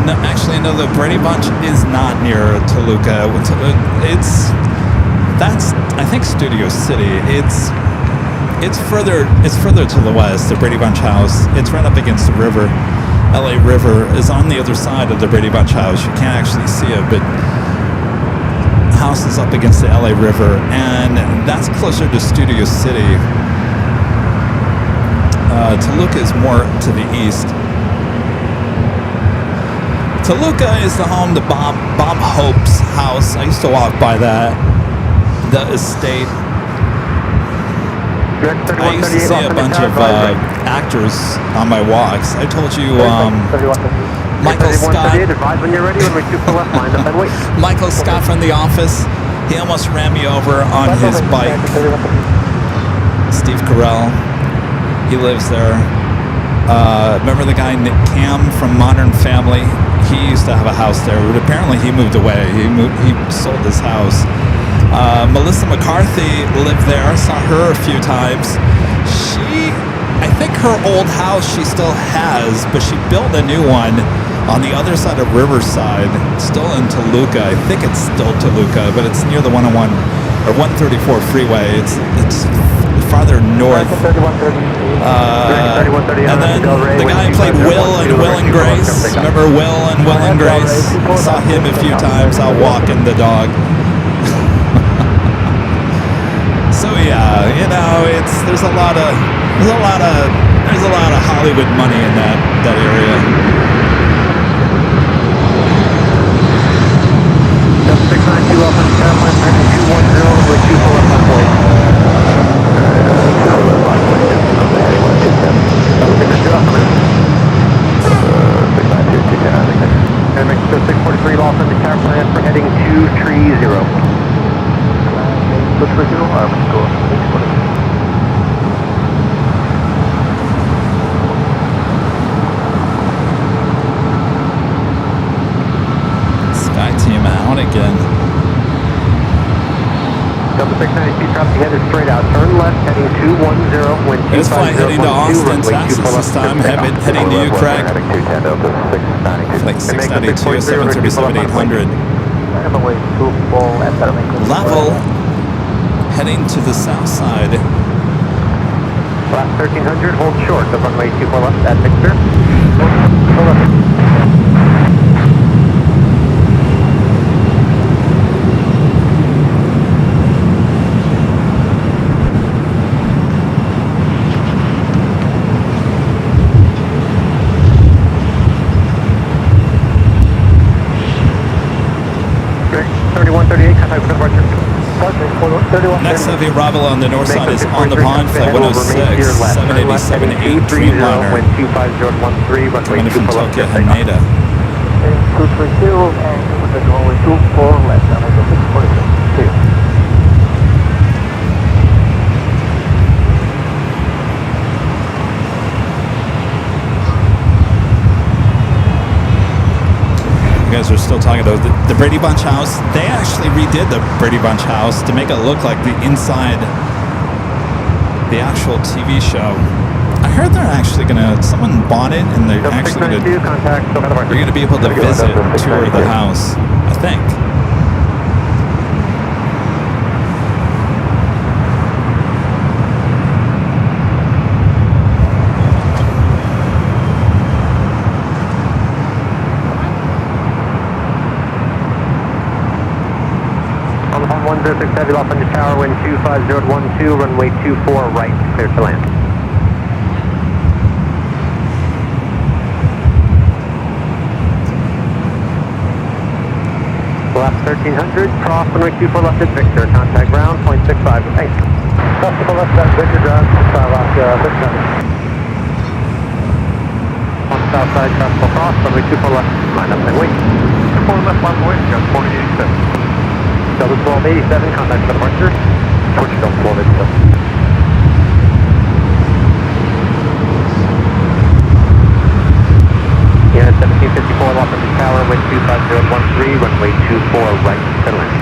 No, actually, no, the Brady Bunch is not near Toluca. That's I think Studio City. It's further to the west, the Brady Bunch house. It's right up against the river. LA River is on the other side of the Brady Bunch house. You can't actually see it, but the house is up against the LA River, and that's closer to Studio City. Toluca is more to the east. Toluca is the home to Bob Hope's house. I used to walk by that. The estate. I used to see a bunch of actors on my walks. I told you Michael Scott. Michael Scott from The Office. He almost ran me over on his bike. Steve Carell. He lives there. Remember the guy Nick Cam from Modern Family? He used to have a house there, but apparently he moved away. He sold his house. Melissa McCarthy lived there. I saw her a few times. I think her old house she still has, but she built a new one on the other side of Riverside, still in Toluca. I think it's still Toluca, but it's near the 101 or 134 freeway. It's farther north. And then the guy who played Will in Will and Grace. Remember Will and Will and Grace? Saw him a few times out walking the dog. So yeah, you know, there's a lot of Hollywood money in that area. 692 off on Caroline, 210 with 24 left on point. And Mexico 643 lost on the Caroline for heading 230. Look for 0, Mexico 643. Sky team out again. Delta 690 speed traffic headed straight out. Turn left, heading 210. Wind This flight heading to Austin, Texas this time. Heading to you, Craig. Flight 692, 737-800. Level, heading to the south side. Last 1300, hold short of runway 24 left at Victor. Hold up. Next heavy arrival on the north side is on the pond, flight 106, 787-8 Dreamliner, coming in from Tokyo, Haneda. 230 and the runway 24 left, and 646. You guys are still talking about the Brady Bunch house. They actually redid the Brady Bunch house to make it look like the inside, the actual TV show. I heard they're actually someone bought it and they're actually gonna be able to visit, tour the house, I think. 06 Heavy, Los Angeles Tower, wind 25012, runway 24 right, clear to land. Left 1300, cross runway 24 left at Victor, contact ground, 0.65, thanks. Possible left at Victor, ground, 657. On the south side, possible cross, runway 24 left, line up and wait. 24 left, line wait, got 4087. Delta 1287, contact for departure. Switch Delta 1287. Unit 1754, Los Angeles Tower, wind 25013, runway 24 right, clear to land.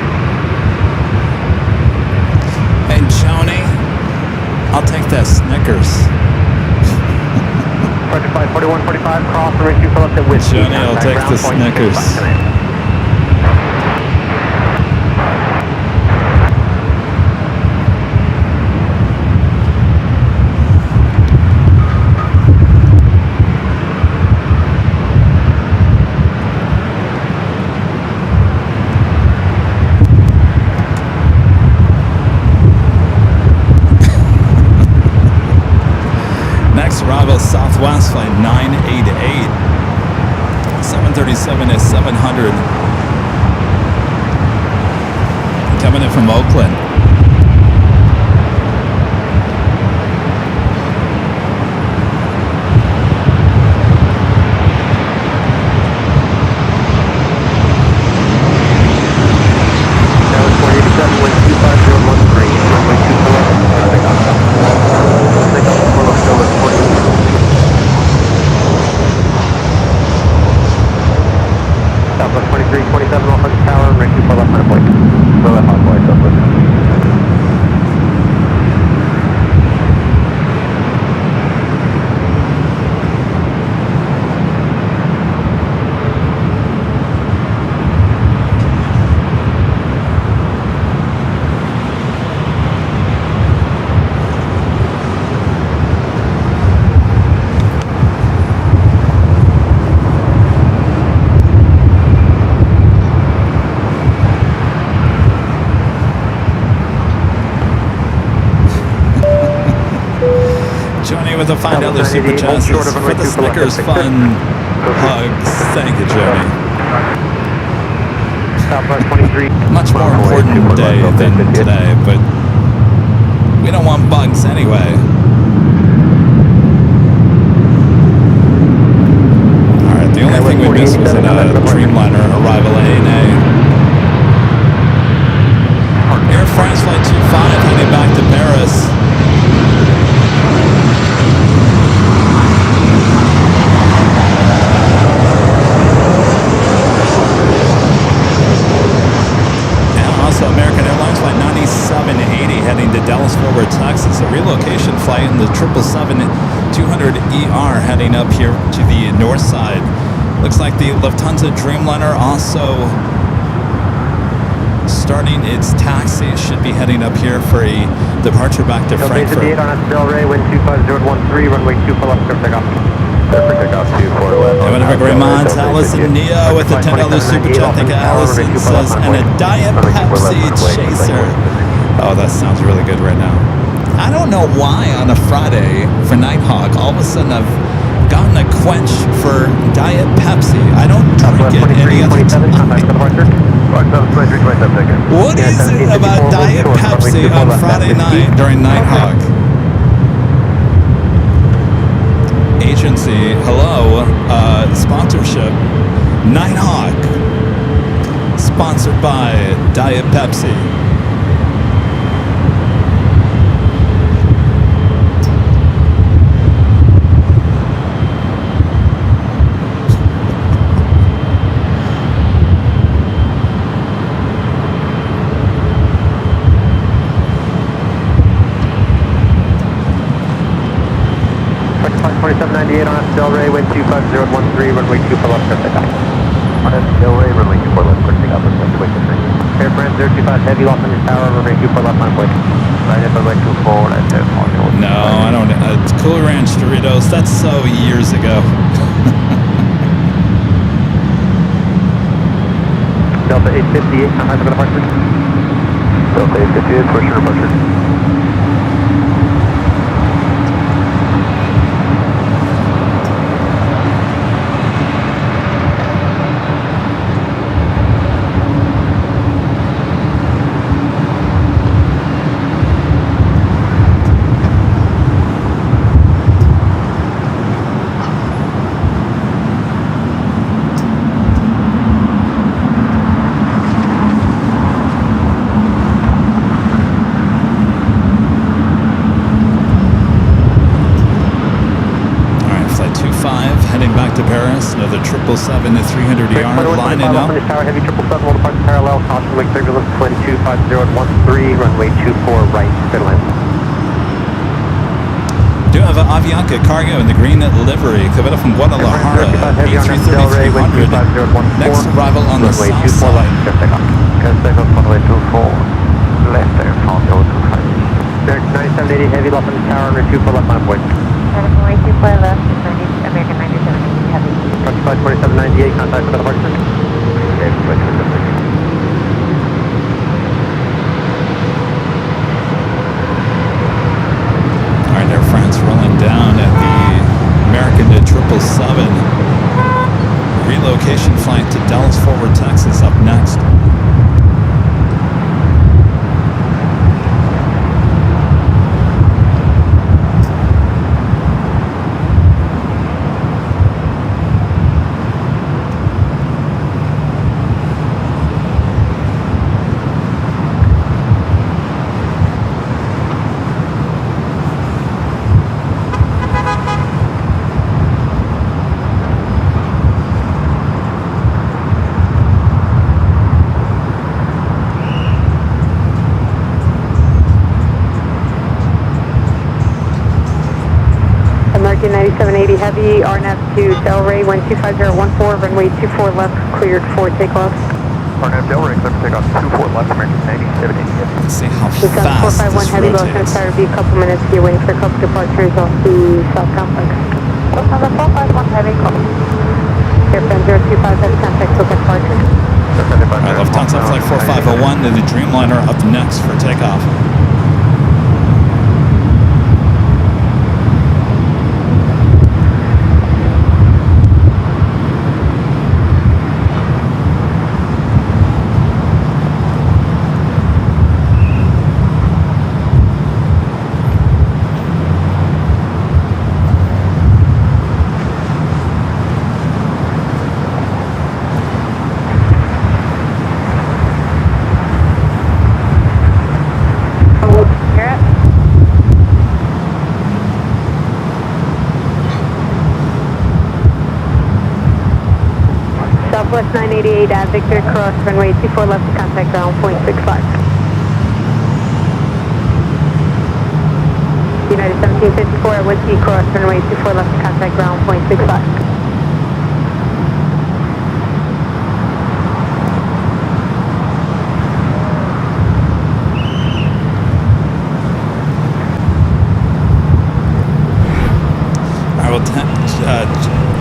Hey, Joni, I'll take that Snickers. Project 4145, cross runway 24 left at Whiskey. Johnny, I'll take the Snickers. Next arrival, Southwest flight 988. 737 is 700. Coming in from Oakland. That was 487, wind 25013, runway 24 left, contact off. Southwest 2327, Los Angeles Tower, runway 24 left, line point. Slow left, hot boy, Southwest. Johnny with the $5 super chats for the Snickers fun hugs. Thank you, Johnny. Southwest 23. Much more important day than today, but we don't want bugs anyway. Alright, the only thing we missed was a Dreamliner arrival ANA. Air France Flight 25 heading back to Paris. Also, American Airlines Flight 9780 heading to Dallas Fort Worth, Texas. A relocation flight in the 777-200ER heading up here to the north side. Looks like the Lufthansa Dreamliner also starting its taxi. Should be heading up here for a departure back to Frankfurt. Base on Del Rey, wind 25013, runway 24 left, clear takeoff. Have a great month. Allison Neo with the $10 super chat. Thank you, Allison. Says, and a Diet Pepsi Chaser. Oh, that sounds really good right now. I don't know why on a Friday for Nighthawk, all of a sudden I've gotten a quench for Diet Pepsi. I don't drink it any other time. What is it about Diet Pepsi on Friday night during Nighthawk? Agency, hello, sponsorship, Nighthawk, sponsored by Diet Pepsi. On Del Rey, wind 25013, runway 24 left, clear takeoff. On Del Rey, runway 24 left, clear takeoff, Air France 025 Heavy, Los Angeles Tower, runway 24 left, line point. Right at runway 24, that's it. No, I don't. It's Cool Ranch Doritos. That's so years ago. Delta 858, contact for departure. Delta 858, push your departure. Heading back to Paris, another 777 to 300 yard, lining up. Tower, heavy 777, all departure parallel, caution wing turbulence, 2250 at 13, runway 24 right, Finland. Do have an Avianca cargo in the green livery, coming up from Guadalajara, A330-300. Next arrival on the south side. Runway 24, left there, found 025. American 9780 heavy, left on the tower, runway 24 left, 9 points. Runway 24 left, American 9780 heavy. Occupied 2798, contact with the departure. Alright, Air France rolling down at the American 777. Relocation flight to Dallas Fort Worth, Texas up next. American 9780 heavy, RNAV to Delray 125014, runway 24 left, cleared for takeoff. RNAV Delray, clear for takeoff, 24 left, American 9780 heavy. Let's see how Descent fast 451 this heavy, low rotates. center, be a couple minutes, be waiting for a couple departures off the south complex. Lufthansa 451 heavy, call. Airplane 025 has contact with departure. Alright, Lufthansa Flight 4501 to the Dreamliner up next for takeoff. Southwest 988 at Victor Cross, runway 24 left to contact ground, 0.65. United 1754 at Whiskey Cross, runway 24 left to contact ground, 0.65. I will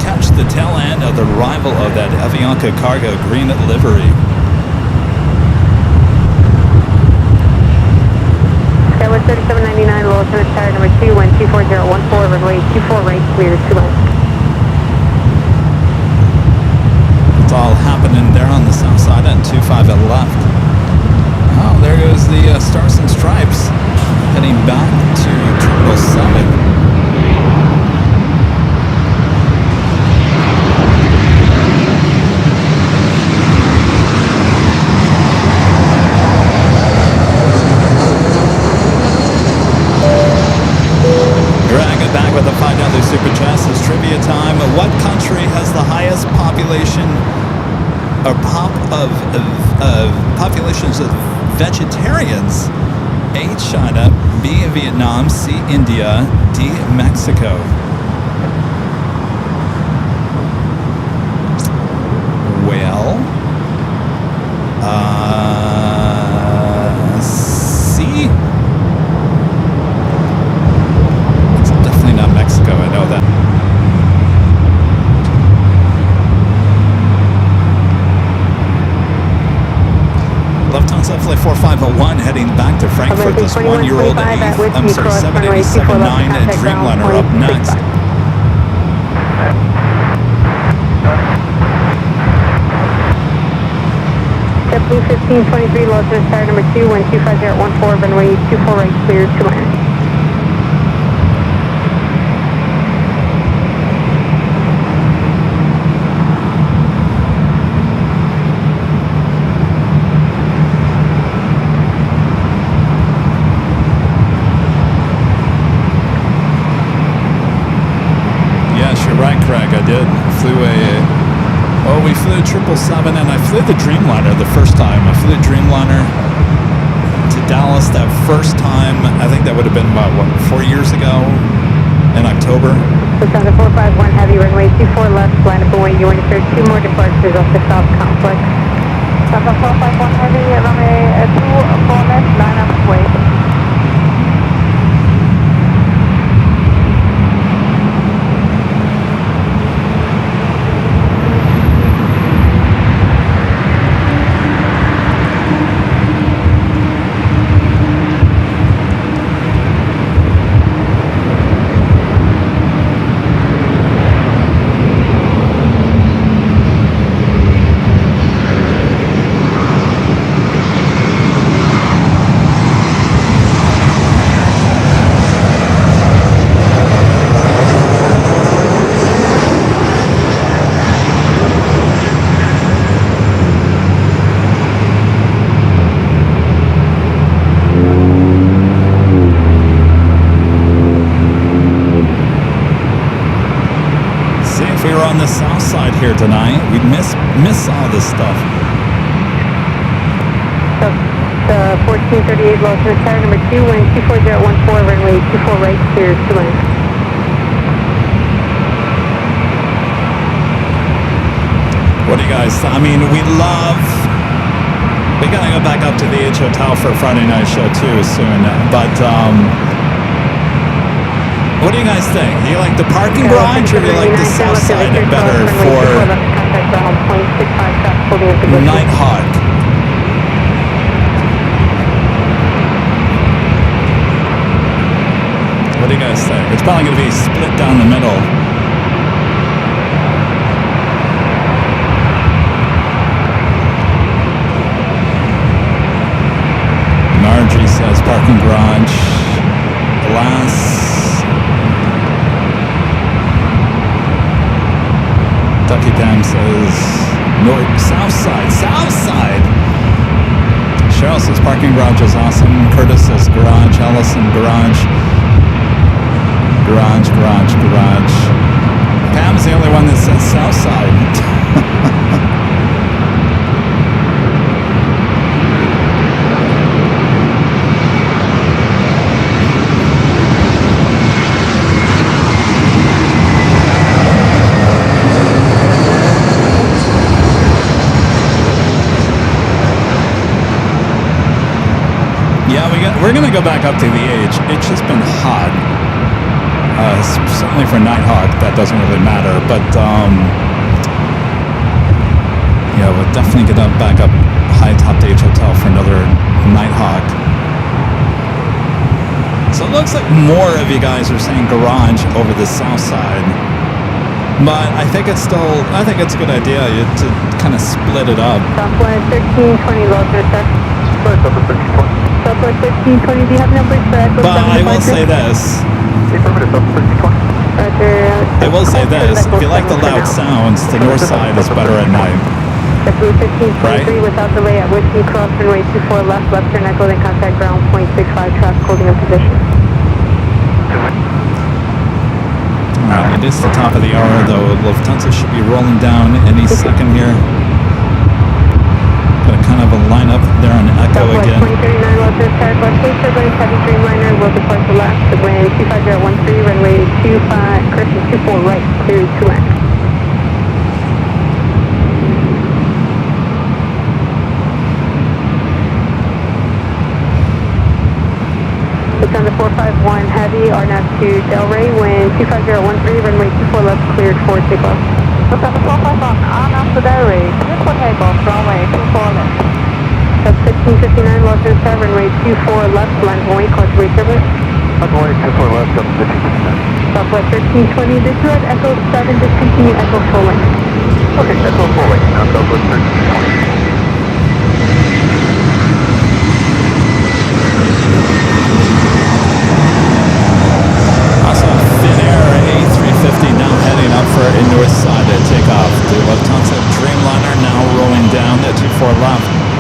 catch the tail end of the arrival of that Avianca cargo green livery. Skywest 3799, low center tower number 2, wind 24014, runway 24 right, clear to land. It's all happening there on the south side and 25 at left. Oh, there goes the Stars and Stripes heading back to 777. Back with a $5 super chat. Says trivia time. What country has the highest population or populations of vegetarians? A, China, B, Vietnam, C, India, D, Mexico. Well, C. Not Mexico, I know that. Lufthansa flight 4501 heading back to Frankfurt. This 1-year-old 787-9 Dreamliner up next. JetBlue 1523, Los Angeles, tower number 2, wind 25014, runway 24 right, clear to land. Yes, you're right, Craig. I did. We flew 777, and I flew the Dreamliner the first time. I flew the Dreamliner to Dallas that first time. I think that would have been about, 4 years ago in October. Lufthansa 451 Heavy, runway 24 left, line up away. You want to clear 2 more departures off the South Complex. Lufthansa 451 Heavy, runway 24 left, line up away. On the south side here tonight, we'd miss all this stuff. The 1438 Los Angeles, tower number 2, wind 24014, runway 24 right, clear to land. What do you guys? I mean, we gotta go back up to the H Hotel for a Friday night show too soon, but what do you guys think? Do you like the parking garage, or do you like the south side better for Nighthawk? What do you guys think? It's probably going to be split down the middle. Margie says parking garage, glass. Ducky Dam says north, south side. Cheryl says parking garage is awesome. Curtis says garage. Ellison garage. Pam's the only one that says south side. We're going to go back up to the H. It's just been hot. Certainly for Nighthawk, that doesn't really matter. But, yeah, we'll definitely get back up high top to H Hotel for another Nighthawk. So it looks like more of you guys are saying garage over the south side. But I think it's a good idea to kind of split it up. Southwest 1320, Los Angeles. Southwest 1320. Southwest 1320, do you have numbers for Echo? But I will say this. I will say this. If you like the loud sounds, the north side is better at night. JetBlue 1523 without delay at Whiskey Cross, runway 24 left, left turn echo, then contact ground, 0.65, traffic holding in position. Alright, it is the top of the hour though. Lufthansa should be rolling down any second here. Got a kind of a lineup there on Echo again. 2039 Los Angeles, tower left case, turbulence, heavy Dreamliner, will depart to left, the wind 25013, runway 24 right, clear to land. Lufthansa 451 Heavy, RNAV to Delray, wind 25013, runway 24 left, cleared for takeoff. Lufthansa 451 RNAV to Delray, cleared for takeoff, runway 24 left. That's 1459, Los Angeles, runway 24 left, land Hawaii, call to service. Runway 24 left, up to 15. Southwest 1320, disregard, Echo 7, discontinue, Echo full length. Okay, that's all full length, now Southwest 1320. Awesome. Finnair A350 now heading up for a north side takeoff. The Lufthansa Dreamliner now rolling down to 24 left.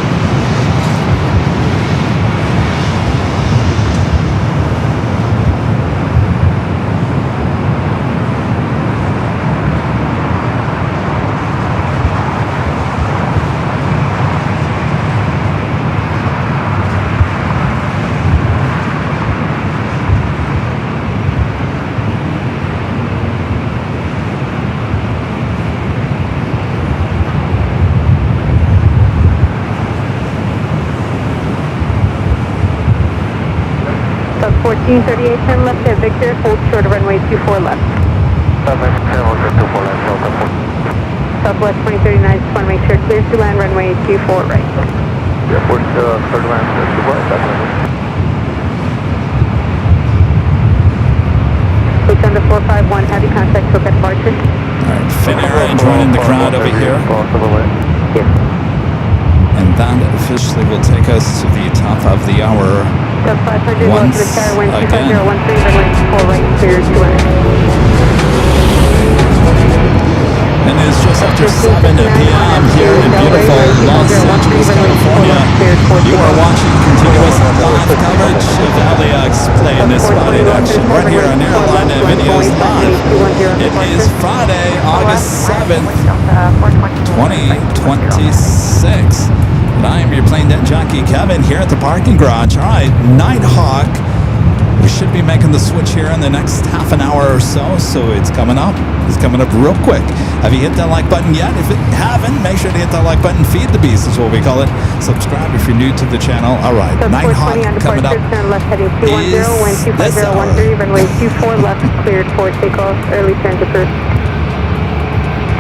Sub 1438, turn left at Victor, hold short of runway 24 left. Southwest 24 left, Southwest 2039, just want to make sure clear to land, runway 24 right. Yeah, first, third line, 2 right, that's right. Lufthansa 451, heavy contact, took at departure. All right, Finnair joining the crowd over here. Yes. And that officially will take us to the top of the hour. Sub 500, Once welcome to Tower, wind again. 25013, runway 24 right, clear to land. And it's just after 7 p.m. here in beautiful Los Angeles, California. You are watching continuous live coverage of LAX playing this spotted action right here on Airline Videos Live. It is Friday, August 7th, 2026. And I am your plane jockey Kevin here at the parking garage. All right, Nighthawk. We should be making the switch here in the next half an hour or so it's coming up. It's coming up real quick. Have you hit that like button yet? If you haven't, make sure to hit that like button. Feed the beast is what we call it. Subscribe if you're new to the channel. All right, Nighthawk coming up turn left heading 210, wind this hour. 25013, runway 24 left, cleared for takeoff, early turns approved.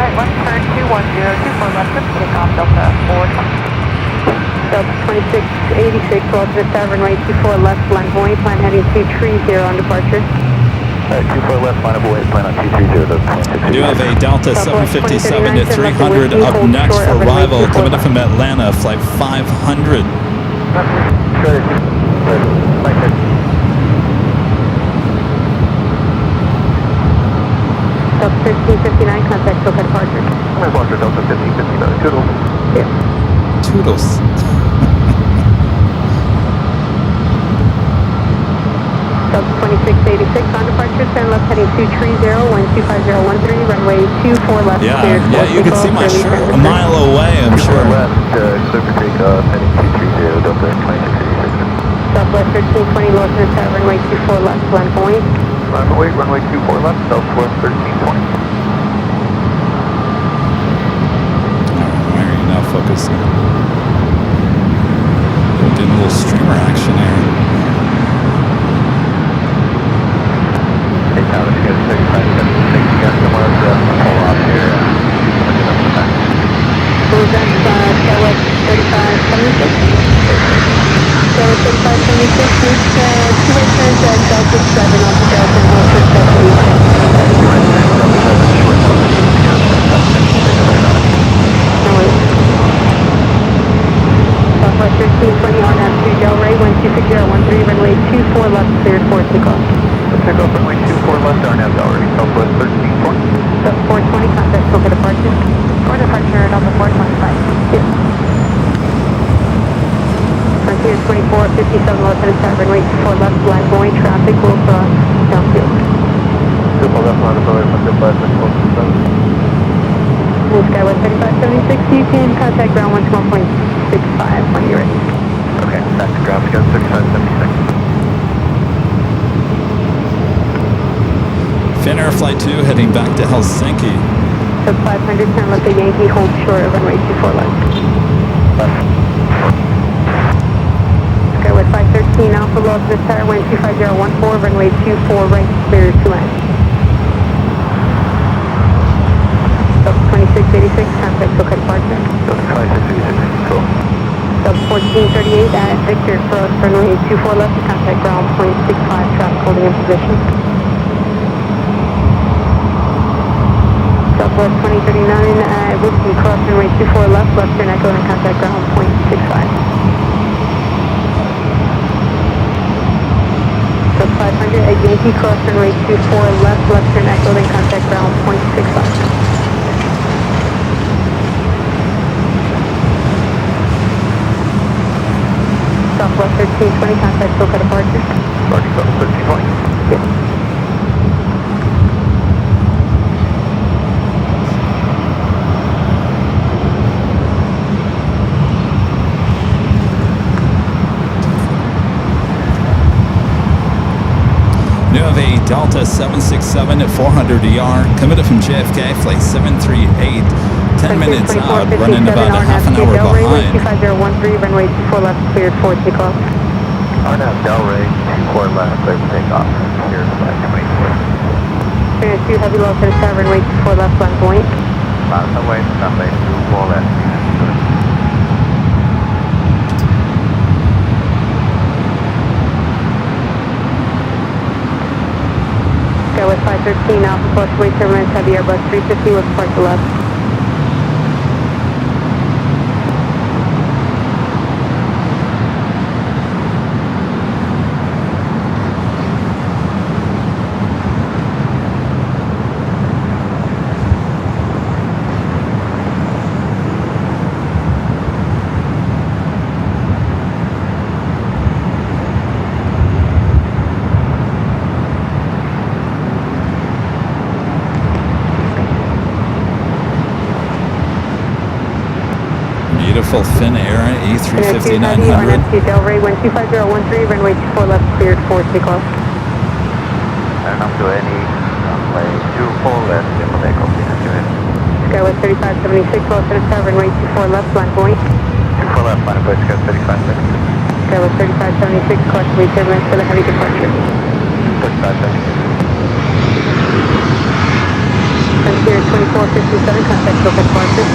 Alright, left turn 210, 24 left, takeoff, Delta 420. Delta 2686, Los Angeles, runway 24 left, land Hawaii, plan heading 230 on departure. 24 left, line of away, plan on 230, I do have a Delta 757 to 300 up next for arrival coming up from Atlanta, flight 500. Delta 1359, contact Toka departure. My departure, Delta 1559, toodles. Yes. Toodles. Delta 2686 on departure, turn left heading 230, wind 25013, runway 24 left, cleared for Yeah, you can see my shirt a mile away, I'm sure. Left, clear for takeoff, heading 230, Delta 2686. Southwest 1320, Los Angeles, runway 24 left, land Hawaii. Line away, runway 24 left, Southwest 1320. Why are you not focusing? We're doing a little streamer action here. Hey, Tower, you guys 35, 76, you guys come on to pull off here. So that's Southwest 3576. Southwest 3576, reach two-way turns at Delta 7 off the Delta and hold for Delta 8. No worries. Southwest 1320 on F2 Delray, wind 26013, runway 24 left, cleared for takeoff. Takeoff runway 24 left, RNAV already, Southwest 1320. Delta 420, contact Toka departure. For departure, Delta 425. Yes. Frontier 2457, Los Angeles, runway 24 left, land going, traffic will cross downfield. 24 left, line of away, 155, 647. Blue Skywest 3576, you can contact ground 121.65 when you're ready. Okay, back to ground, again, 3576. Finnair Flight 2 heading back to Helsinki. Sub 500, turn left at Yankee, hold short of runway 24 left. Skywest 513, Alpha Los Angeles, wind 25014, runway 24 right, clear to land. Sub 2686, contact Toka departure. Delta 2686, cool. Sub 1429, 2038 at Victor, cross runway 24 left, contact ground, 0.65, traffic holding in position. Southwest 2039 at Whiskey, cross runway 24 left, left turn echo and contact ground, 0.65. Sub 500 at Yankee, cross runway 24 left, left turn echo and contact ground, 0.65. Southwest 1320, contact SoCal departure. Roger, 1320. Yes. New have a Delta 767 at 400 ER, committed from JFK, flight 738, 10 minutes out, running about a half an hour behind. 25013, runway 24 left, cleared for takeoff. RNAV Delray, 24 left, clear for takeoff. Here's flight 24. 2 heavy low to the sky, runway 24 left, land point. Away, runway 24 left. Skywest 513, Alpha fluctuate turbulence, heavy Airbus 350 with park to left. Beautiful Finnair A350-900. RNAV Delray, 125013, runway 24 left, cleared for takeoff. And up to any runway 24 left, clear for takeoff. Skywest 3576, low to the sky, runway 24 left, land point. 24 left, line approach, go 3576. Skywest 3576, collectively turbulence for the heavy departure. 3576. Frontier 2457, contact SoCal departure.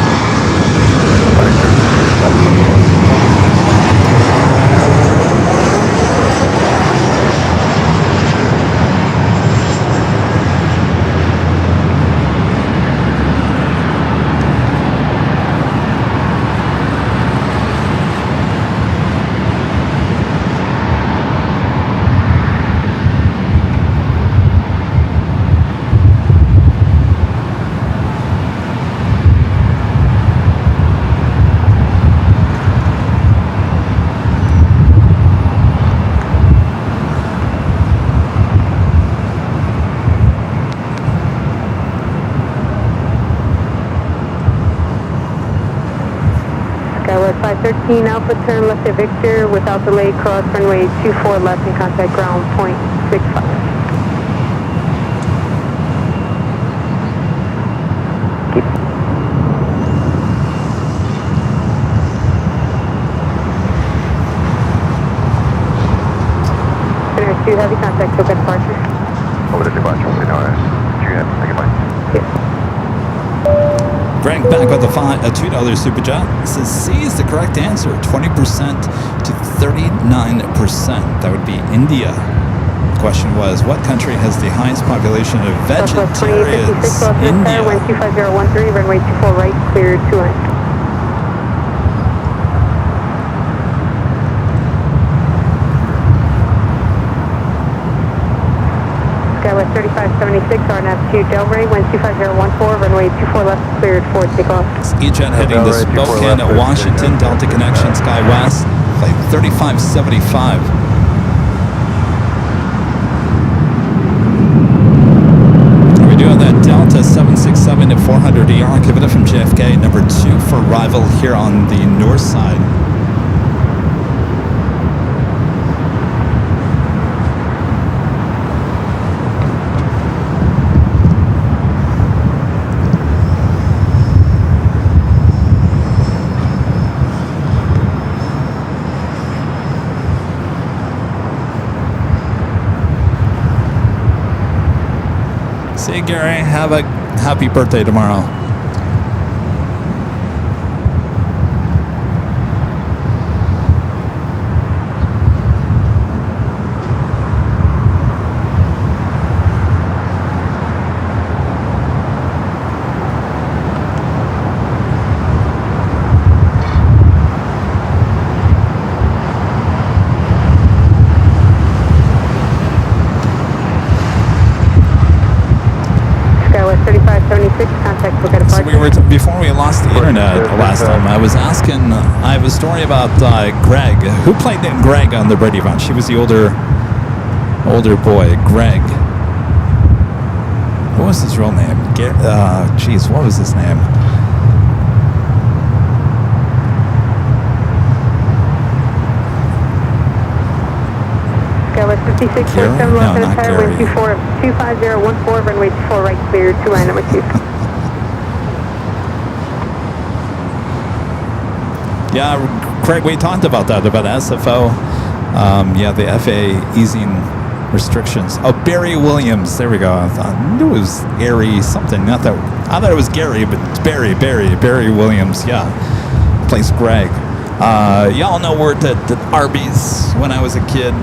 Skywest 513, Alpha turn left at Victor without delay, cross runway 24 left and contact ground 0.65. Keep. Center 2 heavy contact SoCal departure. Over the departure, we know it. 2 heavy, take it back. Yes. Frank back with a $2 super chat. Says C is the correct answer. 20% to 39%. That would be India. The question was, what country has the highest population of Southwest vegetarians? 2056, India. 25013, runway 24 right, cleared to land. Skywest 3576, RNAV 2 Delray, 25014, runway 24 left, cleared for takeoff. E-Jet heading to Spokane at Washington, Delta Connection, SkyWest, flight 3575. We're doing that Delta 767 at 400 ER, give it up from JFK, number 2 for arrival here on the north side. See, Gary, have a happy birthday tomorrow. the internet the last time. I was asking, I have a story about Greg. Who played Greg on the Brady Bunch? He was the older boy, Greg. What was his real name? Jeez, what was his name? Skywest 56, Gary? left No, on the not tire, Gary. wind 25014, runway 24 right clear, 29 number 2. Yeah, Craig, we talked about that, about SFO. Yeah, the FAA easing restrictions. Oh, Barry Williams. There we go. I knew it was Gary something. Not that. I thought it was Gary, but it's Barry Williams. Yeah, plays Greg. Y'all know worked at Arby's when I was a kid.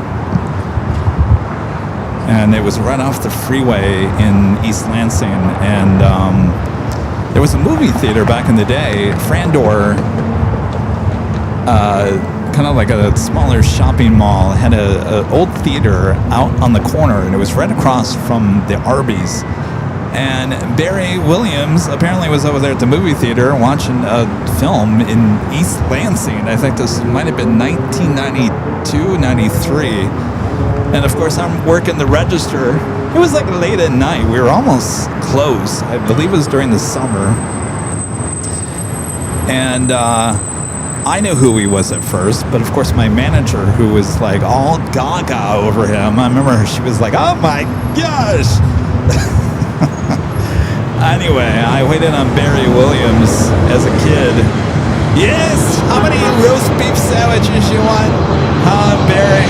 And it was right off the freeway in East Lansing. And there was a movie theater back in the day, Frandor, kind of like a smaller shopping mall. It had an old theater out on the corner, and it was right across from the Arby's. And Barry Williams apparently was over there at the movie theater watching a film in East Lansing. I think this might have been 1992, 93. And of course, I'm working the register. It was like late at night. We were almost closed. I believe it was during the summer. And I knew who he was at first, but of course my manager, who was like all gaga over him, I remember she was like, "Oh my gosh!" Anyway, I waited on Barry Williams as a kid. Yes, how many roast beef sandwiches you want? Barry?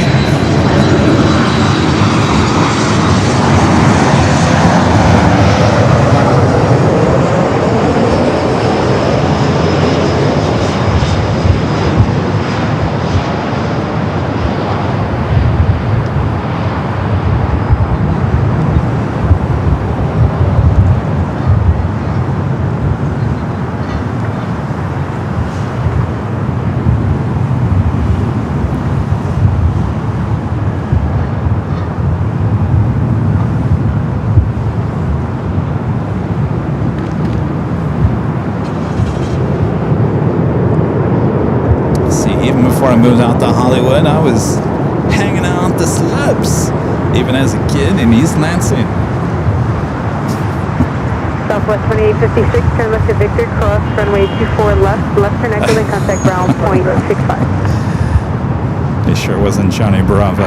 Before I moved out to Hollywood, I was hanging out at the slopes, even as a kid in East Lansing. Southwest 2856, turn left to Victor, cross runway 24 left turn echo, then contact ground point 65. It sure wasn't Johnny Bravo.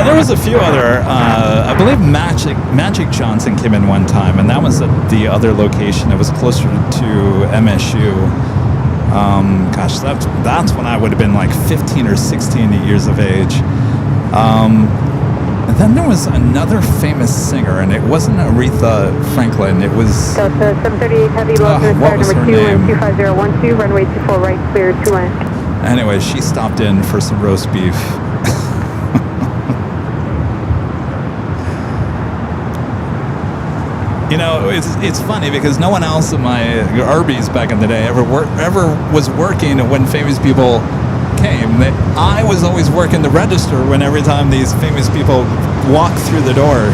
There was a few other, I believe Magic Johnson came in one time, and that was at the other location. It was closer to MSU. Gosh, that's when I would have been like 15 or 16 years of age. And then there was another famous singer, and it wasn't Aretha Franklin. It was... Delta 738 Heavy, low what was her name? 25012, runway 24 right, clear, 2 land. Anyway, she stopped in for some roast beef. You know, it's funny because no one else in my Arby's back in the day ever was working when famous people came. I was always working the register when every time these famous people walked through the door.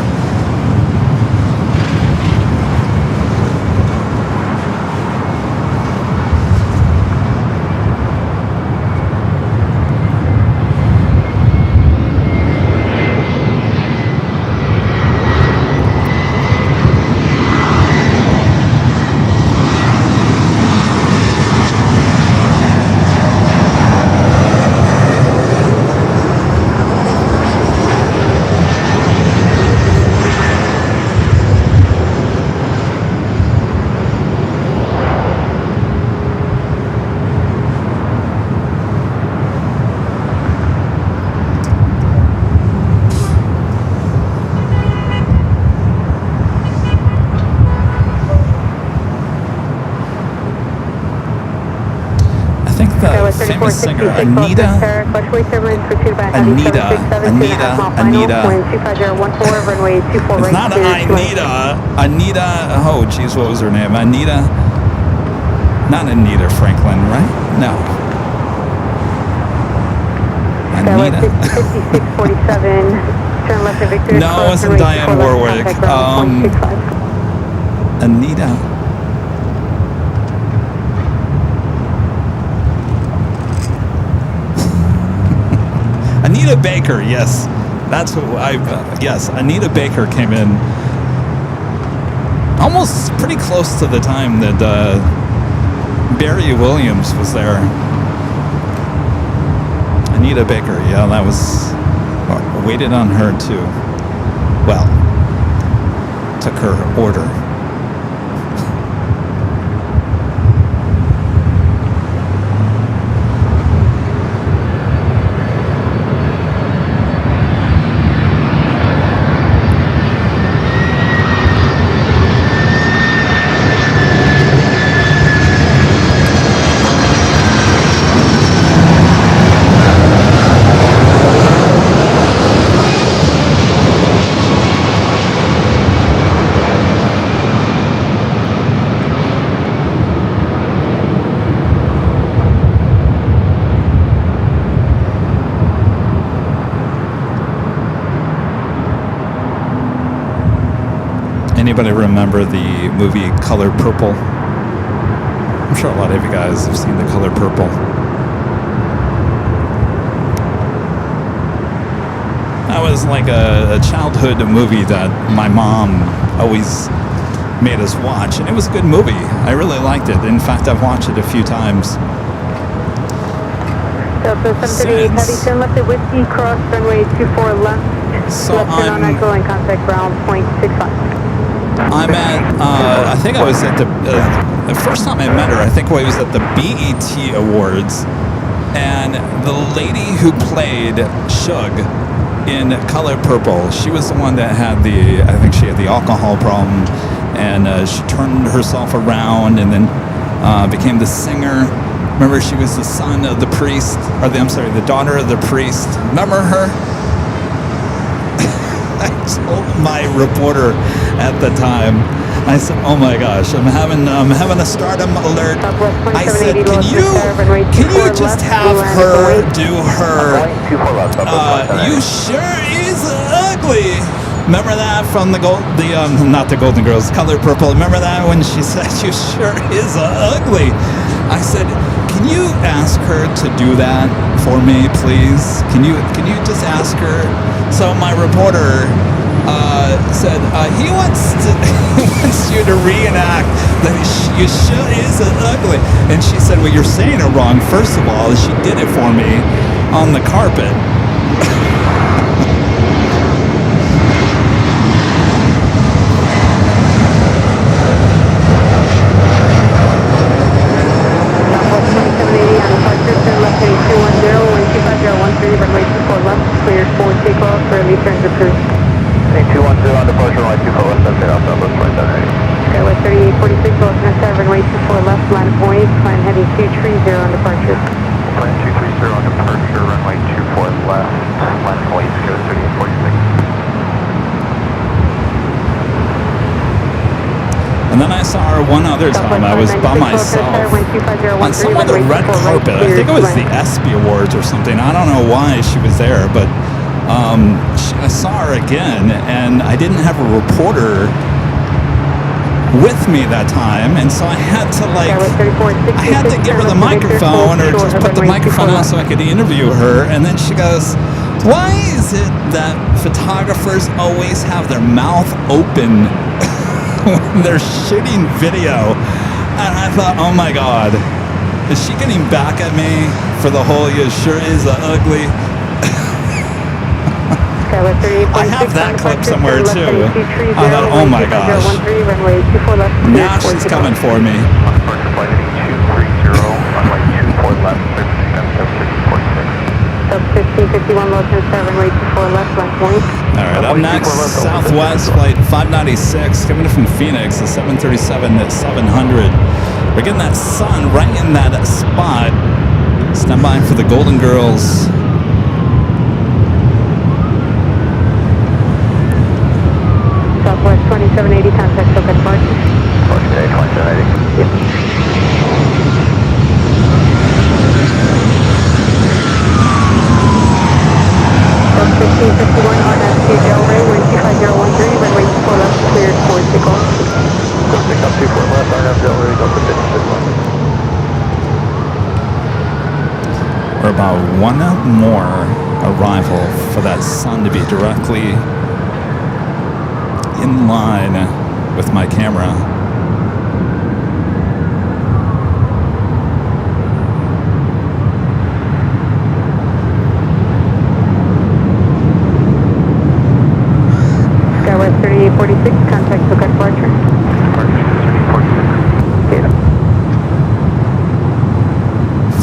Famous singer Anita. It's not Anita. Oh, geez, what was her name? Anita. Not Anita Franklin, right? No. Anita. 5647. Turn left to Victor. No, it wasn't Diane Warwick. Anita. Baker, yes. That's who yes, Anita Baker came in almost pretty close to the time that Barry Williams was there. Anita Baker, yeah, that was, waited on her too. Well, took her order. Anybody remember the movie Color Purple? I'm sure a lot of you guys have seen The Color Purple. That was like a childhood movie that my mom always made us watch, and it was a good movie. I really liked it. In fact, I've watched it a few times. Delta 738 Heavy, turn left at Whiskey, cross runway 24 left. So left turn on echo and contact ground 0.65. I'm at, I think I was at the first time I met her, I think I was at the BET Awards, and the lady who played Shug in Color Purple, she was the one that had I think she had the alcohol problem, and she turned herself around and then became the singer. Remember, she was the son of the priest, the daughter of the priest. Remember her? I told my reporter at the time, I said, "Oh my gosh, I'm having a stardom alert." I said, "Can you just have her do her? You sure is ugly." Remember that from not the Golden Girls, Color Purple. Remember that when she said, "You sure is ugly." I said, "Can you ask her to do that for me, please? Can you just ask her?" So my reporter said he wants you to reenact that you sure is ugly, and she said, "Well, you're saying it wrong. First of all, she did it for me on the carpet." And then I saw her one other time. I was by myself on some other red carpet. I think it was the ESPY Awards or something. I don't know why she was there, but I saw her again, and I didn't have a reporter with me that time, and so I had to give her the microphone, or just put the microphone on so I could interview her. And then she goes, "Why is it that photographers always have their mouth open when they're shooting video?" And I thought, oh my God, is she getting back at me for the whole "you sure is ugly"? I have that clip somewhere too. I thought, oh my gosh, now she's coming for me. Alright, up next, Southwest Flight 596, coming in from Phoenix, the 737 at 700. We're getting that sun right in that spot. Stand by for the Golden Girls. Southwest 2780, contact Soka departure. Okay, 2780. Yep. Sub 1551 on SQ Delray, wind 25013, runway 24 left, cleared for takeoff. Pick up 24 left, RNF Delray, Delta 1551. We're about one more arrival for that sun to be directly in line with my camera. Skywest 3846, contact Boca departure.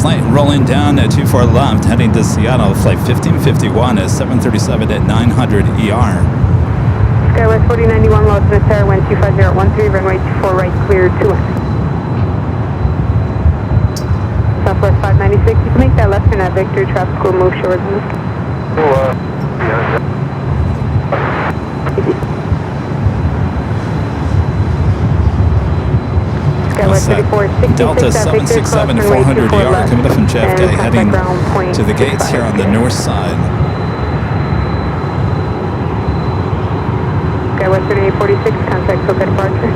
Flight rolling down at 24 left, heading to Seattle. Flight 1551 is 737 at 900 ER. Skywest 4091, Los Tower, wind 25013, runway 24 right, clear 21. Southwest 596, you can make that left turn at Victor, traffic will move short. What's that? Delta 767 400 ER coming up from JFK, heading to the gates here on the north side. Skywest 3846, contact Boca departure.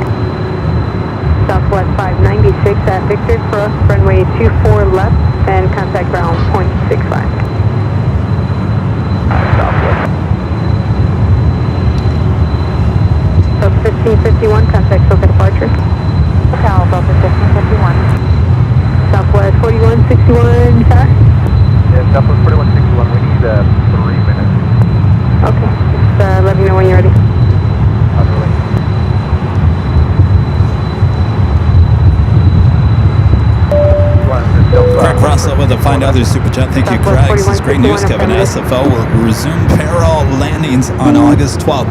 Southwest 596 at Victor, cross runway 24 left and contact ground 0.65. Southwest 1551, contact Boca departure. Hotel, Delta 1551. Southwest 4161, sir? Yeah, Southwest 4161, we need 3 minutes. Okay, just let me know when you're ready. Craig Russell with a Find Others Super Chat. Thank you, Craig. This is great news, Kevin. SFO will resume parallel landings on August 12th.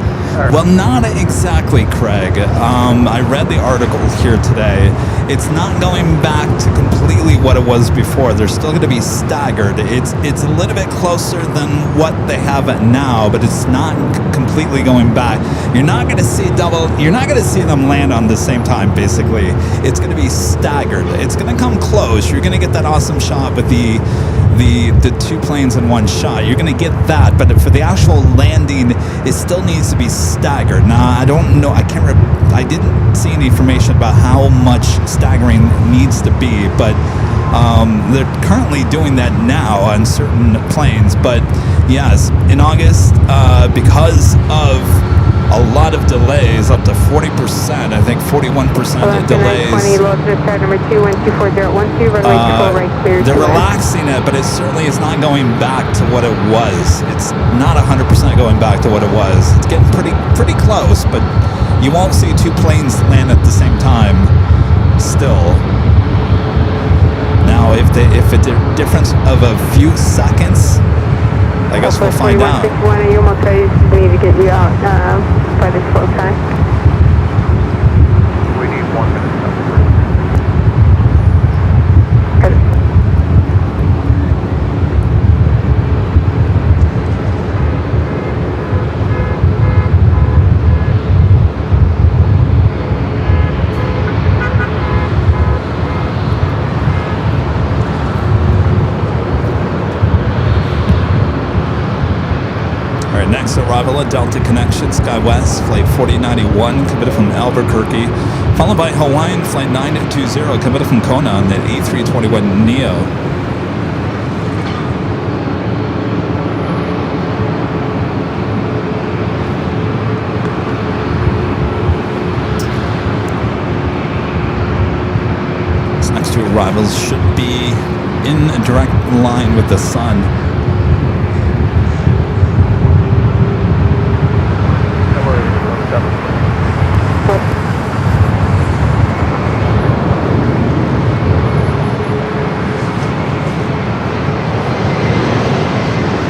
Well, not exactly, Craig. I read the article here today. It's not going back to completely what it was before. They're still going to be staggered. It's a little bit closer than what they have it now, but it's not completely going back. You're not going to see you're not going to see them land on the same time, basically. It's going to be staggered. It's going to come close. You're going to get that awesome shot with the two planes in one shot. You're going to get that, but for the actual landing, it still needs to be staggered. Now, I don't know. I didn't see any information about how much staggering needs to be, but they're currently doing that now on certain planes. But yes, in August, because of a lot of delays, up to 40%, I think 41% of delays. 20, Los Tower, number 2, wind 24012, runway 24 right, clear. They're relaxing it, but it certainly is not going back to what it was. It's not 100% going back to what it was. It's getting pretty close, but you won't see two planes land at the same time still. Now, if a difference of a few seconds, I guess we'll find out. 4161, are you almost ready? We need to get you out by this slow time. We need 1 minute. Next arrival at Delta Connection, SkyWest, Flight 4091, committed from Albuquerque, followed by Hawaiian Flight 920, committed from Kona on the A321neo. These next two arrivals should be in a direct line with the sun.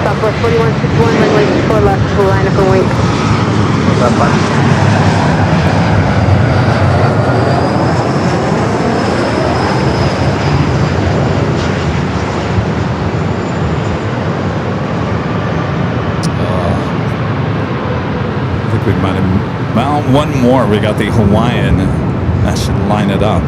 Southwest 4161, runway 24 left, full line up and wait. I think we might have, well, one more. We got the Hawaiian. That should line it up.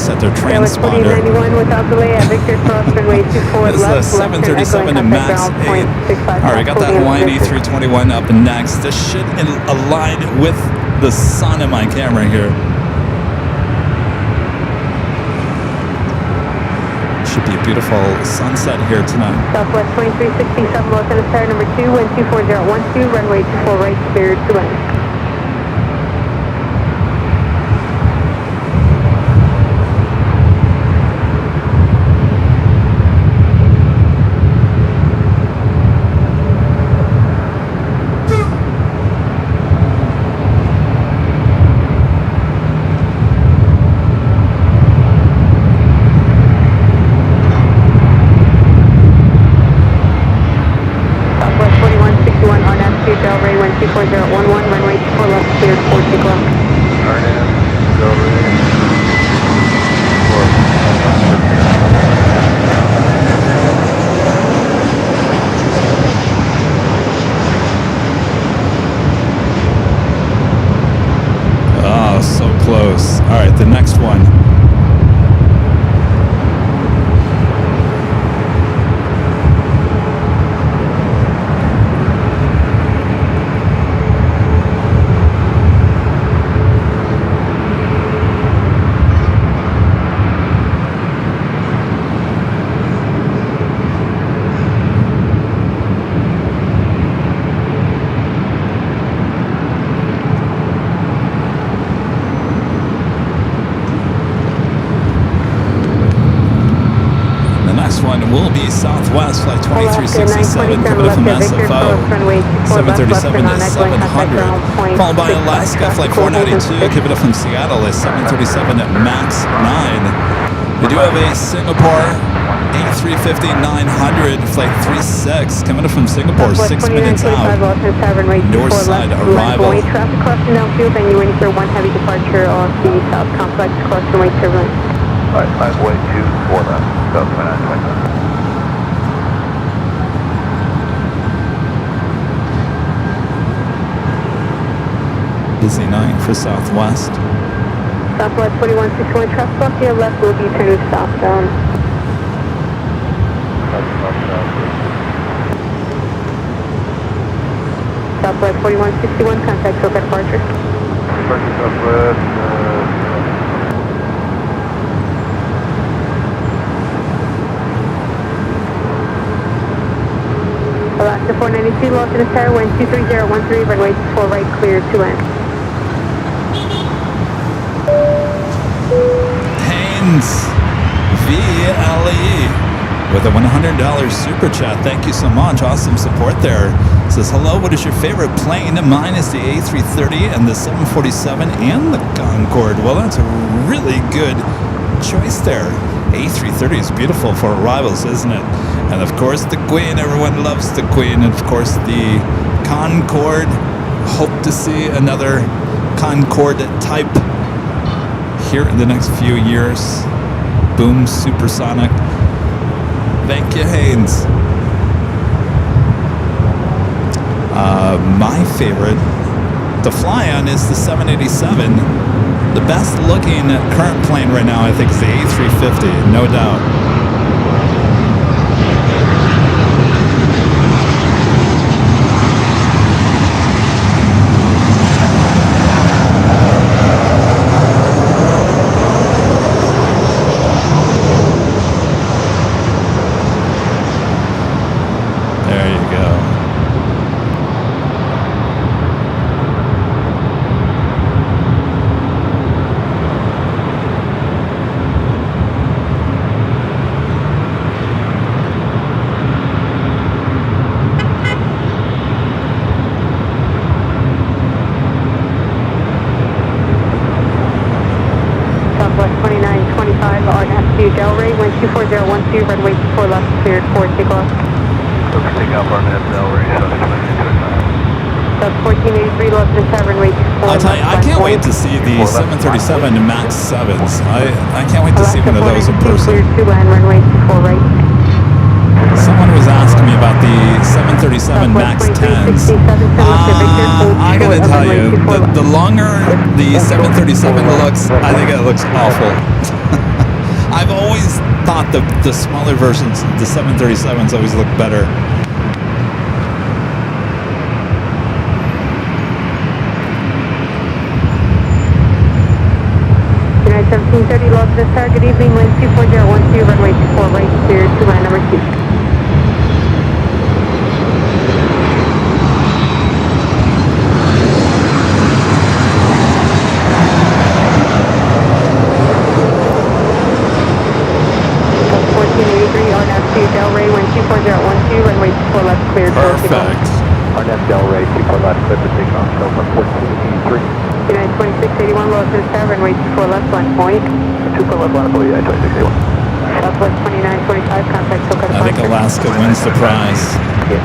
set their Dallas transponder. 4091 without delay at Victor Cross runway 24 This is left. a 737 and Max 8. All right, we got that Hawaiian A321 up next. This should align with the sun in my camera here. Should be a beautiful sunset here tonight. Southwest 2367, Los Angeles Tower number 2, wind 24012, runway 24 right, cleared to land. Southwest 4161 on altitude, Delray, wind 24011, runway 24 left, cleared for takeoff. Oh, so close. All right, the next one. Will be Southwest Flight 2367, coming up from SFO, 737 to 700, followed by Alaska Flight 492, coming up from Seattle, a 737 MAX 9. We do have a Singapore A350-900 Flight 36, coming up from Singapore, 6 minutes out, north side arrival. Traffic crossing downfield, and you waiting for one heavy departure off the South Complex, cross runway turbulence. Alright, way 24 left, South 2925. Busy night for Southwest. Southwest 4161, traffic off to your left will be turning southbound. Southwest 4161, contact SoCal departure. Alaska 492, Los Angeles Tower, wind 23013, runway 4 right, clear to land. Haynes, VLE, with a $100 super chat. Thank you so much. Awesome support there. Says, hello, what is your favorite plane? Mine is the A330 and the 747 and the Concorde. Well, that's a really good choice there. A330 is beautiful for arrivals, isn't it? And of course the Queen, everyone loves the Queen. And of course the Concorde, hope to see another Concorde type here in the next few years. Boom, supersonic. Thank you, Haynes. My favorite to fly on is the 787. The best looking current plane right now, I think, is the A350, no doubt. There you go. Delray, wind 24012, runway 24 left, cleared for takeoff. Take off our net Delray, Sub 1483, Los Angeles Tower, runway 24 I'll tell you, I can't wait to see the 737 MAX 7s. I can't wait to see one of those in person. Cleared to land, runway 24 right. Someone was asking me about the 737 737 MAX 10s. I gotta tell you, the longer the 737 looks, I think it looks awful. I've always thought the smaller versions, the 737s, always look better. United 1730, lost this target, evening, wind 24012, runway 24 right, clear to line number 2. Delray, wind 24012, runway 24 left, clear to Perfect. RNAV Delray, 24 left, clear for takeoff, Delta 1483. United 2681, lost this tower, runway 24 left, line point. 24 left, line point, United 2681. Southwest 2925, contact SoCal I think departure. Alaska wins the prize. Yeah.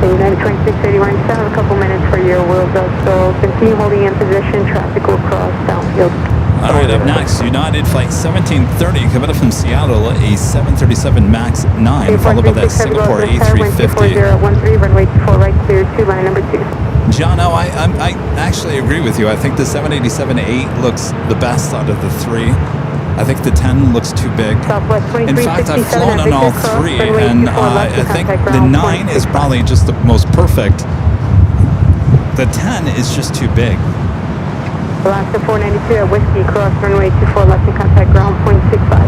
United 2681, still have a couple minutes for your wheels up, so continue holding in position, traffic will cross downfield. All right, up next, United Flight 1730, coming up from Seattle, a 737 MAX 9, followed by that Singapore A350. 24013, runway 24 right, clear to line number 2. John, no, I actually agree with you. I think the 787-8 looks the best out of the three. I think the 10 looks too big. In fact, I've flown on all three, and I think the 9 is probably just the most perfect. The 10 is just too big. Alaska 492 at Whiskey, cross runway 24 left and contact ground point 65.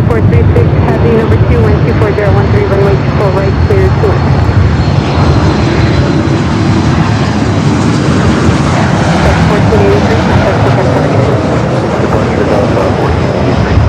Airport 36, heavy number 2, wind 24013, runway 24 right, clear to land. 1483, contact SoCal target. Departure Delta 1483.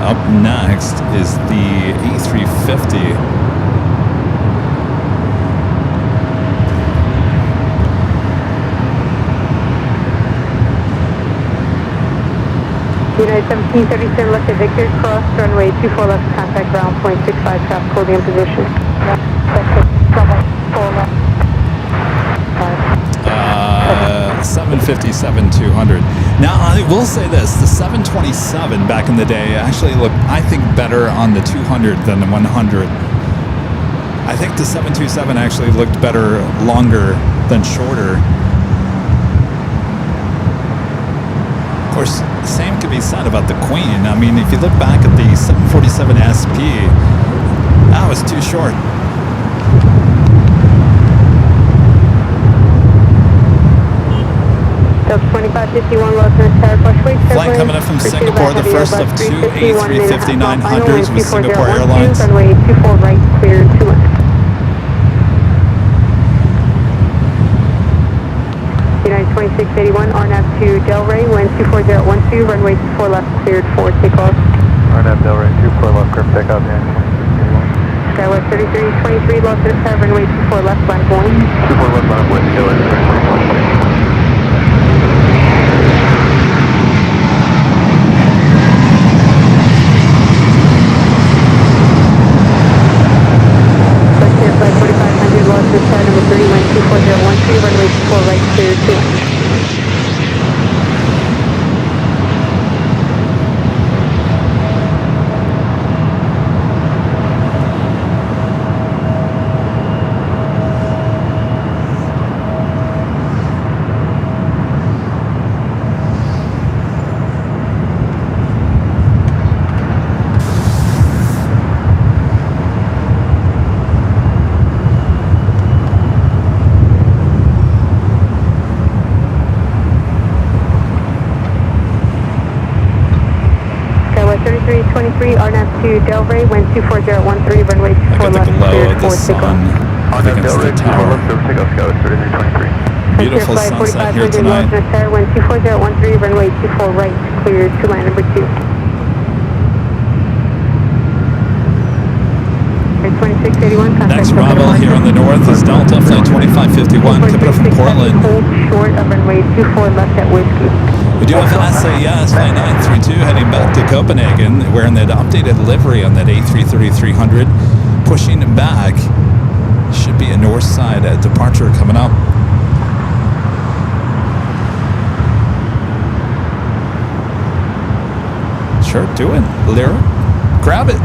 Up next is the A350. United 1737 left at Victor, cross runway 24 left, contact ground point 65, traffic holding in position. 757-200. Now, I will say this, the 727 back in the day actually looked, I think, better on the 200 than the 100. I think the 727 actually looked better longer than shorter. Of course, the same could be said about the Queen. I mean, if you look back at the 747 SP, that was too short. Delta 2551, Los Angeles, Bushwick. Flight coming up from Singapore, the first of two A350-900s with Singapore Airlines. Runway 24 right, clear to land. United 2681, RNAV to Delray, wind 24012, runway 24 left, cleared for takeoff. RNAV Delray, 24 left, clear for takeoff, United 2681. Skywest 3323, Los Angeles, runway 24 left, line point. 24 left, line point, Skywest 3323. Flight 4500, lost this side number 3, wind 24013, runway 24 right, clear to land. Skywest 3323, RNAV to Delray, wind 24013, runway Look 24 at the left, glow cleared of the for takeoff. sun up RNAV against the Delray, 24 tower. left, clear for takeoff, Skywest 3323. Beautiful sunset here tonight. Wind 24013, runway 24 right, cleared to line number 2. 2681, Next arrival here on the north is Delta Flight 2551, coming up from Portland. Hold short of runway 24 left at Whiskey. We do have SAS Flight 932 heading back to Copenhagen, wearing that updated livery on that A330-300, pushing back. Should be a north side departure coming up. Sure, do it. Lyra, grab it.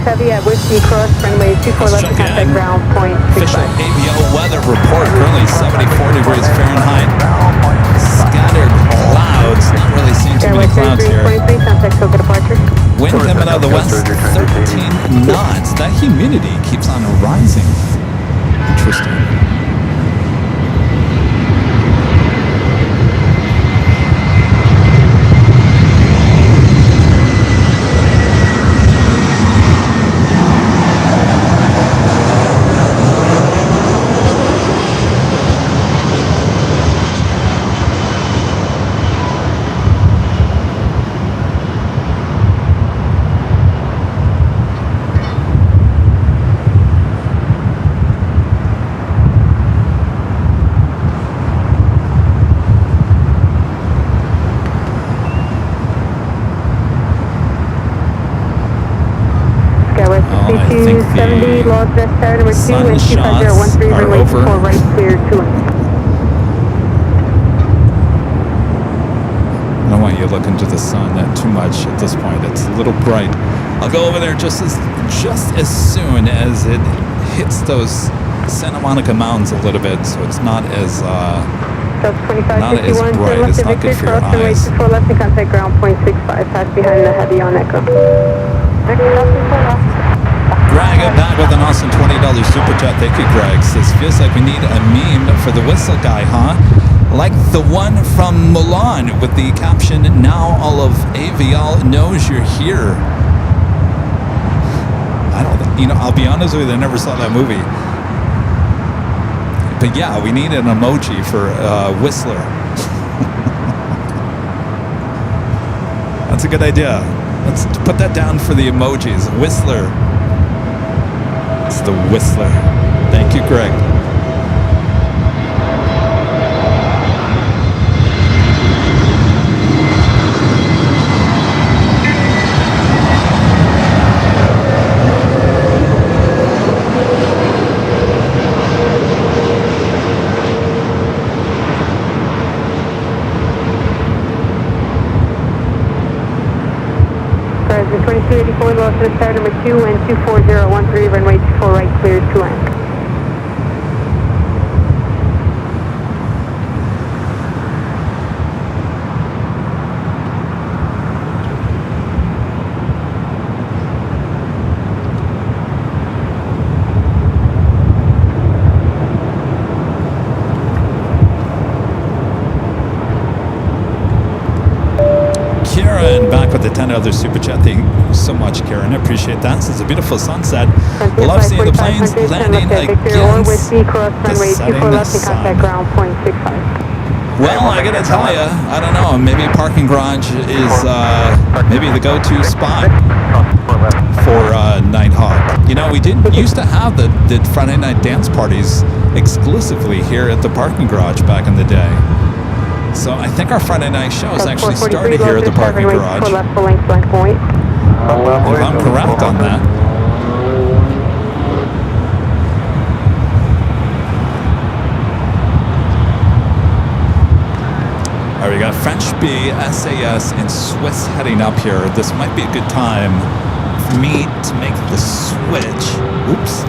Heavy at Whiskey Cross, runway 24 left to contact ground point 65. Official ABO weather report, currently 74 degrees Fahrenheit. Scattered clouds, not really seeing too many clouds here. Wind coming out of the west, 13 knots. That humidity keeps on rising. Interesting. Sun shots are over. Right, clear to I don't want you to look into the sun too much at this point. It's a little bright. I'll go over there just as soon as it hits those Santa Monica Mountains a little bit, so it's not as bright. It's not good for your eyes. Left to contact ground point 65, pass behind the heavy on Echo. Greg back with an awesome $20 super chat. Thank you, Greg. Says, feels like we need a meme for the whistle guy, huh? Like the one from Mulan with the caption, "Now all of AVL knows you're here." I don't, I'll be honest with you, I never saw that movie. But yeah, we need an emoji for Whistler. That's a good idea. Let's put that down for the emojis. Whistler. It's the Whistler. Thank you, Greg. Horizon 2284, low to star number 2, wind 24013, runway 24 right, cleared to land. Karen back with the $10 super chat. Thank you so much, Karen. I appreciate that. It's a beautiful sunset. I love seeing the planes landing against the setting sun. Well, I gotta tell you, I don't know. Maybe parking garage is maybe the go-to spot for Nighthawk. You know, we didn't used to have the Friday night dance parties exclusively here at the parking garage back in the day. So I think our Friday night shows actually started here at the parking garage. If I'm correct on that. All right, we got French B, SAS, and Swiss heading up here. This might be a good time for me to make the switch. Oops.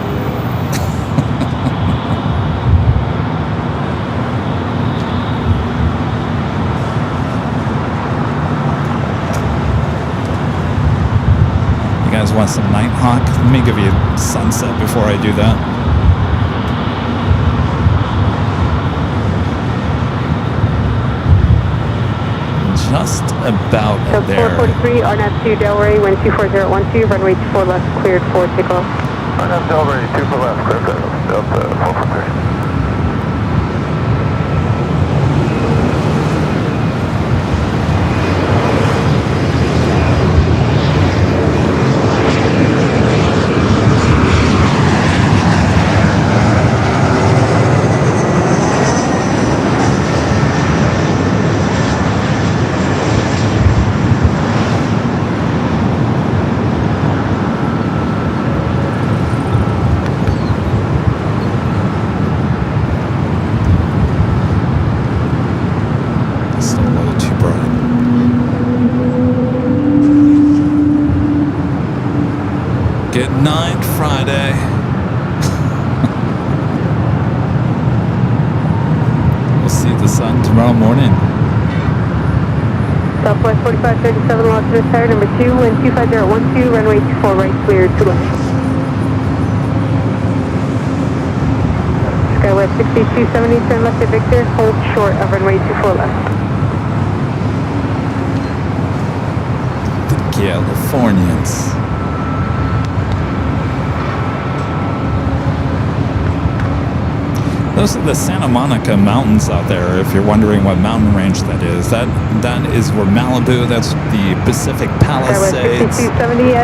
Want request some Nighthawk. Let me give you sunset before I do that. Just about So there. 443, RNAV 2 Delray, wind 24012, runway 24 left, cleared for takeoff. RNAV Delray, 2 for left, clear for Delta 443. Friday. We'll see the sun tomorrow morning. Southwest 4537, Los Angeles Tower, number 2, wind 25012, runway 24 right, cleared to left. Skywest 6270, turn left at Victor, hold short of runway 24 left. The Californians. Those are the Santa Monica Mountains out there, if you're wondering what mountain range that is. That is where Malibu, that's the Pacific Palisades. Actually,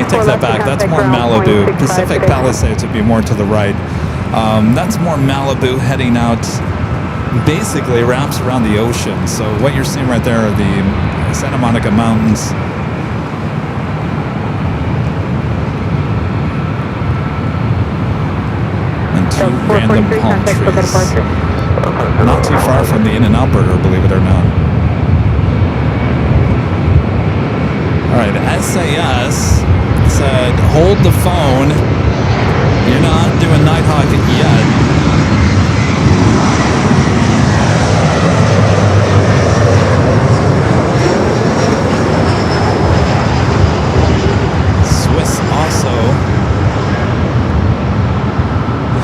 I take that back. That's more Malibu. Pacific Palisades would be more to the right. That's more Malibu heading out, basically wraps around the ocean. So what you're seeing right there are the Santa Monica Mountains. Two random palm trees. Not too far from the In-N-Out Burger, believe it or not. Alright, SAS said, hold the phone. You're not doing Nighthawk yet. Swiss also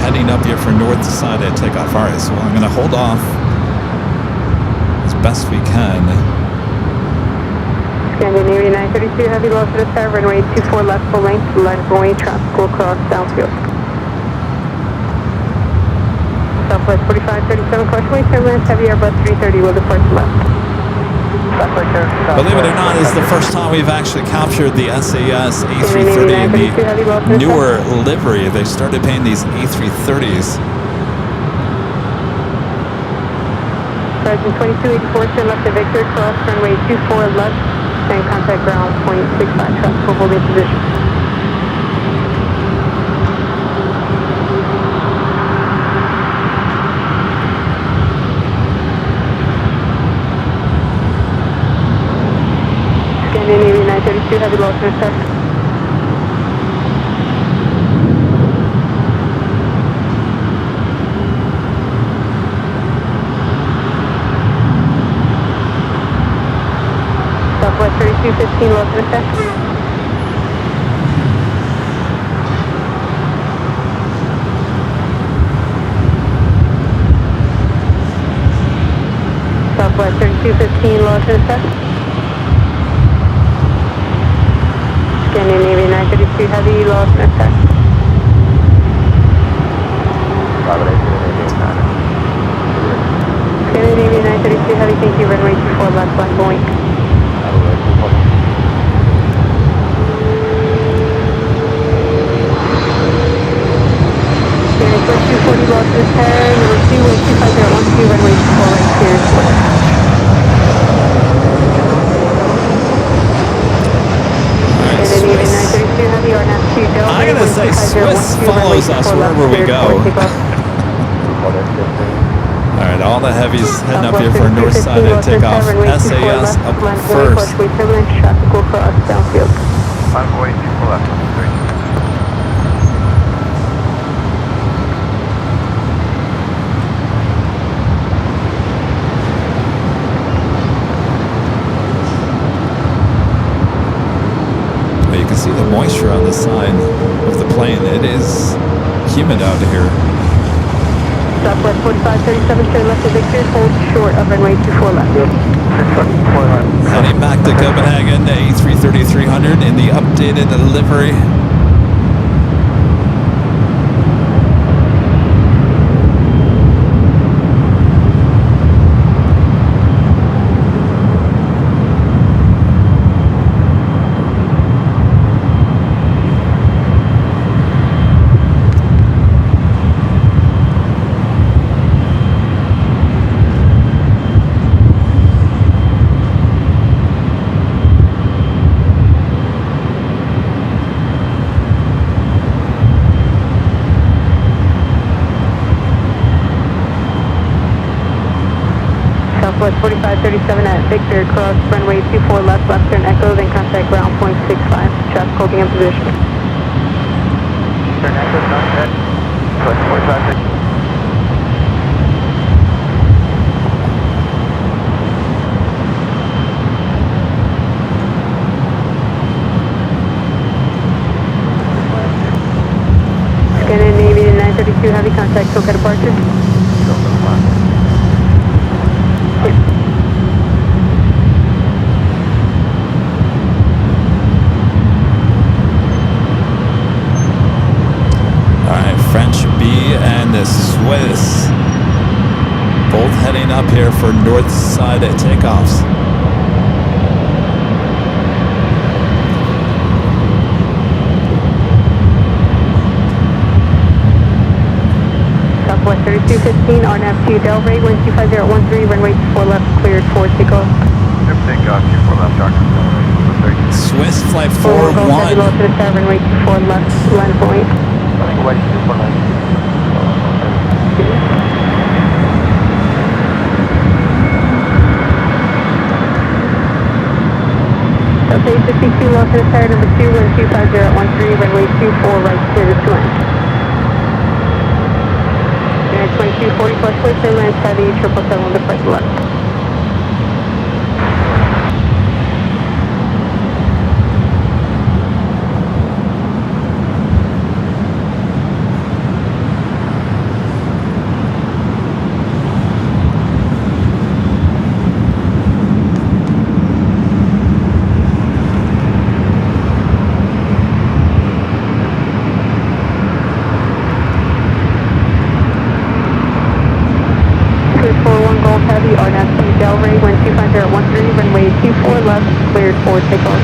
heading up here for north side at takeoff. Alright, so I'm going to hold off as best we can. Scandinavia 932, heavy loss to the star, runway 24 left, full length, line of runway, traffic will cross downfield. Southwest 4537, caution turbulence, heavy Airbus 330 will depart to left. Believe it or not, this is the first time we've actually captured the SAS A330 in the newer livery. They started paying these A330s. Horizon 2284, turn left to Victor, cross runway 24 left, and contact ground 0.65, traffic will hold in position. Scandinavia 932, heavy loss in the Southwest 3215, loss in the Southwest 3215, loss in the Scandinavia 932 heavy, lost in attack. Scandinavia 932 heavy, thank you, runway 24 left, left Boeing. Scandinavia 240 lost in attack, number 2, wind 25012, runway 24 right, clear to left. I gotta say, Swiss follows us wherever we go. Alright, all the heavies heading up here for north side at takeoff. SAS up first. Traffic will cross downfield. Envoy 2 left, 3. on the side of the plane. It is humid out here. Southwest 4537, turn left to Victor, hold short of runway 24 left. Heading back to Copenhagen, A330-300 in the updated livery. Southwest 4537 at Victor, cross runway 24 left, left turn echo, then contact ground point 65. Traffic holding in position. Turn echo, contact. 45. Scanning Navy to 932, heavy contact, SoCal departure. French B and the Swiss both heading up here for north side takeoffs. Southwest 3215, RNAV 2 Delray, 125013, runway 24 left, cleared for takeoff. Takeoff, 24 left, Doctor. Swiss flight Forward, 41. heavy low to the side, runway 24 left, land point. White 249. Okay, 52, low to the side, number 2, 125013, runway 24 right, clear to land. Unit 2240 plus place, they land 777 on the first left. Cleared for takeoff.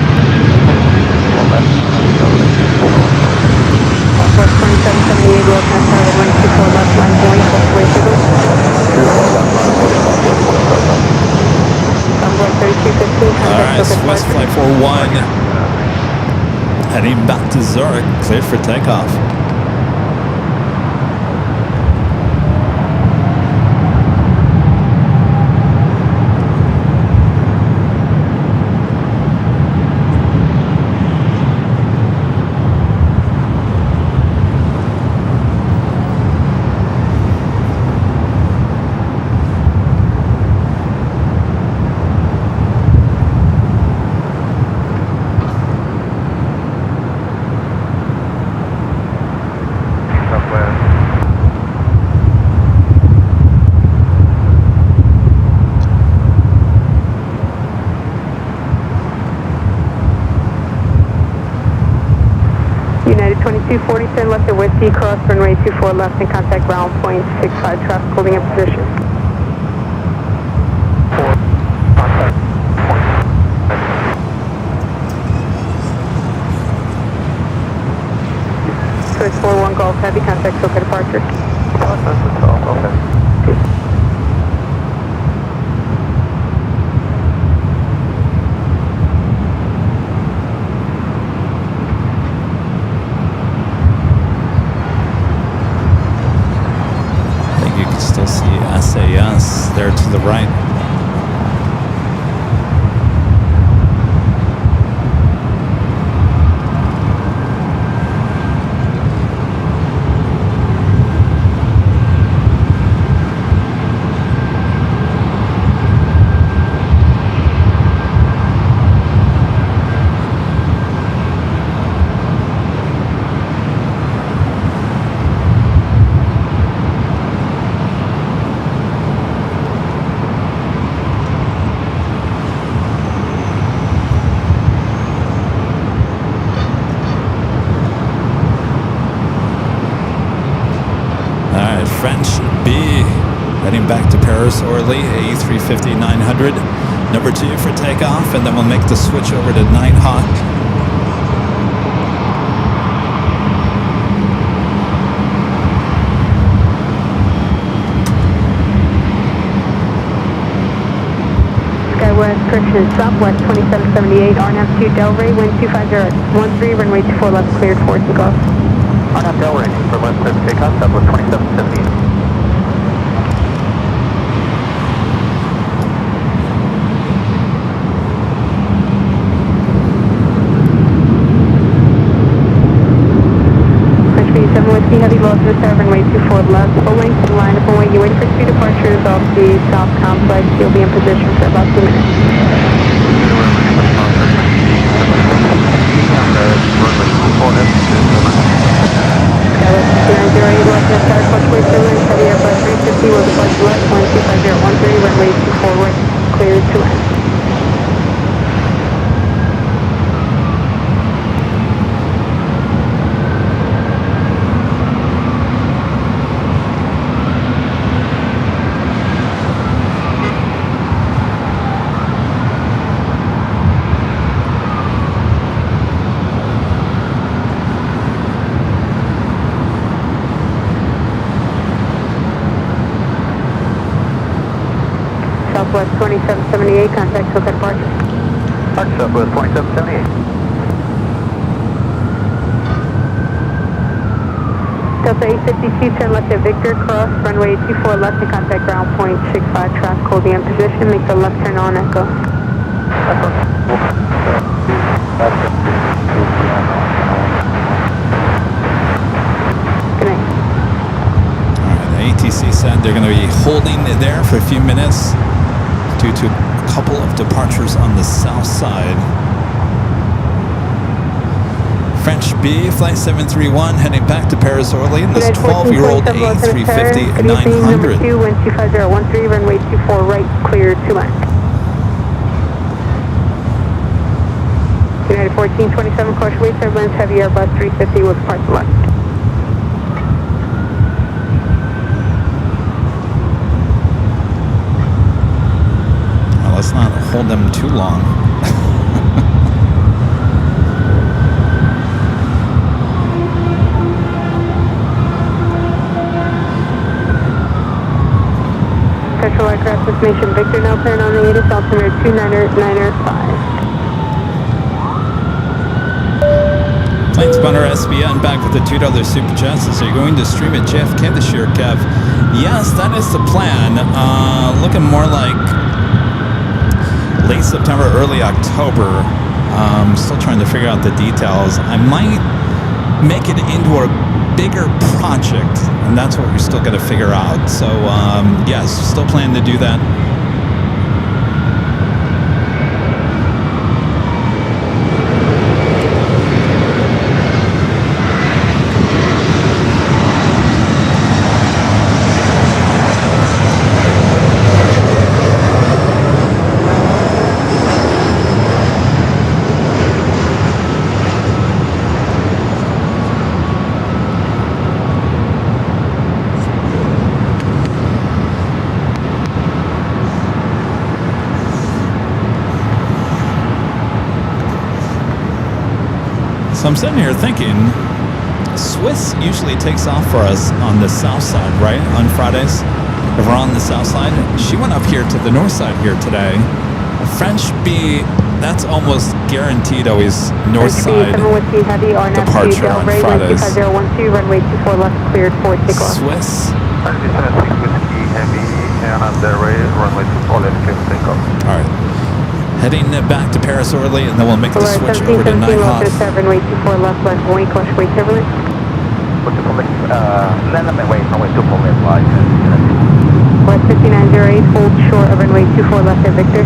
Southwest 2778, low to started 124 left, line point, way takeoff. Southwest 3215, Alright, Swiss flight 41 heading back to Zurich, cleared for takeoff. United 2240, turn left at Whiskey, cross runway 24 left and contact ground point 65, traffic holding in position. Swiss 41 Golf, heavy contact, SoCal departure. Okay. Still see SAS there to the right. French B, heading back to Paris Orly, A350-900, number 2 for takeoff, and then we'll make the switch over to Nighthawk. Skywest, correction, Southwest 2778, RNAV 2 Delray, wind 250 13, runway 24 left, cleared for takeoff. RNAV Delray, for left clear for takeoff, Southwest 2778. Whiskey Heavy, low to the 7, runway 24 left, full length to the line up and wait. You wait for 2 departures off the South Complex. You'll be in position for about 2 minutes. Skywest 2908, left left tire, fluctuate turbulence, heavy Airbus 350 will depart to left, wind 25013, runway 24 right, cleared to land. Southwest 2778, contact Silka departure. Arch Southwest 2778. Delta 852, turn left at Victor, cross runway 24 left and contact ground point 65, traffic will be in position, make the left turn on Echo. Good night. Alright, the ATC said they're going to be holding it there for a few minutes due to a couple of departures on the south side. French B, flight 731, heading back to Paris Orly in this 12-year-old A350-900. Number 2, wind 25013, runway 24 right, clear to land. United 1427, caution wait turbulence, heavy Airbus 350 will depart to left. Well, let's not hold them too long. Special aircraft destination Victor, now turn on the ATIS altimeter 29905. Planes Gunner SBN back with the $2 Super Chats. Are you going to stream at JFK this year, Kev? Yes, that is the plan. Looking more like late September, early October. Still trying to figure out the details. I might make it into a bigger project, and that's what we're still going to figure out. So, yes, still planning to do that. So I'm sitting here thinking, Swiss usually takes off for us on the south side, right? On Fridays, if we're on the south side. She went up here to the north side here today. French B, that's almost guaranteed always north side departure on Fridays. Runway 24 left, cleared for takeoff. Swiss. Whiskey Heavy, and on the runway 24 left, clear for takeoff. All right. Heading back to Paris Orly, and then we'll make the switch over to Nighthawk. Runway 24 left, left, wing, caution, wait turbulence. Land up and wait, runway 24 left, line. West 5908, hold short of runway 24 left at Victor.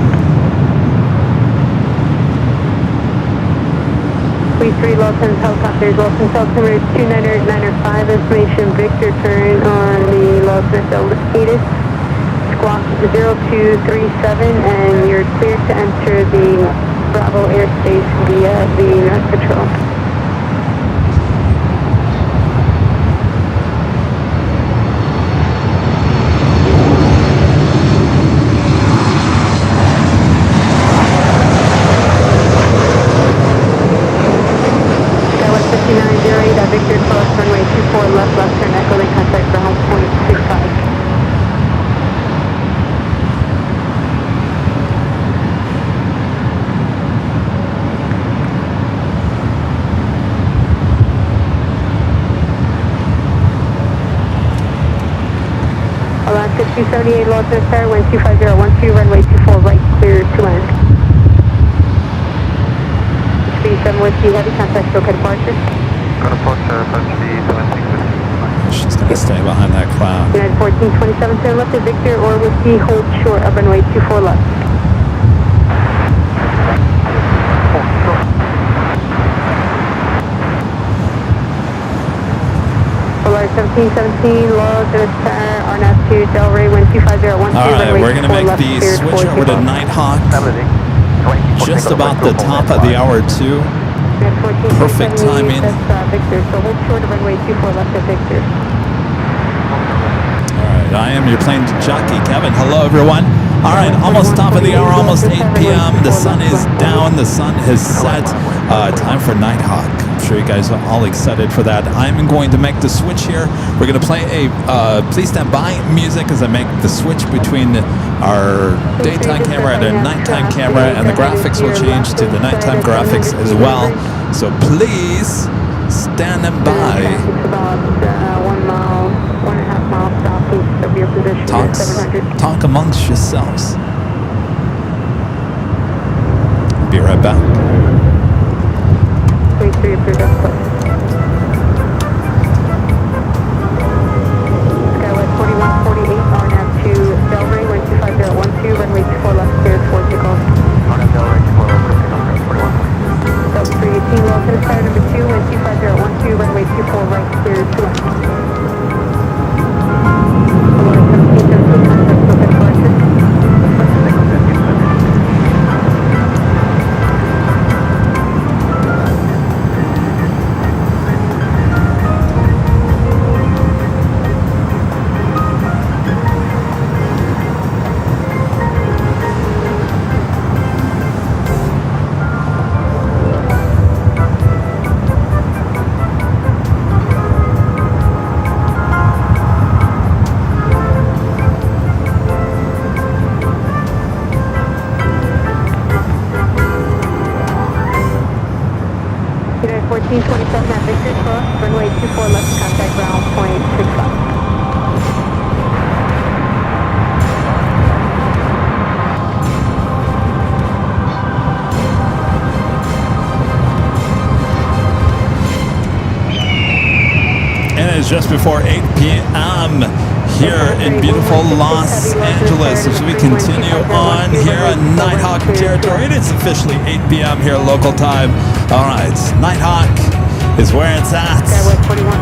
Please 3 Lawson's helicopters, Lawson's altimeter 29905, information Victor, turn on the Lawson's ATIS. Squawk 0237, and you're cleared to enter the Bravo airspace via the North Patrol. left turn, Echo Lake, contact ground point 65. Alaska 278, Los Angeles, wind 25012, runway 24 right, clear to land. 37 Whiskey Heavy, contact SoCal departure. Go to Port Sarasota, 76. She's going to stay behind that cloud. United 1427, turn left to Victor or Whiskey, hold short of runway 24 left. Polar 1717, Los Angeles, RNAV 2, Delray, wind 25012, All right, runway we're going to 24 make left, the cleared switch 4 over to takeoff. Nighthawk. 70. Just about the top of the hour 2. Perfect timing. That's Victor, so hold short of runway 24 left at Victor. All right, I am your plane jockey, Kevin. Hello, everyone. All right, almost top of the hour, almost 8 p.m. The sun is down. The sun has set. Time for Nighthawk. I'm sure you guys are all excited for that. I'm going to make the switch here. We're going to play a Please Stand By music as I make the switch between our daytime camera and our nighttime camera, and the graphics will change to the nighttime graphics as well. So please stand by. It's about 1 mile, 1.5 miles southeast of your position at 700. Talk amongst yourselves. Be right back. Please do your pre-death place. Skywest 4148, RNAV 2, Delray, wind 25012, runway 24 left, cleared 4 takeoff. RNAV Delray, 24 left, clear takeoff, 41. Sub 318, Los Angeles, number 2, wind 25012, runway 24 right, cleared to land. Polar 1717, contact SoCal departure. United 1427 at Victor Cross, runway 24 left, contact ground point 65. And it's just before 8 p.m. here in beautiful Los Angeles as we continue on here on Nighthawk territory. It is officially 8 p.m. here local time. All right, Nighthawk is where it's at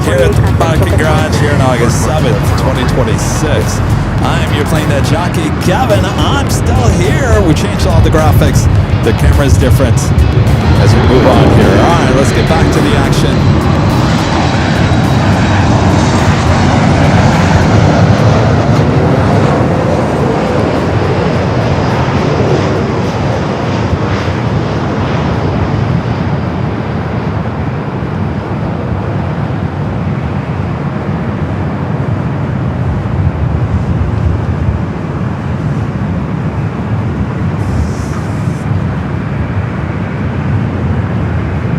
here at the parking garage here on August 7th, 2026. I'm your plane jockey, Kevin. I'm still here. We changed all the graphics. The camera's different as we move on here. All right, let's get back to the action.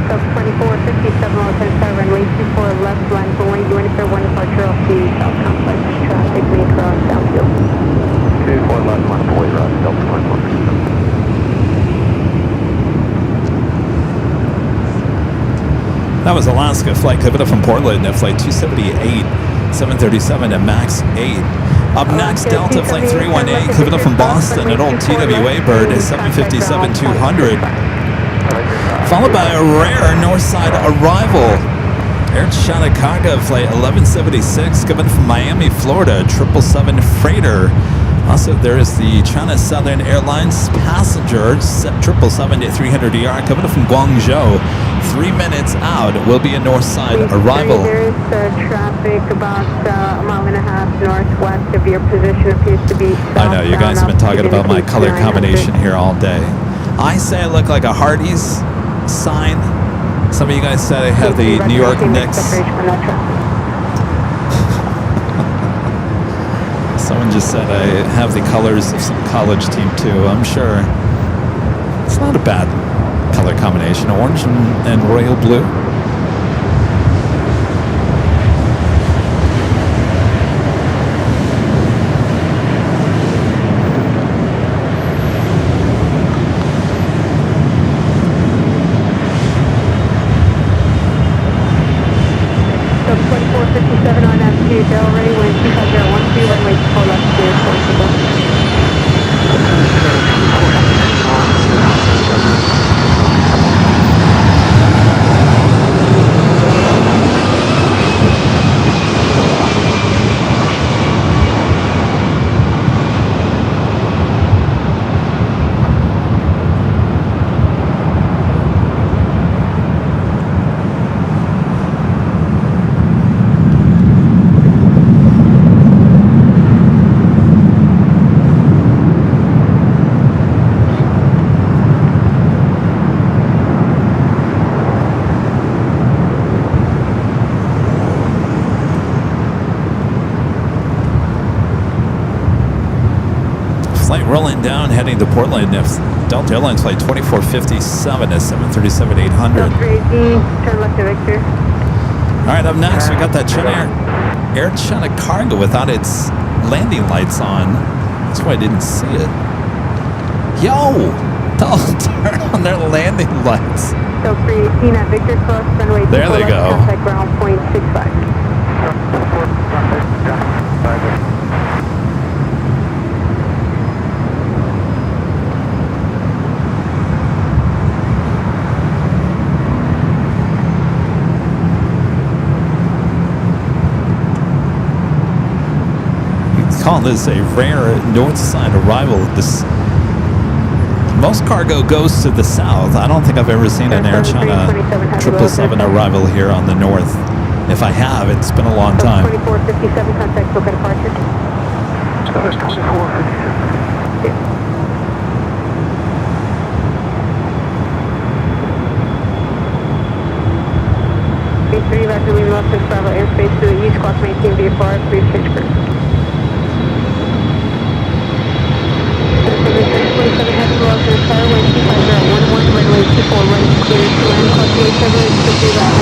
Sub 2457, Los Angeles, runway 24 left, line for 1, unit for 1 departure off the South Complex. Traffic may cross downfield. 24 left, 1 fully route, Delta 24. That was Alaska flight Kevin from Portland at flight 278, 737 at max 8. Up next, Delta flight 318 Kevin from Boston at old TWA Bird at 757-200. Followed by a rare Northside arrival. Air Chicago flight 1176 coming from Miami, Florida, 777 freighter. Also, there is the China Southern Airlines passenger 777-300ER coming from Guangzhou. 3 minutes out will be a Northside arrival. There's traffic about a mile and a half northwest of your position. Appears to be southbound. I know, you guys have been talking about my color combination here all day. I say I look like a Hardee's sign. Some of you guys said I have the New York Knicks just said I have the colors of some college team too. I'm sure it's not a bad color combination, orange and royal blue. Rolling down, heading to Portland. If Delta Airlines flight 2457 at 737-800. Turn left to Victor. All right, up next, we got that China Air China Cargo without its landing lights on. That's why I didn't see it. Yo! Don't turn on their landing lights. So 318 at Victor Cross, runway 24 There they go. Contact ground point 65. Call this a rare north side arrival. Most cargo goes to the south. I don't think I've ever seen an Air China 777 arrival here on the north. If I have, it's been a long time. 2457 contact book departure. So it's 2457. Three about to leave Los Angeles Bravo airspace to the east, clock maintain VFR, please change course. 27 heavy Los Angeles Tower, wind 25011, runway 24 right, clear to land, clock 87, 50 about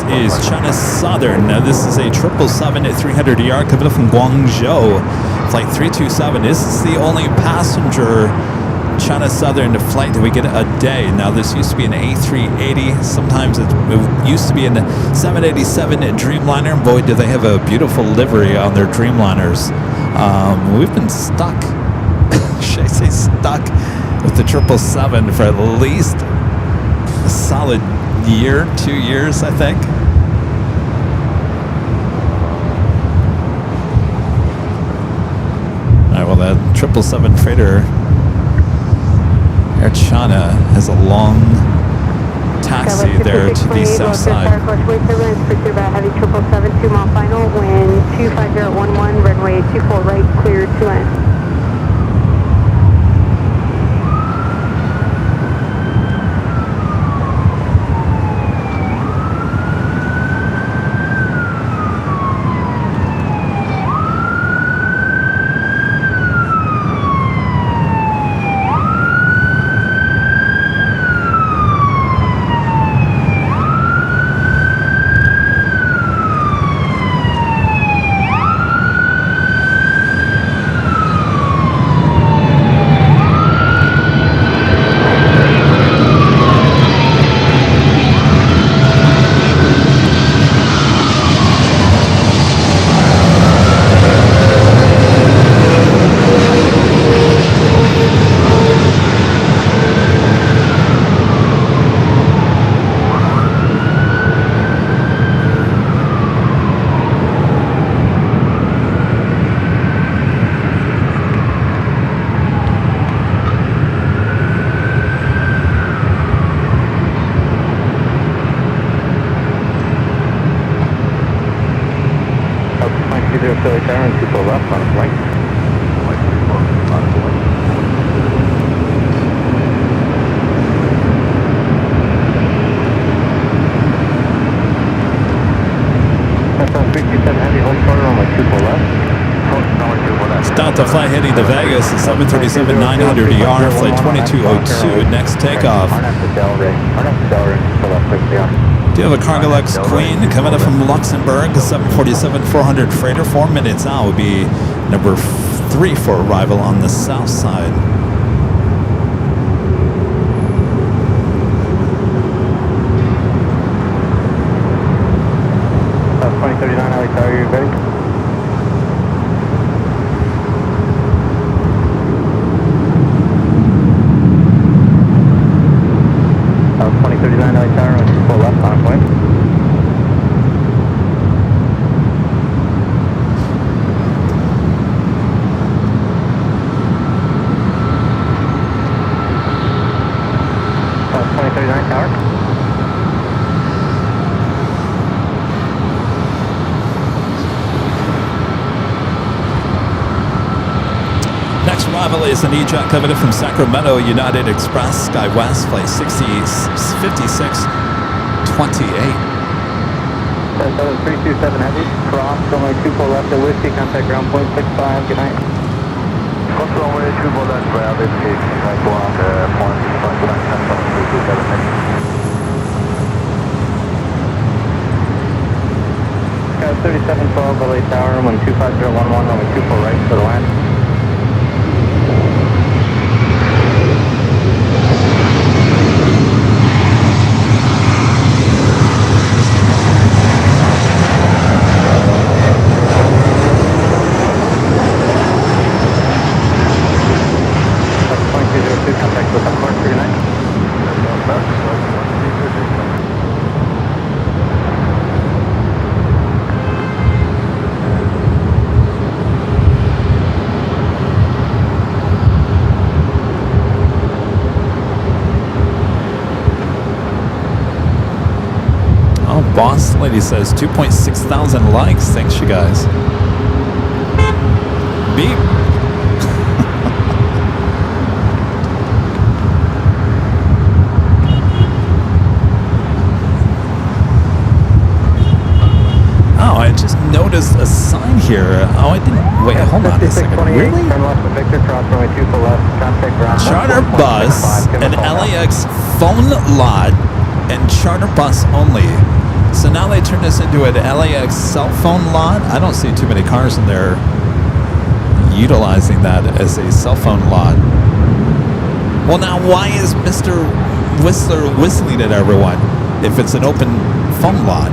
is China Southern. Now this is a 777 at 300ER coming from Guangzhou. Flight 327. This is the only passenger China Southern flight that we get a day. Now this used to be an A380. Sometimes it used to be in the 787 Dreamliner. Boy, do they have a beautiful livery on their Dreamliners. We've been stuck, should I say stuck, with the 777 for at least a solid year, 2 years, I think. All right, well, that 777 freighter Air China has a long taxi there to the south side. Pursued by heavy 777, 2 mile final, wind 25011, runway 24 right, clear to land. to fly heading to Vegas at 737-900 ER, flight 2202, next takeoff. Do you have a Cargo-Lex Queen coming up from Luxembourg, 747-400 freighter, 4 minutes out would be number 3 for arrival on the south side. South 2039, LA Tower, you ready? South 2039, LA Tower, on 24 left, on point. South 2039 Tower. Next arrival is an EJAC Kevin from Sacramento, United Express, SkyWest, flight 5628. 327 heavy, cross, runway 24 left at Whiskey, contact ground point 65, good night. Cross runway 24 left, ground indication, contact ground, point 65, good night, 10 3712 LA Tower, 12511, runway 24 right for the land. Contact with Upcourse for your night. Oh, boss lady says 2.6 thousand likes. Thanks, you guys. Beep. I just noticed a sign here. Oh, I didn't. Wait, hold on a second. Really? Turn left to Victor, cross runway 24 left, contact ground. Charter bus, an LAX phone lot, and charter bus only. So now they turn this into an LAX cell phone lot. I don't see too many cars in there utilizing that as a cell phone lot. Well, now why is Mr. Whistler whistling at everyone if it's an open phone lot?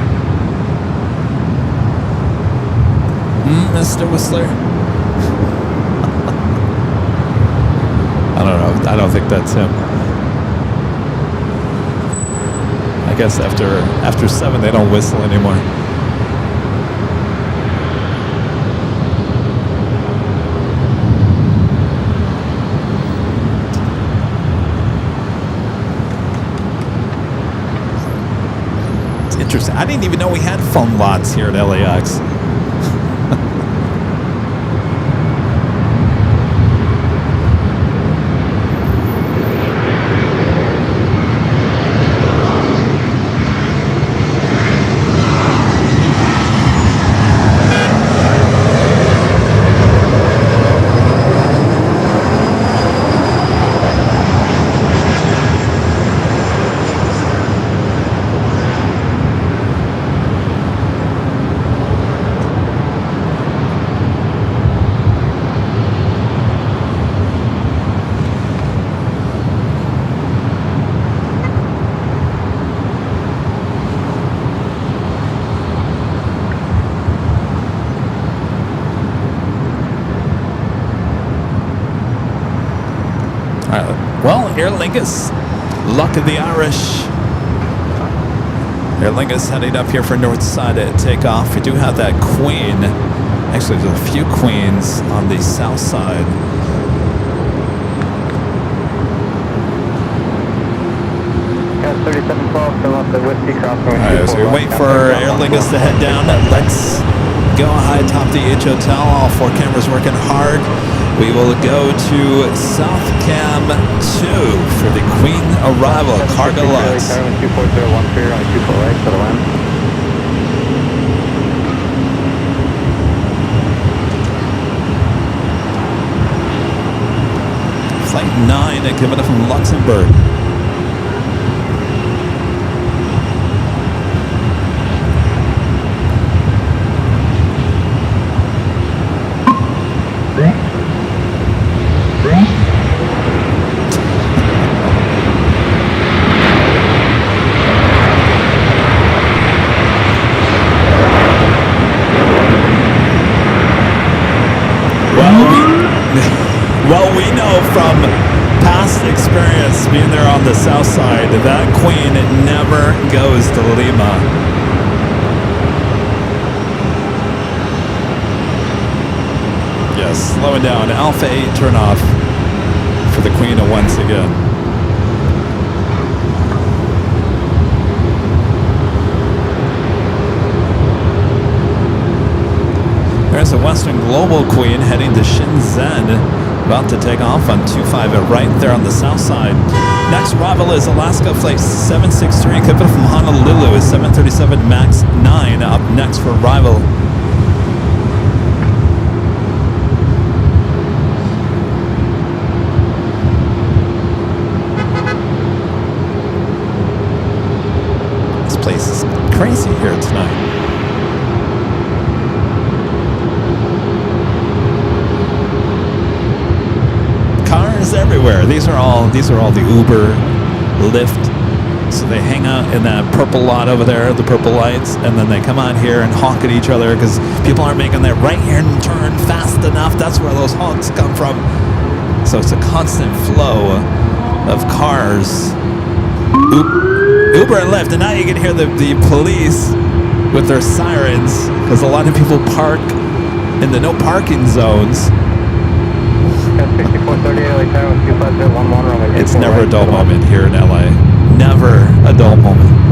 Mr. Whistler? I don't know. I don't think that's him. I guess after 7 they don't whistle anymore. It's interesting. I didn't even know we had phone lots here at LAX. Well, Aer Lingus, luck of the Irish. Aer Lingus heading up here for north side at takeoff. We do have that Queen. Actually, there's a few Queens on the south side. Got 3712, turn left at Whiskey, cross runway 24 Alright, so we wait for Aer Lingus to head down. Let's go high top the H Hotel. All 4 cameras working hard. We will go to South Cam 2 for the Queen arrival, Cargo-Lex. 24013 on 24 right for the land. Flight 9 coming up from Luxembourg. Well, we know from past experience being there on the south side that Queen never goes to Lima. Yes, slowing down. Alpha 8 turn off for the Queen once again. There's a Western Global Queen heading to Shenzhen. About to take off on 25 right there on the south side. Next arrival is Alaska Flight 763 coming from Honolulu. Is 737 MAX 9 up next for arrival. This place is crazy here tonight. Everywhere. These are all the Uber, Lyft. So they hang out in that purple lot over there, the purple lights, and then they come out here and honk at each other because people aren't making that right hand turn fast enough. That's where those honks come from. So it's a constant flow of cars. Uber and Lyft, and now you can hear the police with their sirens because a lot of people park in the no parking zones. It's never a dull moment here in LA. Never a dull moment.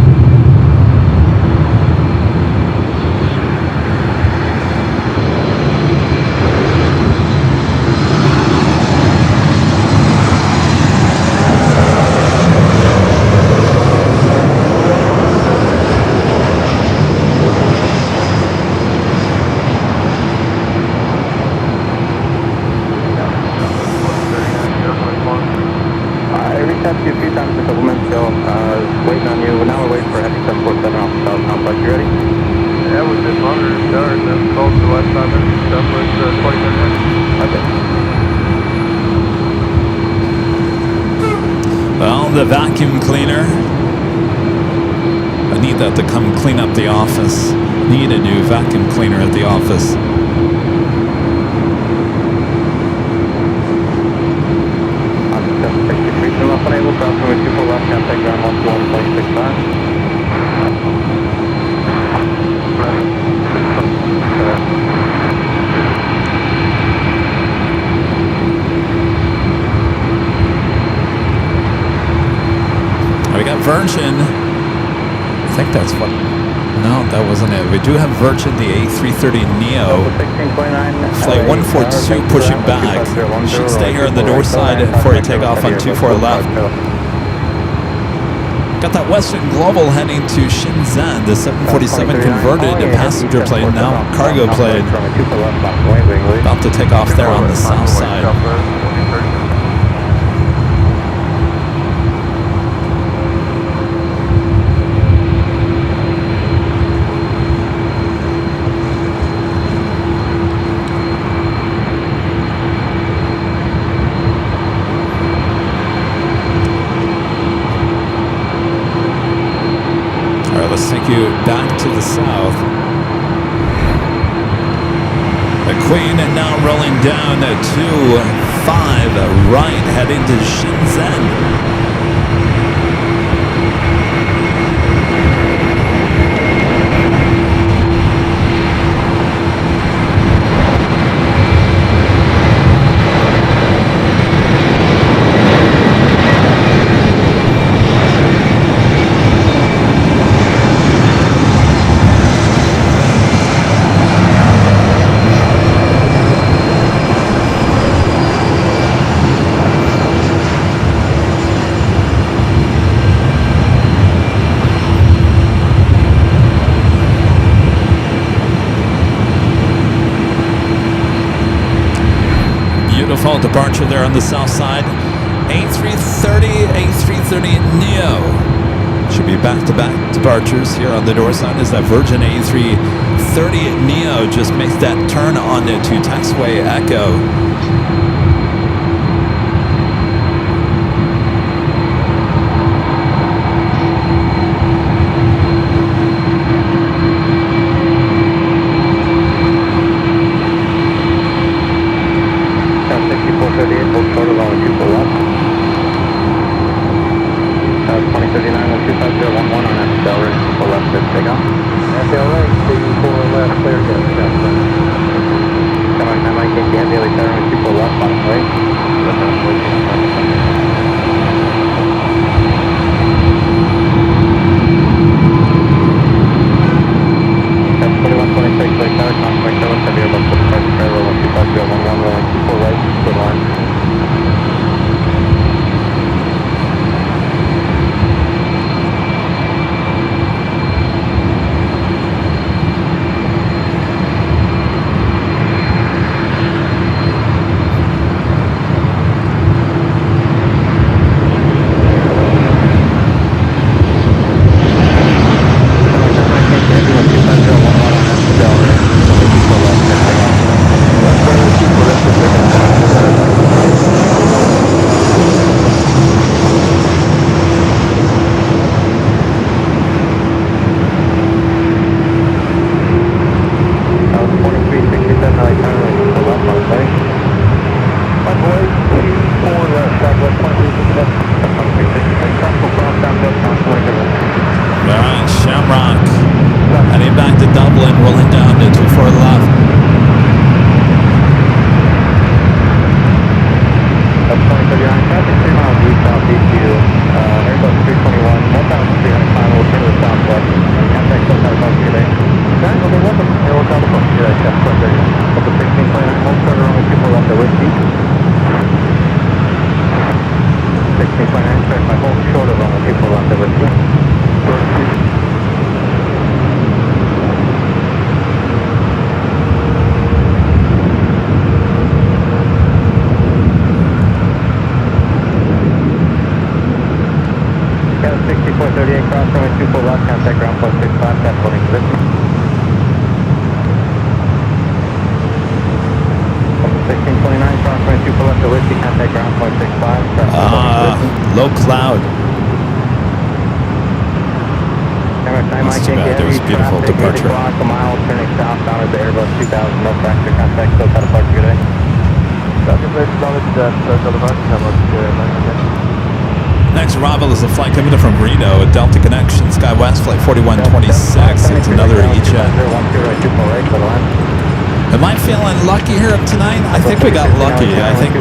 The vacuum cleaner. I need that to come clean up the office. Need a new vacuum cleaner at the office. Virgin, I think that's what, no, that wasn't it. We do have Virgin, the A330 Neo, flight 142 pushing back. Should stay here on the north side before you take off on 24 left. Got that Western Global heading to Shenzhen, the 747 converted to passenger plane, now cargo plane. About to take off there on the south side. Let's take you back to the south. The Queen now rolling down to 5 right, heading to Shenzhen. Departure there on the south side. A330, A330 Neo. Should be back-to-back departures here on the door side as that Virgin A330 Neo just makes that turn on to taxiway Echo. Low cloud. That's too bad. There was a beautiful departure. A mile turning southbound at the Airbus 2000. No fracture contact. Still got a park today. Next arrival is a flight coming in from Reno, a Delta Connection, SkyWest Flight 4126. It's another E-Jet. Am I feeling lucky here tonight? I think we got lucky. I think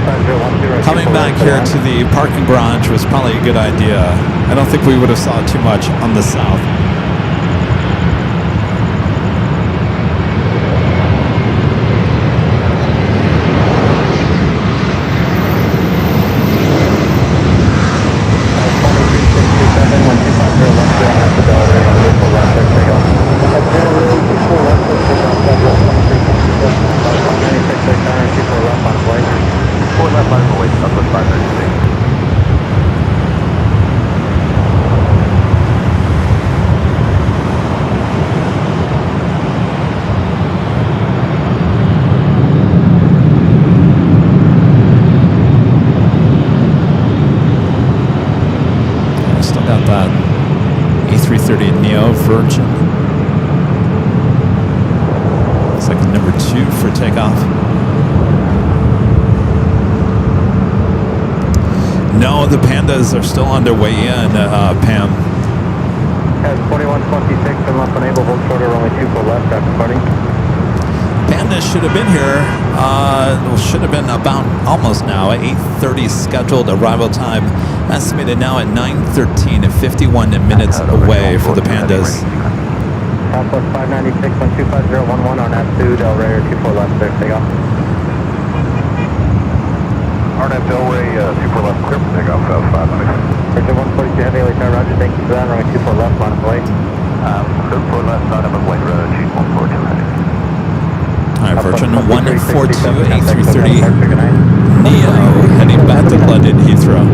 coming back here to the parking garage was probably a good idea. I don't think we would have saw too much on the south. A330 Neo Virgin. Looks like number 2 for takeoff. No, the Pandas are still on their way in, Pam. 4126 and left unable, hold shorter, only 2 for left after departing. Pandas should have been here. Should have been about almost now. 8:30 scheduled arrival time. Estimated now at 9:13 at 51 minutes away for the Pandas. Southwest 596, 125011 on F2, Del Rey, 24 left, there, take off. RNF Del Rey, 24 left, clear for takeoff, 596. Virgin 142 Heavy, LAX, roger, thank you for that, runway 24 left, line of flight. Clear for left, not up at White Road, sheet 142 heading. All right, Virgin 142, A330 Neo, heading back to London Heathrow.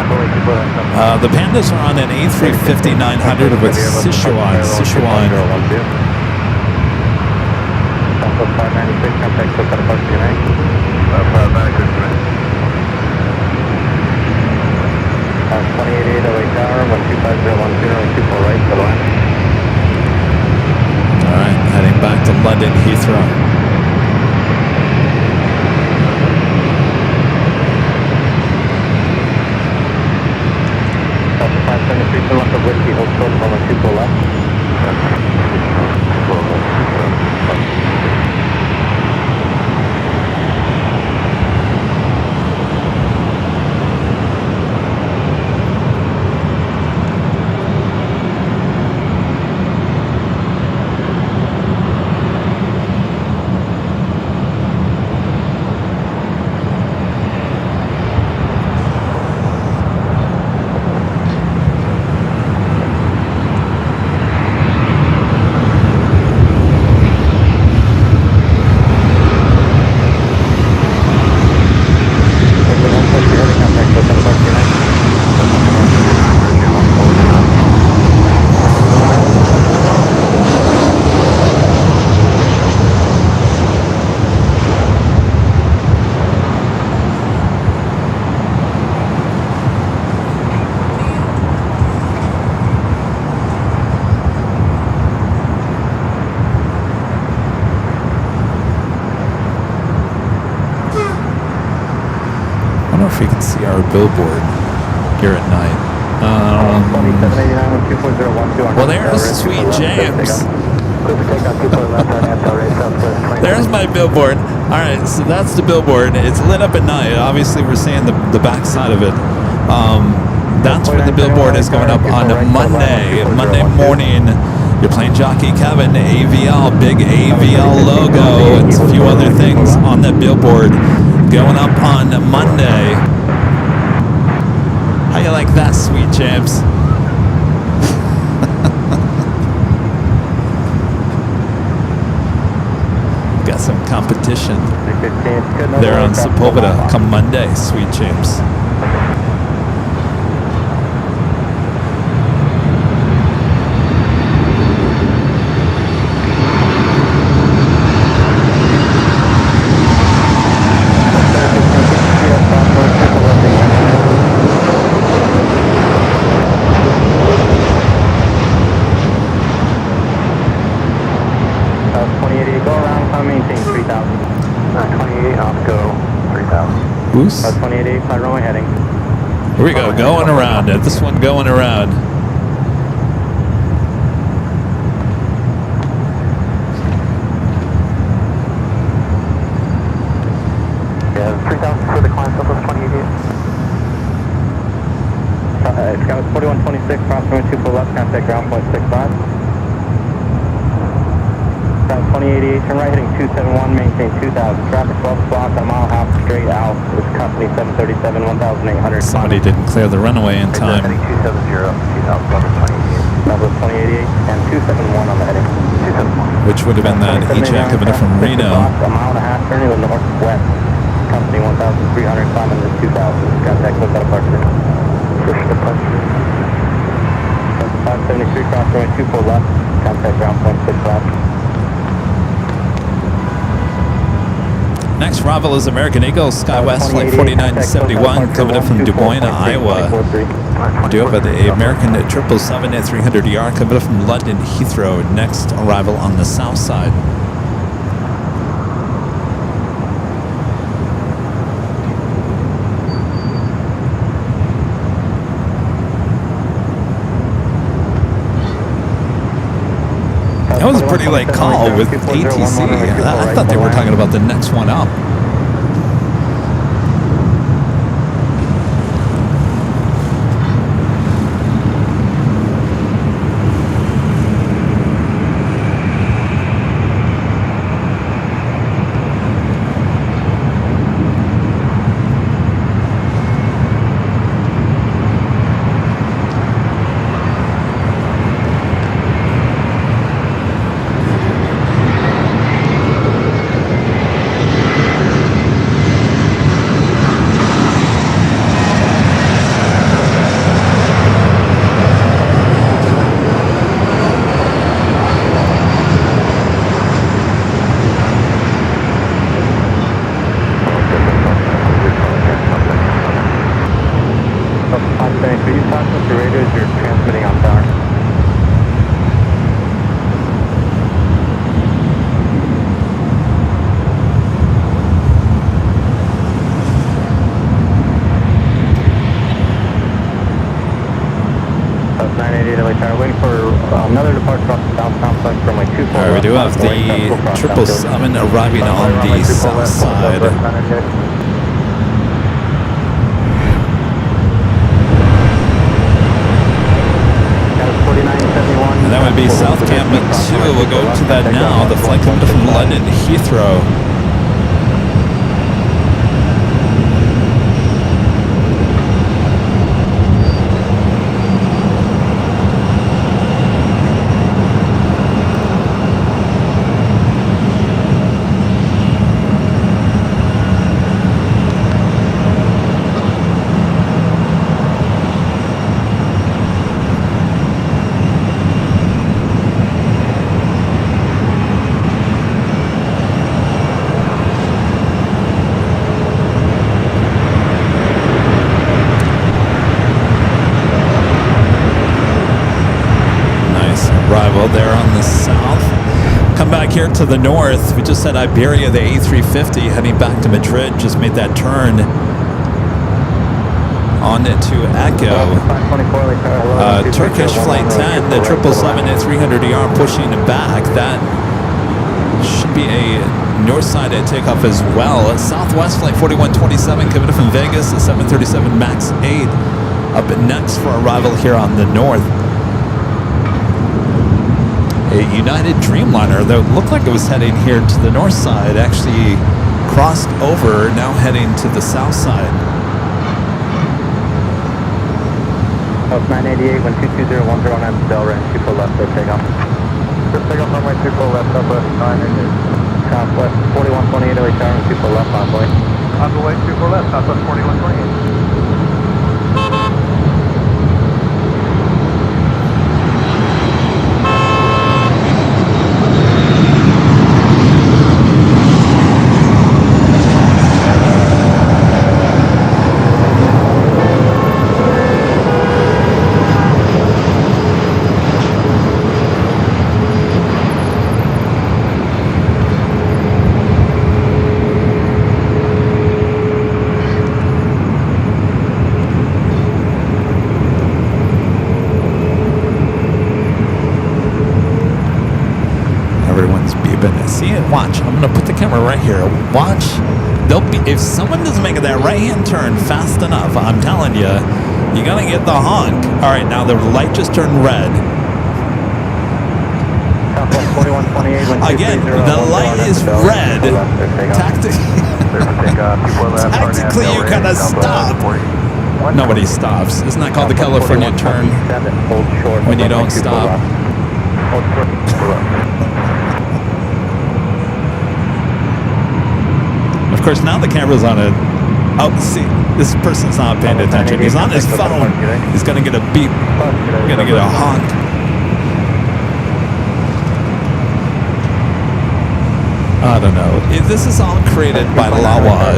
The Pandas are on an A350-900 with Sichuan. Sichuan. Southwest 596, contact close out of Park United. On 2880 tower, 12510, 24 right, to the line. All right, heading back to London Heathrow. Delta 573 to left of Whiskey, hold short, runway 24 left. I don't know if you can see our billboard here at night. Well, there's Sweet James. There's my billboard. All right, so that's the billboard. It's lit up at night. Obviously, we're seeing the back side of it. That's where the billboard is going up on Monday morning. Your Plane Jockey Kevin, AVL, big AVL logo, and a few other things on that billboard going up on Monday. How you like that, Sweet James? Got some competition there on Sepulveda come Monday, Sweet James. Boost. 28.8, high runway heading. Here we go, going around it. This one going around. Yeah, 3,000 for the climb, Southwest 28.8. Scout 4126, cross runway 24 left, contact ground point 65. Scout 28.8, turn right heading 271, maintain 2000. Traffic 12 block on a mile half straight out. This is company 737, 1,800. Somebody didn't clear the runway in time. Heading 270, 2000, level 28. Level 28.8 and 271 on the heading. 271. Which would have been that HAC coming from Reno. A mile and a half turning to the northwest. Company 1,300, climbing to 2,000. Contact close out of Parker. Push departure. 573, cross runway 24 left. Contact ground point 65. Next arrival is American Eagle, SkyWest Flight 4971, coming in from Des Moines, Iowa. Do have the American 777-300ER coming in from London Heathrow. Next arrival on the south side. That was a pretty late call with ATC. I thought they were talking about the next one up. Thanks. Will you talk with the radio as you're transmitting on tower? That's 988 LA Tower. Waiting for another departure off the south complex from my 24. All right, we do have the 777 arriving on the south side. And that would be South Cam 2. We'll go to that now. The flight coming from London Heathrow. Arrival there on the south. Come back here to the north. We just had Iberia, the A350, heading back to Madrid. Just made that turn on to Echo. Turkish flight 10, the 777 at 300ER pushing back. That should be a north side at takeoff as well. Southwest flight 4127 coming from Vegas, the 737 MAX 8 up next for arrival here on the north. A United Dreamliner that looked like it was heading here to the north side actually crossed over, now heading to the south side. That's 988, 122.010 on Delray, 24 left, there, takeoff. Just takeoff runway 24 left, Southwest 988. Southwest 4128, LA Tower, 24 left, envoy. Envoy 24 left, Southwest 4128. See it? Watch. I'm gonna put the camera right here. Watch. They'll be, if someone doesn't make that right-hand turn fast enough, I'm telling you, you're gonna get the honk. All right, now the light just turned red. Again, the light is red. Tactically, you gotta stop. Nobody stops. Isn't that called the California turn? When you don't stop. Of course, now the camera's on it. Oh, see, this person's not paying attention. He's on his phone. He's gonna get a beep. He's gonna get a honk. I don't know. This is all created by Lawa.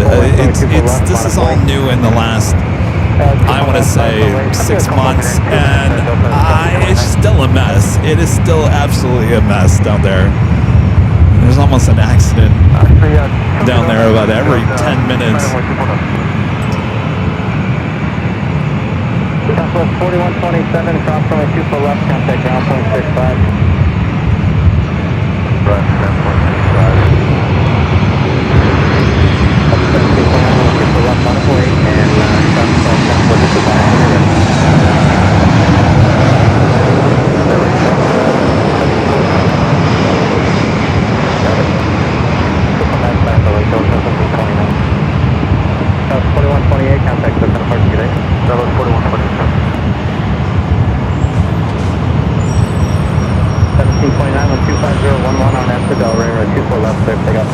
This is all new in the last, I want to say, 6 months, and it's still a mess. It is still absolutely a mess down there. There's almost an accident down there about every 10 minutes. Southwest 4127, cross runway 24 left, contact ground point 65. Right, ground point 65. Up 17.9, 24 left, on its way, and cross ground point 65. That's 4128, contact the center parking today. That was 4127. 17.9, 125011 on F to Delray, 24 left, there, pick up.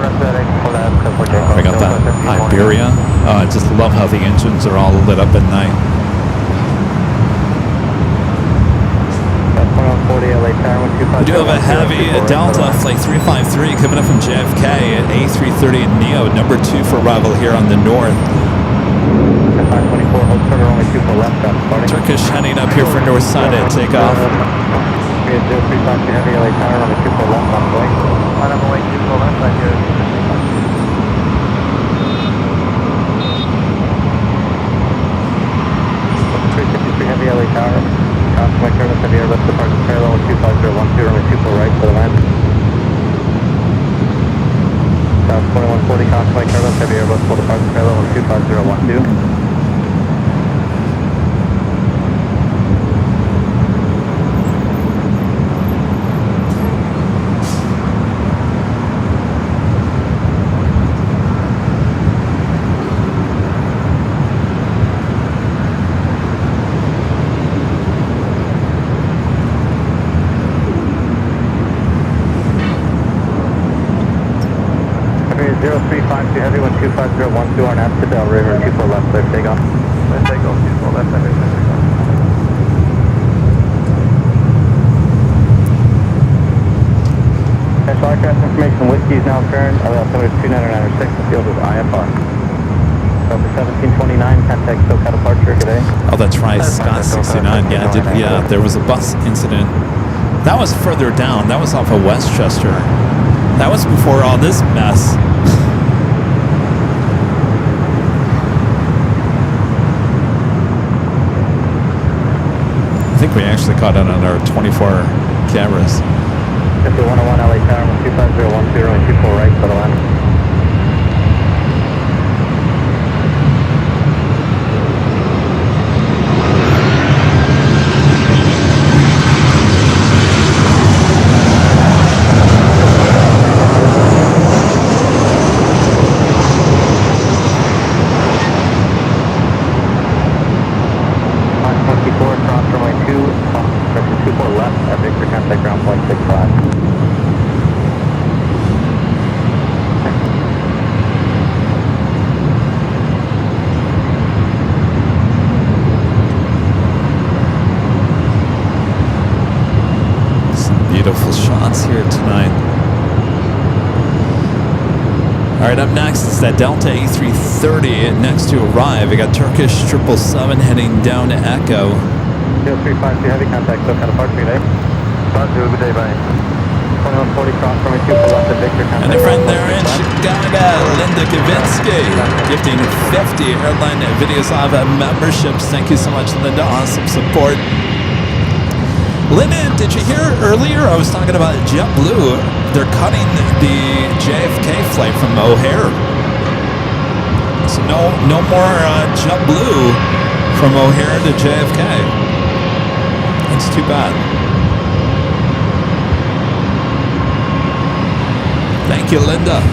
We got that Iberia. I just love how the engines are all lit up at night. We do have a heavy Delta Flight 353 coming up from JFK at A330 Neo, number 2 for arrival here on the north. 524, hold turn runway 24 left, takeoff. 035 heavy LA tower, runway 24 left on the way. On the way 24 left, right here. 353 heavy LA tower. Crossway turbulence heavy airlift departure parallel with 25012, runway 24 right for the land. South 2140 Crossway turbulence heavy airlift full departure parallel with 25012. Heavy 125.012 on app to Del River 24 left, clear takeoff. Let's take off 24 left, right here. Central aircraft information, whiskey is now current, altimeter 2996, the field is IFR. Delta 1729, contact SoCal departure, good day. Oh, that's right, Scott 69. Yeah, there was a bus incident. That was further down. That was off of Westchester. That was before all this mess. I think we actually caught it on our 24 cameras. 5101 LA Tower, 25010 and 24 right for the land. Beautiful shots here tonight. All right, up next is that Delta A330 next to arrive. We got Turkish 777 heading down to Echo. 0352 heavy contact, SoCal departure, good day. Good day, bye. 2140 cross from 2 for left at Victor contact. And a friend there in Chicago, Linda Kavinsky, gifting 50 Airline Videos Live memberships. Thank you so much, Linda. Awesome support. Linda, did you hear earlier I was talking about JetBlue? They're cutting the JFK flight from O'Hare. So no more JetBlue from O'Hare to JFK. That's too bad. Thank you, Linda.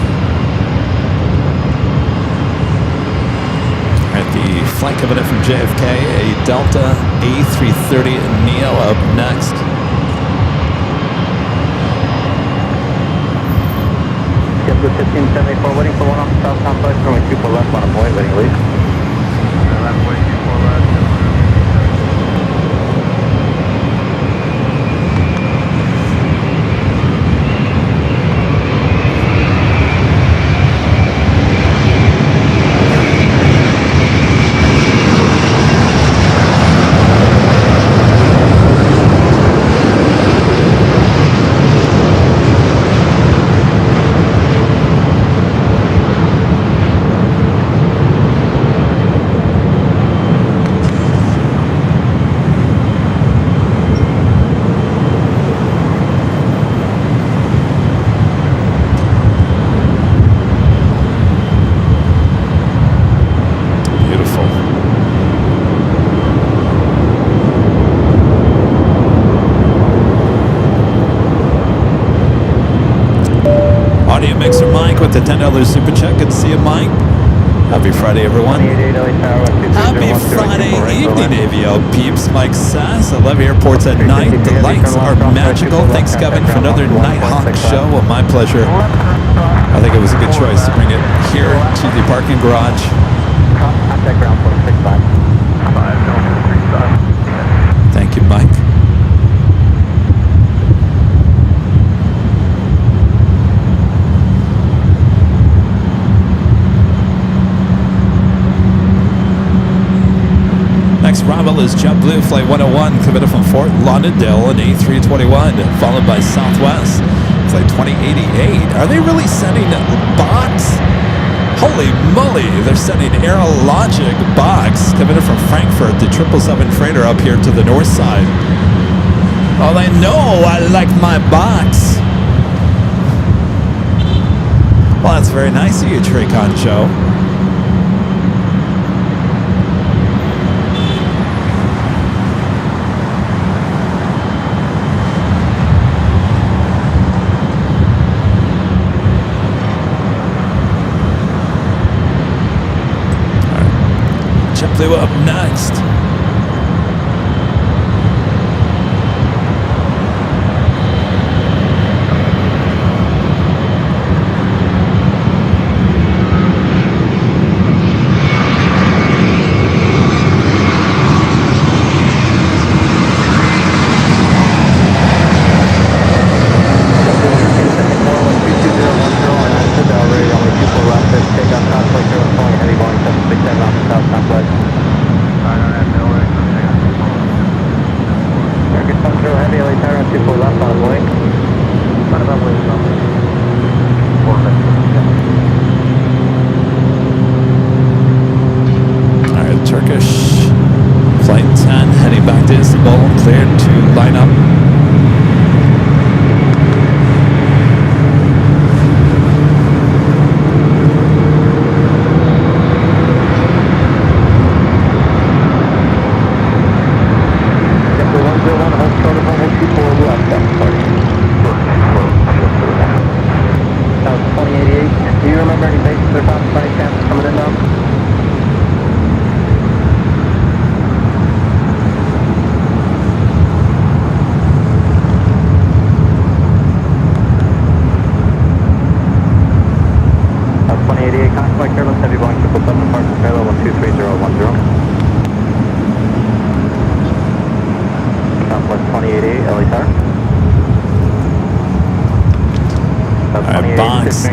The flight coming in from JFK, a Delta A330 Neo up next. JetBlue 1574 waiting for one off the south southwest, runway 24 left on a point, waiting leave. Left, way 24 left. Mixer Mike with the $10 super check. Good to see you, Mike. Happy Friday, everyone. Happy Friday evening, AVO peeps. Mike says, I love airports at night. The lights are magical. Thanks, Kevin, for another Nighthawk show. Well, my pleasure. I think it was a good choice to bring it here to the parking garage. Contact ground 465. Thank you, Mike. Next arrival is JetBlue Flight 101, committed from Fort Lauderdale, an A321, followed by Southwest Flight 2088. Are they really sending box? Holy moly, they're sending Airlogic box, committed from Frankfurt, the 777 freighter up here to the north side. Oh, they know I like my box. Well, that's very nice of you, Traycon Joe. JetBlue up next.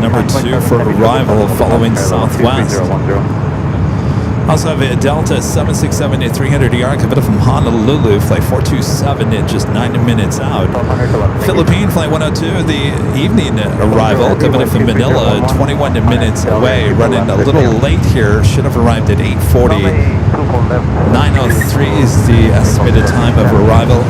Number 2 for arrival following Southwest. Also have a Delta 767-300ER committed from Honolulu, flight 427 at just 9 minutes out. Philippine flight 102, the evening arrival committed from Manila, 21 minutes away. Running a little late here, should have arrived at 8:40. 9:03 is the estimated time of arrival.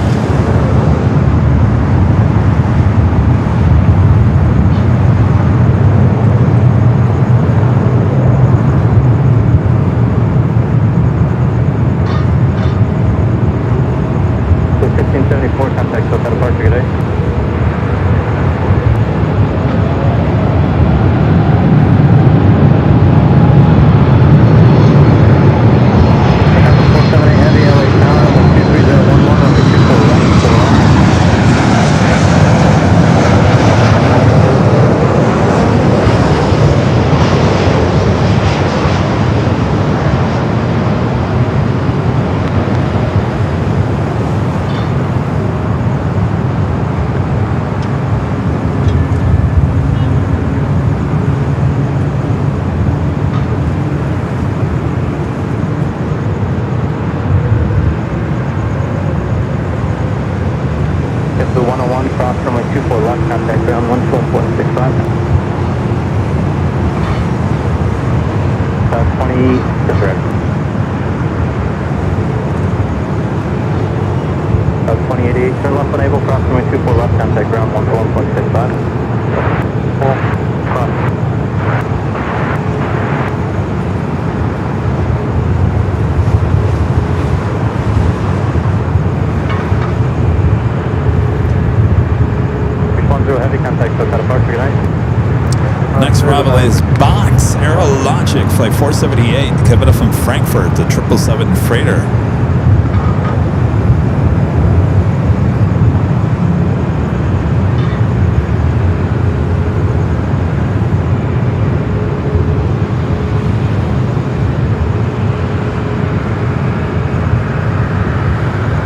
Next arrival is Box Airlogic flight 478 coming up from Frankfurt, the 777 freighter.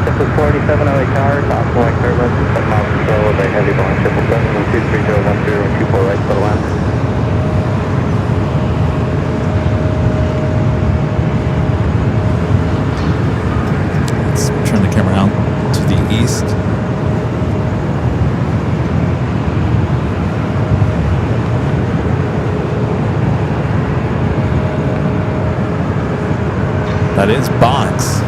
This is 47 LA Tower, top point turbulence, set mile control of a heavy Boeing 777 23010 and 24 right for the land. east. That is box.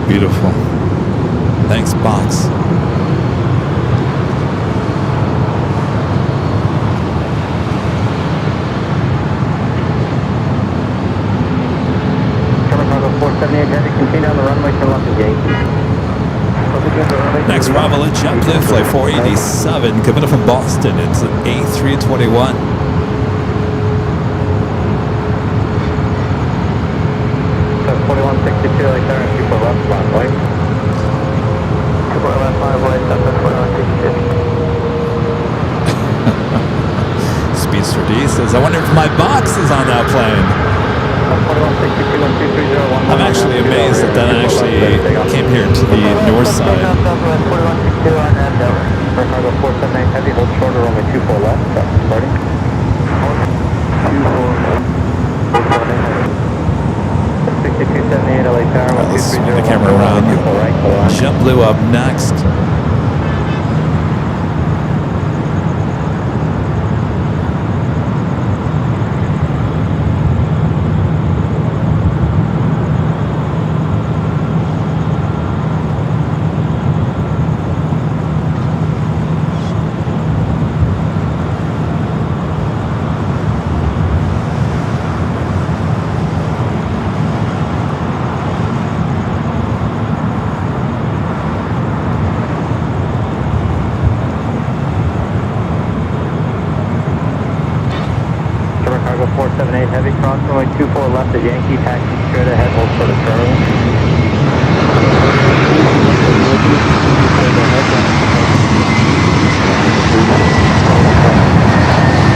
Beautiful. Thanks, box. Cargo 478 Heavy, continue on the runway to left of Yankee. Next arrival at JetBlue, flight 487, coming up from Boston. It's an A321. 4162, like there, and 24 left, line white. 24 left, line white, that's 4162. Speedster D says, I wonder if my box is on that plane. 4162 and 2301. I'm actually amazed that that actually came here to the north side. 4162 on Andover. For cargo 478 Heavy, hold shorter, only 24 left, that's starting. 6278 LA Tower, Let's swing the camera around. JetBlue up next. Cargo 478 Heavy, cross runway 24 left at Yankee, taxi straight ahead, hold short of Charlie.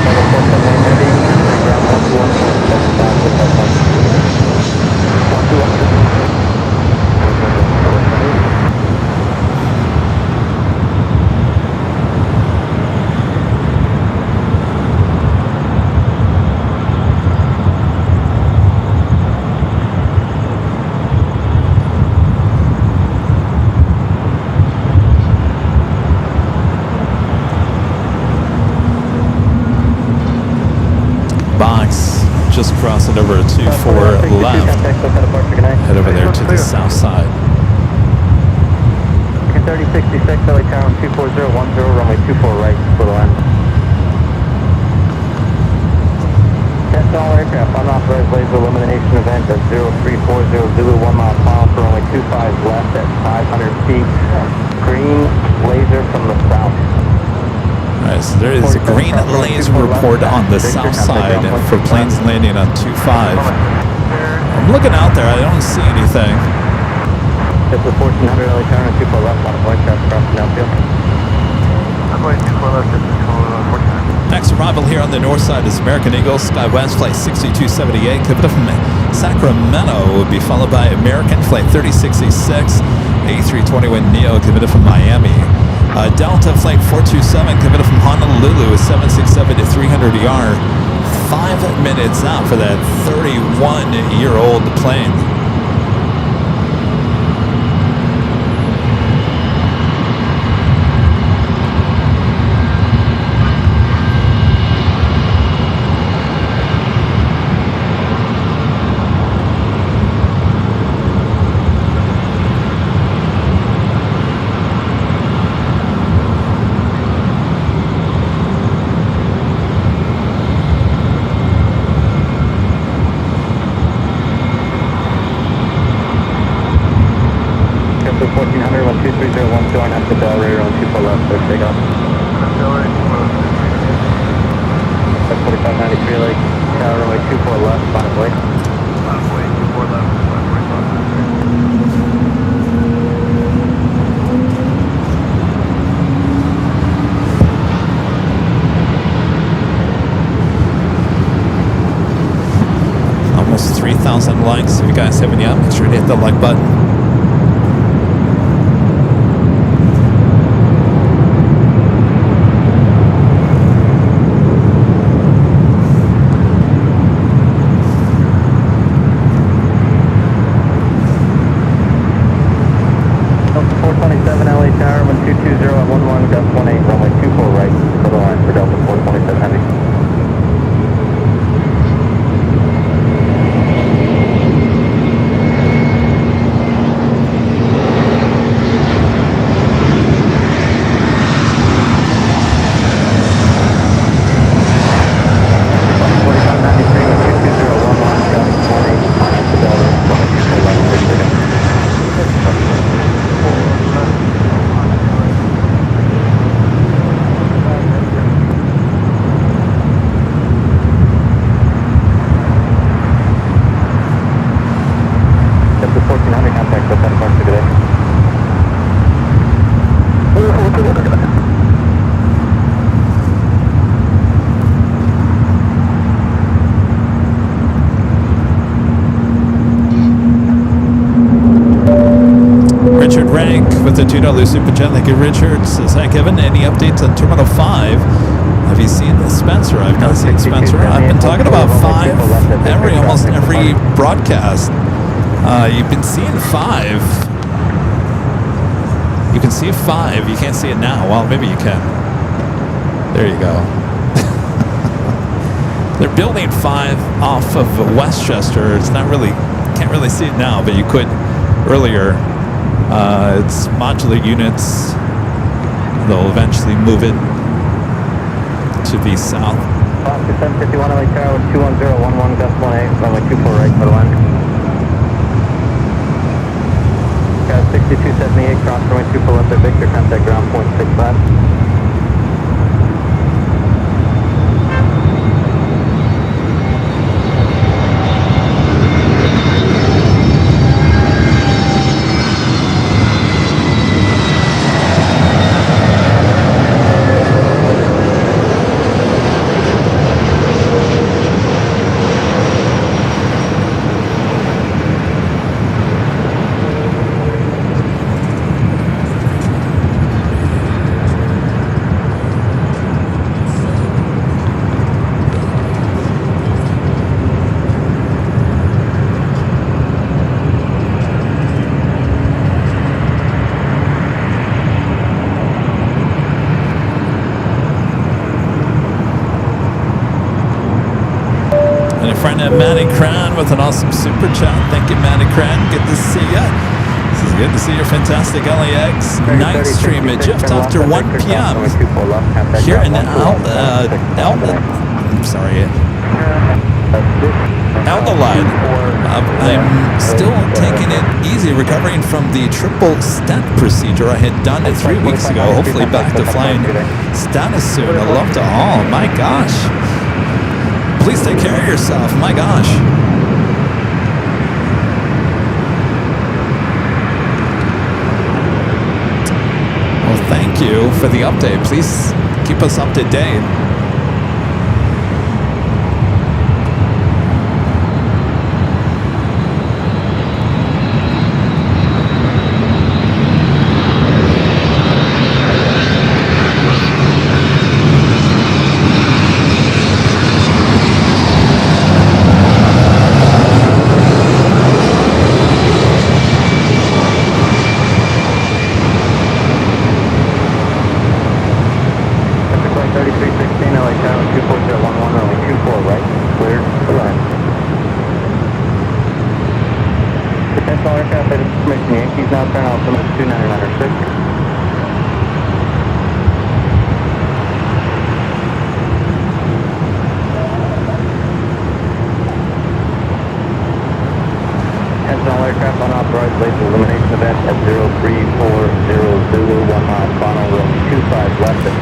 Cargo 478 Heavy, ground 121.75 with that one. 121. Box, just crossing over a 24 left. Head over there to the south side. 3066 LA Tower 24010, runway 24 right for the land. 10 aircraft, unauthorized laser illumination event at 0340 Zulu 1 mile per hour for runway 25 left at 500 feet. Green laser from the south. Alright, so there is a green laser report on the south side for planes landing on 25. I'm looking out there, I don't see anything. This is 1400 LA Tower and 24 left, on a point traffic crossing downfield. I'm going 24 left, this is 1400. arrival here on the north side is American Eagle, SkyWest flight 6278, coming from Sacramento, would be followed by American flight 3066, A321neo, coming from Miami. Delta flight 427, coming from Honolulu, 767 to 300 ER, 5 minutes out for that 31-year-old plane. Almost 3,000 likes. If you guys haven't yet, make sure to hit the like button. With the $2 super chat, thank you, Richard. Says, hi, Kevin. Any updates on Terminal 5? Have you seen Spencer? I've not seen Spencer. I've been talking about 5 almost every broadcast. You've been seeing 5. You can see 5. You can't see it now. Well, maybe you can. There you go. They're building 5 off of Westchester. It's not really, can't really see it now, but you could earlier. It's modular units. They'll eventually move it to the south. 751 LA Tower, 21011, gust 18, runway 24 right, for the line. Got 6278, cross runway 24 left at Victor, contact ground point 65. Matty Cran with an awesome super chat. Thank you, Matty Cran. Good to see you. This is good to see your fantastic LAX night stream at just after 1 p.m. here in Adelaide. I'm still taking it easy, recovering from the triple stent procedure I had done 3 weeks ago. Hopefully back to flying status soon. I love to all. My gosh. Please take care of yourself. My gosh. Well, thank you for the update. Please keep us up to date.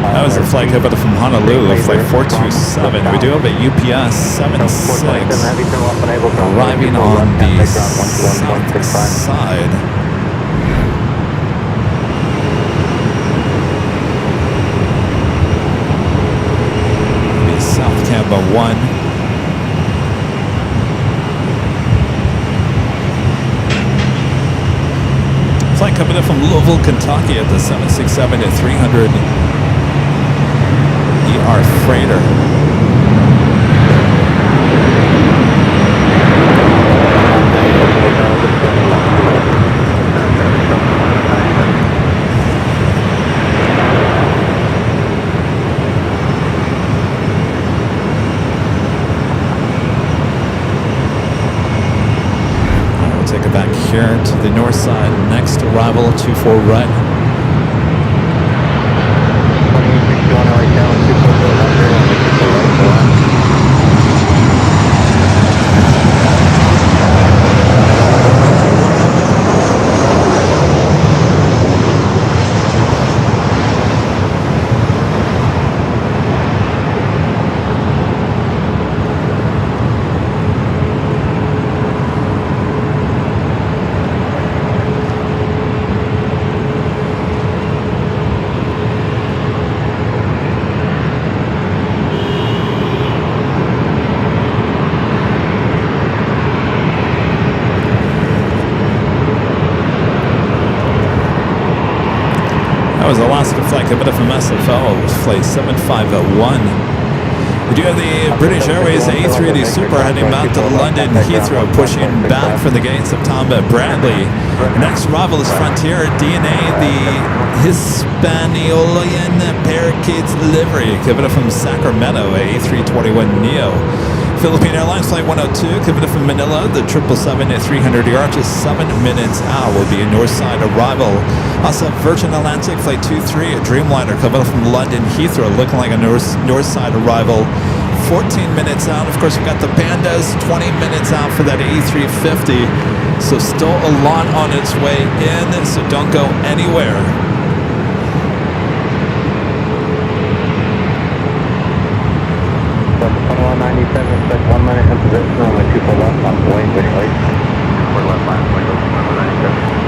That was a flight Kevin from Honolulu, flight 427. We do have a UPS 76 arriving on the south side. South Tampa 1. Flight coming in from Louisville, Kentucky at the 767 at 300 ER freighter. Take it back here to the north side. Next arrival, 24 right. Was Alaska flight coming up from SFO, flight 751. We do have the British Airways A380 Super heading back to London Heathrow, pushing back from the gates of Tom Bradley. Next arrival is Frontier DNA, the Hispaniolan Parakeets livery, coming up from Sacramento, A321neo. Philippine Airlines Flight 102, coming in from Manila, the 777 at 300 yards, just 7 minutes out will be a north side arrival. Also, Virgin Atlantic Flight 23, a Dreamliner coming in from London Heathrow, looking like a north side arrival. 14 minutes out. Of course, we've got the Pandas, 20 minutes out for that A350. So still a lot on its way in, so don't go anywhere. Expect 1 minute in position, only 2 for left on the way, waiting late. 2 for left, line, window, 97.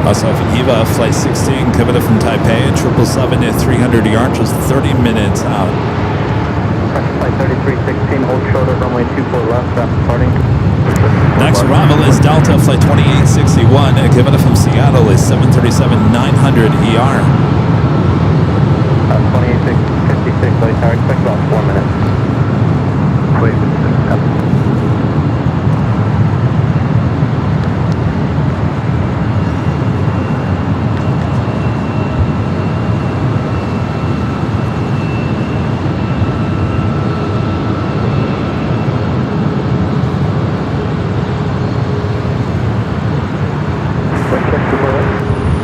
Also have EVA Flight 16 coming up from Taipei at 777 at 300 yards, just 30 minutes out. Flight 3316, hold short of runway 24 left, traffic departing. Next arrival is Delta Flight 2861, coming up from Seattle at 737-900 ER. 2856, light tower, expect about 4 minutes. Please,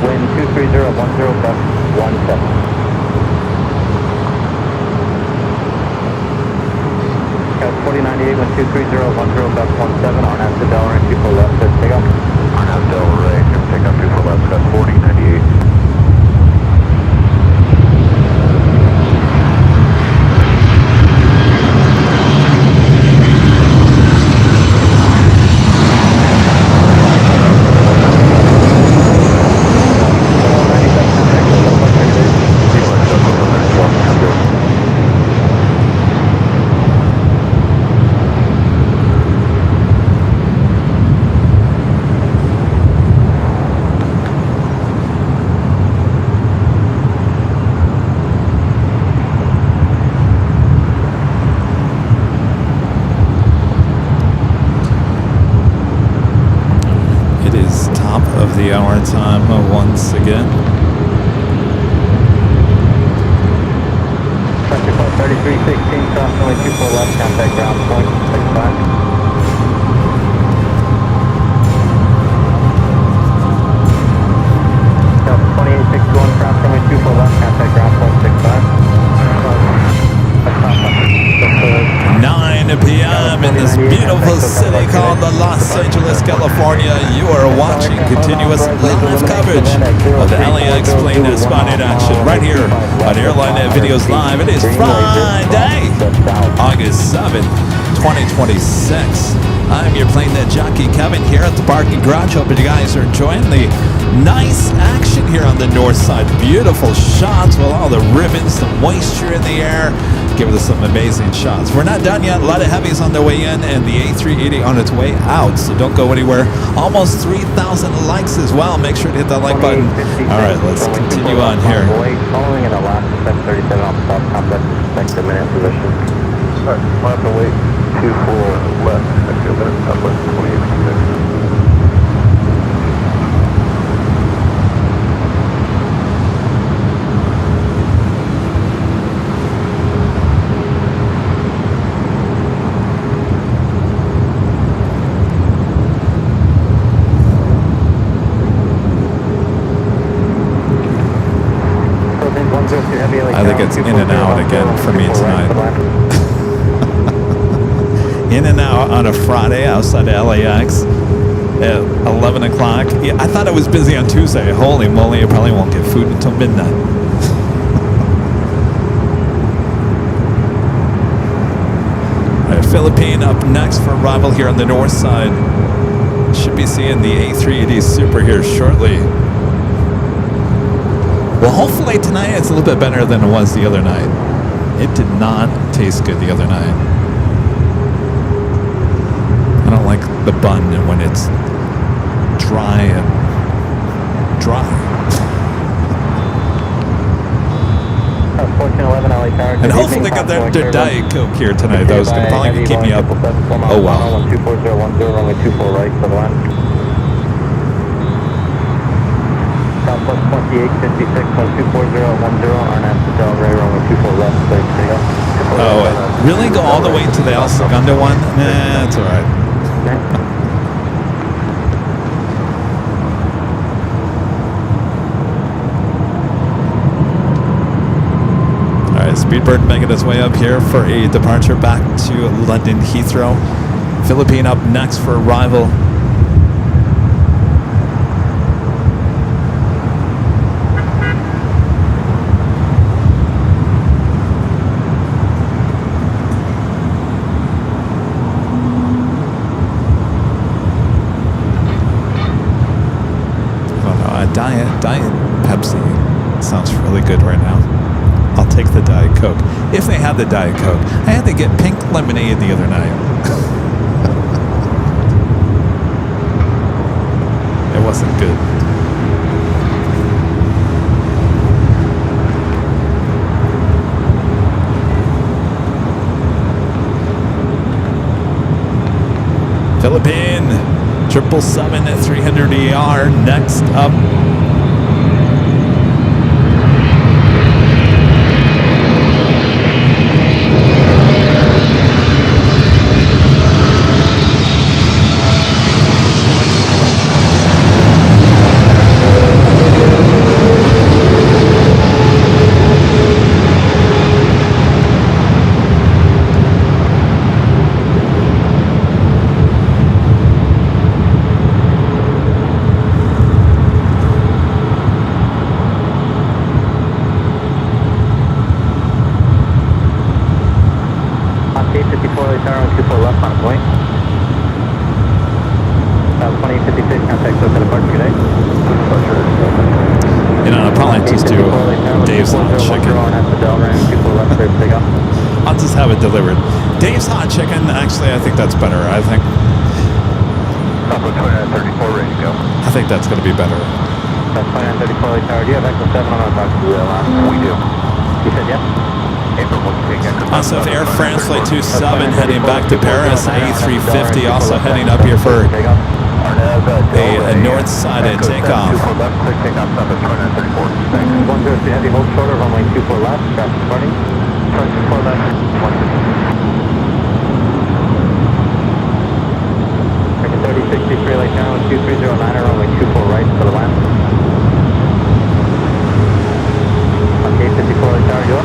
Wind 23010, best 17. 4098, wind 23010, best 17, on after Delaware, 2 for left, says take off. on out Delaware, take off 2 for left, got 4098. the hour time once again. Traffic call 3316, cross runway 24 left, contact ground point 65. Delta 2861, cross runway 24 left, contact ground point 65. 9 p.m. in this beautiful city called Los Angeles, California. You are watching continuous live coverage of the LAX plane spotted action right here on Airline Videos Live. It is Friday, August 7th, 2026. I'm your plane jockey Kevin here at the parking garage. Hoping you guys are enjoying the nice action here on the north side. Beautiful shots with all the ribbons, the moisture in the air. Giving us some amazing shots. We're not done yet. A lot of heavies on their way in and the A380 on its way out. So don't go anywhere. Almost 3,000 likes as well. Make sure to hit that like button. All right, let's continue on here. Following in Alaska 737 off the top complex, expect a minute position. Alright, we'll have to wait 24 left. I feel better. Southwest 2856. I think it's in and out again for me tonight. In and out on a Friday outside of LAX at 11 o'clock. Yeah, I thought it was busy on Tuesday. Holy moly, I probably won't get food until midnight. All right, Philippine up next for arrival here on the north side. Should be seeing the A380 Super here shortly. Well, hopefully tonight it's a little bit better than it was the other night. It did not taste good the other night. I don't like the bun when it's dry and dry. 1411 LA Tower. And hopefully they got their Diet Coke here tonight. Those can probably keep me up. Oh well. 24010, runway 24 right for the line. Southwest 2856, 124010, RNAV to Del Rey, runway 24 left, clear to take off. Oh, really? Go all the way to the El Segundo one? Nah, that's all right. All right, Speedbird making its way up here for a departure back to London Heathrow. Philippine up next for arrival. Diet Pepsi sounds really good right now. I'll take the Diet Coke. If they have the Diet Coke. I had to get pink lemonade the other night. It wasn't good. Philippine 777 at 300ER next up. I'll just have it delivered. Dave's Hot Chicken, actually, I think that's better. I think that's going to be better. That's 2934 Tower. Do you have Echo 7 on our talk to you? We do. You said yes? Also, Air France Flight 27 heading back to Paris, A350 also heading up here for a north side takeoff. 24 left, quick takeoff stop at 234. Thanks. 103 heavy, hold shorter, runway 24 left, traffic departing. 24 left, 150. 3063 late channel, 2309, runway 24 right for the land. Okay, 54 late tower, you up?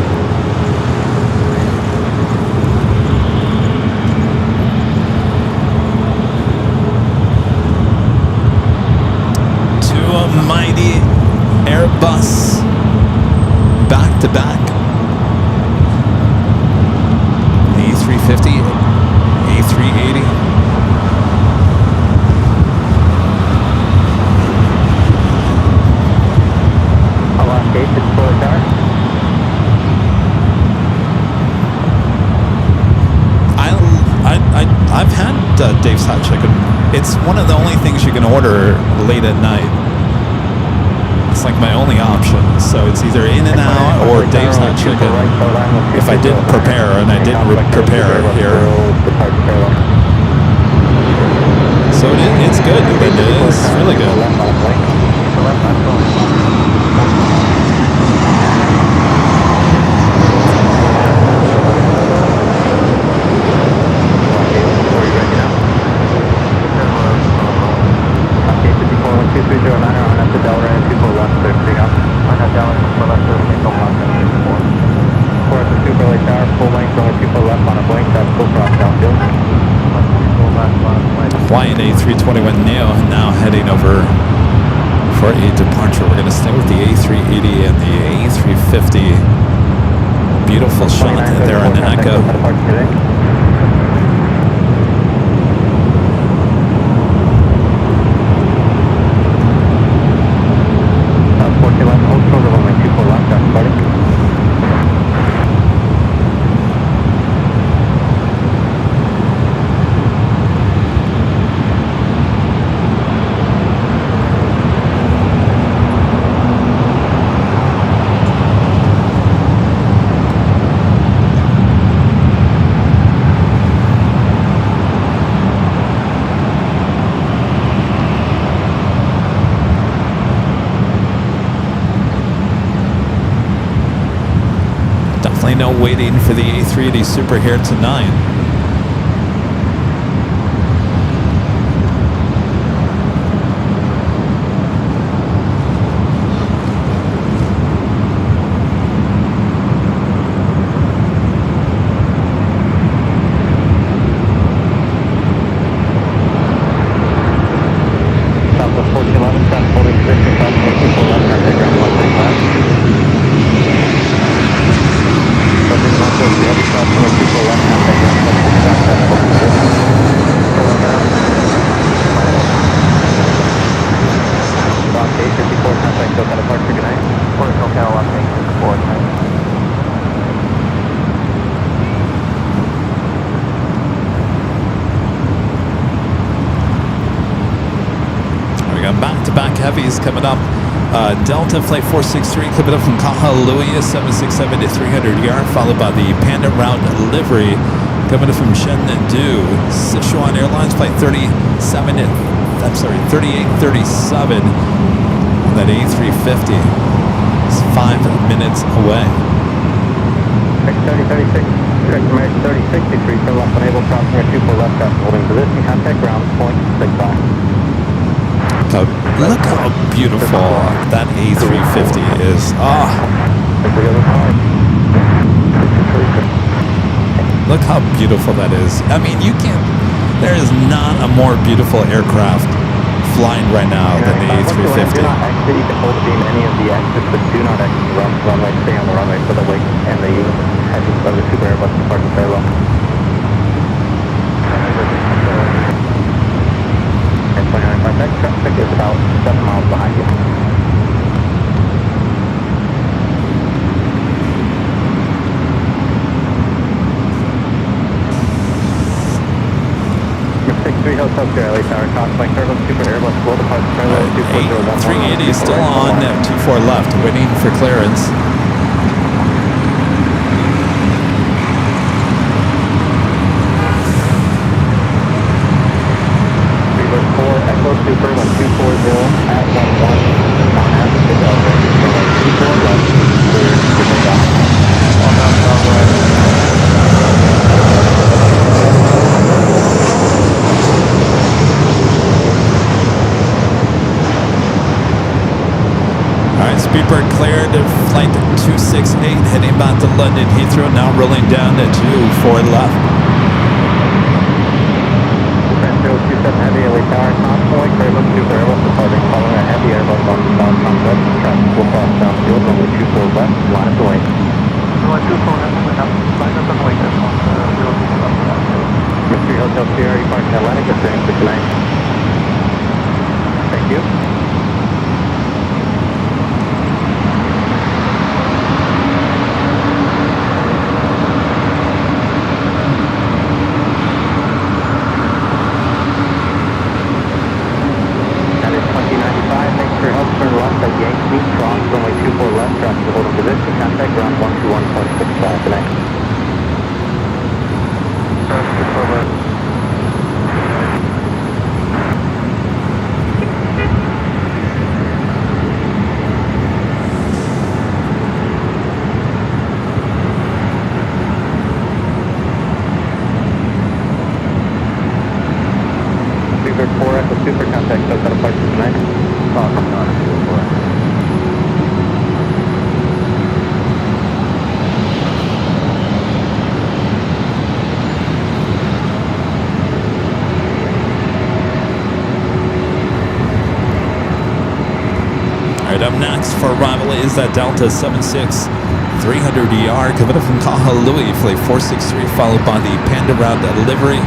Mighty Airbus back to back. A350, A380. Last gate, 54 late tower. I've had Dave's Hot Chicken. It's one of the only things you can order late at night. It's like my only option. So it's either In and Out or Dave's Hot Chicken. If I didn't prepare, and I didn't prepare here. So it's good. It is really good. Flying A321neo, now heading over for a departure. We're going to stay with the A380 and the A350. Beautiful shot there in Echo. No waiting for the A380 Super here tonight. Southwest 1411, traffic holding 65, 24 left, traffic ground 1 left. We got back-to-back heavies coming up. Delta Flight 463 coming up from Kahului, 767 to 300 yard, followed by the Panda Route Livery coming up from Chengdu. Sichuan Airlines Flight 3837 on that A350. It's 5 minutes away. 3036, direct American 3063, for left unable, crossing at 24 left, traffic holding position, contact ground, point 65. Look how beautiful that A350 is. Look how beautiful that is. I mean, there is not a more beautiful aircraft flying right now than the A350. Do not exit. You can hold the beam any of the exits, but do not exit the runway. Stay on the runway for the wake and the heavy of the Super Airbus departing very low. And 29.5, traffic is about 7 miles behind you. Hotel Sierra LA Tower, Cox Airbus Super Airbus, will depart parallel 24011. 380 is still on, 24 left, waiting for clearance. Reverse 4, close super, 1240 at 11 on average, Delray, runway 24 left, cleared for takeoff. On that runway. All right, speedbird cleared. Flight 268 heading back to London Heathrow. Now rolling down to 24 left. French 027 Heavy, LA Tower, constantly, clear look super Airbus departing, following a heavy Airbus on southbound west, traffic will cross downfield, runway 24 left, line up the wing. Runway 24 left, line up the wing, this one, 0 left. Mystery Hotel Sierra, departing Atlantic, descending for tonight. Thank you. Up next for arrival is that Delta 76-300ER coming up from Kahului, flight 463, followed by the Panda route delivery.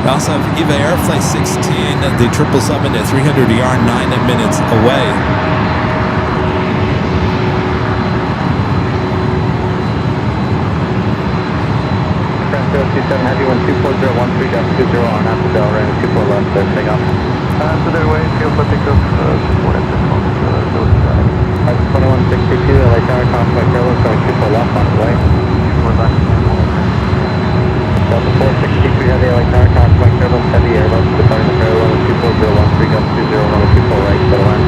We also have EVA Air flight 16, the 777 at 300ER, 9 minutes away. French 027 Heavy, 124.013.20 on after Delray, 24 left, take off. To their way, feel for pickup, support at this one, 2162, LA Tower, Constantly, Carlos, going 24 left on the way. 24 left. Delta 463 Heavy, LA Tower, Constantly, Carlos, Heavy Airbus, departing the parallel, 24013.20, runway 24 right, settle in.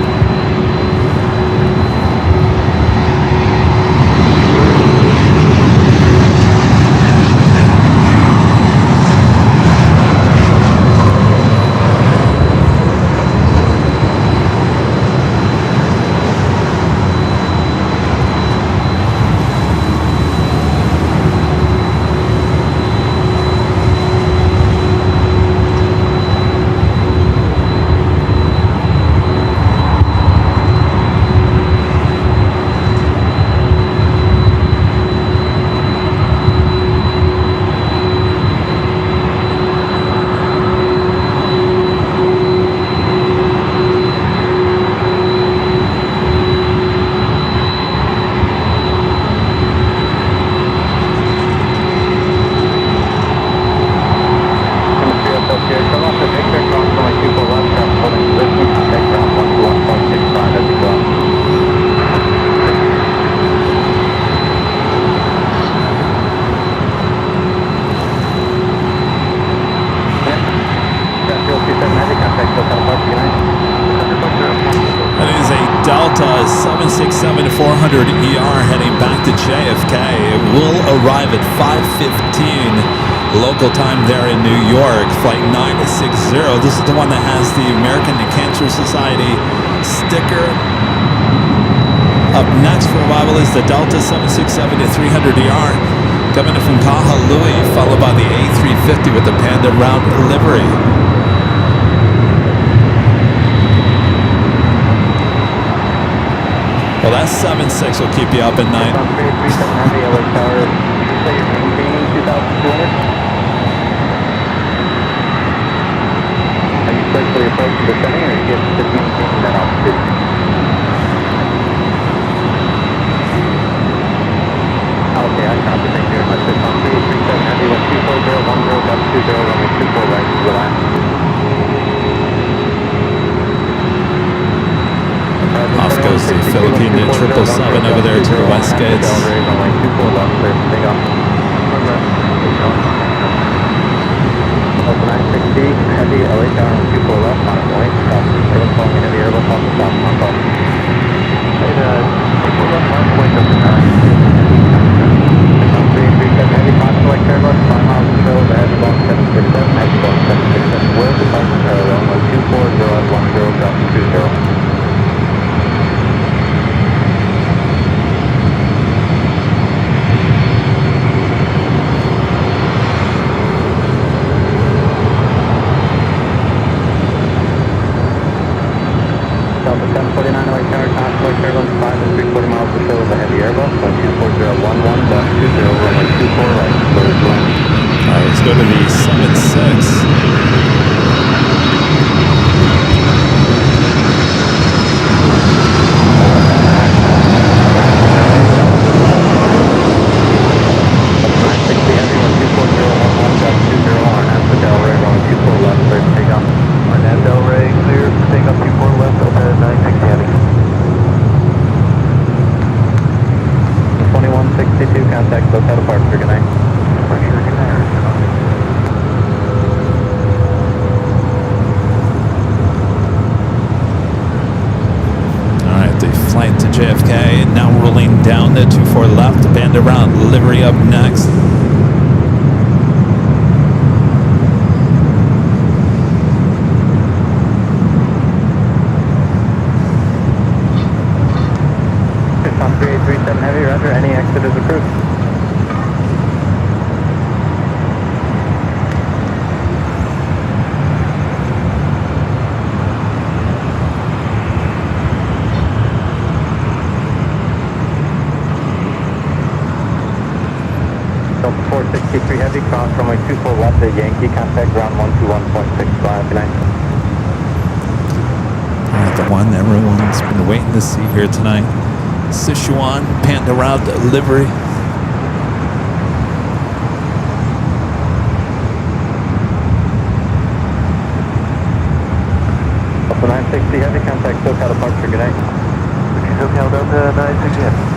Delta 767-400ER heading back to JFK. It will arrive at 5:15 local time there in New York. Flight 960. This is the one that has the American Cancer Society sticker. Up next for arrival is the Delta 767-300ER coming in from Kahului, followed by the A350 with the Panda route livery. Well, that 76 will keep you up at night. Are you slightly approaching descending, or are you just maintaining that altitude? Okay, I copy. Thank you very much. It's on 337 Heavy, 24010.20, runway 24 right, relax. Off goes the Philippine 777 over there to the west gates. Runway 24 left, clear for takeoff. Delta 960 Heavy, LA Tower, 24 left, on its way, Delta 749 away tower, convoy turbulence 5 and 3/4 miles to show with a heavy Airbus, 24011.20, runway 24 right, clear to land. All right, let's go to the 76. Arnett Delray, clear for takeoff 24 left, Delta 960 heavy. 2162, contact Delta departure, good night. Departure, good night. All right, the flight to JFK now rolling down the 24 left, band around livery up next. On 3837 heavy, roger, any exit is approved. Delta 463 heavy, cross runway 24 left at Yankee, contact ground 121.65, good night. All right, the one everyone's been waiting to see here tonight. Sichuan, Panda Route livery. Delta 960 heavy, contact SoCal departure, good night. SoCal Delta 960 heavy.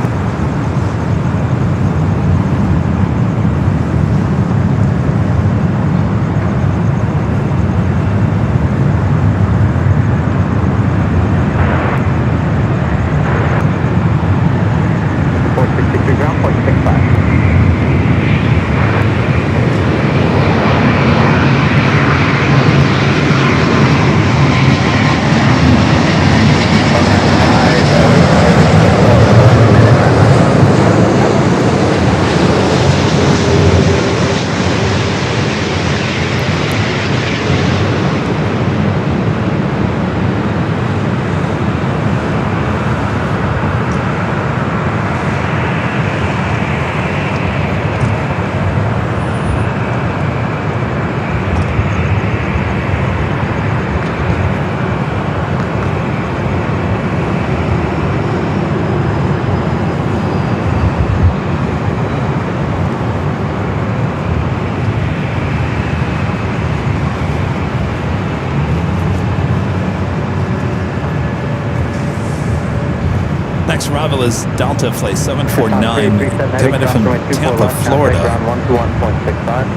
Next arrival is Delta Flight 749, coming in from Tampa, Florida. Ground 121.65.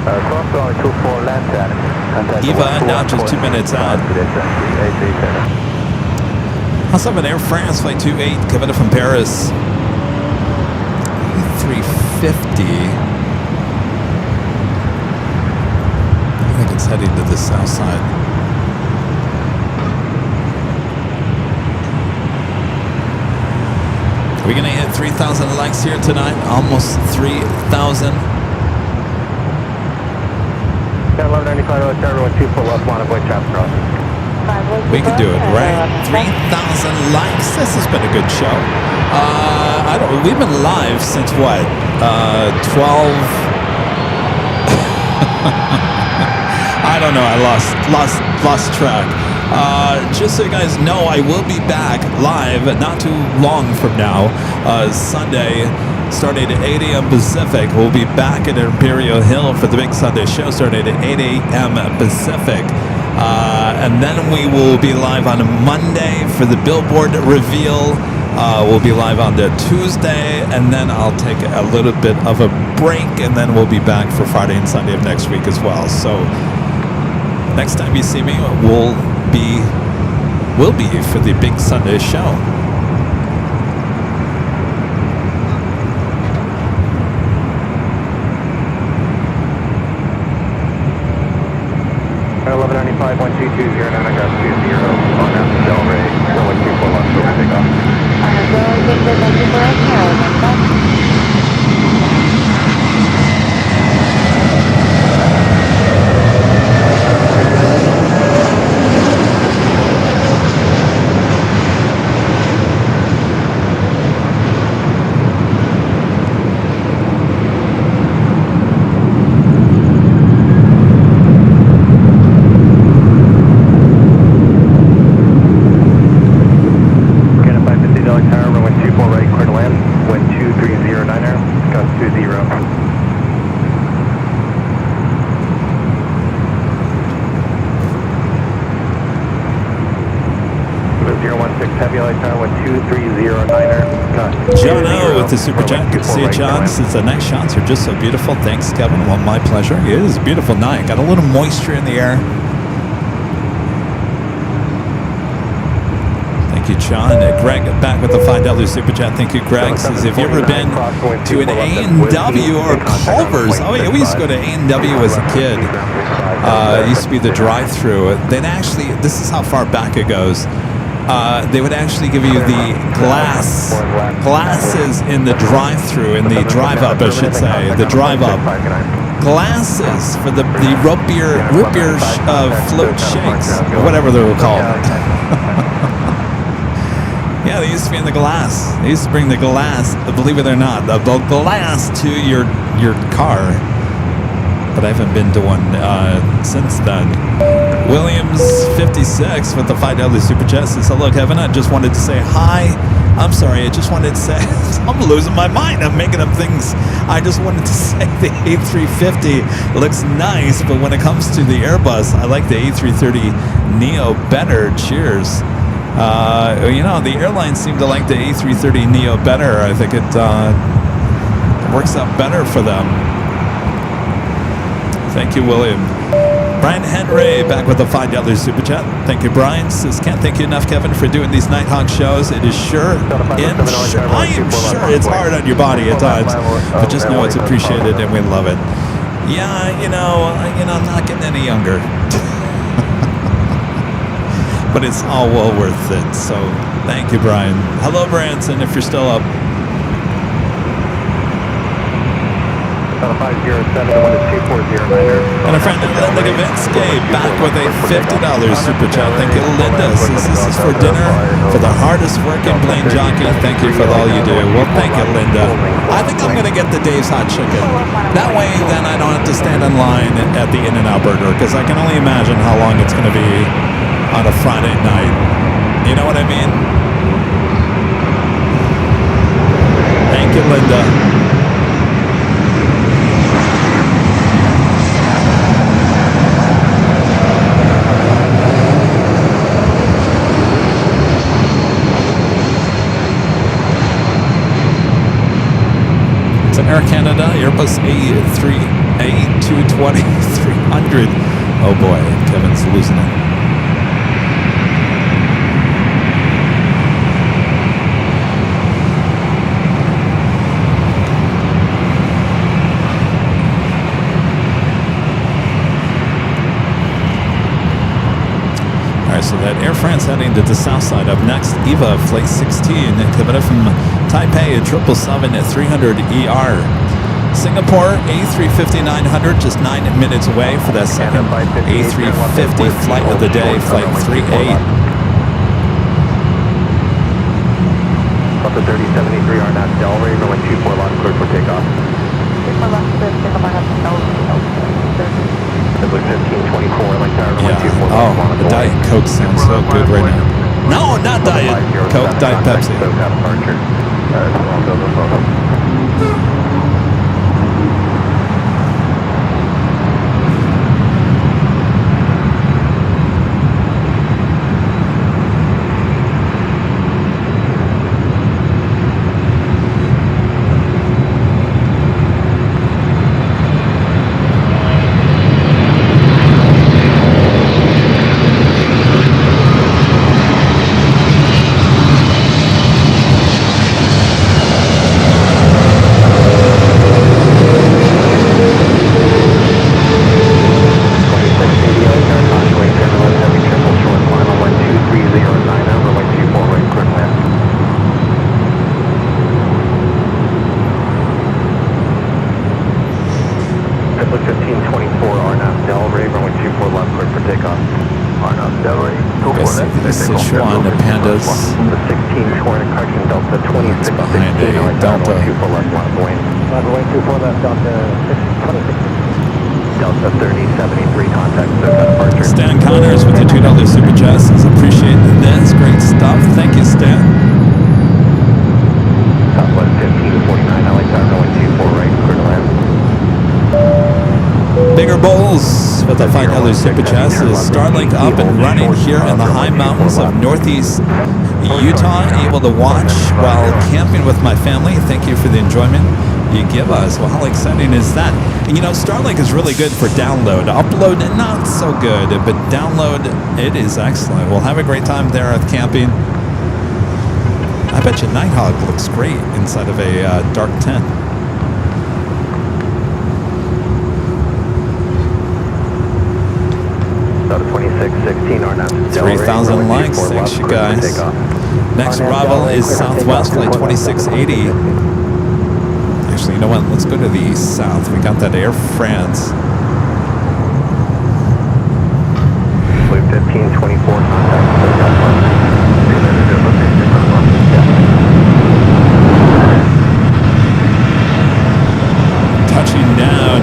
Cross runway 24 land at. Eva, now just 2 minutes out. Also have an Air France Flight 28, coming in from Paris. 350. I think it's heading to the south side. Are we going to hit 3,000 likes here tonight? Almost 3,000. Got 1195 over Tower, 24 left, line of way traffic crossing. We could do it, right? 3,000 likes. This has been a good show. We've been live since what? 12. I don't know. I lost track. Just so you guys know, I will be back live not too long from now. Sunday, starting at 8 a.m. Pacific. We'll be back at Imperial Hill for the big Sunday show, starting at 8 a.m. Pacific. And then we will be live on a Monday for the billboard reveal. We'll be live on the Tuesday, and then I'll take a little bit of a break, and then we'll be back for Friday and Sunday of next week as well. So next time you see me, will be for the big Sunday show. At 1195, 1220, and I got 20 on that Delray, runway 24 left, so we'll take off. 016 Heavy LA Tower 2309er. John O with the super chat. Good to see you, John. Says the night shots are just so beautiful. Thanks, Kevin. Well, my pleasure. It is a beautiful night. Got a little moisture in the air. Thank you, John. Greg back with the $5 super chat. Thank you, Greg. Says, have you ever been to an A&W or Culver's? Oh, yeah, we used to go to A&W as a kid. It used to be the drive-through. Then actually, this is how far back it goes. They would actually give you the glasses in the drive-through, in the drive-up, I should say, the drive-up. Glasses for the root beer float shakes, or whatever they were called. Yeah, they used to be in the glass. They used to bring the glass, believe it or not, the glass to your car. But I haven't been to one since then. Williams 56 with the $5 super chat says, hello, Kevin. I just wanted to say hi. I'm sorry, I just wanted to say, I'm losing my mind. I'm making up things. I just wanted to say the A350 looks nice, but when it comes to the Airbus, I like the A330 Neo better. Cheers. You know, the airlines seem to like the A330 Neo better. I think it works out better for them. Thank you, William. Brian Henry back with the $5 super chat. Thank you, Brian. Says, can't thank you enough, Kevin, for doing these Nighthawk shows. It is I am sure it's hard on your body at times, but just know it's appreciated and we love it. Yeah, you know, I'm not getting any younger. But it's all well worth it. So thank you, Brian. Hello, Branson, if you're still up. 507-240-9er. And a friend, Linda Gavinsky, back with a $50 super chat. Thank you, Linda. Says this is for dinner for the hardest working plane jockey. Thank you for all you do. Well, thank you, Linda. I think I'm going to get the Dave's Hot Chicken. That way, then I don't have to stand in line at the In-N-Out Burger, because I can only imagine how long it's going to be on a Friday night. You know what I mean? Thank you, Linda. It's an Air Canada Airbus A220-300. Oh boy, Kevin's losing it. So that Air France heading to the south side. Up next, Eva, Flight 16, coming up from Taipei at 777 at 300 ER. Singapore, A350-900, just 9 minutes away for that second A350 flight of the day, Flight 38. Delta 3073 RNAV Delray, runway 24 left, cleared for takeoff. 24 left, cleared for takeoff. Flight 1524, like that, runway 24 left. Oh, the Diet Coke sounds so good right now. No, not Diet Coke, Diet Pepsi. the fine yellow superchest is Starlink up and running here in the high mountains of northeast Utah, able to watch while camping with my family. Thank you for the enjoyment you give us. Well, how exciting is that? And you know, Starlink is really good for download. Upload, not so good, but download, it is excellent. We'll have a great time there at camping. I bet you Nighthawk looks great inside of a dark tent. Delta 2616 or not. 3,000 likes. Thanks, you guys. Next arrival is Southwest Flight 2680. Actually, you know what? Let's go to the south. We got that Air France. Flight 1524 contact. Touching down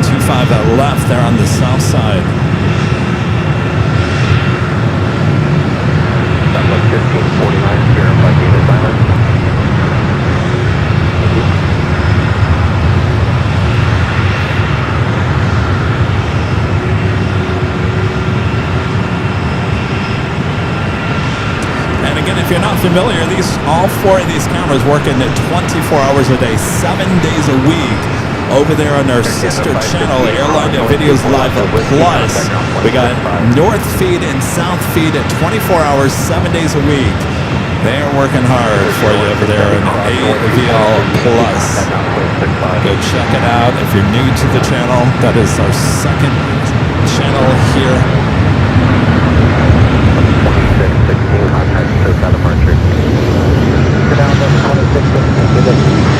25 left there on the south side. Southwest 1549, verify gate assignment. And again, if you're not familiar, all four of these cameras work in 24 hours a day, 7 days a week. Over there on our sister channel, Airline Videos Live Plus, we got north feed and south feed at 24 hours, 7 days a week. They are working hard for you over there on AVL Plus. Go check it out. If you're new to the channel, that is our second channel here. 2616 contact, so that departure. Get down to 2616.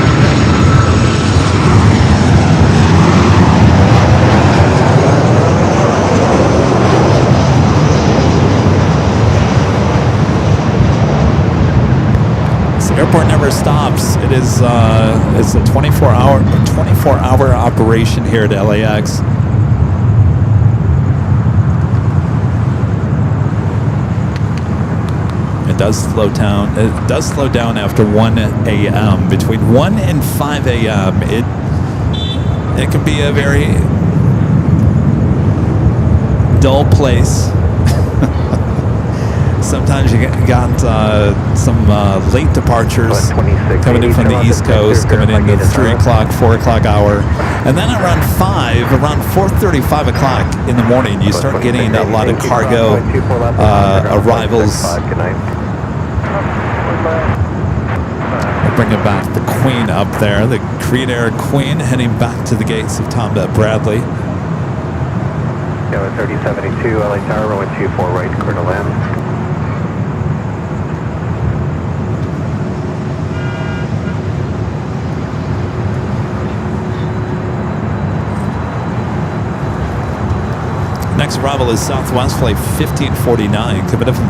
Airport never stops. It is it's a 24-hour operation here at LAX. It does slow down. It does slow down after 1 a.m. Between 1 and 5 a.m. It can be a very dull place. Sometimes you got some late departures coming in from the East Coast, coming in the 3 o'clock, 4 o'clock hour. And then around 4:30, 5 o'clock in the morning, you start getting a lot of cargo arrivals. We're bringing back the Queen up there, the Creed Air Queen, heading back to the gates of Tom Bradley. Tower 3072, LA Tower, runway 24 right, clear to land. Next arrival is Southwest Flight 1549, coming up from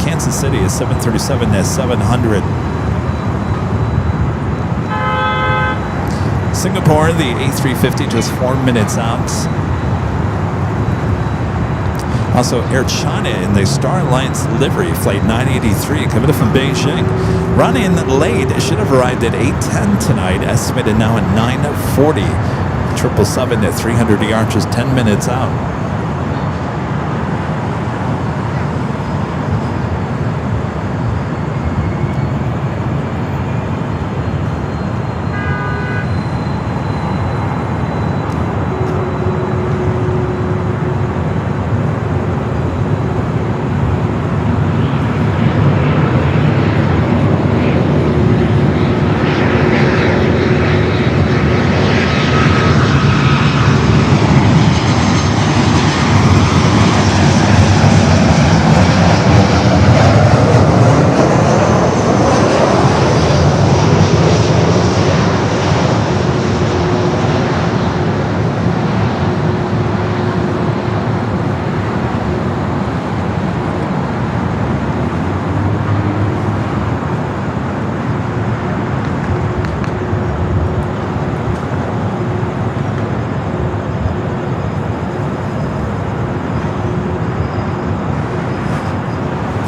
Kansas City, a 737-700. Singapore, the A350, just 4 minutes out. Also, Air China in the Star Alliance livery, Flight 983, coming up from Beijing. Running late, it should have arrived at 8:10 tonight, estimated now at 9:40. 777 at 300 ER, just 10 minutes out.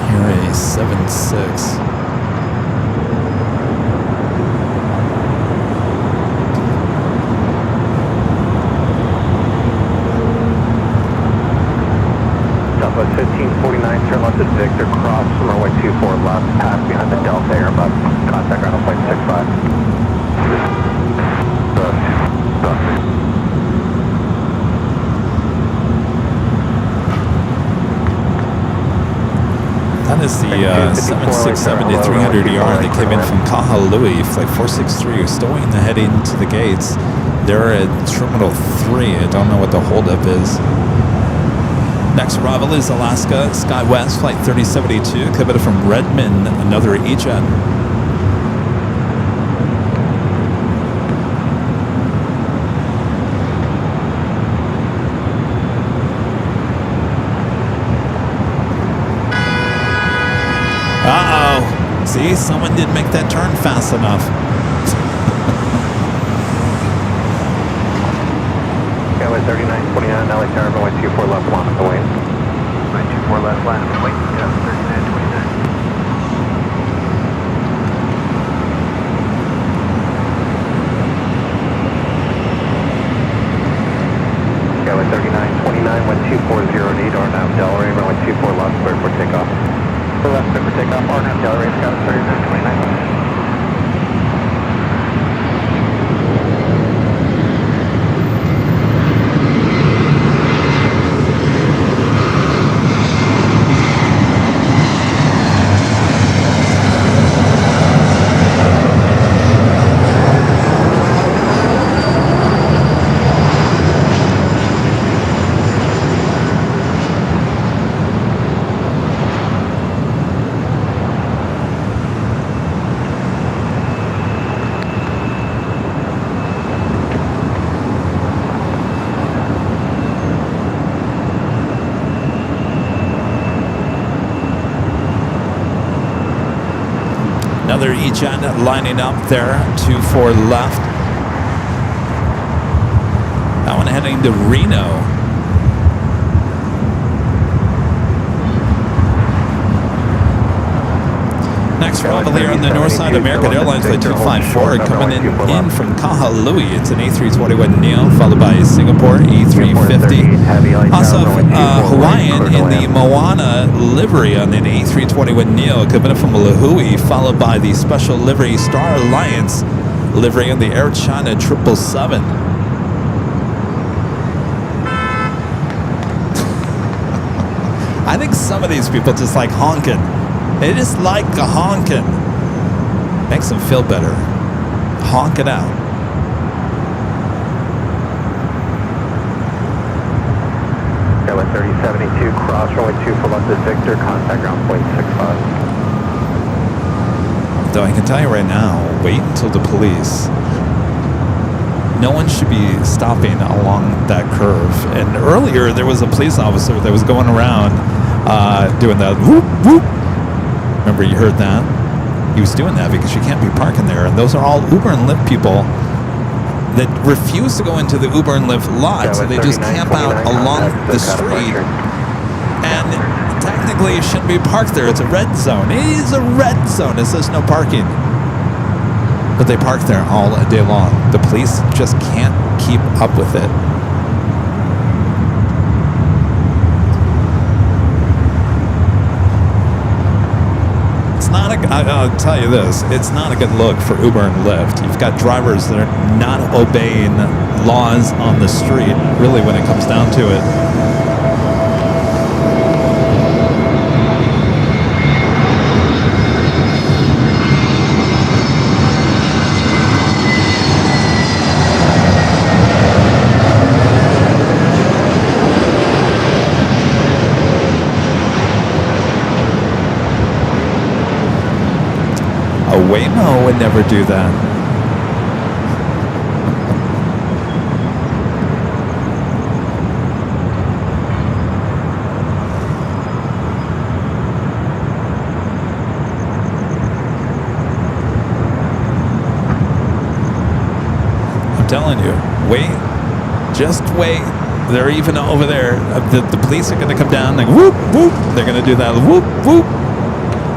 Here a 76. Victor, cross from runway 24 left, pass behind the Delta Airbus, contact ground on point 65. That is the 767-300ER that came in from Kahului, flight 463, stowing the heading to the gates. They're at Terminal 3. I don't know what the holdup is. Next arrival is Alaska SkyWest, flight 3072, coming from Redmond, another E-Jet. Uh-oh. See, someone didn't make that turn fast enough. Skyway 3929, LA Tower, runway 24 left, line of the wing. Runway 24 left, line of the wing, yeah, 3929. Skyway 3929, wind 240 need, RNAV Delray, runway 24 left, cleared for takeoff. For left, cleared for takeoff, RNAV Delray, Skyway 3929. Another E-Jet lining up there, 24 left. That one heading to Reno. Next arrival here on the north side, American Airlines flight 254 coming in from Kahului. It's an A321neo followed by Singapore A350. Also Hawaiian in the Moana livery on an A321neo coming in from Lahui, followed by the special livery Star Alliance livery on the Air China 777. I think some of these people just like honking. They just like a honking. Makes them feel better. Honk it out. Skyway 3072, cross runway 24 left is Victor, contact ground point 65. Though I can tell you right now, wait until the police. No one should be stopping along that curve. And earlier, there was a police officer that was going around doing that whoop, whoop. Remember, you heard that? He was doing that because you can't be parking there. And those are all Uber and Lyft people that refuse to go into the Uber and Lyft lot. So they just camp out along the street. And technically, it shouldn't be parked there. It's a red zone. It is a red zone. It says no parking. But they park there all day long. The police just can't keep up with it. I'll tell you this, it's not a good look for Uber and Lyft. You've got drivers that are not obeying laws on the street, really, when it comes down to it. Waymo would never do that. I'm telling you, wait, just wait. They're even over there. The police are going to come down like whoop, whoop. They're going to do that whoop, whoop.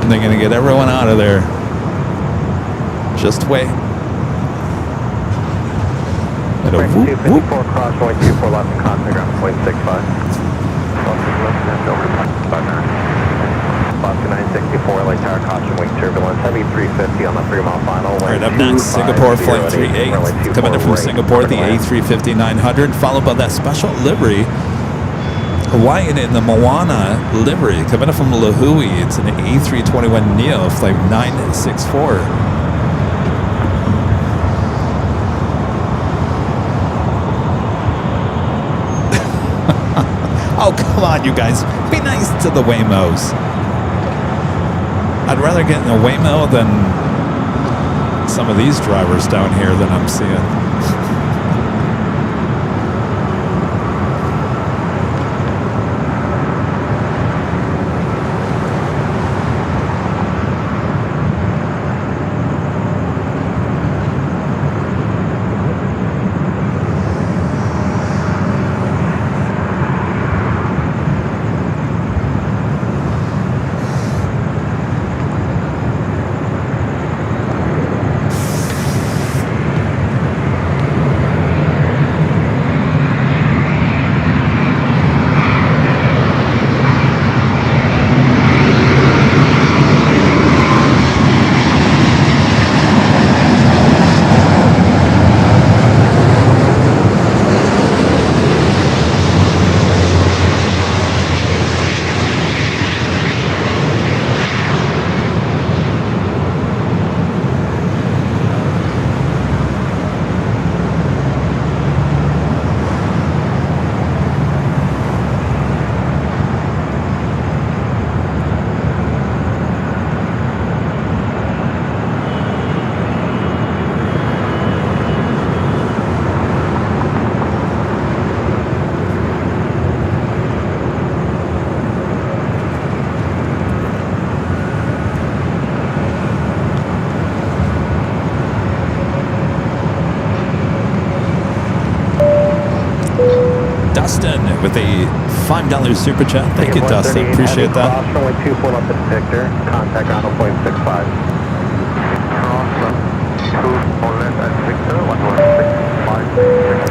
And they're going to get everyone out of there. Just wait. And a whoop, 254 whoop. cross runway 24 left and contact ground point 65. 5 runway tower, caution wing turbulence, heavy 350 on the 3-mile final. All right, up next, Singapore Flight 38. Coming in from Singapore, the A350-900, followed by that special livery, Hawaiian in the Moana livery. Coming in from Lahui, it's an A321neo, Flight 964. Oh, come on, you guys. Be nice to the Waymos. I'd rather get in a Waymo than some of these drivers down here that I'm seeing. Dustin with a $5 super chat. Thank you, Dustin. Appreciate that. Cross runway 24 left at Victor. Contact ground on point 65.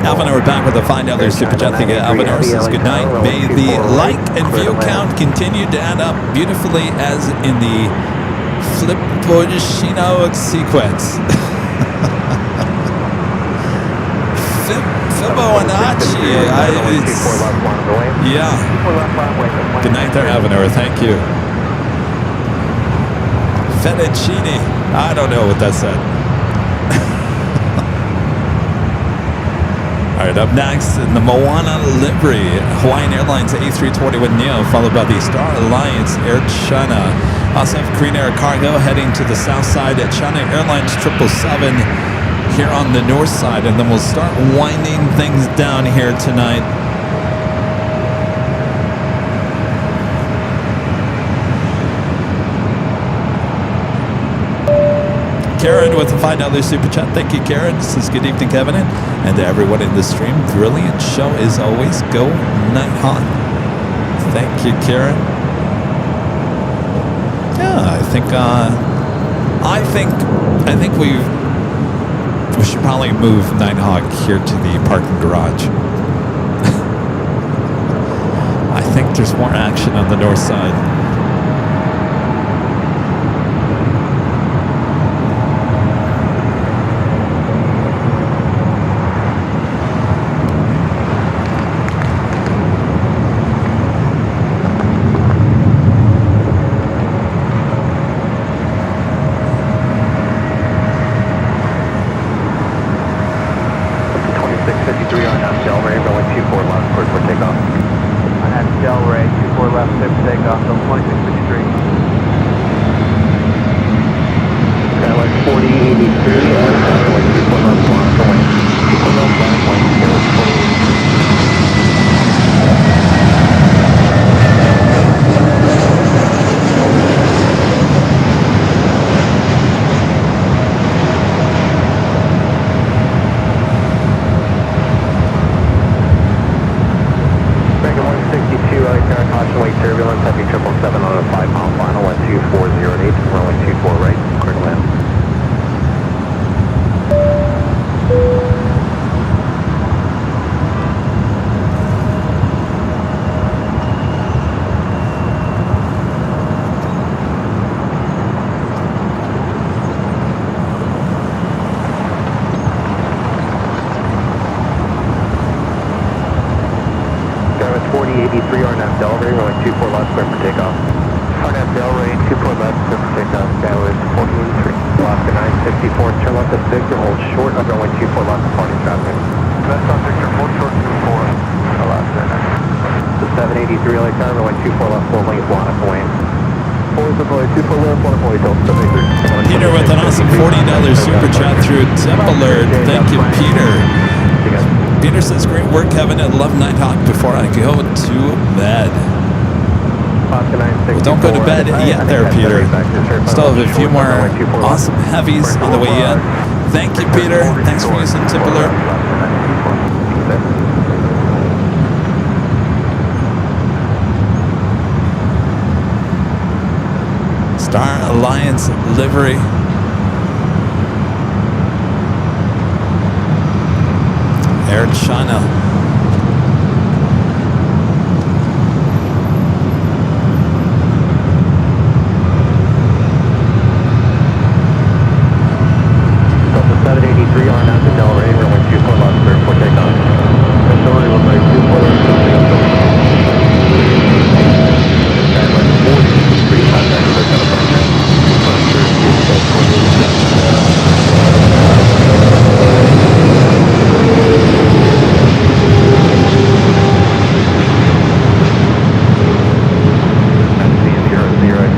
Alvin, we're back with a $5 super chat. Thank you, Alvin. Says good night. May the like and view count continue to add up beautifully as in the Flippochino sequence. Fibonacci. Yeah. Good night there, Avenor. Thank you. Fettuccine. I don't know what that said. All right, up next, the Moana livery, Hawaiian Airlines A321neo, followed by the Star Alliance Air China. Also have Korean Air Cargo heading to the south side at China Airlines 777. Here on the north side, and then we'll start winding things down here tonight. Karen with a $5 super chat. Thank you, Karen. Says good evening, Kevin, and to everyone in the stream. Brilliant show as always. Go Nighthawk. Thank you, Karen. Yeah, I think we should probably move Nighthawk here to the parking garage. I think there's more action on the north side. Delray, 24 left, clear for takeoff. left, takeoff, Skyway 14-3. Alaska 964, turn left at Victor, hold short of runway 24 left, departing traffic. That's on Victor, hold short 24. Alaska 9. The 783 LA tower, runway 24 left, full length, one up away. Forward runway 24 left, one up away, Delta 783. Peter with an awesome $40 super chat through Tip Alert. Thank you, Peter. Peter says, great work, Kevin. I'd love night hawk before I go to bed. Well, don't go to bed yet there, Peter. Still have a few more awesome heavies on the way in. Thank you, Peter. Thanks for using Tip Alert. Star Alliance livery. Air China. Delta 783 on out to Delray, runway 24 left, clear for takeoff. Delray, runway 24 left, clear for takeoff.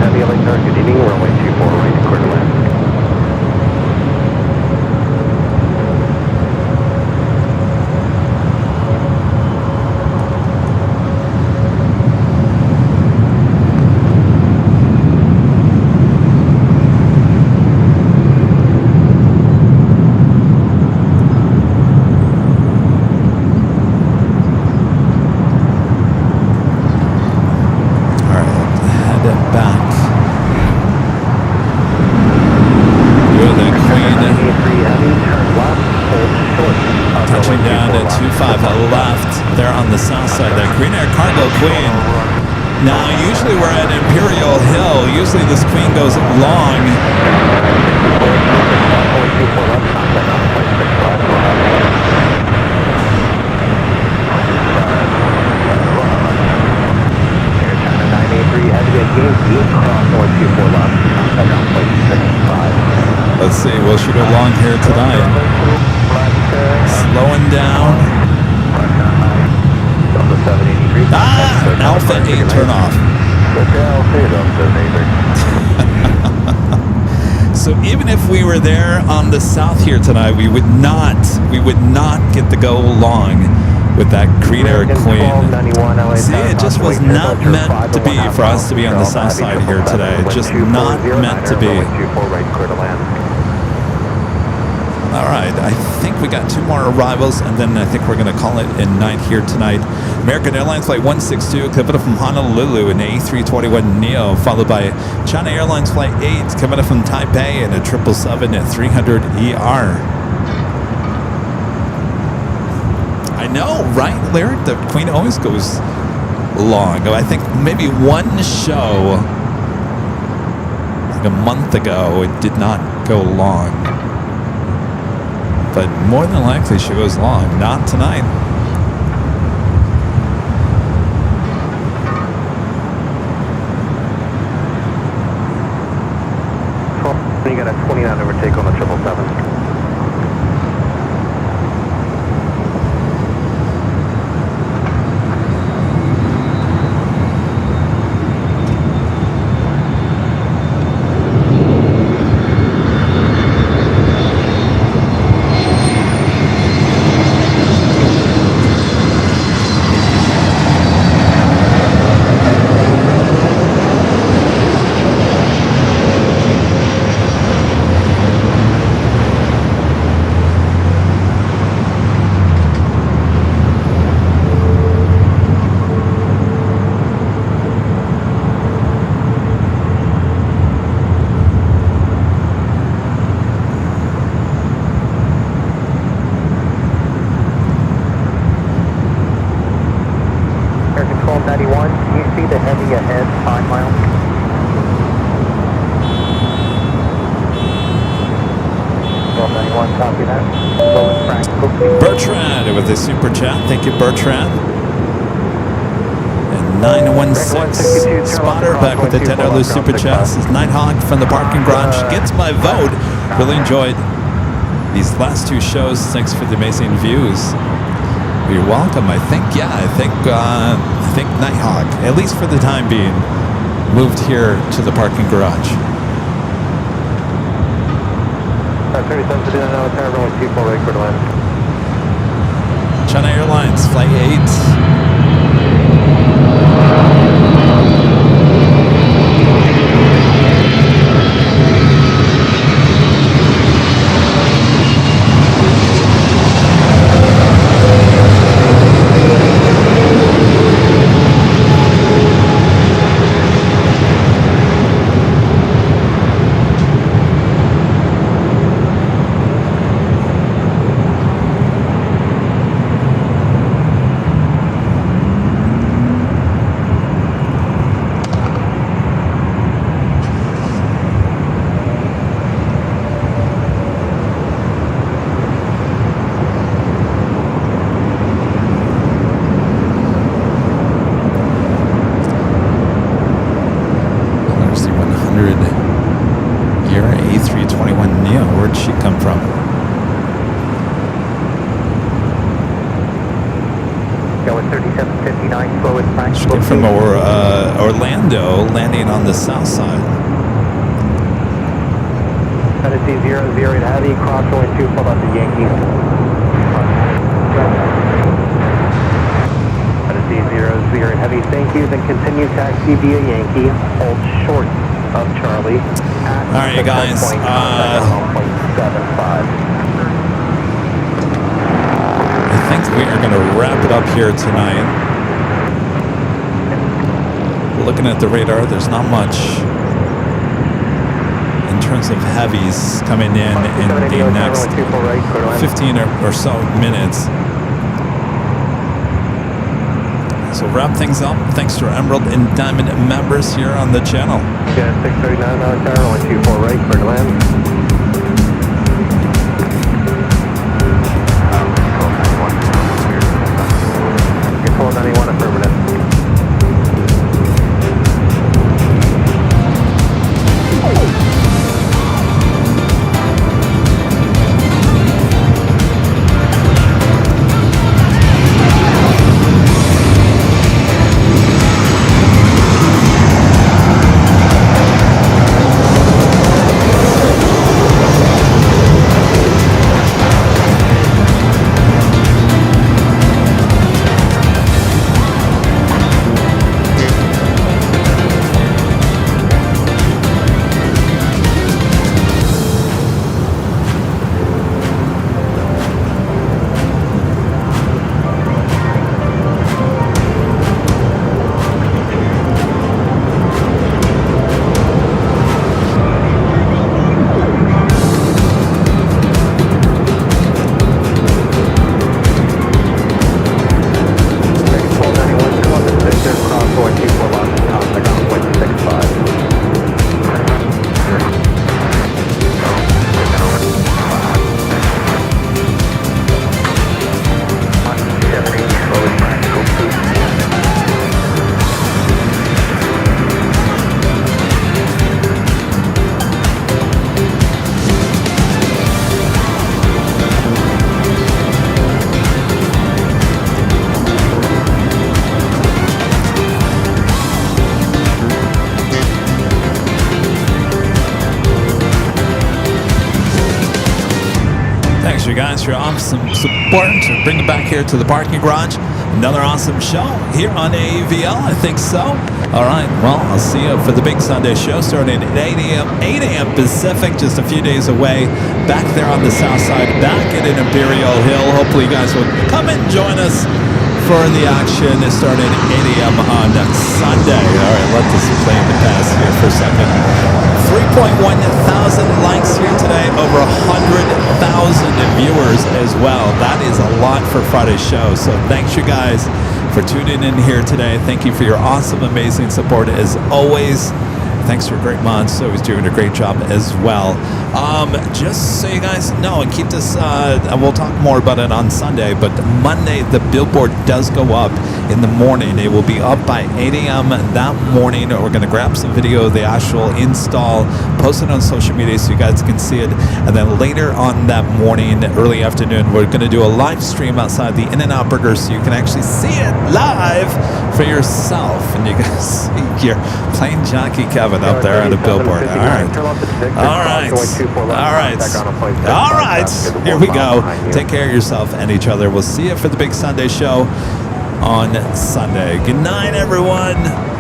Heavy LA tower, good evening, runway 24 right, clear to land. Now, usually we're at Imperial Hill. Usually this Queen goes long. Let's see, we'll shoot it long here tonight. Slowing down. Alpha 8 turn off. So even if we were there on the south here tonight, we would not get to go long with that Green Air Queen. See, it just was not meant to be for us to be on the south side here today. Just not meant to be. All right, I think we got 2 more arrivals, and then I think we're going to call it a night here tonight. American Airlines Flight 162, coming up from Honolulu, an A321neo, followed by China Airlines Flight 8, coming up from Taipei, and a 777 at 300ER. I know, right, Lyric? The Queen always goes long. I think maybe one show, like a month ago, it did not go long. But more than likely she goes long. Not tonight. You got a 29 overtake on the 777. Bertrand with the super chat. Thank you, Bertrand. And 916. Spotter back with the $10 super chat. This is Nighthawk from the parking garage. Gets my vote. Really enjoyed these last two shows. Thanks for the amazing views. You're welcome. I think Nighthawk, at least for the time being, moved here to the parking garage. 3759 Tower, runway 24 right, clear to land. China Airlines, Flight 8. From Orlando, landing on the south side. Tennessee 008 heavy, cross runway 24 left to Yankee. Tennessee 008 heavy, thank you. Then continue taxi via Yankee. Hold short of Charlie. All right, you guys. I think we are going to wrap it up here tonight. Looking at the radar, there's not much in terms of heavies coming in the next 15 or so minutes. So wrap things up. Thanks to our Emerald and Diamond members here on the channel. Yeah, 639 Tower, runway 24 right, clear to land. Control 91 affirmative. You guys for your awesome support to bring it back here to the parking garage. Another awesome show here on AVL, I think so. All right, well, I'll see you for the big Sunday show starting at 8 a.m. Pacific, just a few days away. Back there on the south side, back at Imperial Hill. Hopefully you guys will come and join us for the action starting at 8 a.m. on Sunday. All right, let this plane pass here for a second. 3.1 thousand likes here today, over 100,000 viewers as well. That is a lot for Friday's show. So thanks you guys for tuning in here today. Thank you for your awesome, amazing support as always. Thanks for great mods. So he's doing a great job as well. Just so you guys know, and keep this, we'll talk more about it on Sunday, but Monday the billboard does go up in the morning. It will be up by 8 a.m. that morning. We're going to grab some video of the actual install, post it on social media so you guys can see it. And then later on that morning, early afternoon, we're going to do a live stream outside the In-N-Out Burger so you can actually see it live for yourself. And you can see your Plane Jockey Kevin up there on the billboard. All right. All right. All right. All right. Here we go. Take care of yourself and each other. We'll see you for the big Sunday show on Sunday. Good night, everyone.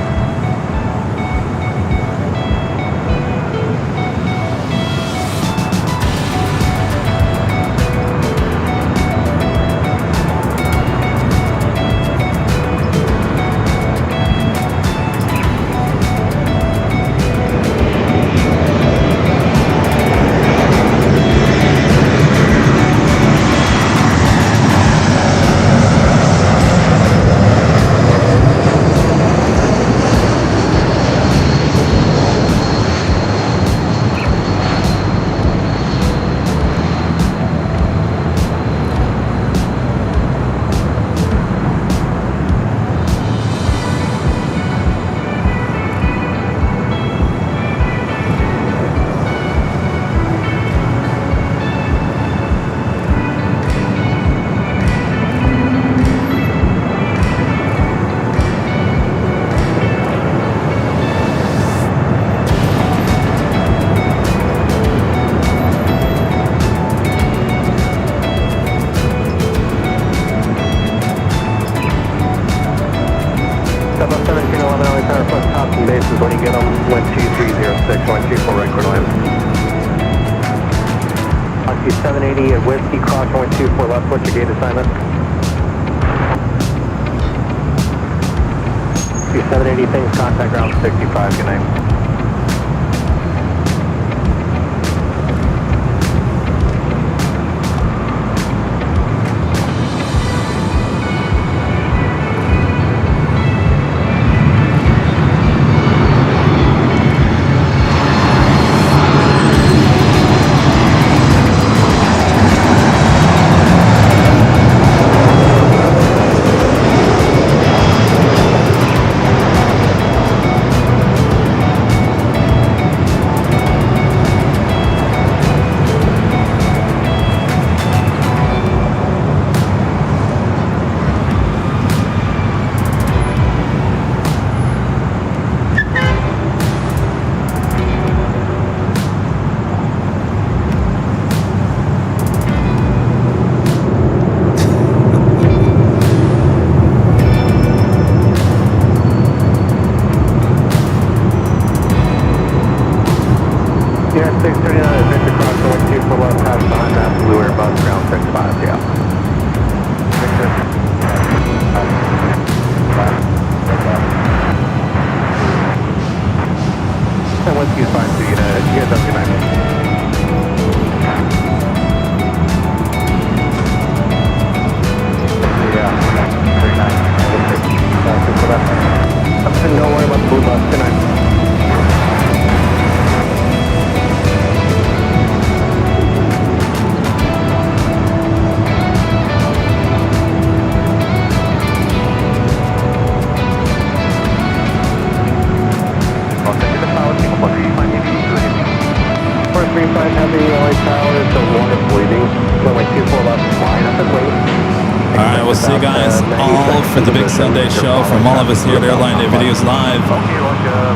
When you get them, 12306, 124 right quarter line. Oxy 780 at Whiskey, cross 124 left, what's your gate assignment? Oxy 780, things, contact ground 65, good night. We'll see you guys all for the big Sunday show from all of us here at Airline Day Videos Live.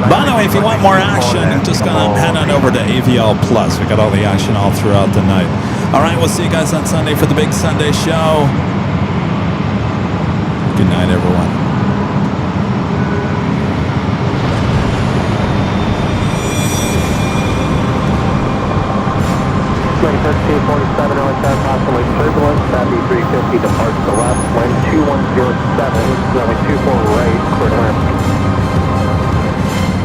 By the way, if you want more action, just gonna head on over to AVL Plus. We got all the action all throughout the night. All right, we'll see you guys on Sunday for the big Sunday show. Good night, everyone. Plane 1347, LAX, possibly turbulence, Savvy 350, departs to left, wind 2107, runway 24 right, clear to land.